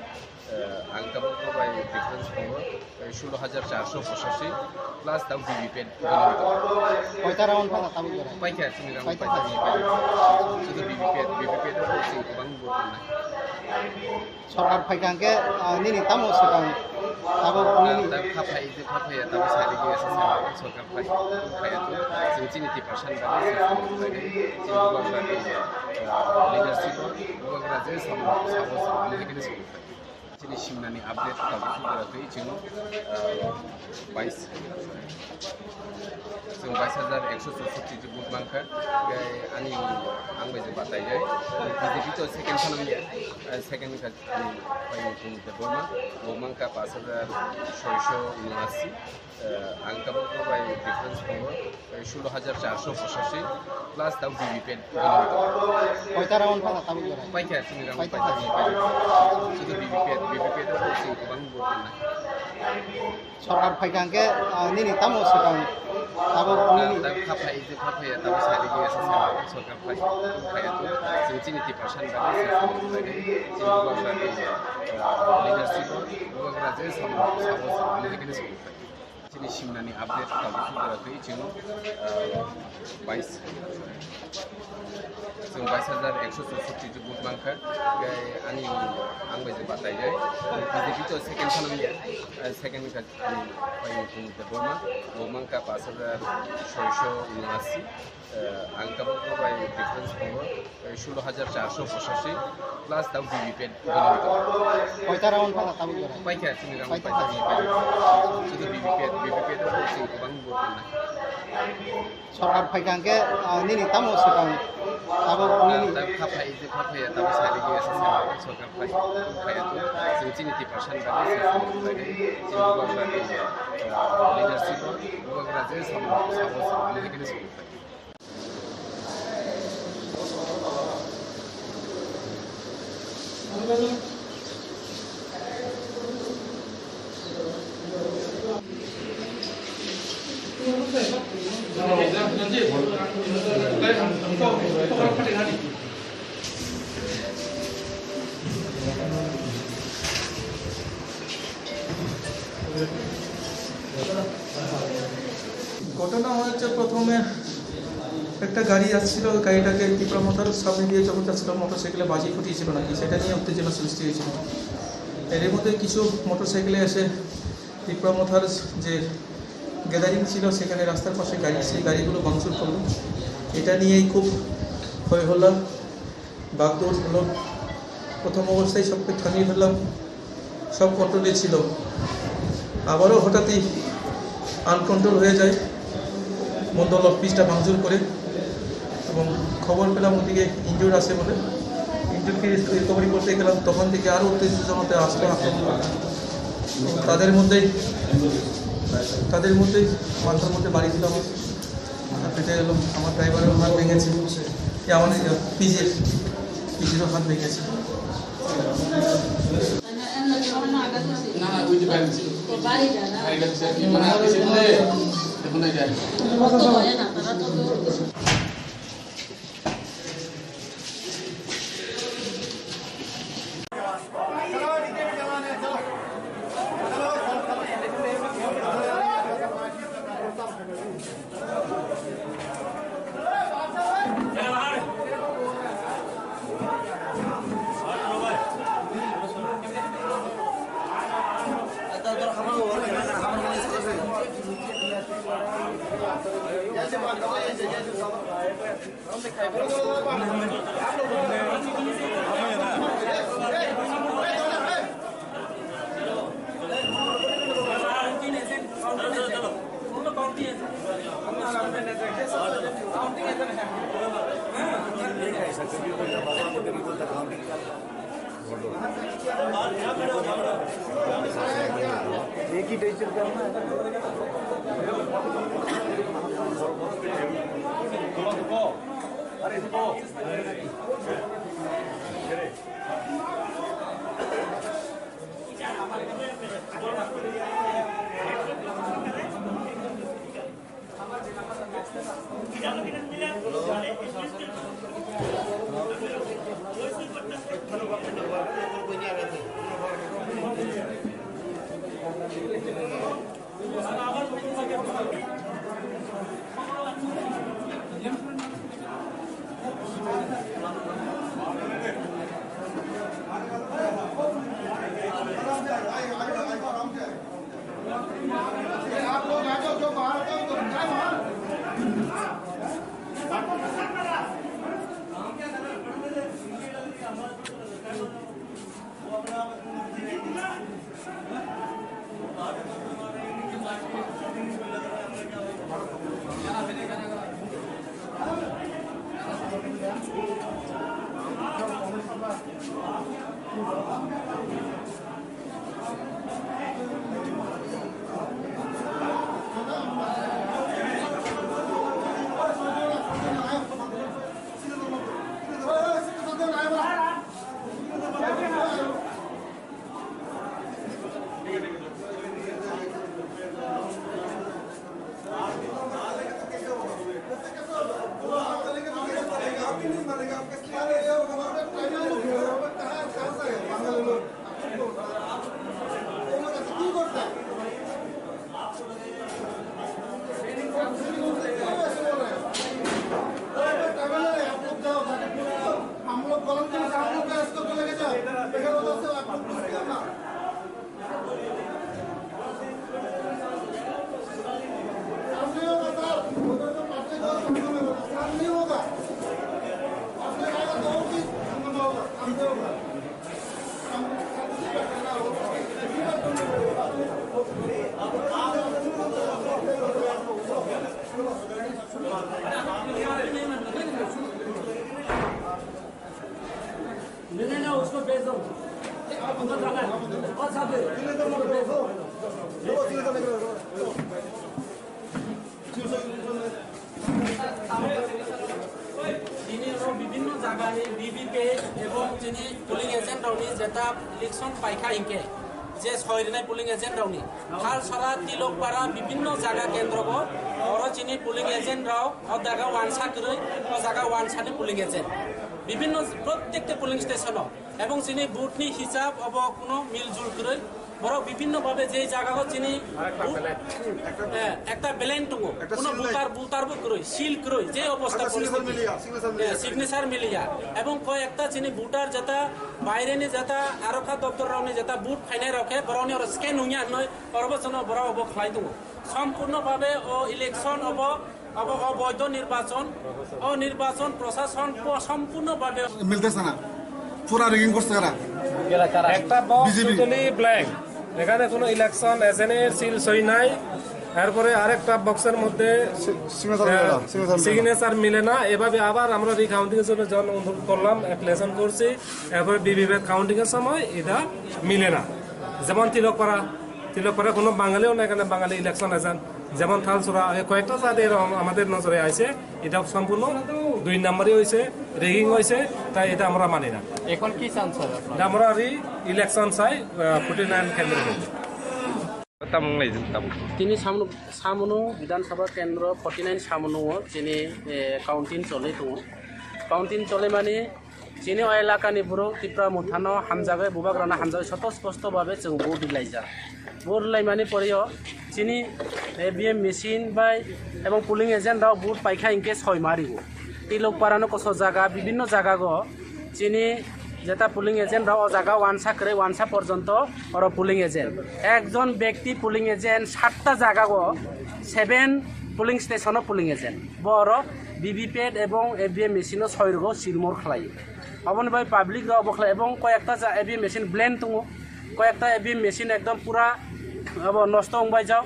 angka berapa by difference over 16,485 plus tahu BBP কয়টা round পাতা তাবু করে paika চিনি round paika শুধু BBP itu sih kubang buat mana সরকার ফাইকাঙ্কে নিনি তামো সেকাং তাবো নিনি খাপাই যে খাপাই তাবো সারি দিয়ে আছে সরকার ফাই itu जों चिनि 30% बादै चिनि गभर्नमेन्ट लिडारशिप गभर्नमेन्टआ जे साबो medical Chini Simnani update kalkulator itu 22 जों 22,164 बुट बांखा आंनि आंबो जों बाताय जाय बिजेपि तो सेकेंड खालामनिया सेकेंड का आंनि बर्मा बर्मांका 5,679 आंकाबो बाय डिफरेंस दङ 16,485 प्लास दाउ बिबिपि কয়টা রাউন্ড পাতা তাবো করে পাইকা চিনি রাউন্ড পাইকা শুধু বিবিপি তো जों गोबां भोट मोननाय সরকার ফাইকাঙ্কে নিনি তামো সেটাও তাবো নিনি खाफाया दाबो सारि गैयासो सरकार फाया तो जों 90% बादि जों गोबां लिडारशिप गोबां राजे साबो बेनिखायनो Chini Simnani update kalkulator itu 22 जों 22,164 बुट बांखा आंनि आंबो जों बाताय जाय बिजेपि तो सेकेंड खालामनिया सेकेंड का आंनि बर्मा बर्मांका 5,679 आंकाबो बाय डिफरेंस दङ 16,485 प्लास दाउ बिबिपि কয়টা রাউন্ড পাতা তাবো করে পাইকা চিনি রাউন্ড পাইকা শুধু বিবিপি তো जों गोबां भोट मोननाय সরকার ফাইকাঙ্কে নিনি তামো সেটাও তাবো নিনি खाफाया दाबो सारि गैयासो सरकार फाया तो जों 90% बादि जों गोबां लिडारशिप गोबां राजे साबो बेनिखायनो ঘটনা হচ্ছে প্রথমে একটা গাড়ি আসছিল, গাড়িটাকে তীব্রমতার সামনে দিয়ে যখন যাচ্ছিল মোটরসাইকেলে বাজি ফুটিয়েছিল নাকি, সেটা নিয়ে উত্তেজনা সৃষ্টি হয়েছিল। এর মধ্যে কিছু মোটরসাইকেলে এসে তীব্রমতার যে গ্যাদারিং ছিল সেখানে রাস্তার পাশে গাড়ি, সেই গাড়িগুলো ভাঙচুর করলো। এটা নিয়েই খুব হয়ে হলো, বাগদৌড় হলো। প্রথম অবস্থায় সবকে থামিয়ে ফেললাম, সব কন্ট্রোলে ছিল। আবারও হঠাৎই আনকন্ট্রোল হয়ে যায়, মন্ডল অফিসটা ভাঙচুর করে। এবং খবর পেলাম ওদিকে ইনজুর আছে বলে, ইনজুরকে রিকভারি করতে গেলাম, তখন থেকে আরও উত্তেজনাতে আসলো আক্রমণ। তাদের মধ্যেই মাথার মধ্যে বাড়ি ছিল, আমার মাথা ফেটে গেল, আমার ড্রাইভারের হাত ভেঙেছে, আমার পিজিরও হাত ভেঙেছে। एक ही टीचर करना है। अरे বিভিন্ন জায়গায় ভিভিপেট এবং যিনি পুলিং এজেন্ট রাউনি যেটা ইলেকশন পাইখা ইনকে যে ছয়দিনাই পুলিং এজেন্ট রাউনি হাল সারা তিলকপাড়া বিভিন্ন জায়গা কেন্দ্র और যিনি পুলিং এজেন্ট রাও ও জায়গা ওয়ানসা করে ও জায়গা ওয়ানসানি পুলিং এজেন্ট বিভিন্ন প্রত্যেকটা পুলিং স্টেশন এবং যিনি বুথনি হিসাব অব কোনো মিলজুল করে বড় বিভিন্নভাবে যে জায়গা যিনি একটা ব্যালেন্স দङ কোনো বুতারবো করে সিল করে যে অবস্থা সিগনেচার মিলিয়া এবং কয়েকটা যিনি বুটার যেটা বাইরেনি যেটা আরক্ষা দপ্তর রাউনি যেটা বুট ফাইনাই রাখে বড়নি আর স্ক্যান নুইয়া নয় অরবচন বড় অব খাই দङ সম্পূর্ণভাবে ও ইলেকশন অব অবৈধ নির্বাচন প্রশাসন সম্পূর্ণভাবে মিলতেছে না পুরা রিগিং করছে একটা বক্স টোটালি ব্ল্যাঙ্ক এখানে কোনো ইলেকশন এজেন্টের সিল সই নাই এরপরে আরেকটা বক্সের মধ্যে সিগনেচার মিলে না এভাবে আবার আমরা রিকাউন্টিং এর জন্য জন অনুরোধ করলাম অ্যাপ্লিকেশন করছি এরপরে ভিভিপ্যাট কাউন্টিং এর সময় এটা মিলে না যেমন তিলকপাড়া কোনো বাঙালিও না এখানে বাঙালি ইলেকশন এজেন্ট যেমন থালসুরা কয়েকটা জাতি আমাদের নজরে আছে এটা সম্পূর্ণ 2 নম্বরই হয়েছে রেগিং হয়েছে তাই এটা আমরা মানি না এখন কি চান্স আমরা ইলেকশন চাই 49 কেন্দ্রের তিনি সামনো বিধানসভা কেন্দ্র 49 সামনো যিনি কাউন্টিং চলে দङ কাউন্টিং চলে মানে যিনি এলাকাनि बर' त्रिपुरा मुथानो हामजागै बुबाग्राना हामजागै स्पष्टभावे जों भोट दिलायजा भोट दिलायमानि परेयो যিনি এভিএম মেশিন বাই এবং পুলিং এজেন্টরাও ভোট পাইখা ইনকে ছয় মারিব তিলকপাড়ানো কত জায়গা বিভিন্ন জায়গা যিনি যেটা পুলিং এজেন্টরাও জায়গা ওয়ানসা করে ওয়ানসা পর্যন্ত ওর পুলিং এজেন্ট একজন ব্যক্তি পুলিং এজেন্ট 7টা জায়গা 7 পুলিং স্টেশনও পুলিং এজেন্ট বড় ভিভিপ্যাট এবং এভিএম মেশিনও 6 সিলমোর খাই অবনবাই পাবলিক রাও বখলা এবং কয়েকটা এভিএম মেশিন ব্লেন্ড দङ কয়েকটা এভিএম মেশিন একদম পুরা নষ্ট হয়ে যাও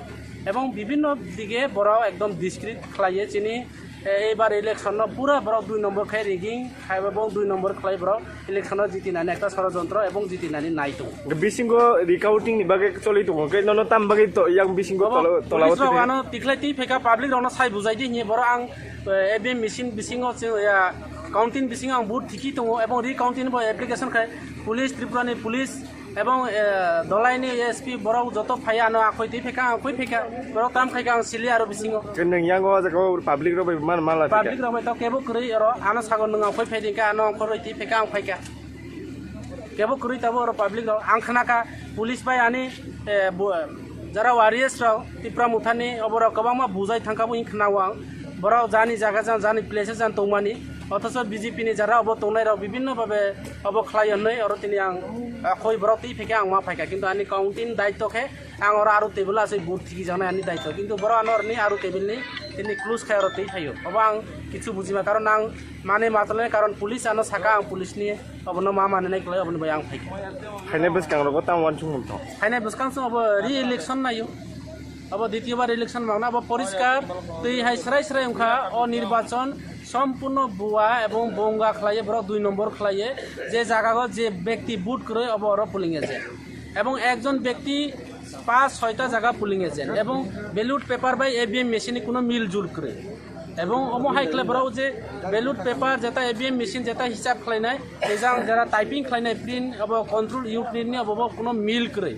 এবং বিভিন্ন দিকে বড় একদম ডিসক্রিট খাইয়ে চিনি এইবার ইলেকশন পুরা বড় 2 নম্বর খাই রিগিং খাই এবং 2 নম্বর খাই বড় ইলেকশন জিতিনানি একটা ষড়যন্ত্র এবং জিতিনানি নাই তো বিশিঙ্গ রিকাউন্টিং বাগে চলি তো কেন তাম বাগে তো ইয়াং বিশিঙ্গ তলাবত আনো টিকলাইতি ফেকা পাবলিক রনো সাই বুঝাই দি নি বড় আং এবিএম মেশিন বিশিঙ্গ কাউন্টিং বিশিঙ্গ আং বুট ঠিকি তো এবং রিকাউন্টিং ব অ্যাপ্লিকেশন খাই পুলিশ ত্রিপুরানি পুলিশ এবং দলাইনি এসপি বড় যত ফাইয়া আনো আখইতি ফেকা আখই ফেকা বড় তাম খাইকা আং সিলি আর বিশিঙ্গ কেন ইয়াঙ্গ জাগো পাবলিক রবে মান মালা পাবলিক রবে তো কেবো করি আর আনো সাগর নং আখই ফাইদিকা আনো খরইতি ফেকা আং ফাইকা কেবো করি তাবো আর পাবলিক র আং খানাকা পুলিশ বাই আনি যারা ওয়ারিয়ার্স রাও ত্রিপুরা মুথানি অবর কবাংমা বুজাই থাকাবো ইনখানাও বড় জানি জায়গা জানি প্লেসে যান তৌমানি অথচ বিজেপিনি যারা অব তৌনাই রাও বিভিন্নভাবে অব খাইয়াই আর তিনি আং খই বড় তি ফেকে আং মা ফাইকা কিন্তু আনি কাউন্টিং দায়িত্বকে আং আর আরো টেবিল আছে বুট ঠিকি জানাই আনি দায়িত্ব কিন্তু বড় আনোর নি আরো টেবিলনি তিনি ক্লোজ খাই আর তেই ফাইও অব আং কিছু বুঝিমা কারণ আং মানে মাতলে কারণ পুলিশ আনো সাকা আং পুলিশ নিয়ে অবনো মা মানে নাই কলে অবনো বাই আং ফাইকা ফাইনাল বেসকাং রব তাম ওয়ান chung তো ফাইনাল বেসকাং অব রি ইলেকশন নাইও अब দ্বিতীয়বার ইলেকশন মাংনা अब পরিষ্কার তুই হাই সরাই সরাই উখা ও নির্বাচন সম্পূর্ণ বুয়া এবং বঙ্গা খাইয়ে বড় 2 নম্বর খাইয়ে যে জায়গা যে ব্যক্তি বুট করে অব ওর পুলিং এজেন্ট এবং একজন ব্যক্তি 5-6টা জায়গা পুলিং এজেন্ট এবং ব্যালট পেপার বাই এভিএম মেশিনে কোনো মিলজুল করে এবং অমহাইকলে বড় যে ব্যালট পেপার যেটা এভিএম মেশিন যেটা হিসাব খাইনাই এজাং যারা টাইপিং খাইনাই প্রিন্ট অব কন্ট্রোল ইউ প্রিন্ট নি অব কোনো মিল করে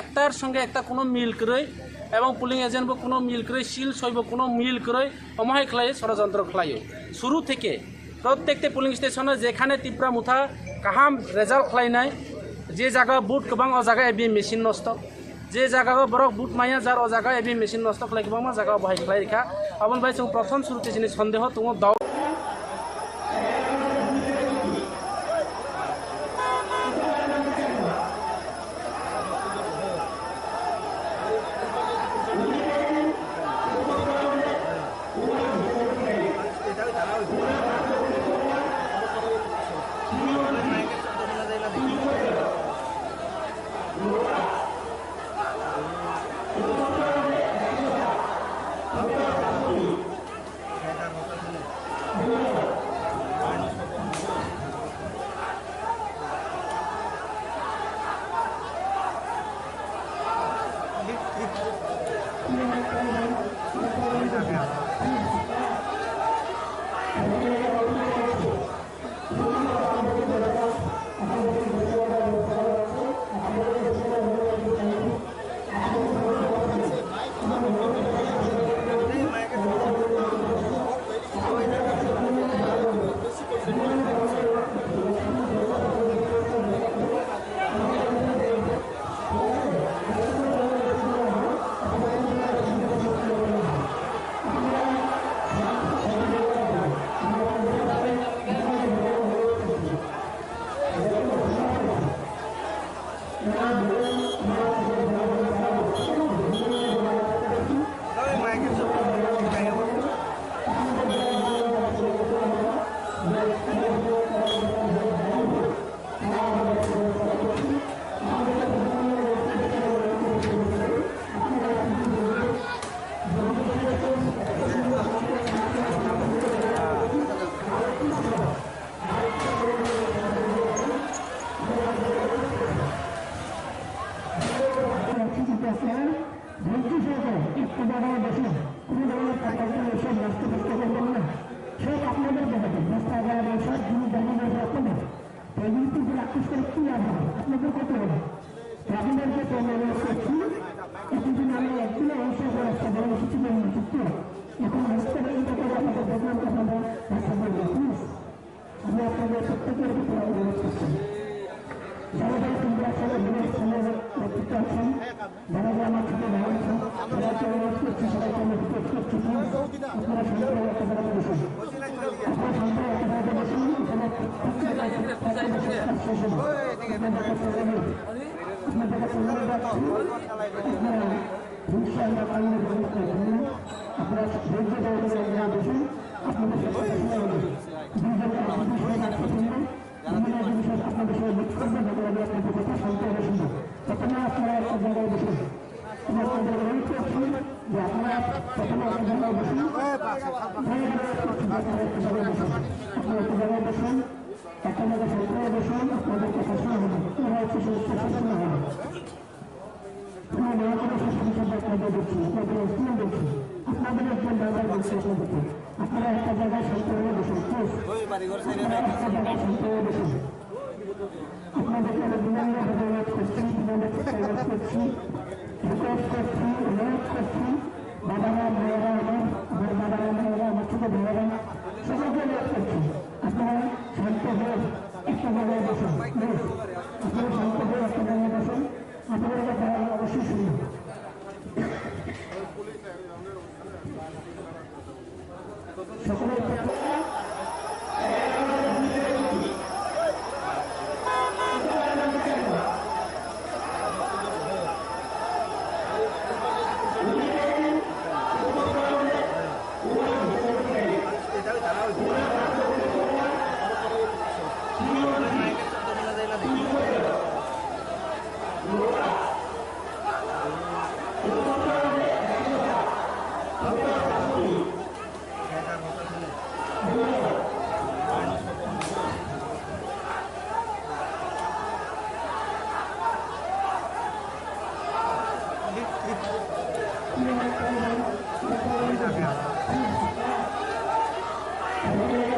একটার সঙ্গে একটা কোনো মিল করে এবং পুলিং এজেন্ট কোনো মিল করে সিল সইব কোনো মিল করে অমহাই খেলায় ষড়যন্ত্র খেলায় শুরু থেকে प्रत्येकटे पुलिंग स्टेशन जेखाने टिप्रा मुथा काहाम रेजाल्ट खालायनाय जे जागा बुट गोबां अ जागा एबि मेसिन नष्ट जे जागा बरक बुट माया जार अ जागा एबि मेसिन नष्ट खालाय गोबां जागा बाहाय खालाय रेखा आबन भाई जों प्रथम शुरुते जिनि सन्देह दङ दाउ Thank you.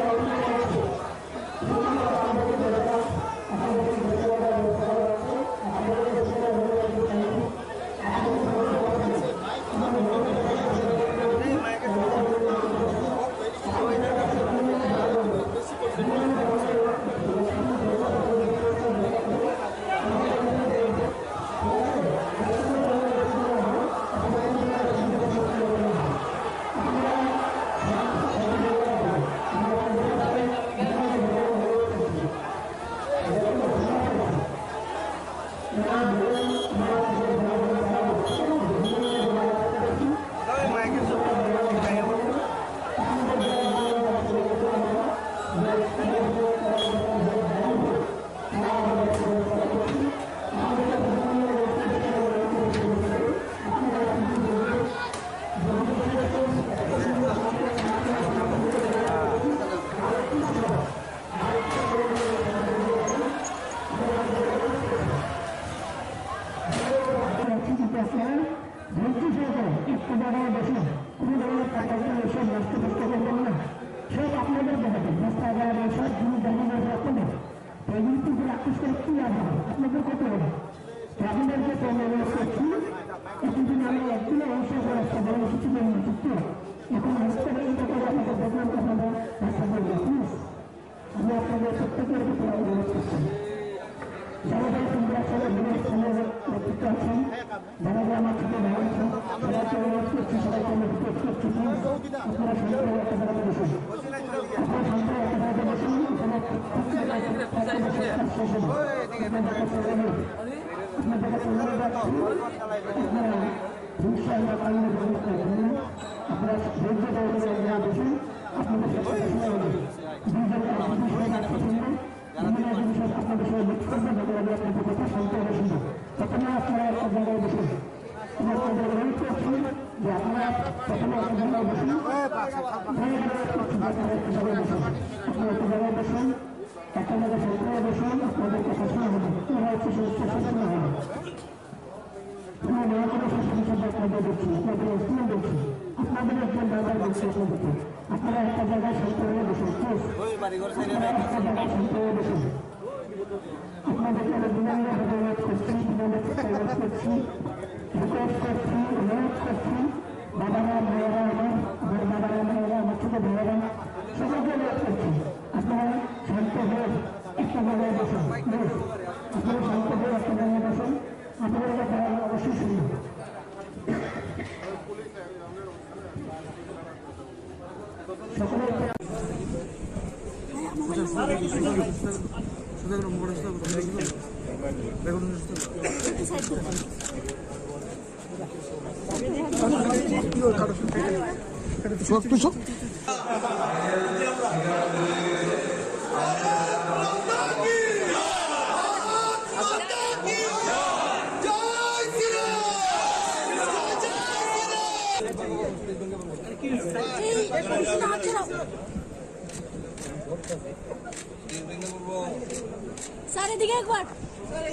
স্যার এদিকে একবার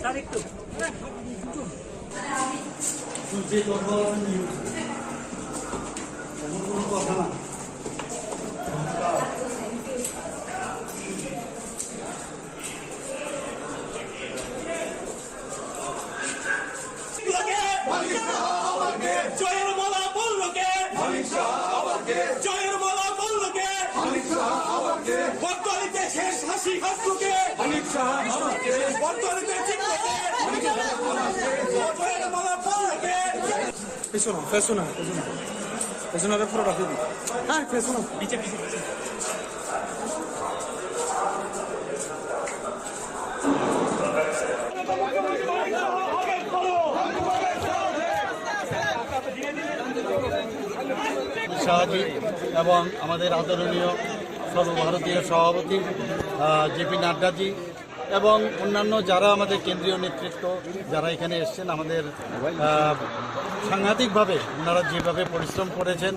স্যার একটু জয়ের মালা বললোকে জয়ের মালা বললোকে বর্তমানে শেষ হাসি হাসলোকে বর্তমানে চিত্রকে জয়ের মালা বললোকে পেছনা পেছনা পেছনা পেছনারে পুরো রাখি দিই হ্যাঁ পেছনা পিছে পিছে শাহজি এবং আমাদের আদরণীয় সর্বভারতীয় সভাপতি জেপি নাড্ডাজি এবং অন্যান্য যারা আমাদের কেন্দ্রীয় নেতৃত্ব যারা এখানে এসছেন, আমাদের সাংঘাতিকভাবে ওনারা যেভাবে পরিশ্রম করেছেন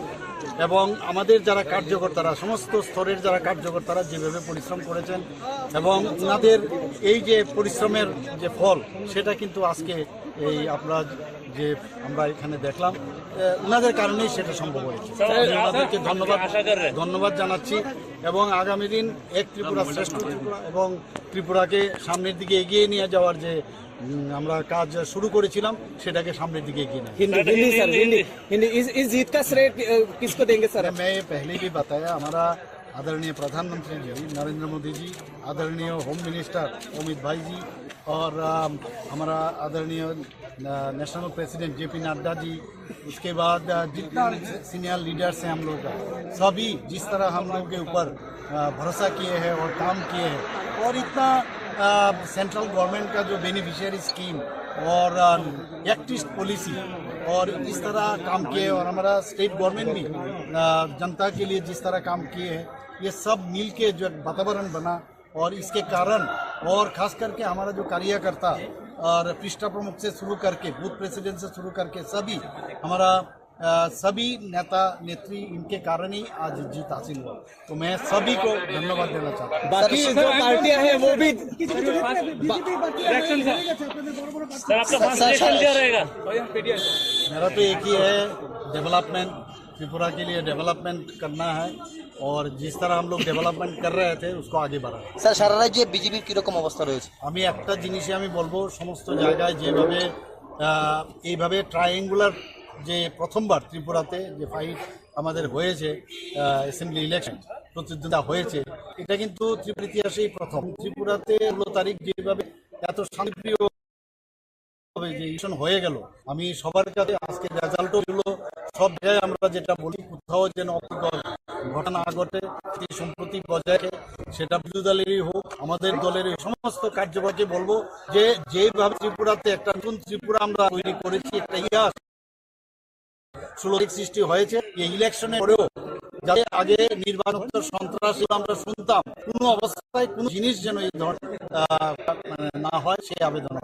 এবং আমাদের যারা কার্যকর্তারা, সমস্ত স্তরের যারা কার্যকর্তারা যেভাবে পরিশ্রম করেছেন এবং ওনাদের এই যে পরিশ্রমের যে ফল, সেটা কিন্তু আজকে এই আপনারা যে আমরা এখানে দেখলাম, ওনাদের কারণেই সেটা সম্ভব হয়েছে। ওনাদেরকে ধন্যবাদ জানাচ্ছি এবং আগামী দিন এক ত্রিপুরা শ্রেষ্ঠ ত্রিপুরা এবং ত্রিপুরাকে সামনের দিকে এগিয়ে নিয়ে যাওয়ার যে আমরা কাজ শুরু করেছিলাম সেটাকে সামনের दिखे इस जीत का श्रेय किसको देंगे सर? मैं पहले भी बताया, हमारा आदरणीय प्रधानमंत्री जी नरेंद्र मोदी जी, आदरणीय होम मिनिस्टर अमित भाई जी और हमारा आदरणीय national president JP Nadda ji, उसके बाद जितना सीनियर लीडर्स हैं हम लोग का, सभी जिस तरह हम लोग के ऊपर भरोसा किए हैं और काम किए हैं और इतना सेंट्रल गवर्नमेंट का जो बेनिफिशियरी स्कीम और एक्टिस्ट पॉलिसी और इस तरह काम किए और हमारा स्टेट गवर्नमेंट भी जनता के लिए जिस तरह काम किए हैं, ये सब मिल के जो वातावरण बना और इसके कारण और खास करके हमारा जो कार्यकर्ता और पृष्ठा प्रमुख से शुरू करके बूथ प्रेसिडेंट से शुरू करके सभी हमारा सभी नेता नेत्री, इनके कारण ही आज जीत हासिल हुआ। तो मैं सभी को धन्यवाद देना चाहता हूँ। बाकी जो पार्टियां हैं वो भी मेरा तो एक ही है, डेवलपमेंट, त्रिपुरा के लिए डेवलपमेंट करना है और जिस तरह हम लोग डेवलपमेंट कर रहे थे उसको आगे बढ़ा। স্যার সারা রাজ্যে বিজেপির কিরকম অবস্থা রয়েছে? আমি একটা জিনিসই আমি বলবো, সমস্ত জায়গায় যেভাবে এইভাবে ট্রায়াঙ্গুলার যে প্রথমবার ত্রিপুরাতে যে ফাইট আমাদের হয়েছে, অ্যাসেম্বলি ইলেকশন প্রতিদ্বন্দ্বিতা হয়েছে, এটা কিন্তু ত্রিপুরা ইতিহাসেই প্রথম। ত্রিপুরাতে 16 তারিখ যেভাবে এত শান্তিপ্রিয় যে ইলেকশন হয়ে গেল, আমি সবার কাছে আজকে রেজাল্টও হলো সব জায়গায় আমরা যেটা বলি, কোথাও যেন অপ্রীতিকর ঘটনা না ঘটে, সম্প্রতি বজায় সেটা বিরোধী দলেরই হোক আমাদের দলের সমস্ত কার্যকরকে বলবো যে যেভাবে ত্রিপুরাতে একটা নতুন ত্রিপুরা আমরা তৈরি করেছি, একটা ইতিহাস সৃষ্টি হয়েছে এই ইলেকশনের পরেও, যাতে আগে নির্বাচন সন্ত্রাস আমরা শুনতাম, কোনো অবস্থায় কোনো জিনিস যেন এই না হয় সেই আবেদন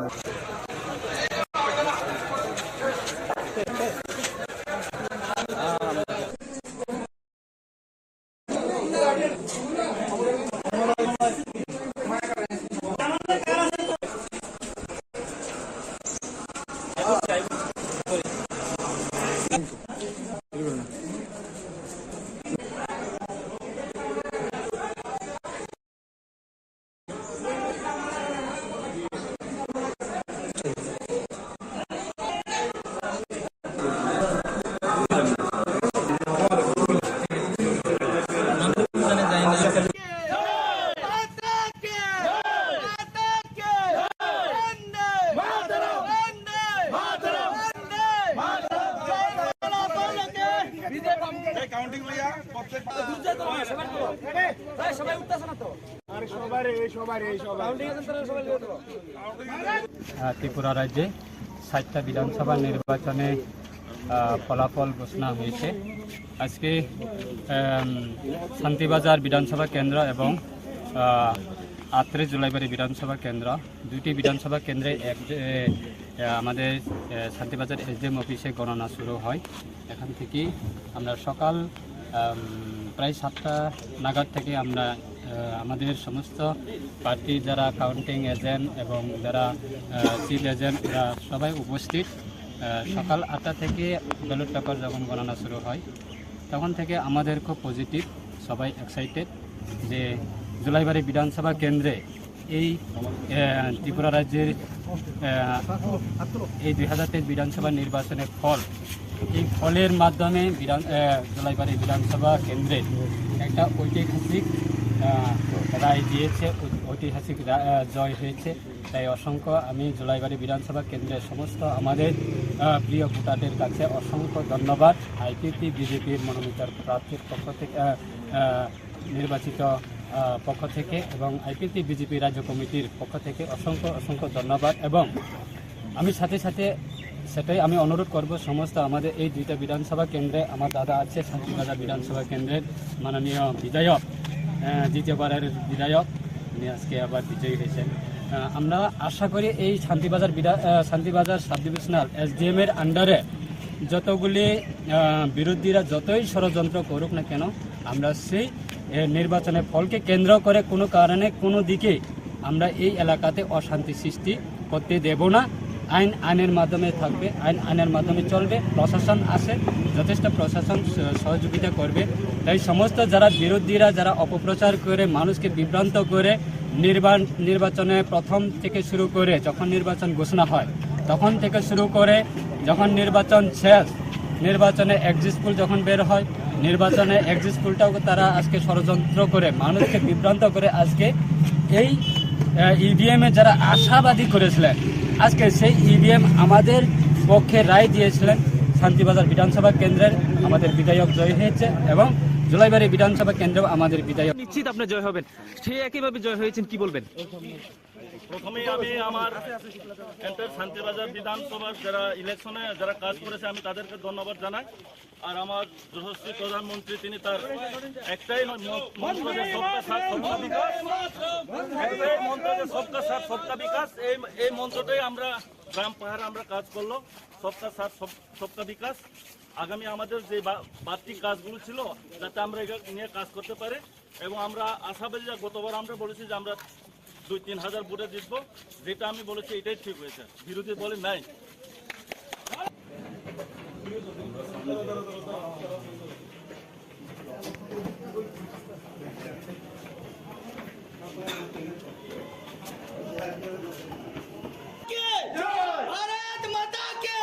ত্রিপুরা রাজ্যে 7টা বিধানসভা নির্বাচনে ফলাফল ঘোষণা হয়েছে। আজকে শান্তিবাজার বিধানসভা কেন্দ্র এবং আত্রে জুলাইবাড়ি বিধানসভা কেন্দ্র, দুইটি বিধানসভা কেন্দ্রে আমাদের শান্তিবাজার SDM অফিসে গণনা শুরু হয়। এখান থেকে আমরা সকাল প্রায় 7টা নাগাদ থেকে আমরা আমাদের সমস্ত পার্টির যারা কাউন্টিং এজেন্ট এবং যারা চিফ এজেন্ট এরা সবাই উপস্থিত। সকাল 8টা থেকে ব্যালট পেপার যখন গণনা শুরু হয় তখন থেকে আমাদের খুব পজিটিভ, সবাই এক্সাইটেড যে জুলাইবাড়ি বিধানসভা কেন্দ্রে এই ত্রিপুরা রাজ্যের এই 2023 বিধানসভা নির্বাচনের ফল, এই ফলের মাধ্যমে জুলাইবাড়ি বিধানসভা কেন্দ্রে একটা ঐতিহাসিক রায় দিয়েছে, ঐতিহাসিক জয় হয়েছে। তাই অসংখ্য আমি জুলাইবাড়ি বিধানসভা কেন্দ্রের সমস্ত আমাদের প্রিয় ভোটারদের কাছে অসংখ্য ধন্যবাদ। আইপিপি বিজেপির মনোনীত প্রার্থীর পক্ষ থেকে নির্বাচিত পক্ষ থেকে এবং আইপিপি বিজেপি রাজ্য কমিটির পক্ষ থেকে অসংখ্য ধন্যবাদ। এবং আমি সাথে সাথে সেটাই আমি অনুরোধ করব সমস্ত আমাদের এই দুইটা বিধানসভা কেন্দ্রে, আমার দাদা আছে শান্তিবাজার বিধানসভা কেন্দ্রের মাননীয় বিধায়ক, দ্বিতীয়বারের বিধায়ক, উনি আজকে আবার বিজয়ী হয়েছেন। আমরা আশা করি এই শান্তিবাজার সাব ডিভিশনাল SDM এর আন্ডারে যতগুলি বিরোধীরা যতই ষড়যন্ত্র করুক না কেন, আমরা সেই নির্বাচনের ফলকে কেন্দ্র করে কোনো কারণে কোনো দিকে আমরা এই এলাকাতে অশান্তি সৃষ্টি করতে দেব না। আইনের মাধ্যমে থাকবে, আইনের মাধ্যমে চলবে। প্রশাসন আছে, যথেষ্ট প্রশাসন সহযোগিতা করবে। তাই সমস্ত যারা বিরোধীরা যারা অপপ্রচার করে মানুষকে বিভ্রান্ত করে নির্বাচনে প্রথম থেকে শুরু করে যখন নির্বাচন ঘোষণা হয় তখন থেকে শুরু করে যখন নির্বাচন শেষ, নির্বাচনে এক্সিট পোল যখন বের হয়, নির্বাচনে এক্সিট পোলটাও তারা আজকে ষড়যন্ত্র করে মানুষকে বিভ্রান্ত করে আজকে এই ইভিএমে যারা আশাবাদী করেছিলেন, আজকে সেই ইভিএম আমাদের পক্ষে রায় দিয়েছিলেন। শান্তিবাজার বিধানসভা কেন্দ্রের আমাদের বিধায়ক জয় হয়েছে এবং জুলাইবাড়ি বিধানসভা কেন্দ্রেও আমাদের বিধায়ক নিশ্চিত আপনি জয় হবেন। সে একইভাবে জয় হয়েছেন, কি বলবেন? প্রথমেই আমি আমার শান্তিবাজার বিধানসভার যারা ইলেকশনে যারা কাজ করেছে আমি তাদেরকে ধন্যবাদ জানাই। আর আমার যশস্বী প্রধানমন্ত্রী তিনি তার একটাই মন্ত্র যে সবকা সাথ সবকা বিকাশ, একটাই মন্ত্র যে সবকা সাথ সবকা বিকাশ, এই মন্ত্রটাই আমরা গ্রাম পাহাড়ে আমরা কাজ করলো, সবকা সাথ সবকা বিকাশ। আগামী আমাদের যে বাড়তি কাজগুলো ছিল যাতে আমরা এটা নিয়ে কাজ করতে পারি এবং আমরা আশাবাদী যে গতবার আমরা বলেছি যে আমরা 2-3 হাজার ভোটে জিতবো, যেটা আমি বলেছি এটাই ঠিক হয়েছে, বিরোধী বলে নাই। भारत माता के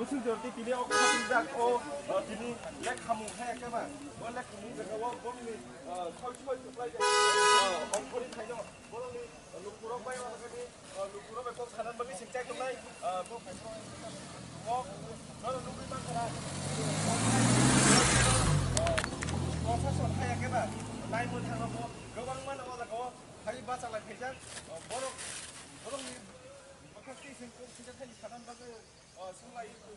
무슨 저기 비리 어카빈작 비리 렉하무 해야겠만 뭐 렉하무 저거 범이 철철 supply 엉코리 타이너 뭐니 루쿠로 바이 와가지 루쿠로 몇 사람 밖에 생각 좀 나이 뭐 저는 누구만 가라 사실 해야겠만 나이 못 하는 거 그방만 와가지고 하이 바살라 회장 뭐로 bakit sih singkong sudah tadi salam bagai semua itu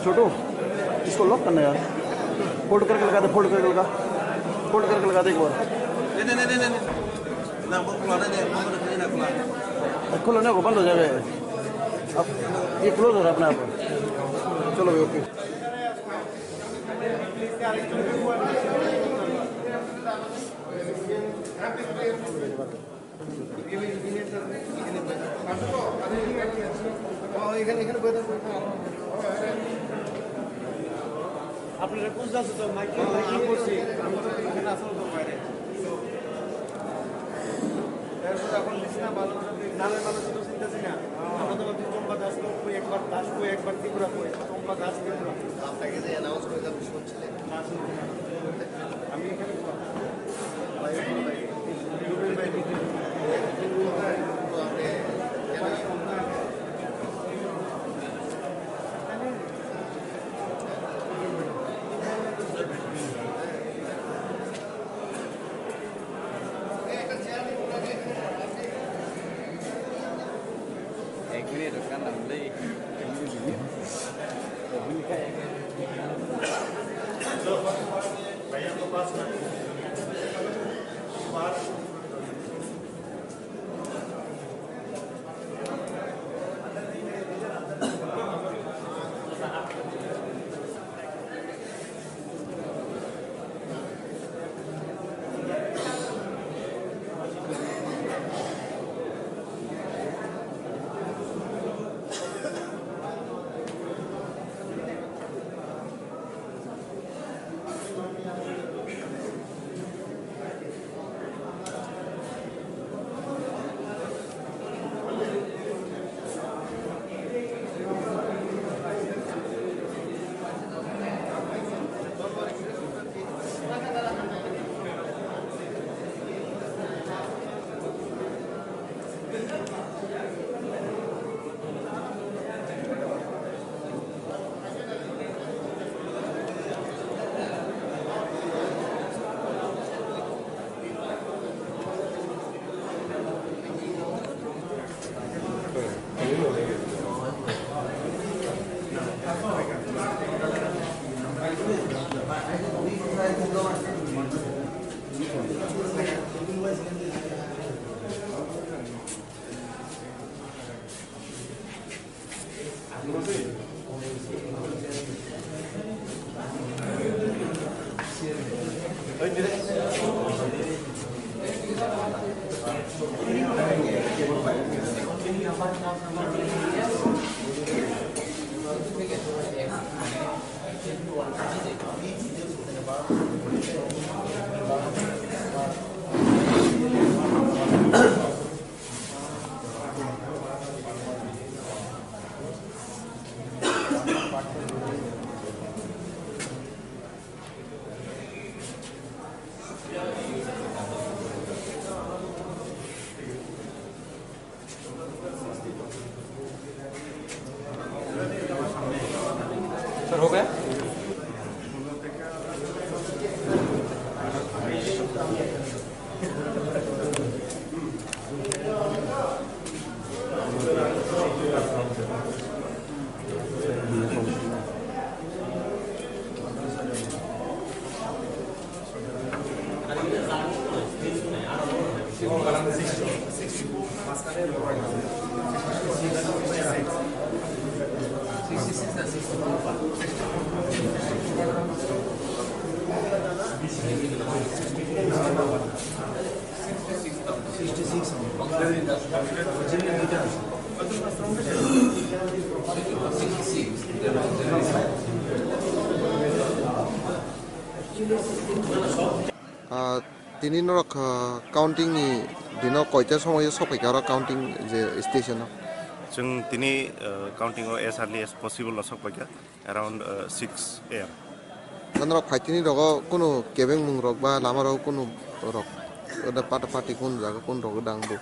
छोटू इसको लॉक करना यार, फोल्ड करके लगा दे, फोल्ड करके लगा, फोल्ड करके लगा दे एक बार। खुला नहीं होगा, बंद हो जाएगा अब, ये क्लोज हो रहा है अपने आप। चलो भाई ओके। আপনারা কোন যাচ্ছে তো মাইকিং করছি আমরা তো এখানে আসল তো বাইরে এরপর এখন লিসনা ভালো নালে ভালো ছিল চিন্তাছি না আমরা তো চম্পা দাস কই একবার দাস কই একবার ত্রিপুরা কই চম্পা দাস ত্রিপুরা আপনাকে যে অ্যানাউন্স করে আপনি শুনছিলেন না আমি এখানে Tini norok counting ni dino koita somoy sopai karo counting je station जों दिनै काउन्टिं एज आर्लि एज पसिबल सफैया around 6 AM ganro khaitini rogo kono kebeng mung rok ba lama rok kono rok oda pata pati kon jaga kon rok dang bo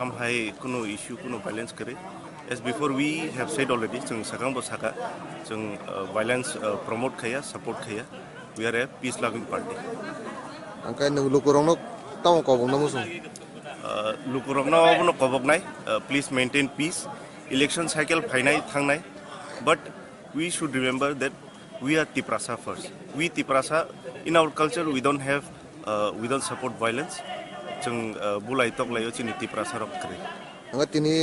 am hai kono issue kono violence kare as before we have said already जों sakang bo saka जों violence promote khaya support khaya we are a peace loving party angkai nang lukurong nok tawang kobong na musung lukurong na bono kobok nai please maintain peace election cycle phainai thangnai but we should remember that we are Tiprasa first. We Tiprasa, in our culture, we don't support violence. Jeng bulai tok layo cini Tiprasa rok kere. Angkat ini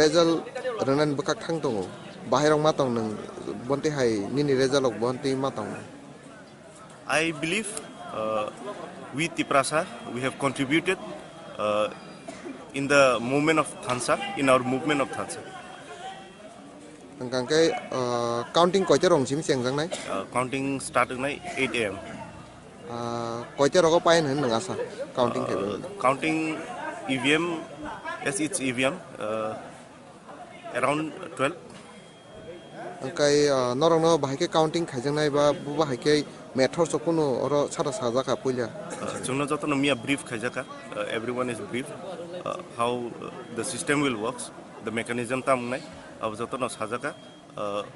result renan bekak thang tongo. Bahirong matong nang bonte hai nini result ok bonte matong. I believe we Tiprasa, we have contributed in the movement of Thansa, in our movement of Thansa. Angkai counting koita rong sim siang jang nai counting start nai 8 AM koita rogo pain hen ngasa counting ke counting EVM as it's EVM around 12 angkai norong no bahai ke counting khaijang nai ba bu bahai ke method so kuno oro chara saja ka puila jungno jotono mia brief khaijaka everyone is brief how the system will works the mechanism tam nai अब जतनो साजका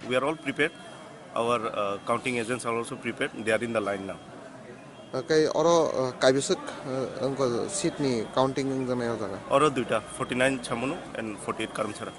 we are all prepared our counting agents are also prepared they are in the line now kai oro kaibisuk angko seat ni counting jana yo jaga oro duita 49 chamunu and 48 karamchara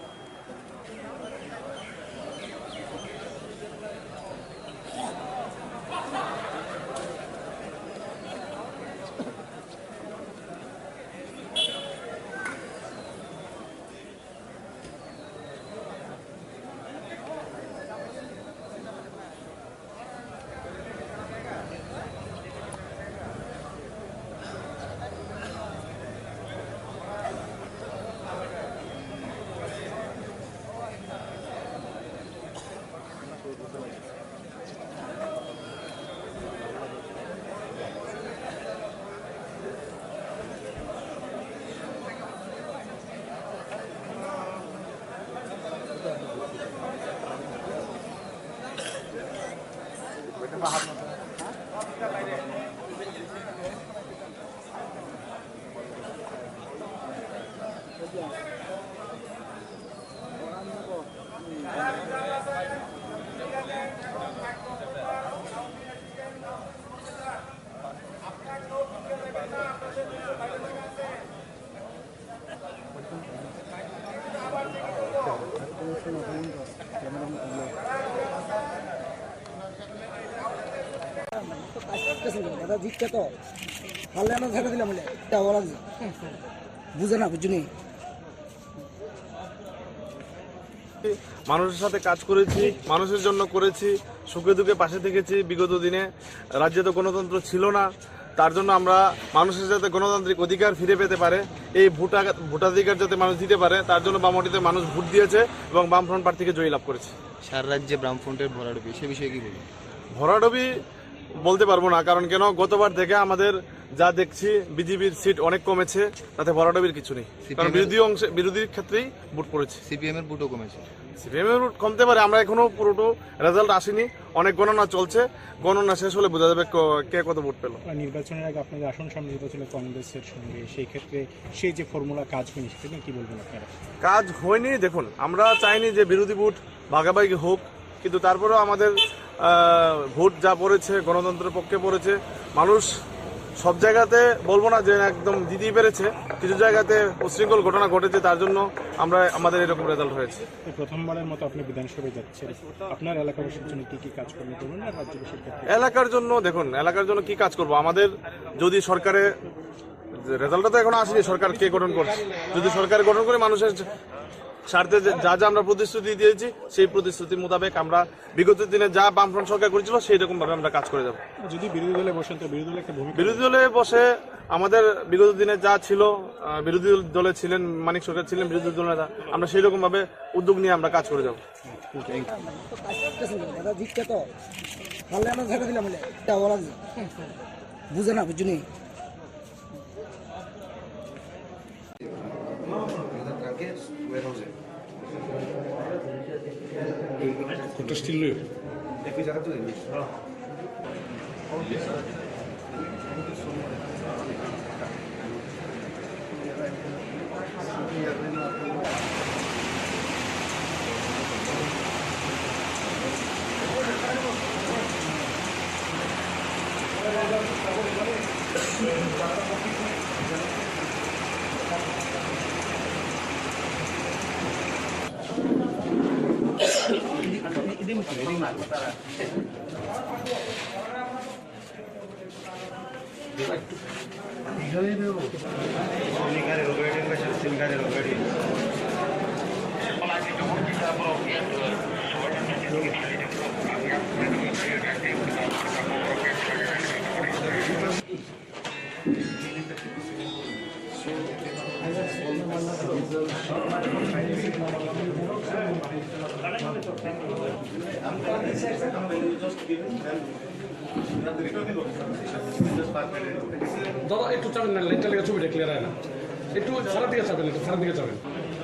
জিতছে তো পারলে আমরা ছেড়ে দিলাম বলে এটা বলা বুঝে না বুঝুনি মানুষের সাথে কাজ করেছি মানুষের জন্য করেছি সুখে দুঃখে পাশে থেকেছি বিগত দিনে রাজ্যে তো গণতন্ত্র ছিল না তার জন্য আমরা মানুষের যাতে গণতান্ত্রিক অধিকার ফিরে পেতে পারে এই ভোটাধিকার যাতে মানুষ দিতে পারে তার জন্য বামমাটিতে মানুষ ভোট দিয়েছে এবং বামফ্রন্ট প্রার্থীকে জয়ী লাভ করেছে সারা রাজ্যে বামফ্রন্টের ভরাডুবি সে বিষয়ে কি বলবেন ভরাডুবি বলতে পারবো না কারণ কেন গতবার থেকে আমাদের যা দেখছি বিজেপির সিট অনেক কমেছে তাতে ভরাডুবির কিছু নেই কারণ বিরোধী ক্ষেত্রেই ভোট পড়েছে সিপিএম এর ভোটও কমেছে সিপিএম এর ভোট কমতে পারে আমরা এখনো পুরোটো রেজাল্ট আসেনি অনেক গণনা চলছে গণনা শেষ হলে বোঝা যাবে কে কত ভোট পেল নির্বাচনের আগে আপনাদের আসন সমঝোতা ছিল কংগ্রেসের সঙ্গে সেই ক্ষেত্রে সেই যে ফর্মুলা কাজ হয়নি সেটা নিয়ে কি বলবেন আপনারা কাজ হয়নি দেখুন আমরা চাইনি যে বিরোধী ভোট ভাগাভাগি হোক কিন্তু তারপরেও আমাদের ভোট যা পড়েছে গণতন্ত্রের পক্ষে পড়েছে মানুষ সব জায়গাতে বলবো না যে একদম দিতেই পেরেছে, কিছু জায়গাতে উচ্ছৃঙ্খল ঘটনা ঘটেছে, তার জন্য আমাদের এরকম রেজাল্ট হয়েছে। প্রথমবারের মতো আপনি বিধানসভায় যাচ্ছেন, আপনার এলাকাবাসীর জন্য কি কাজ করবেন না রাজ্যবাসীর ক্ষেত্রে? এলাকার জন্য দেখুন, এলাকার জন্য কি কাজ করব, আমাদের যদি সরকারে রেজাল্টটা তো এখনো আসেনি, সরকার কে গঠন করছে, যদি সরকার গঠন করে মানুষের স্বার্থে যা যা আমরা প্রতিশ্রুতি দিয়েছি সেই প্রতিশ্রুতি মোতাবেক আমরা বিগত দিনে যা বামফ্রন্ট সরকার করেছিল সেই রকম ভাবে আমরা কাজ করে যাব। যদি বিরোধী দলে বসেন তো বিরোধী দলে একটা ভূমিকা, বিরোধী দলে বসে আমাদের বিগত দিনে যা ছিল, বিরোধী দলে ছিলেন মানিক সরকার ছিলেন বিরোধী দল নেতা, আমরা সেই রকম ভাবে উদ্যোগ নিয়ে আমরা কাজ করে যাব। বুঝে না বুঝুনি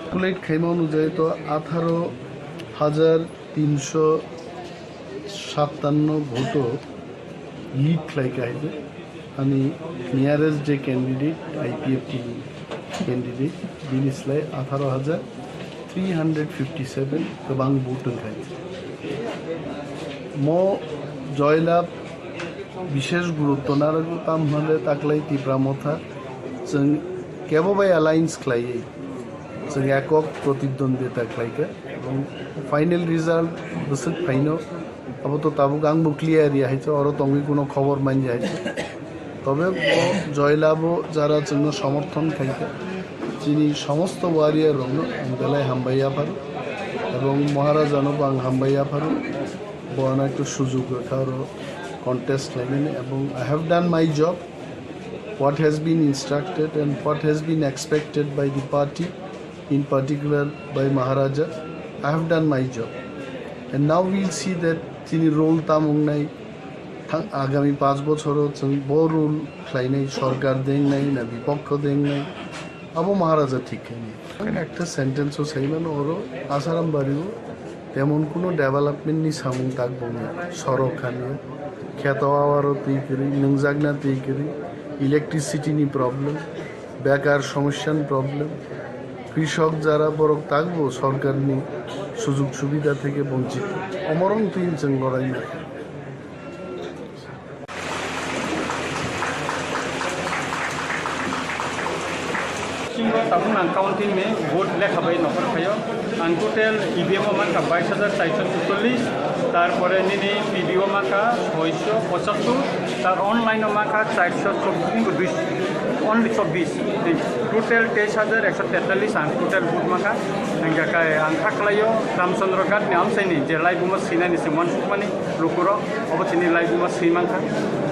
ক্যালকুলেট খাইমা অনুযায়ী তো 18,357 ভোটও লিড খাইকে আছে। आणि नियरेस्ट जे कैंडिडेट IPF कैंडिडेट दिनिसलाई 18,357 गोबां भोट खाई म जयलाभ विशेष गुरुत्व नारागु ताम हले ताकलाई तिप्रा मथा जों केबोबाय अलायन्स खालायै जों एকক प्रतिद्वন্দ্বিতা खालायका এবং फाइनल रिजल्ट बसक फाइनो अब तो ताबुक आंबो क्लियर याइछ और तंगि कोनो खबर मान जाइछ তবে জয়লাভ যারা জন্য সমর্থন খাইতে যিনি সমস্ত ওয়ারিয়ার রং বেলায় হাম্বাইয়া পারো এবং মহারাজানো বাং হাম্বাইয়া পারো বড় একটু সুযোগ কারো কন্টেস্ট নেবেন এবং I have done my job what has been instructed and what has been expected by the party, in particular by Maharaja. I have done my job and now we'll see that তিনি role তামুং নাই আগামী 5 বছরও বড় role খাই নাই, সরকার দেন নাই না বিপক্ষ দেন নাই আবো মহারাজা ঠিক নেই একটা সেন্টেন্সও চাই মানে ওরও আসারাম বাড়িব তেমন কোনো ডেভেলপমেন্ট নি সামুং থাকবো না সড়ক খানিও খ্যাত আওয়ারও তৈ করি নংজাগনা তৈ করি ইলেকট্রিসিটি নি প্রবলেম বেকার সমস্যান প্রবলেম কৃষক যারা বড় থাকবো সরকার নি সুযোগ সুবিধা থেকে বঞ্চিত অমরং তিন চং লড়াই না ताबुन काउंटिंग में वोट लेखा नखर खायो आं टोटल ईवीएम माखा 22,441 तारपरे निनी पीडीओ माखा 675 तार ऑनलाइन माखा 424 only 24 टोटल 23,143 आं टोटल वोट माखा अंगाकाय आं खाखलायो रामचंद्र घाट ने आमसाइनि जे लाइबुमा सिनानि से मनसुकमानि लुकुरो अबथिनि लाइबुमा सिमांखा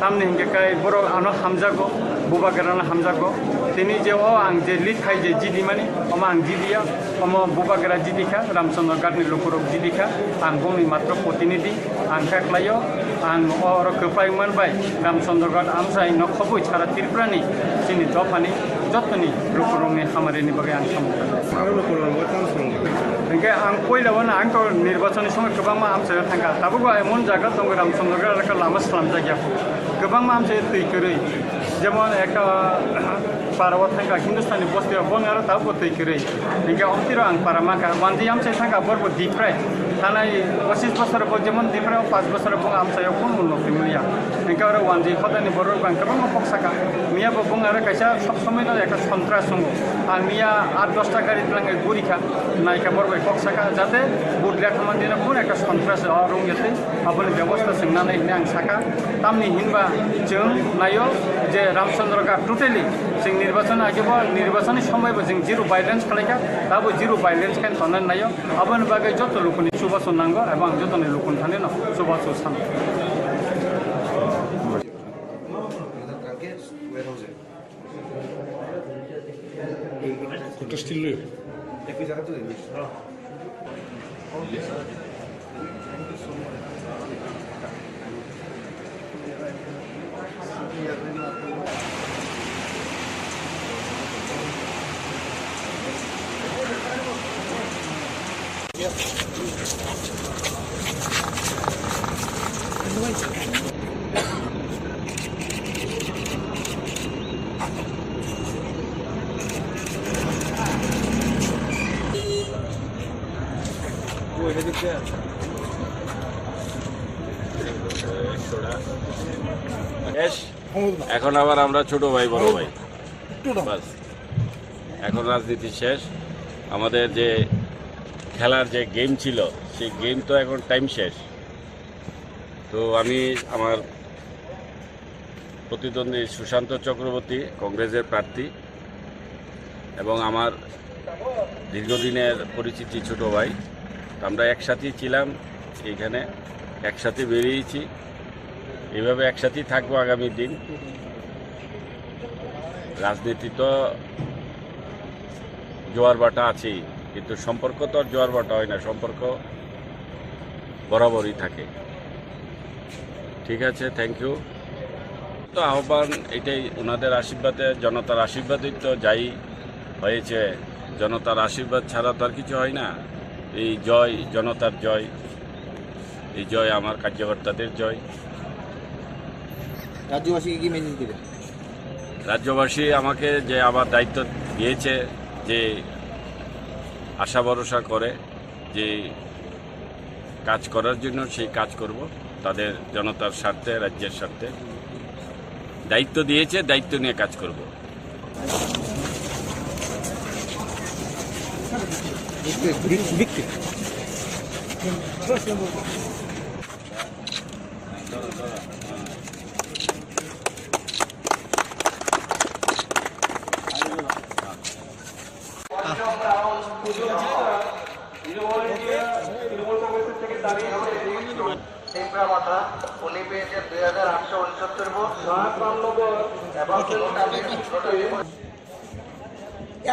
तामनि अंगाकाय बर आनो हामजागो बुबा गराना हामजागो तिनी जे आं जे लिड खाइ जे जिदि माने अमा आं जिदिया अमा बुबा गरा जिदिखा रामचंद्र घाटनि लुकुरो जिदिखा आं गंनि मात्र प्रतिनिधि आं खाखलायो आं और खोपायमोन बाय रामचंद्र घाट आमसाइ न खबै सारा त्रिपुरानि जोंनि दफानि जतनि लुकुरंनि खामारिनि बागै आं सामोखा ओंखाय आं पहिलावनो आंथ' निर्वाचननि समय गोबां मा आमसायाव थांगा दाबो एमन जायगा दं रामचंद्र घाटखौ लामा खालामजायगा गोबां मा आमसाय तैखोरै जेमन একটা पाराव थांगा हिंदुस्तानी बस्तियाव बंगार ताबो तैखोरै ओंखाय अमतिरो आं पारा माखा वानजि आमसाय थांगा बरबो दिफ्राय थानाय 25 बोसोर जेमन दिफ्राव 5 बोसोर बुं आमसायाव कोन उन्नति मिलिया एंका आरो वानजि खदानि बर' बांकबा मफक साका मियाबो बुं आरो कायसा सब समय ना एका सन्त्रास संगो आं मिया 8-10 टा गारि लांगे गुरिखा नायका बरबाय फक साका जाते बुदल्या खामानिना कोन एका सन्त्रास रंगेते आबोनि व्यवस्था सोंनानै आं साका तामनि हिनबा जों नायो जे रामचंद्र का टोटली जों निर्वाचन आगेबो निर्वाचन समयबो जों जिरो भाइलेन्स खालायका दाबो जिरो भाइलेन्स खान थानानै नायो आबोनि बागै जत लोकनि सुबासन नांगौ एबं जतनि लोकनि थाने न सुबासन सान এখন আবার আমরা ছোট ভাই বড় ভাই বাস এখন রাজনীতি শেষ আমাদের যে খেলার যে গেম ছিল সেই গেম তো এখন টাইম শেষ তো আমি আমার প্রতিদ্বন্দ্বী সুশান্ত চক্রবর্তী কংগ্রেসের প্রার্থী এবং আমার দীর্ঘদিনের পরিচিতি ছোট ভাই আমরা একসাথেই ছিলাম এইখানে একসাথে বেরিয়েছি এইভাবে একসাথেই থাকবো আগামী দিন রাজনীতি তো জোয়ার বাটা আছেই কিন্তু সম্পর্ক তো আর জোয়ার বাটা হয় না সম্পর্ক বরাবরই থাকে ঠিক আছে থ্যাংক ইউ তো আহ্বান এটাই ওনাদের আশীর্বাদে জনতার আশীর্বাদই তো যাই হয়েছে জনতার আশীর্বাদ ছাড়া তো আর কিছু হয় না এই জয় জনতার জয় এই জয় আমার কার্যকর্তাদের জয় রাজ্যবাসীকে কি মেসেজ দিবেন রাজ্যবাসী আমাকে যে আবার দায়িত্ব দিয়েছে যে আশা ভরসা করে যে কাজ করার জন্য সেই কাজ করব তাদের জনতার স্বার্থে রাজ্যের স্বার্থে দায়িত্ব দিয়েছে দায়িত্ব নিয়ে কাজ করব উনি পেয়েছে 2869 ভোট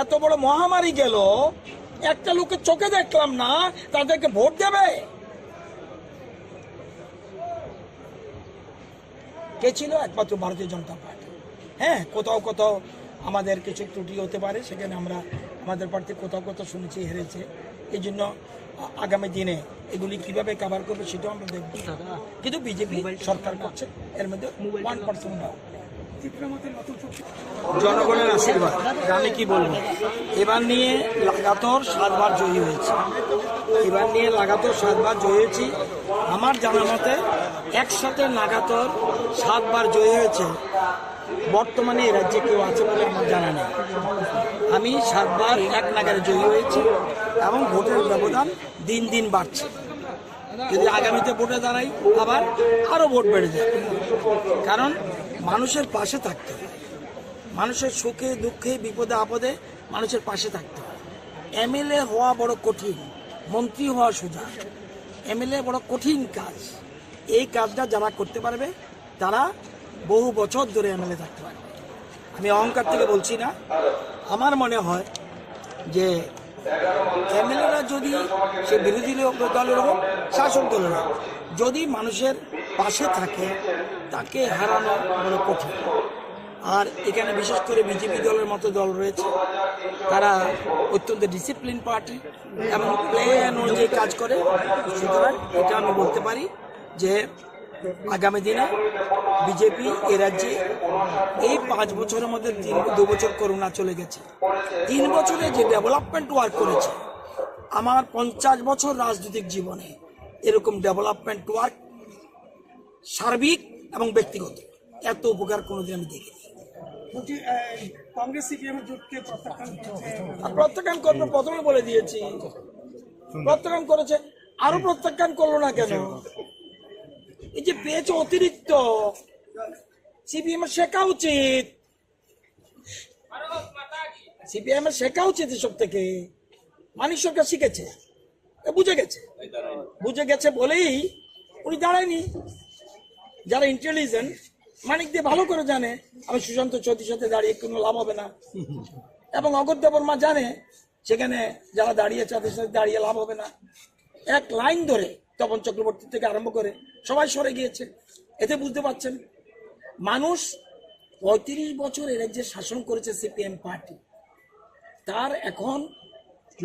এত বড় মহামারী গেল একটা লোকের চোখে দেখলাম না তাদেরকে ভোট দেবে কে ছিল একমাত্র ভারতীয় জনতা পার্টি হ্যাঁ কোথাও কোথাও আমাদের কিছু ত্রুটি হতে পারে সেখানে আমরা আমাদের প্রার্থী কোথাও কোথাও শুনেছি হেরেছে এই জন্য আগামী দিনে এগুলি কিভাবে কভার করবে সেটাও আমরা দেখব কিন্তু বিজেপি সরকার করছে এর মধ্যে 1% না জনগণের আশীর্বাদ আমি কি বলবো এবার নিয়ে লাগাতার 7 বার জয়ী হয়েছে এবার নিয়ে লাগাতার 7 বার জয়ী হয়েছি আমার জানা মতে একসাথে লাগাতার 7 বার জয়ী হয়েছে বর্তমানে এই রাজ্যে কেউ আছে বলে আমার জানা নেই আমি 7 বার এক নাগারে জয়ী হয়েছি এবং ভোটের ব্যবধান দিন দিন বাড়ছে যদি আগামীতে ভোটে দাঁড়াই আবার আরও ভোট বেড়ে যায় কারণ মানুষের পাশে থাকতে হয় মানুষের সুখে দুঃখে বিপদে আপদে মানুষের পাশে থাকতে হয় এমএলএ হওয়া বড় কঠিন মন্ত্রী হওয়া সোজা এমএলএ বড় কঠিন কাজ এই কাজটা যারা করতে পারবে তারা বহু বছর ধরে এমএলএ থাকতে পারবে আমি অহংকার থেকে বলছি না আমার মনে হয় যে এমএলএরা যদি সে বিরোধী দলের হোক শাসক দলের হোক যদি মানুষের পাশে থাকে তাকে হারানো বড় কঠিন আর এখানে বিশেষ করে বিজেপি দলের মতো দল রয়েছে তারা অত্যন্ত ডিসিপ্লিন পার্টি এবং প্ল্যান অনুযায়ী কাজ করে সুতরাং এটা আমি বলতে পারি যে আগামী দিনে বিজেপি এ রাজ্যে এই 5 বছরের মধ্যে 2 বছর করোনা চলে গেছে 3 বছরে যে ডেভেলপমেন্ট ওয়ার্ক করেছে আমার 50 বছর রাজনৈতিক জীবনে এরকম ডেভেলপমেন্ট ওয়ার্ক সার্বিক এবং ব্যক্তিগত এত উপকার কোনোদিন আমি দেখিনি। কংগ্রেস সিপিএম জোটকে প্রত্যাখ্যান করবে, প্রথমে বলে দিয়েছি প্রত্যাখ্যান করেছে, আরো প্রত্যাখ্যান করলো না কেন? এই যে পেয়েছে অতিরিক্ত, সিপিএম এর শেখা উচিত, সিপিএম এর শেখা উচিত এসব থেকে। মানিক সরকার শিখেছে, বুঝে গেছে বলেই উনি দাঁড়ায়নি। যারা ইন্টেলিজেন্ট, মানিক দিয়ে ভালো করে জানে আমি সুশান্ত চৌধুরীর সাথে দাঁড়িয়ে কোনো লাভ হবে না, এবং অগত্যা বর্মা জানে সেখানে যারা দাঁড়িয়েছে তাদের সাথে দাঁড়িয়ে লাভ হবে না। এক লাইন ধরে তপন চক্রবর্তী থেকে আরম্ভ করে সবাই সরে গিয়েছে। এতে বুঝতে পারছেন মানুষ 35 বছর এর যে শাসন করেছে সিপিএম পার্টি, তার এখন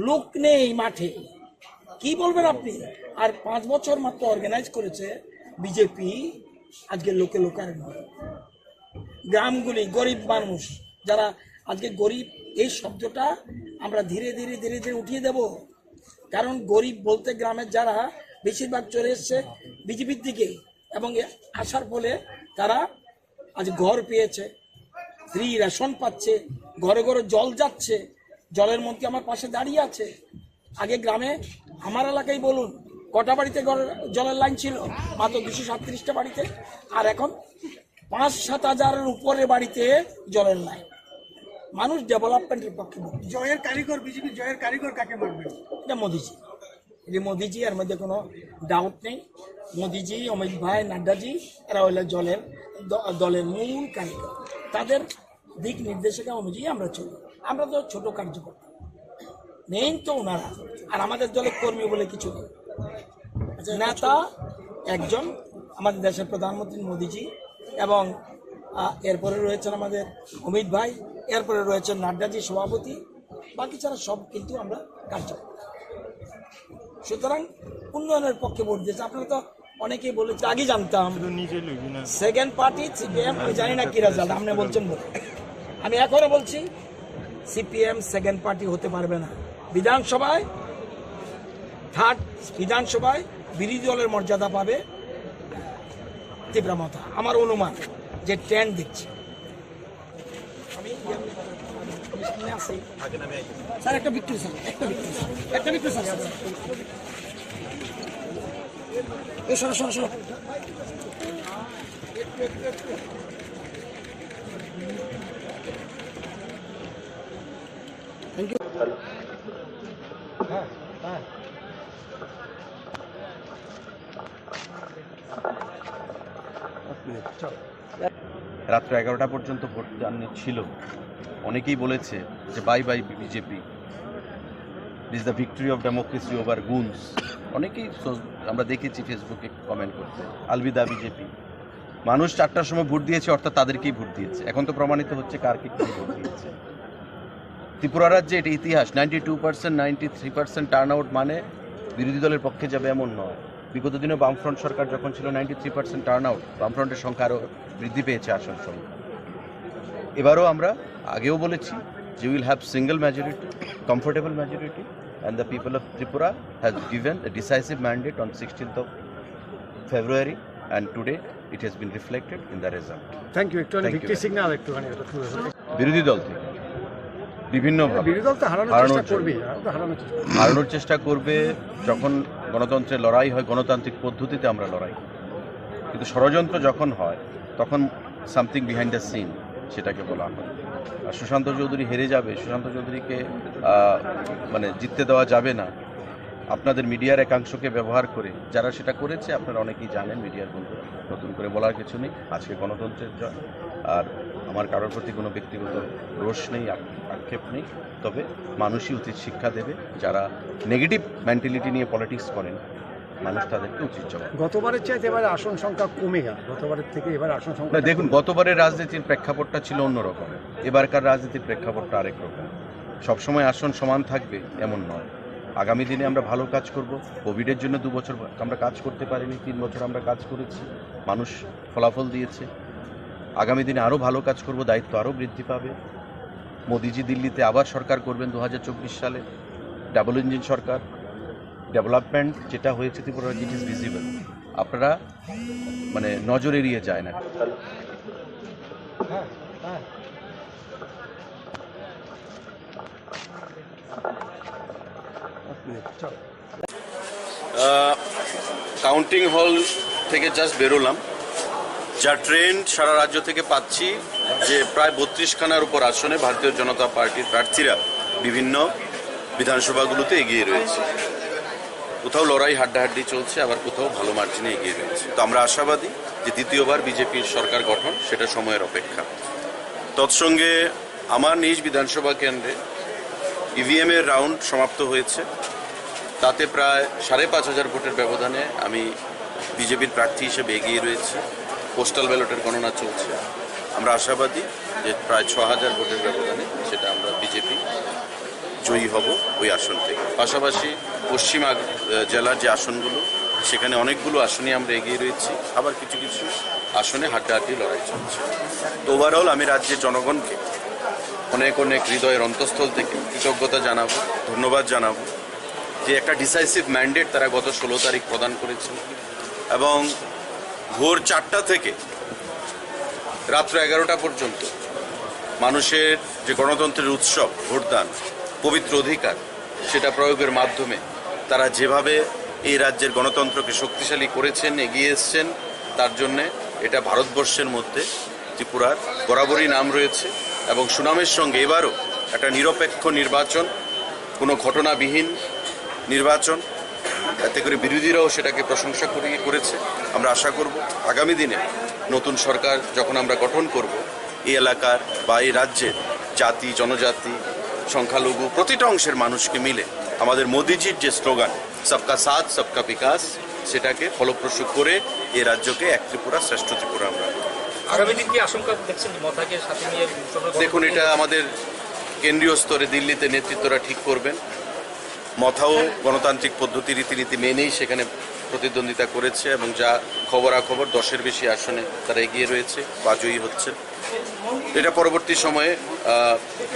লোক নেই মাঠে, কি বলবেন আপনি? আর 5 বছর মাত্র অর্গানাইজ করেছে বিজেপি। আজকে লোকে লোকারণ্য, গ্রামগুলি গরিব মানুষ যারা আজকে গরিব, এই শব্দটা আমরা ধীরে ধীরে ধীরে ধীরে উঠিয়ে দেব। কারণ গরিব বলতে গ্রামের যারা বেশিরভাগ চলে এসছে বিজেপির দিকে, এবং আসার ফলে তারা আজ ঘর পেয়েছে, ফ্রি রেশন পাচ্ছে, ঘরে ঘরে জল যাচ্ছে, জলের মন্ত্রী আমার পাশে দাঁড়িয়ে আছে। আগে গ্রামে আমার এলাকায় বলুন কটা বাড়িতে জলের লাইন ছিল? মাত্র 237টা বাড়িতে, আর এখন 5-7 হাজারের উপরে বাড়িতে জলের লাইন। মানুষ ডেভেলপমেন্টের পক্ষে। জয়ের কারিগর, বিজেপি জয়ের কারিগর কাকে মানবে? এটা মোদিজি, এটা মোদিজি, এর মধ্যে কোনো ডাউট নেই। মোদিজি, অমিত ভাই, নাড্ডাজি এরা হইলে দলের মূল কারিগর। তাদের দিক নির্দেশিকা অনুযায়ী আমরা চলি। আমরা তো ছোট কার্যকর্তা, মেইন তো ওনারা, আর আমাদের দলের কর্মী বলে কিছু নেই। নেতা একজন আমাদের দেশের প্রধানমন্ত্রী মোদিজি, এবং এরপরে রয়েছেন আমাদের অমিত ভাই, এরপরে রয়েছেন নাড্ডাজি সভাপতি, বাকি ছাড়া সব কিন্তু আমরা কার্যকর্তা। সুতরাং উন্নয়নের পক্ষে ভোট দিয়েছে। আপনারা তো অনেকেই বলেছে, আগে জানতাম সেকেন্ড পার্টি সিপিএম, আমি জানি না কি রেজাল্ট, আপনি বলছেন বলে আমি এখনো বলছি সিপিএম সেকেন্ড পার্টি হতে পারবে না। বিধানসভায় থার্ড, বিধানসভায় বিরোধী দলের মর্যাদা পাবে তীব্রমতা, আমার অনুমান যে ট্রেন্ড দেখছি। স্যার একটা বিক্রি, স্যার একটা বিক্রি স্যার, সরো থ্যাংক ইউ। রাত্র 11টা পর্যন্ত ভোট ছিল। অনেকেই বলেছে যে bye bye BJP, is the victory of democracy over goons. অনেকেই আমরা দেখেছি ফেসবুকে কমেন্ট করতে, আলবিদা বিজেপি। মানুষ 4টার সময় ভোট দিয়েছে, অর্থাৎ তাদেরকেই ভোট দিয়েছে। এখন তো প্রমাণিত হচ্ছে কারকে কি ভোট দিয়েছে। ত্রিপুরা রাজ্যে এটা ইতিহাস, 92%, 93% টার্ন আউট মানে বিরোধী দলের পক্ষে যাবে এমন নয়। বিগত দিনে বামফ্রন্ট সরকার যখন ছিল 93% টার্ন আউট, বামফ্রন্টের সংখ্যা আরও বৃদ্ধি পেয়েছে আসন সংখ্যা। এবারও আমরা আগেও বলেছি যে will have single majority, comfortable majority, and the people of Tripura has given a decisive mandate on 16th of February, and today it has been reflected in the result. Thank you. একটু victory signal একটুখানি বিরোধী দল থেকে বিভিন্নভাবে বিরোধী দল তো হারানোর চেষ্টা করবে। যখন গণতন্ত্রের লড়াই হয়, গণতান্ত্রিক পদ্ধতিতে আমরা লড়াই করি, কিন্তু ষড়যন্ত্র যখন হয় তখন সামথিং বিহাইন্ড দ্য সিন সেটাকে বলা হয়। আর সুশান্ত চৌধুরী হেরে যাবে, সুশান্ত চৌধুরীকে মানে জিততে দেওয়া যাবে না, আপনাদের মিডিয়ার একাংশকে ব্যবহার করে যারা সেটা করেছে আপনারা অনেকেই জানেন, মিডিয়ার বন্ধুরা, নতুন করে বলার কিছু নেই। আজকে গণতন্ত্রের জয়, আর আমার কারোর প্রতি কোনো ব্যক্তিগত রোষ নেই, আক্ষেপ নেই। তবে মানুষই উচিত শিক্ষা দেবে, যারা নেগেটিভ মেন্টালিটি নিয়ে পলিটিক্স করেন মানুষ তাদেরকে উচিত জবাব। গতবারের চাইতে এবার আসন সংখ্যা কমে গেল, গতবারের থেকে এবার আসন সংখ্যা। দেখুন, গতবারের রাজনীতির প্রেক্ষাপটটা ছিল অন্যরকম, এবারকার রাজনীতির প্রেক্ষাপটটা আরেক রকম। সবসময় আসন সমান থাকবে এমন নয়। আগামী দিনে আমরা ভালো কাজ করব। কোভিডের জন্য 2 বছর আমরা কাজ করতে পারিনি, 3 বছর আমরা কাজ করেছি, মানুষ ফলাফল দিয়েছে। আগামী দিনে আরও ভালো কাজ করব, দায়িত্ব আরও বৃদ্ধি পাবে। মোদিজি দিল্লিতে আবার সরকার করবেন 2024 সালে, ডাবল ইঞ্জিন সরকার, ডেভেলপমেন্ট যেটা হয়েছে ত্রিপুরা ইট ইজ ভিজিবল। আপনারা মানে নজর এড়িয়ে যায় না। কাউন্টিং হল থেকে জাস্ট বেরোলাম, যা ট্রেন্ড সারা রাজ্য থেকে পাচ্ছি যে প্রায় 32খানার উপর আসনে ভারতীয় জনতা পার্টির প্রার্থীরা বিভিন্ন বিধানসভাগুলোতে এগিয়ে রয়েছে। কোথাও লড়াই হাড্ডাহাড্ডি চলছে, আবার কোথাও ভালো মার্জিনে এগিয়ে রয়েছে। তো আমরা আশাবাদী যে দ্বিতীয়বার বিজেপির সরকার গঠন সেটা সময়ের অপেক্ষা। তৎসঙ্গে আমার নিজ বিধানসভা কেন্দ্রে ইভিএম এর রাউন্ড সমাপ্ত হয়েছে, তাতে প্রায় 5,500 ভোটের ব্যবধানে আমি বিজেপির প্রার্থী হিসেবে এগিয়ে রয়েছি। পোস্টাল ব্যালটের গণনা চলছে। আমরা আশাবাদী যে প্রায় 6,000 ভোটের ব্যবধানে সেটা আমরা বিজেপি জয়ী হব ওই আসন থেকে। পাশাপাশি পশ্চিম জেলার যে আসনগুলো সেখানে অনেকগুলো আসনে আমরা এগিয়ে রয়েছি, আবার কিছু কিছু আসনে হাড্ডাহাড্ডি লড়াই চলছে। তো ওভারঅল আমি রাজ্যের জনগণকে অনেক অনেক হৃদয়ের অন্তঃস্থল থেকে কৃতজ্ঞতা জানাবো, ধন্যবাদ জানাবো যে একটা ডিসাইসিভ ম্যান্ডেট তারা গত 16 তারিখ প্রদান করেছেন এবং ভোর 4টা থেকে রাত্র 11টা পর্যন্ত মানুষের যে গণতন্ত্রের উৎসব ভোটদান, পবিত্র অধিকার, সেটা প্রয়োগের মাধ্যমে তারা যেভাবে এই রাজ্যের গণতন্ত্রকে শক্তিশালী করেছেন, এগিয়ে এসছেন, তার জন্যে এটা ভারতবর্ষের মধ্যে ত্রিপুরার বরাবরই নাম রয়েছে এবং সুনামের সঙ্গে এবারও একটা নিরপেক্ষ নির্বাচন, কোনো ঘটনাবিহীন নির্বাচন, এতে করে বিরোধীরাও সেটাকে প্রশংসা করেছে। আমরা আশা করব আগামী দিনে নতুন সরকার যখন আমরা গঠন করব, এই এলাকার বা এই রাজ্যের জাতি, জনজাতি, সংখ্যালঘু প্রতিটা অংশের মানুষকে মিলে আমাদের মোদিজির যে স্লোগান সবকা সাথ সবকা বিকাশ, সেটাকে ফলপ্রসূ করে এই রাজ্যকে এক ত্রিপুরা শ্রেষ্ঠ ত্রিপুরা আমরা। আগামী দিন কি আশঙ্কা দেখছেন মথাকে সাথে নিয়ে? দেখুন, এটা আমাদের কেন্দ্রীয় স্তরে দিল্লিতে নেতৃত্বরা ঠিক করবেন। মথাও গণতান্ত্রিক পদ্ধতি রীতিনীতি মেনেই সেখানে প্রতিদ্বন্দ্বিতা করেছে এবং যা খবরাখবর 10-এর বেশি আসনে তারা এগিয়ে রয়েছে বা জয়ী হচ্ছে। এটা পরবর্তী সময়ে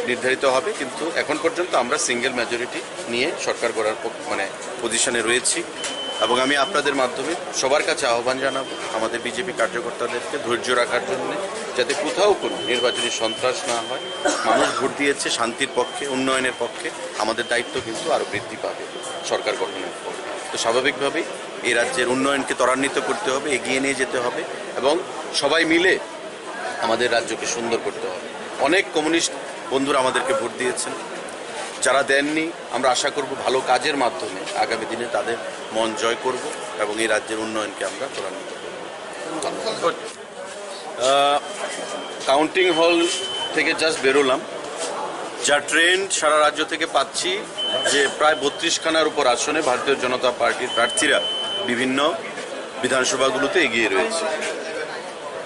নির্ধারিত হবে, কিন্তু এখন পর্যন্ত আমরা সিঙ্গেল মেজরিটি নিয়ে সরকার গড়ার পজিশনে রয়েছি এবং আমি আপনাদের মাধ্যমে সবার কাছে আহ্বান জানাবো আমাদের বিজেপি কার্যকর্তাদেরকে ধৈর্য রাখার জন্য, যাতে কোথাও কোনো নির্বাচনী সন্ত্রাস না হয়। মানুষ ভোট দিয়েছে শান্তির পক্ষে, উন্নয়নের পক্ষে। আমাদের দায়িত্ব কিন্তু আরও বৃদ্ধি পাবে সরকার গঠনের পর। তো স্বাভাবিকভাবেই এই রাজ্যের উন্নয়নকে ত্বরান্বিত করতে হবে, এগিয়ে নিয়ে যেতে হবে এবং সবাই মিলে আমাদের রাজ্যকে সুন্দর করতে হবে। অনেক কমিউনিস্ট বন্ধুরা আমাদেরকে ভোট দিয়েছেন, যারা দেননি আমরা আশা করব ভালো কাজের মাধ্যমে আগামী দিনে তাদের মন জয় করব এবং এই রাজ্যের উন্নয়নকে আমরা ত্বরান্বিত করব। কাউন্টিং হল থেকে জাস্ট বেরোলাম, যা ট্রেন্ড সারা রাজ্য থেকে পাচ্ছি যে প্রায় 32খানার উপর আসনে ভারতীয় জনতা পার্টির প্রার্থীরা বিভিন্ন বিধানসভাগুলোতে এগিয়ে রয়েছে।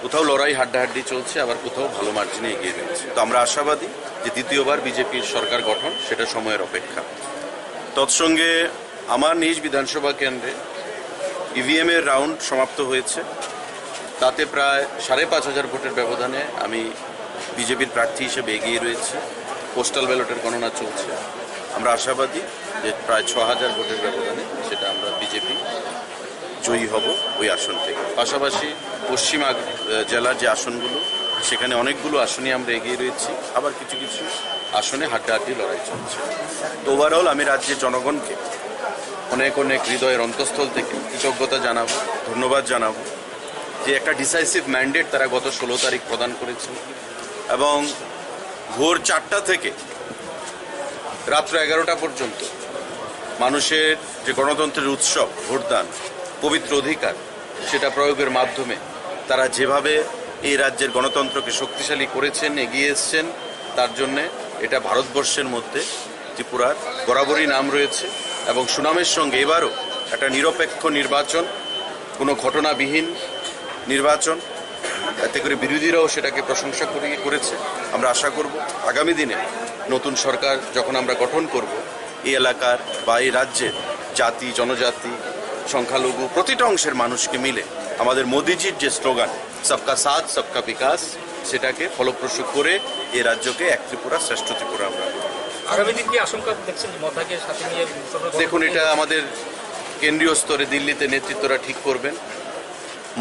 কোথাও লড়াই হাড্ডাহাড্ডি চলছে, আবার কোথাও ভালো মার্জিনে এগিয়ে রয়েছে। তো আমরা আশাবাদী যে দ্বিতীয়বার বিজেপির সরকার গঠন সেটা সময়ের অপেক্ষা। তৎসঙ্গে আমার নিজ বিধানসভা কেন্দ্রে ইভিএম এর রাউন্ড সমাপ্ত হয়েছে, তাতে প্রায় 5,500 ভোটের ব্যবধানে আমি বিজেপির প্রার্থী হিসেবে এগিয়ে রয়েছি। পোস্টাল ব্যালটের গণনা চলছে। আমরা আশাবাদী যে প্রায় 6,000 ভোটের ব্যবধানে সেটা আমরা বিজেপি জয়ী হব ওই আসন থেকে। পাশাপাশি পশ্চিম জেলার যে আসনগুলো সেখানে অনেকগুলো আসনে আমরা এগিয়ে রয়েছি, আবার কিছু কিছু আসনে হাড্ডাহাড্ডি লড়াই চলছে। তো ওভারঅল আমি রাজ্যের জনগণকে অনেক অনেক হৃদয়ের অন্তঃস্থল থেকে কৃতজ্ঞতা জানাবো, ধন্যবাদ জানাবো যে একটা ডিসাইসিভ ম্যান্ডেট তারা গত 16 তারিখ প্রদান করেছেন এবং ভোর 4টা থেকে রাত্র 11টা পর্যন্ত মানুষের যে গণতন্ত্রের উৎসব ভোটদান, পবিত্র অধিকার, সেটা প্রয়োগের মাধ্যমে তারা যেভাবে এই রাজ্যের গণতন্ত্রকে শক্তিশালী করেছেন, এগিয়ে এসছেন, তার জন্যে এটা ভারতবর্ষের মধ্যে ত্রিপুরার বরাবরই নাম রয়েছে এবং সুনামের সঙ্গে এবারও একটা নিরপেক্ষ নির্বাচন, কোনো ঘটনাবিহীন নির্বাচন, এতে করে বিরোধীরাও সেটাকে প্রশংসা করেছে। আমরা আশা করব আগামী দিনে নতুন সরকার যখন আমরা গঠন করব, এই এলাকার বা এই রাজ্যের জাতি, জনজাতি, সংখ্যালঘু প্রতিটা অংশের মানুষকে মিলে আমাদের মোদিজির যে স্লোগান সবকা সাথ সবকা বিকাশ, সেটাকে ফলপ্রসূ করে এই রাজ্যকে এক ত্রিপুরা শ্রেষ্ঠ ত্রিপুরা আমরা আগামী দিন কি আশঙ্কা দেখছেন মথাকে সাথে নিয়ে? দেখুন, এটা আমাদের কেন্দ্রীয় স্তরে দিল্লিতে নেতৃত্বরা ঠিক করবেন।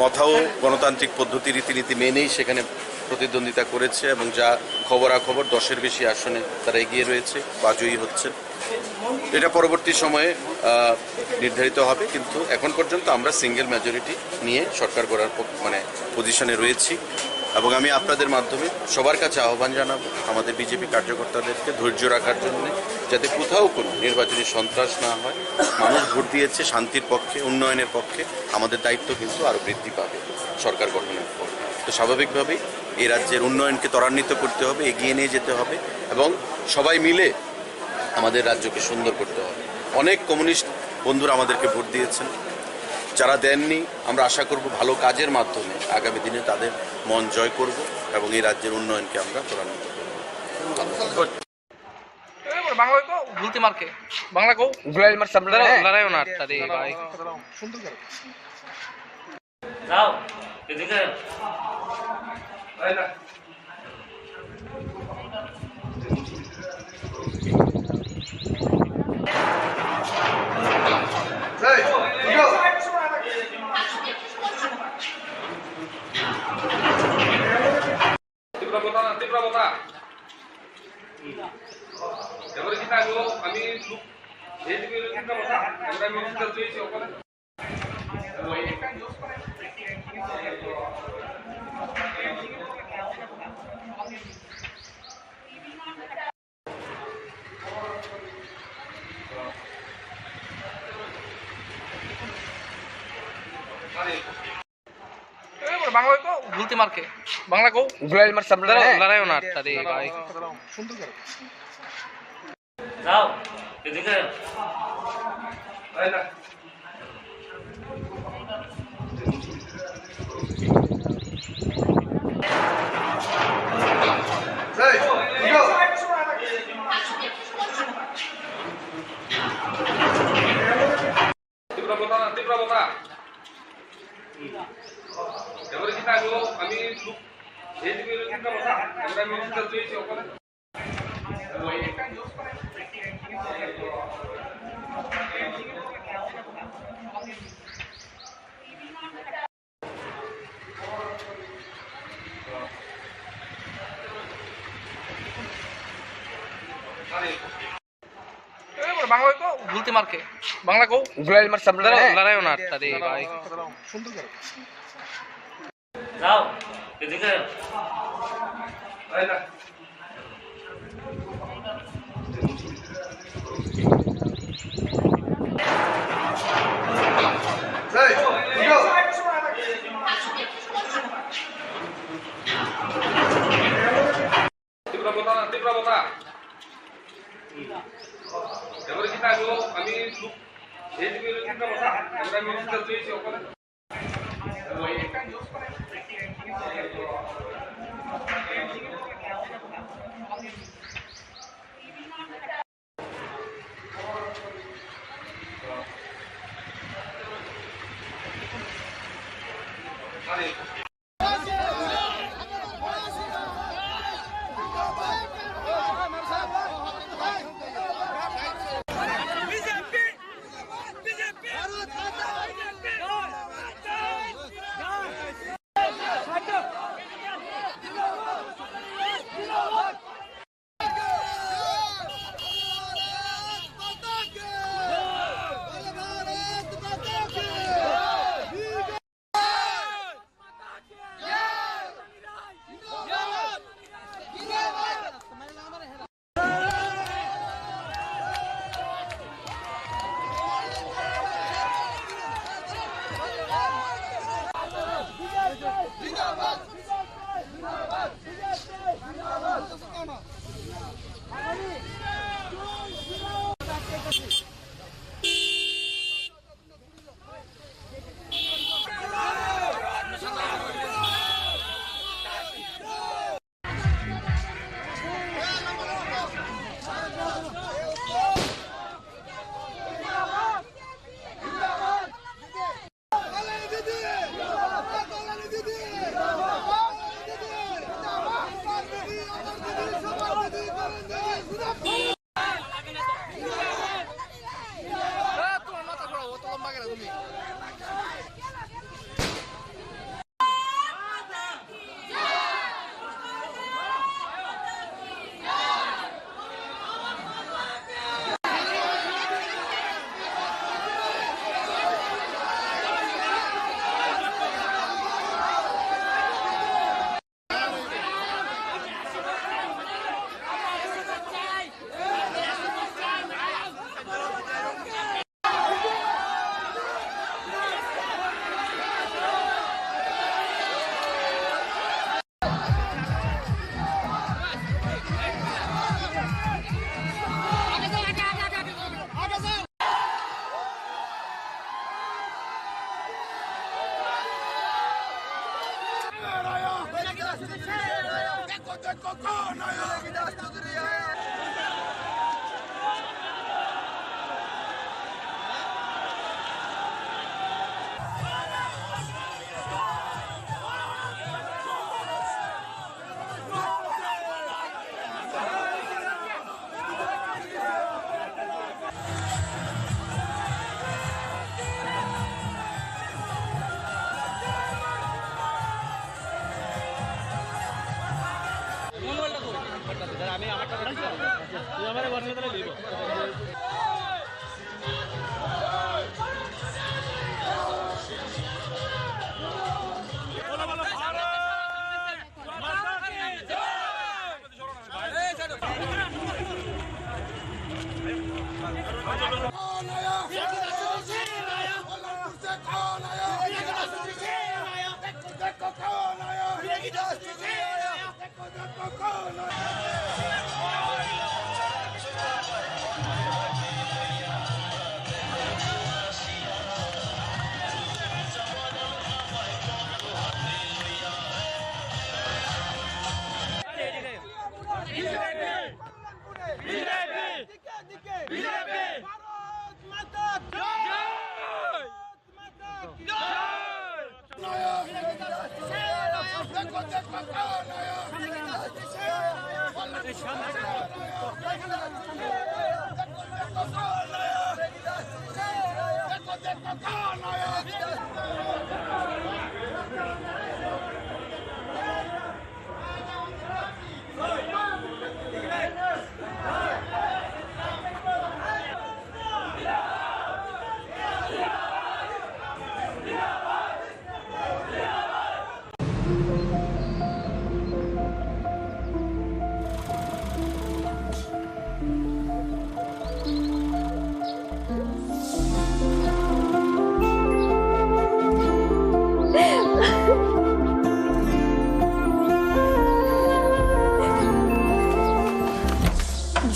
মথাও গণতান্ত্রিক পদ্ধতি রীতিনীতি মেনেই সেখানে প্রতিদ্বন্দ্বিতা করেছে এবং যা খবরাখবর 10-এর বেশি আসনে তারা এগিয়ে রয়েছে বা জয়ী হচ্ছে। এটা পরবর্তী সময়ে নির্ধারিত হবে, কিন্তু এখন পর্যন্ত আমরা সিঙ্গেল মেজরিটি নিয়ে সরকার গড়ার পজিশনে রয়েছি। এবং আমি আপনাদের মাধ্যমে সবার কাছে আহ্বান জানাবো আমাদের বিজেপি কার্যকর্তাদেরকে ধৈর্য রাখার জন্য, যাতে কোথাও কোনো নির্বাচনী সন্ত্রাস না হয়। মানুষ ভোট দিয়েছে শান্তির পক্ষে, উন্নয়নের পক্ষে। আমাদের দায়িত্ব কিন্তু আরও বৃদ্ধি পাবে সরকার গঠনের পর। তো স্বাভাবিকভাবেই এই রাজ্যের উন্নয়নকে ত্বরান্বিত করতে হবে, এগিয়ে নিয়ে যেতে হবে এবং সবাই মিলে আমাদের রাজ্যকে সুন্দর করতে হবে। অনেক কমিউনিস্ট বন্ধুরা আমাদেরকে ভোট দিয়েছেন, যারা দেননি আমরা আশা করব ভালো কাজের মাধ্যমে আগামী দিনে তাদের মন জয় করব এবং এই রাজ্যের উন্নয়নকে আমরা ত্বরান্বিত করব। বাংলা কো ভুলতে মারকে বাংলা কো গুলাই মার সামনে লড়াই না তারে ভাই সুন্দর করে যাও এদিকে আইলা তীব্রতা এবারে কি থাকবো আমি এই দিকে তীব্রতা আমরা মিউজিক্যাল চলছে ওখানে বাংলা কো ভুলতে মারকে বাংলা কো গুলাই মার সামনে লড়াই না তারে ভাই সুন্দর করে যাও এদিকে আইলা তীব্রতা এবারে কি থাকবো আমি এই দিকে তীব্রতা আমরা মিউজিক্যাল চলছে ওখানে বাংলা কো ভুলতে মারকে বাংলা কো গুলাই মার সামনে লড়াই না তারে ভাই সুন্দর করে যাও এদিকে আইলা তীব্রতা এবারে কি থাকবো আমি এই দিকে তীব্রতা আমরা মিউজিক্যাল চলছে ওখানে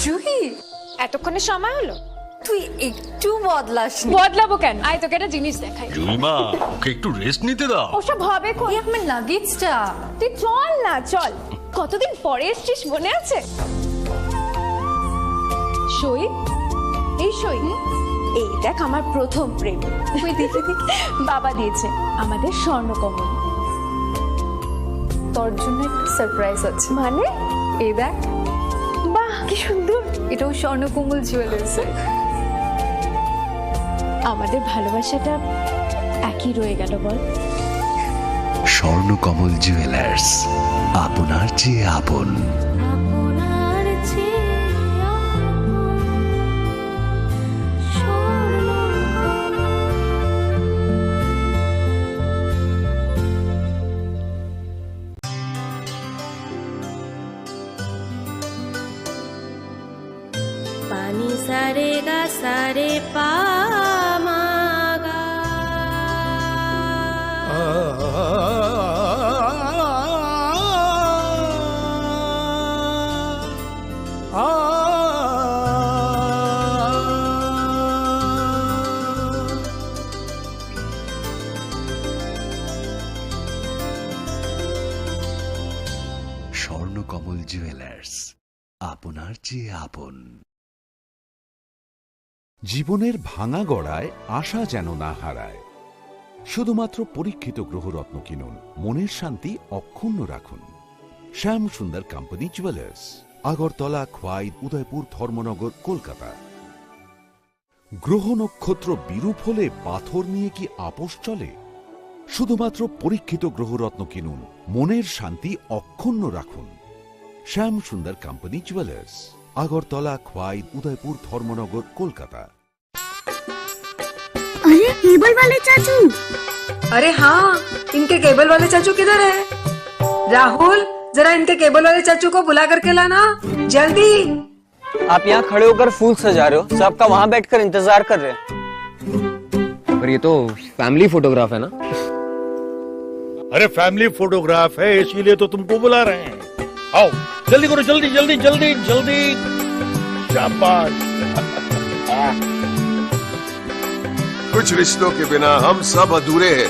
জুহি, এতক্ষণে সময় হলো? তুই একটু বদলাসনি। বদলাবো কেন? আয় তোকে একটা জিনিস দেখাই। জুইমা, ওকে একটু রেস্ট নিতে দাও। ওসব হবে কোন? আমার লাগেজটা। তুই চল না, চল। কতদিন পরে এসেছিস, মনে আছে? সই, এই সই, এই দেখ আমার প্রথম প্রেম। তুই দেখে দেখি বাবা দিয়েছে আমাদের স্বর্ণকমল। তোর জন্য একটা সারপ্রাইজ আছে। মানে? এই দেখ। বাহ, কি সুন্দর। এটাও স্বর্ণকমল জুয়েলার্স। আমাদের ভালোবাসাটা একই রয়ে গেল বল। স্বর্ণকমল জুয়েলার্স, আপনার চেয়ে আপন। पानी सारे गा सारे पा मा गा। স্বর্ণকমল জুয়েলার্স, আপনার চেয়ে আপন। জীবনের ভাঙা গড়ায় আশা যেন না হারায়। শুধুমাত্র পরীক্ষিত গ্রহরত্ন কিনুন, মনের শান্তি অক্ষুণ্ণ রাখুন। শ্যাম সুন্দর কোম্পানি জুয়েলার্স, আগরতলা, খোয়াই, উদয়পুর, ধর্মনগর, কলকাতা। গ্রহ নক্ষত্র বিরূপ হলে পাথর নিয়ে কি আপোষ চলে? শুধুমাত্র পরীক্ষিত গ্রহরত্ন কিনুন, মনের শান্তি অক্ষুণ্ণ রাখুন। শ্যাম সুন্দর কোম্পানি জুয়েলার্স, আগরতলা, খোয়াই, उदयपुर, धर्मनगर, कोलकाता। अरे केबल वाले चाचू। अरे हाँ, इनके केबल वाले चाचू किधर है? राहुल, जरा इनके केबल वाले चाचू को बुला करके लाना जल्दी। आप यहाँ खड़े होकर फूल सजा रहे हो, सबका वहाँ बैठकर इंतजार कर रहे हैं। पर ये तो फैमिली फोटोग्राफ है ना? अरे फैमिली फोटोग्राफ है, इसीलिए तो तुमको बुला रहे हैं। आओ जल्दी करो, जल्दी जल्दी जल्दी जल्दी। शाबाश। कुछ रिश्तों के बिना हम सब अधूरे हैं।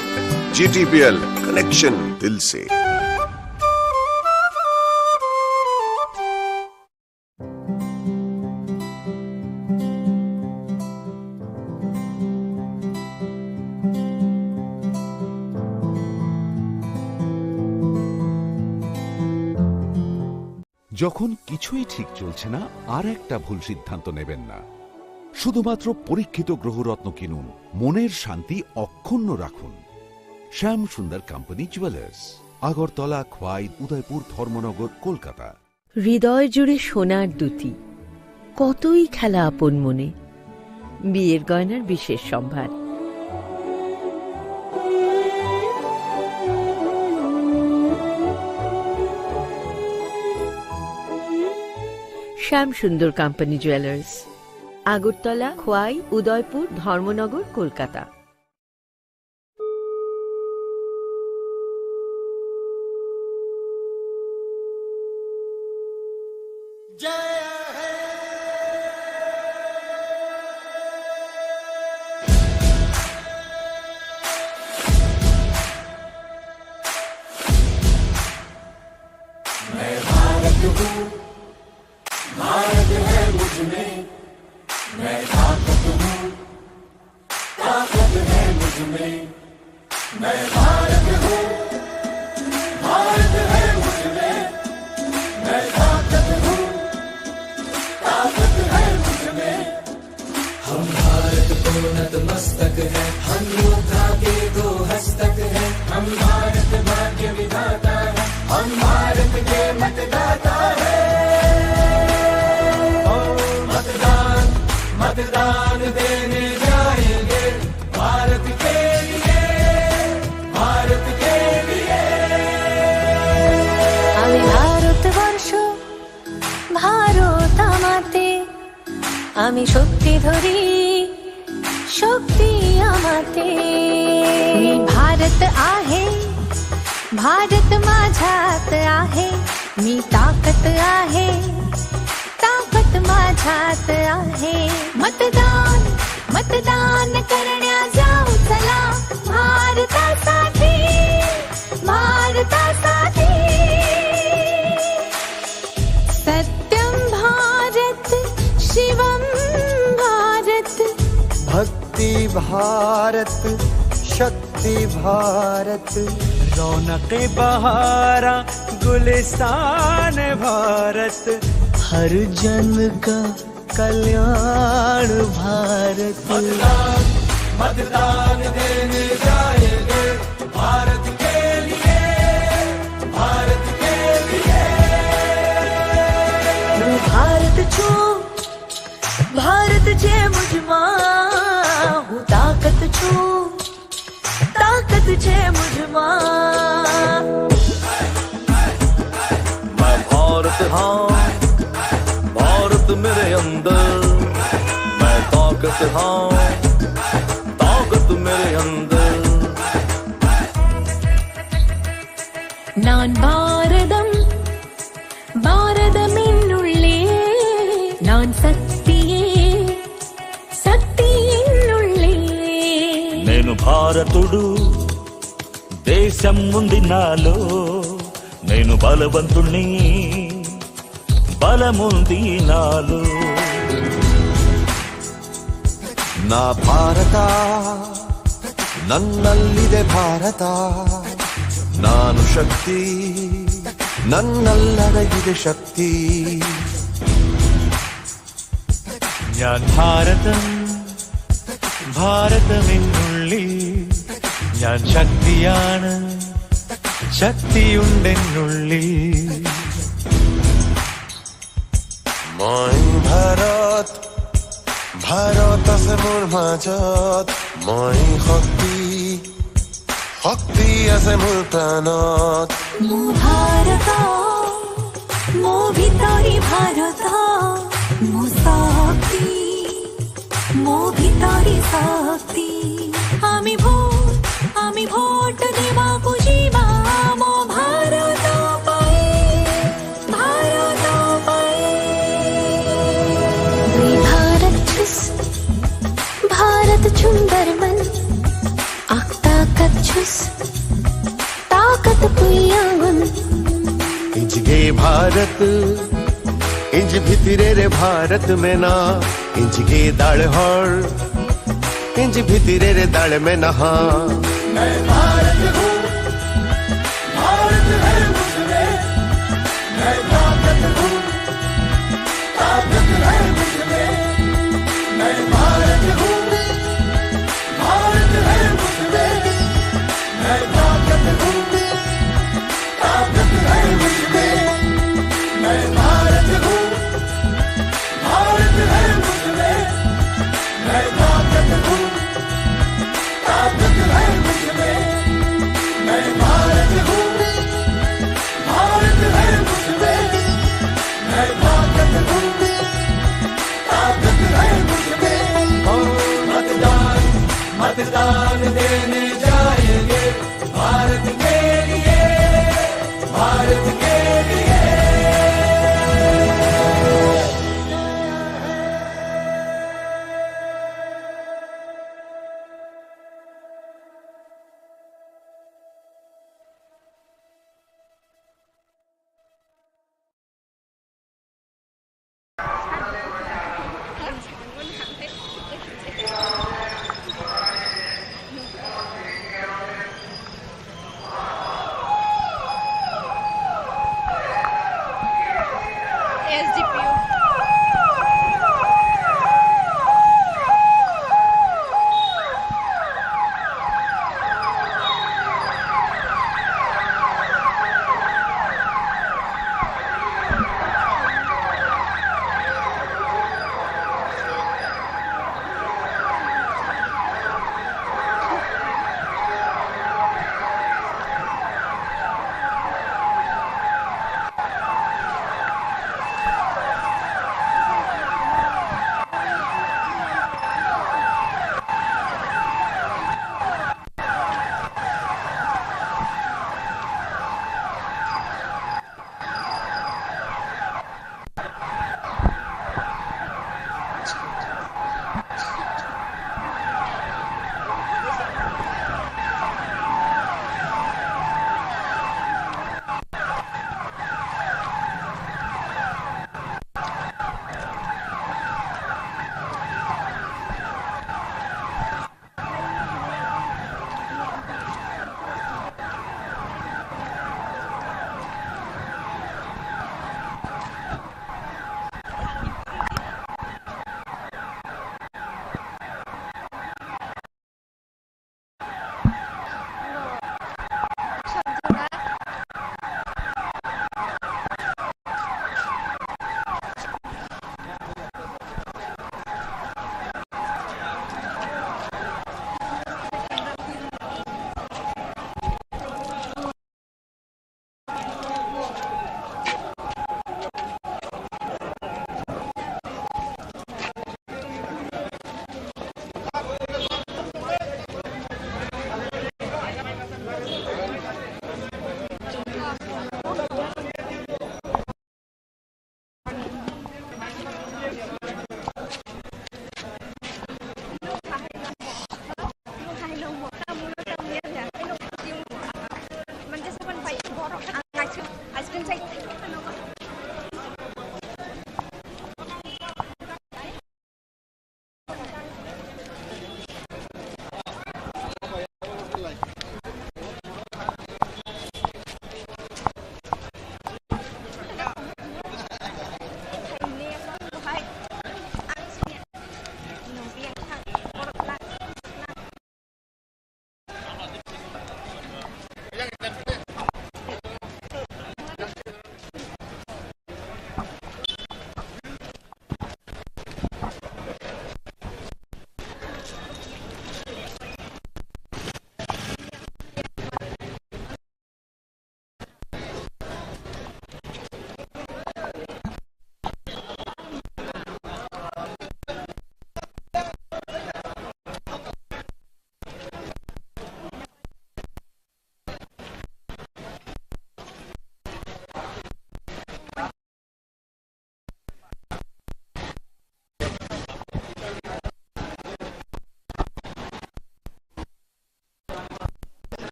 GTPL, कनेक्शन दिल से। যখন কিছুই ঠিক চলছে না, আর একটা ভুল সিদ্ধান্ত নেবেন না। শুধুমাত্র পরীক্ষিত গ্রহরত্ন কিনুন, মনের শান্তি অক্ষুণ্ণ রাখুন। শ্যাম সুন্দর কোম্পানি জুয়েলার্স, আগরতলা, খোয়াই, उदयपुर, धर्मनगर, कोलकाता। হৃদয় জুড়ে সোনার দুটি, কতই খেলা আপন মনে, বিয়ের গয়নার বিশেষ সম্ভার। শ্যাম সুন্দর কোম্পানি জুয়েলার্স, আগরতলা, খোয়াই, উদয়পুর, ধর্মনগর, কলকাতা। भारत है मुझमें, मैं ताकत हूँ, ताकत है मुझमें, मैं भारत हूँ, भारत है मुझमें, मैं ताकत हूँ, ताकत है मुझमें। हम भारत को नतमस्तक है, हम योद्धा के दो हस्तक है, हम भारत भाग्य विधाता है, हम भारत के मतदाता है। मतदान देने जाएंगे भारत के लिए, भारत के लिए। আমি ভারতবর্ষ, ভারত আমাতে, আমি শক্তি ধরি, शक्ती आमाते। मी भारत आहे, भारत माझ्यात आहे, मी ताकत आहे, ताकत माझ्यात आहे। मतदान मतदान करण्या जाऊ चला, भारतासाठी, भारतासाठी। सत्यम भारत, शिवम भारत, भक्ति भारत, शक्ति भारत, रौनक बहारा, गुलिस्तान भारत, हर जन का कल्याण भारत। मतदान मतदान देने जाएंगे भारत के लिए, भारत के लिए। भारत छू, भारत जे मुझमा, हूँ ताकत छू, ताकत जे मुझमा। मैं भारत हाँ, भारत मेरे अंदर, मैं ताकत हाँ, ताकत मेरे अंदर। நான் பாரதம், பாரதமென்னுள்ளே, நான் சக்தியே, சக்தி என்னுள்ளே। నేను భారతుడు, దేశం ఉంది నాలో, నేను బలవంతుణ్ణి, బలముంది నాలో। ನಾ ಭಾರತ, ನನ್ನಲ್ಲಿದೆ ಭಾರತ, ನಾನು ಶಕ್ತಿ, ನನ್ನಲ್ಲಡಗಿದೆ ಶಕ್ತಿ। ഞാൻ ഭാരതം, ഭാരതമെന്നുള്ളിൽ, ഞാൻ ശക്തിയാണ്, ശക്തിയുണ്ടെന്നുള്ളിൽ। মই ভাৰত, ভাৰত আছে মোৰ মাজত, মই শক্তি, শক্তি আছে মোৰ প্ৰাণত। মো ভারত, মো ভিতরি ভারত, মো শক্তি, মো ভিতরি শক্তি। আমি ভোট দেবাকু যাইবা, মো ভারত পাই, ভারত পাই। দুই भारत छुस, भारत सुंदर मन, आख ताकत छुस, ताकत पुयागुन। इंजगे भारत, इंज भितरे रे भारत में ना, इंजगे दाड़ हर, इंज भितरे रे दाड़ में नहा। मैं भारत हूँ, भारत है मुझमें, मैं ताकत हूँ, ताकत है मुझमें। मैं भारत हूँ, भारत है मुझमें, मैं ताकत हूँ, ताकत है मुझमें। मैं मतदान देने जाएंगे भारत के लिए, भारत के लिए।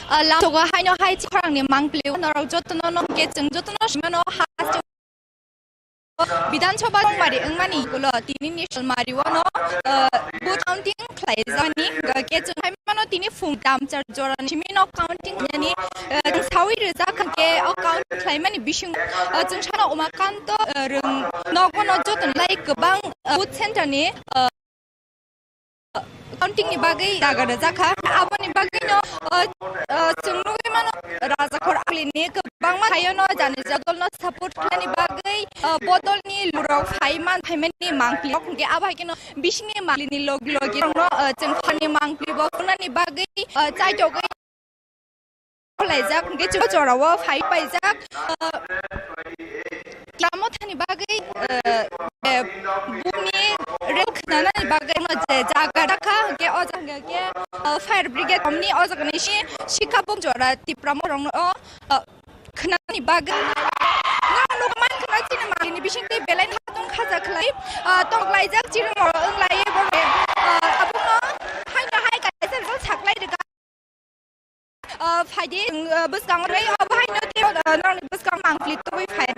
Lasoga haino hai Khorang ni mangpliu norok jotono no ke chung jotono shimano ha বিধানসভা মারি মানি গুলো তিনি নিশল মারি ওনো বুথ কাউন্টিং খাইজানি কেচুন হাইমানো তিনি Phom দামচার জরান Cimino counting yani sawi reza khake account claimani bishing jungchana umakanto rung nogono joton like bang booth center ni counting ni bagai dagar zakha aboni bagai no chungnu mano raja khor akli bang ma hayono jani jadol no support klani bagai bodol ni lurau phaiman phaimani mangpli khunge abai keno bishing ni mali ni log logi no chung phani mangpli bo funani bagai chai togai laijak khunge chorawo phai paijak lamo thani bagai bumi rel khana ni bagai no jaga rakha ke ojang ke fire brigade omni ojang ni shikha bom jora tipra morong no khana ni bagai na no man khana china mali ni bishing te belai hatung khaja khlai tong laijak chiri mor anglai bo abuno haina hai ka ser ro chaklai de faide buskang rei haina te nang buskang mangpli to wi phai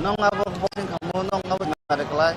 nong abo boxing kamu nong abo narik lai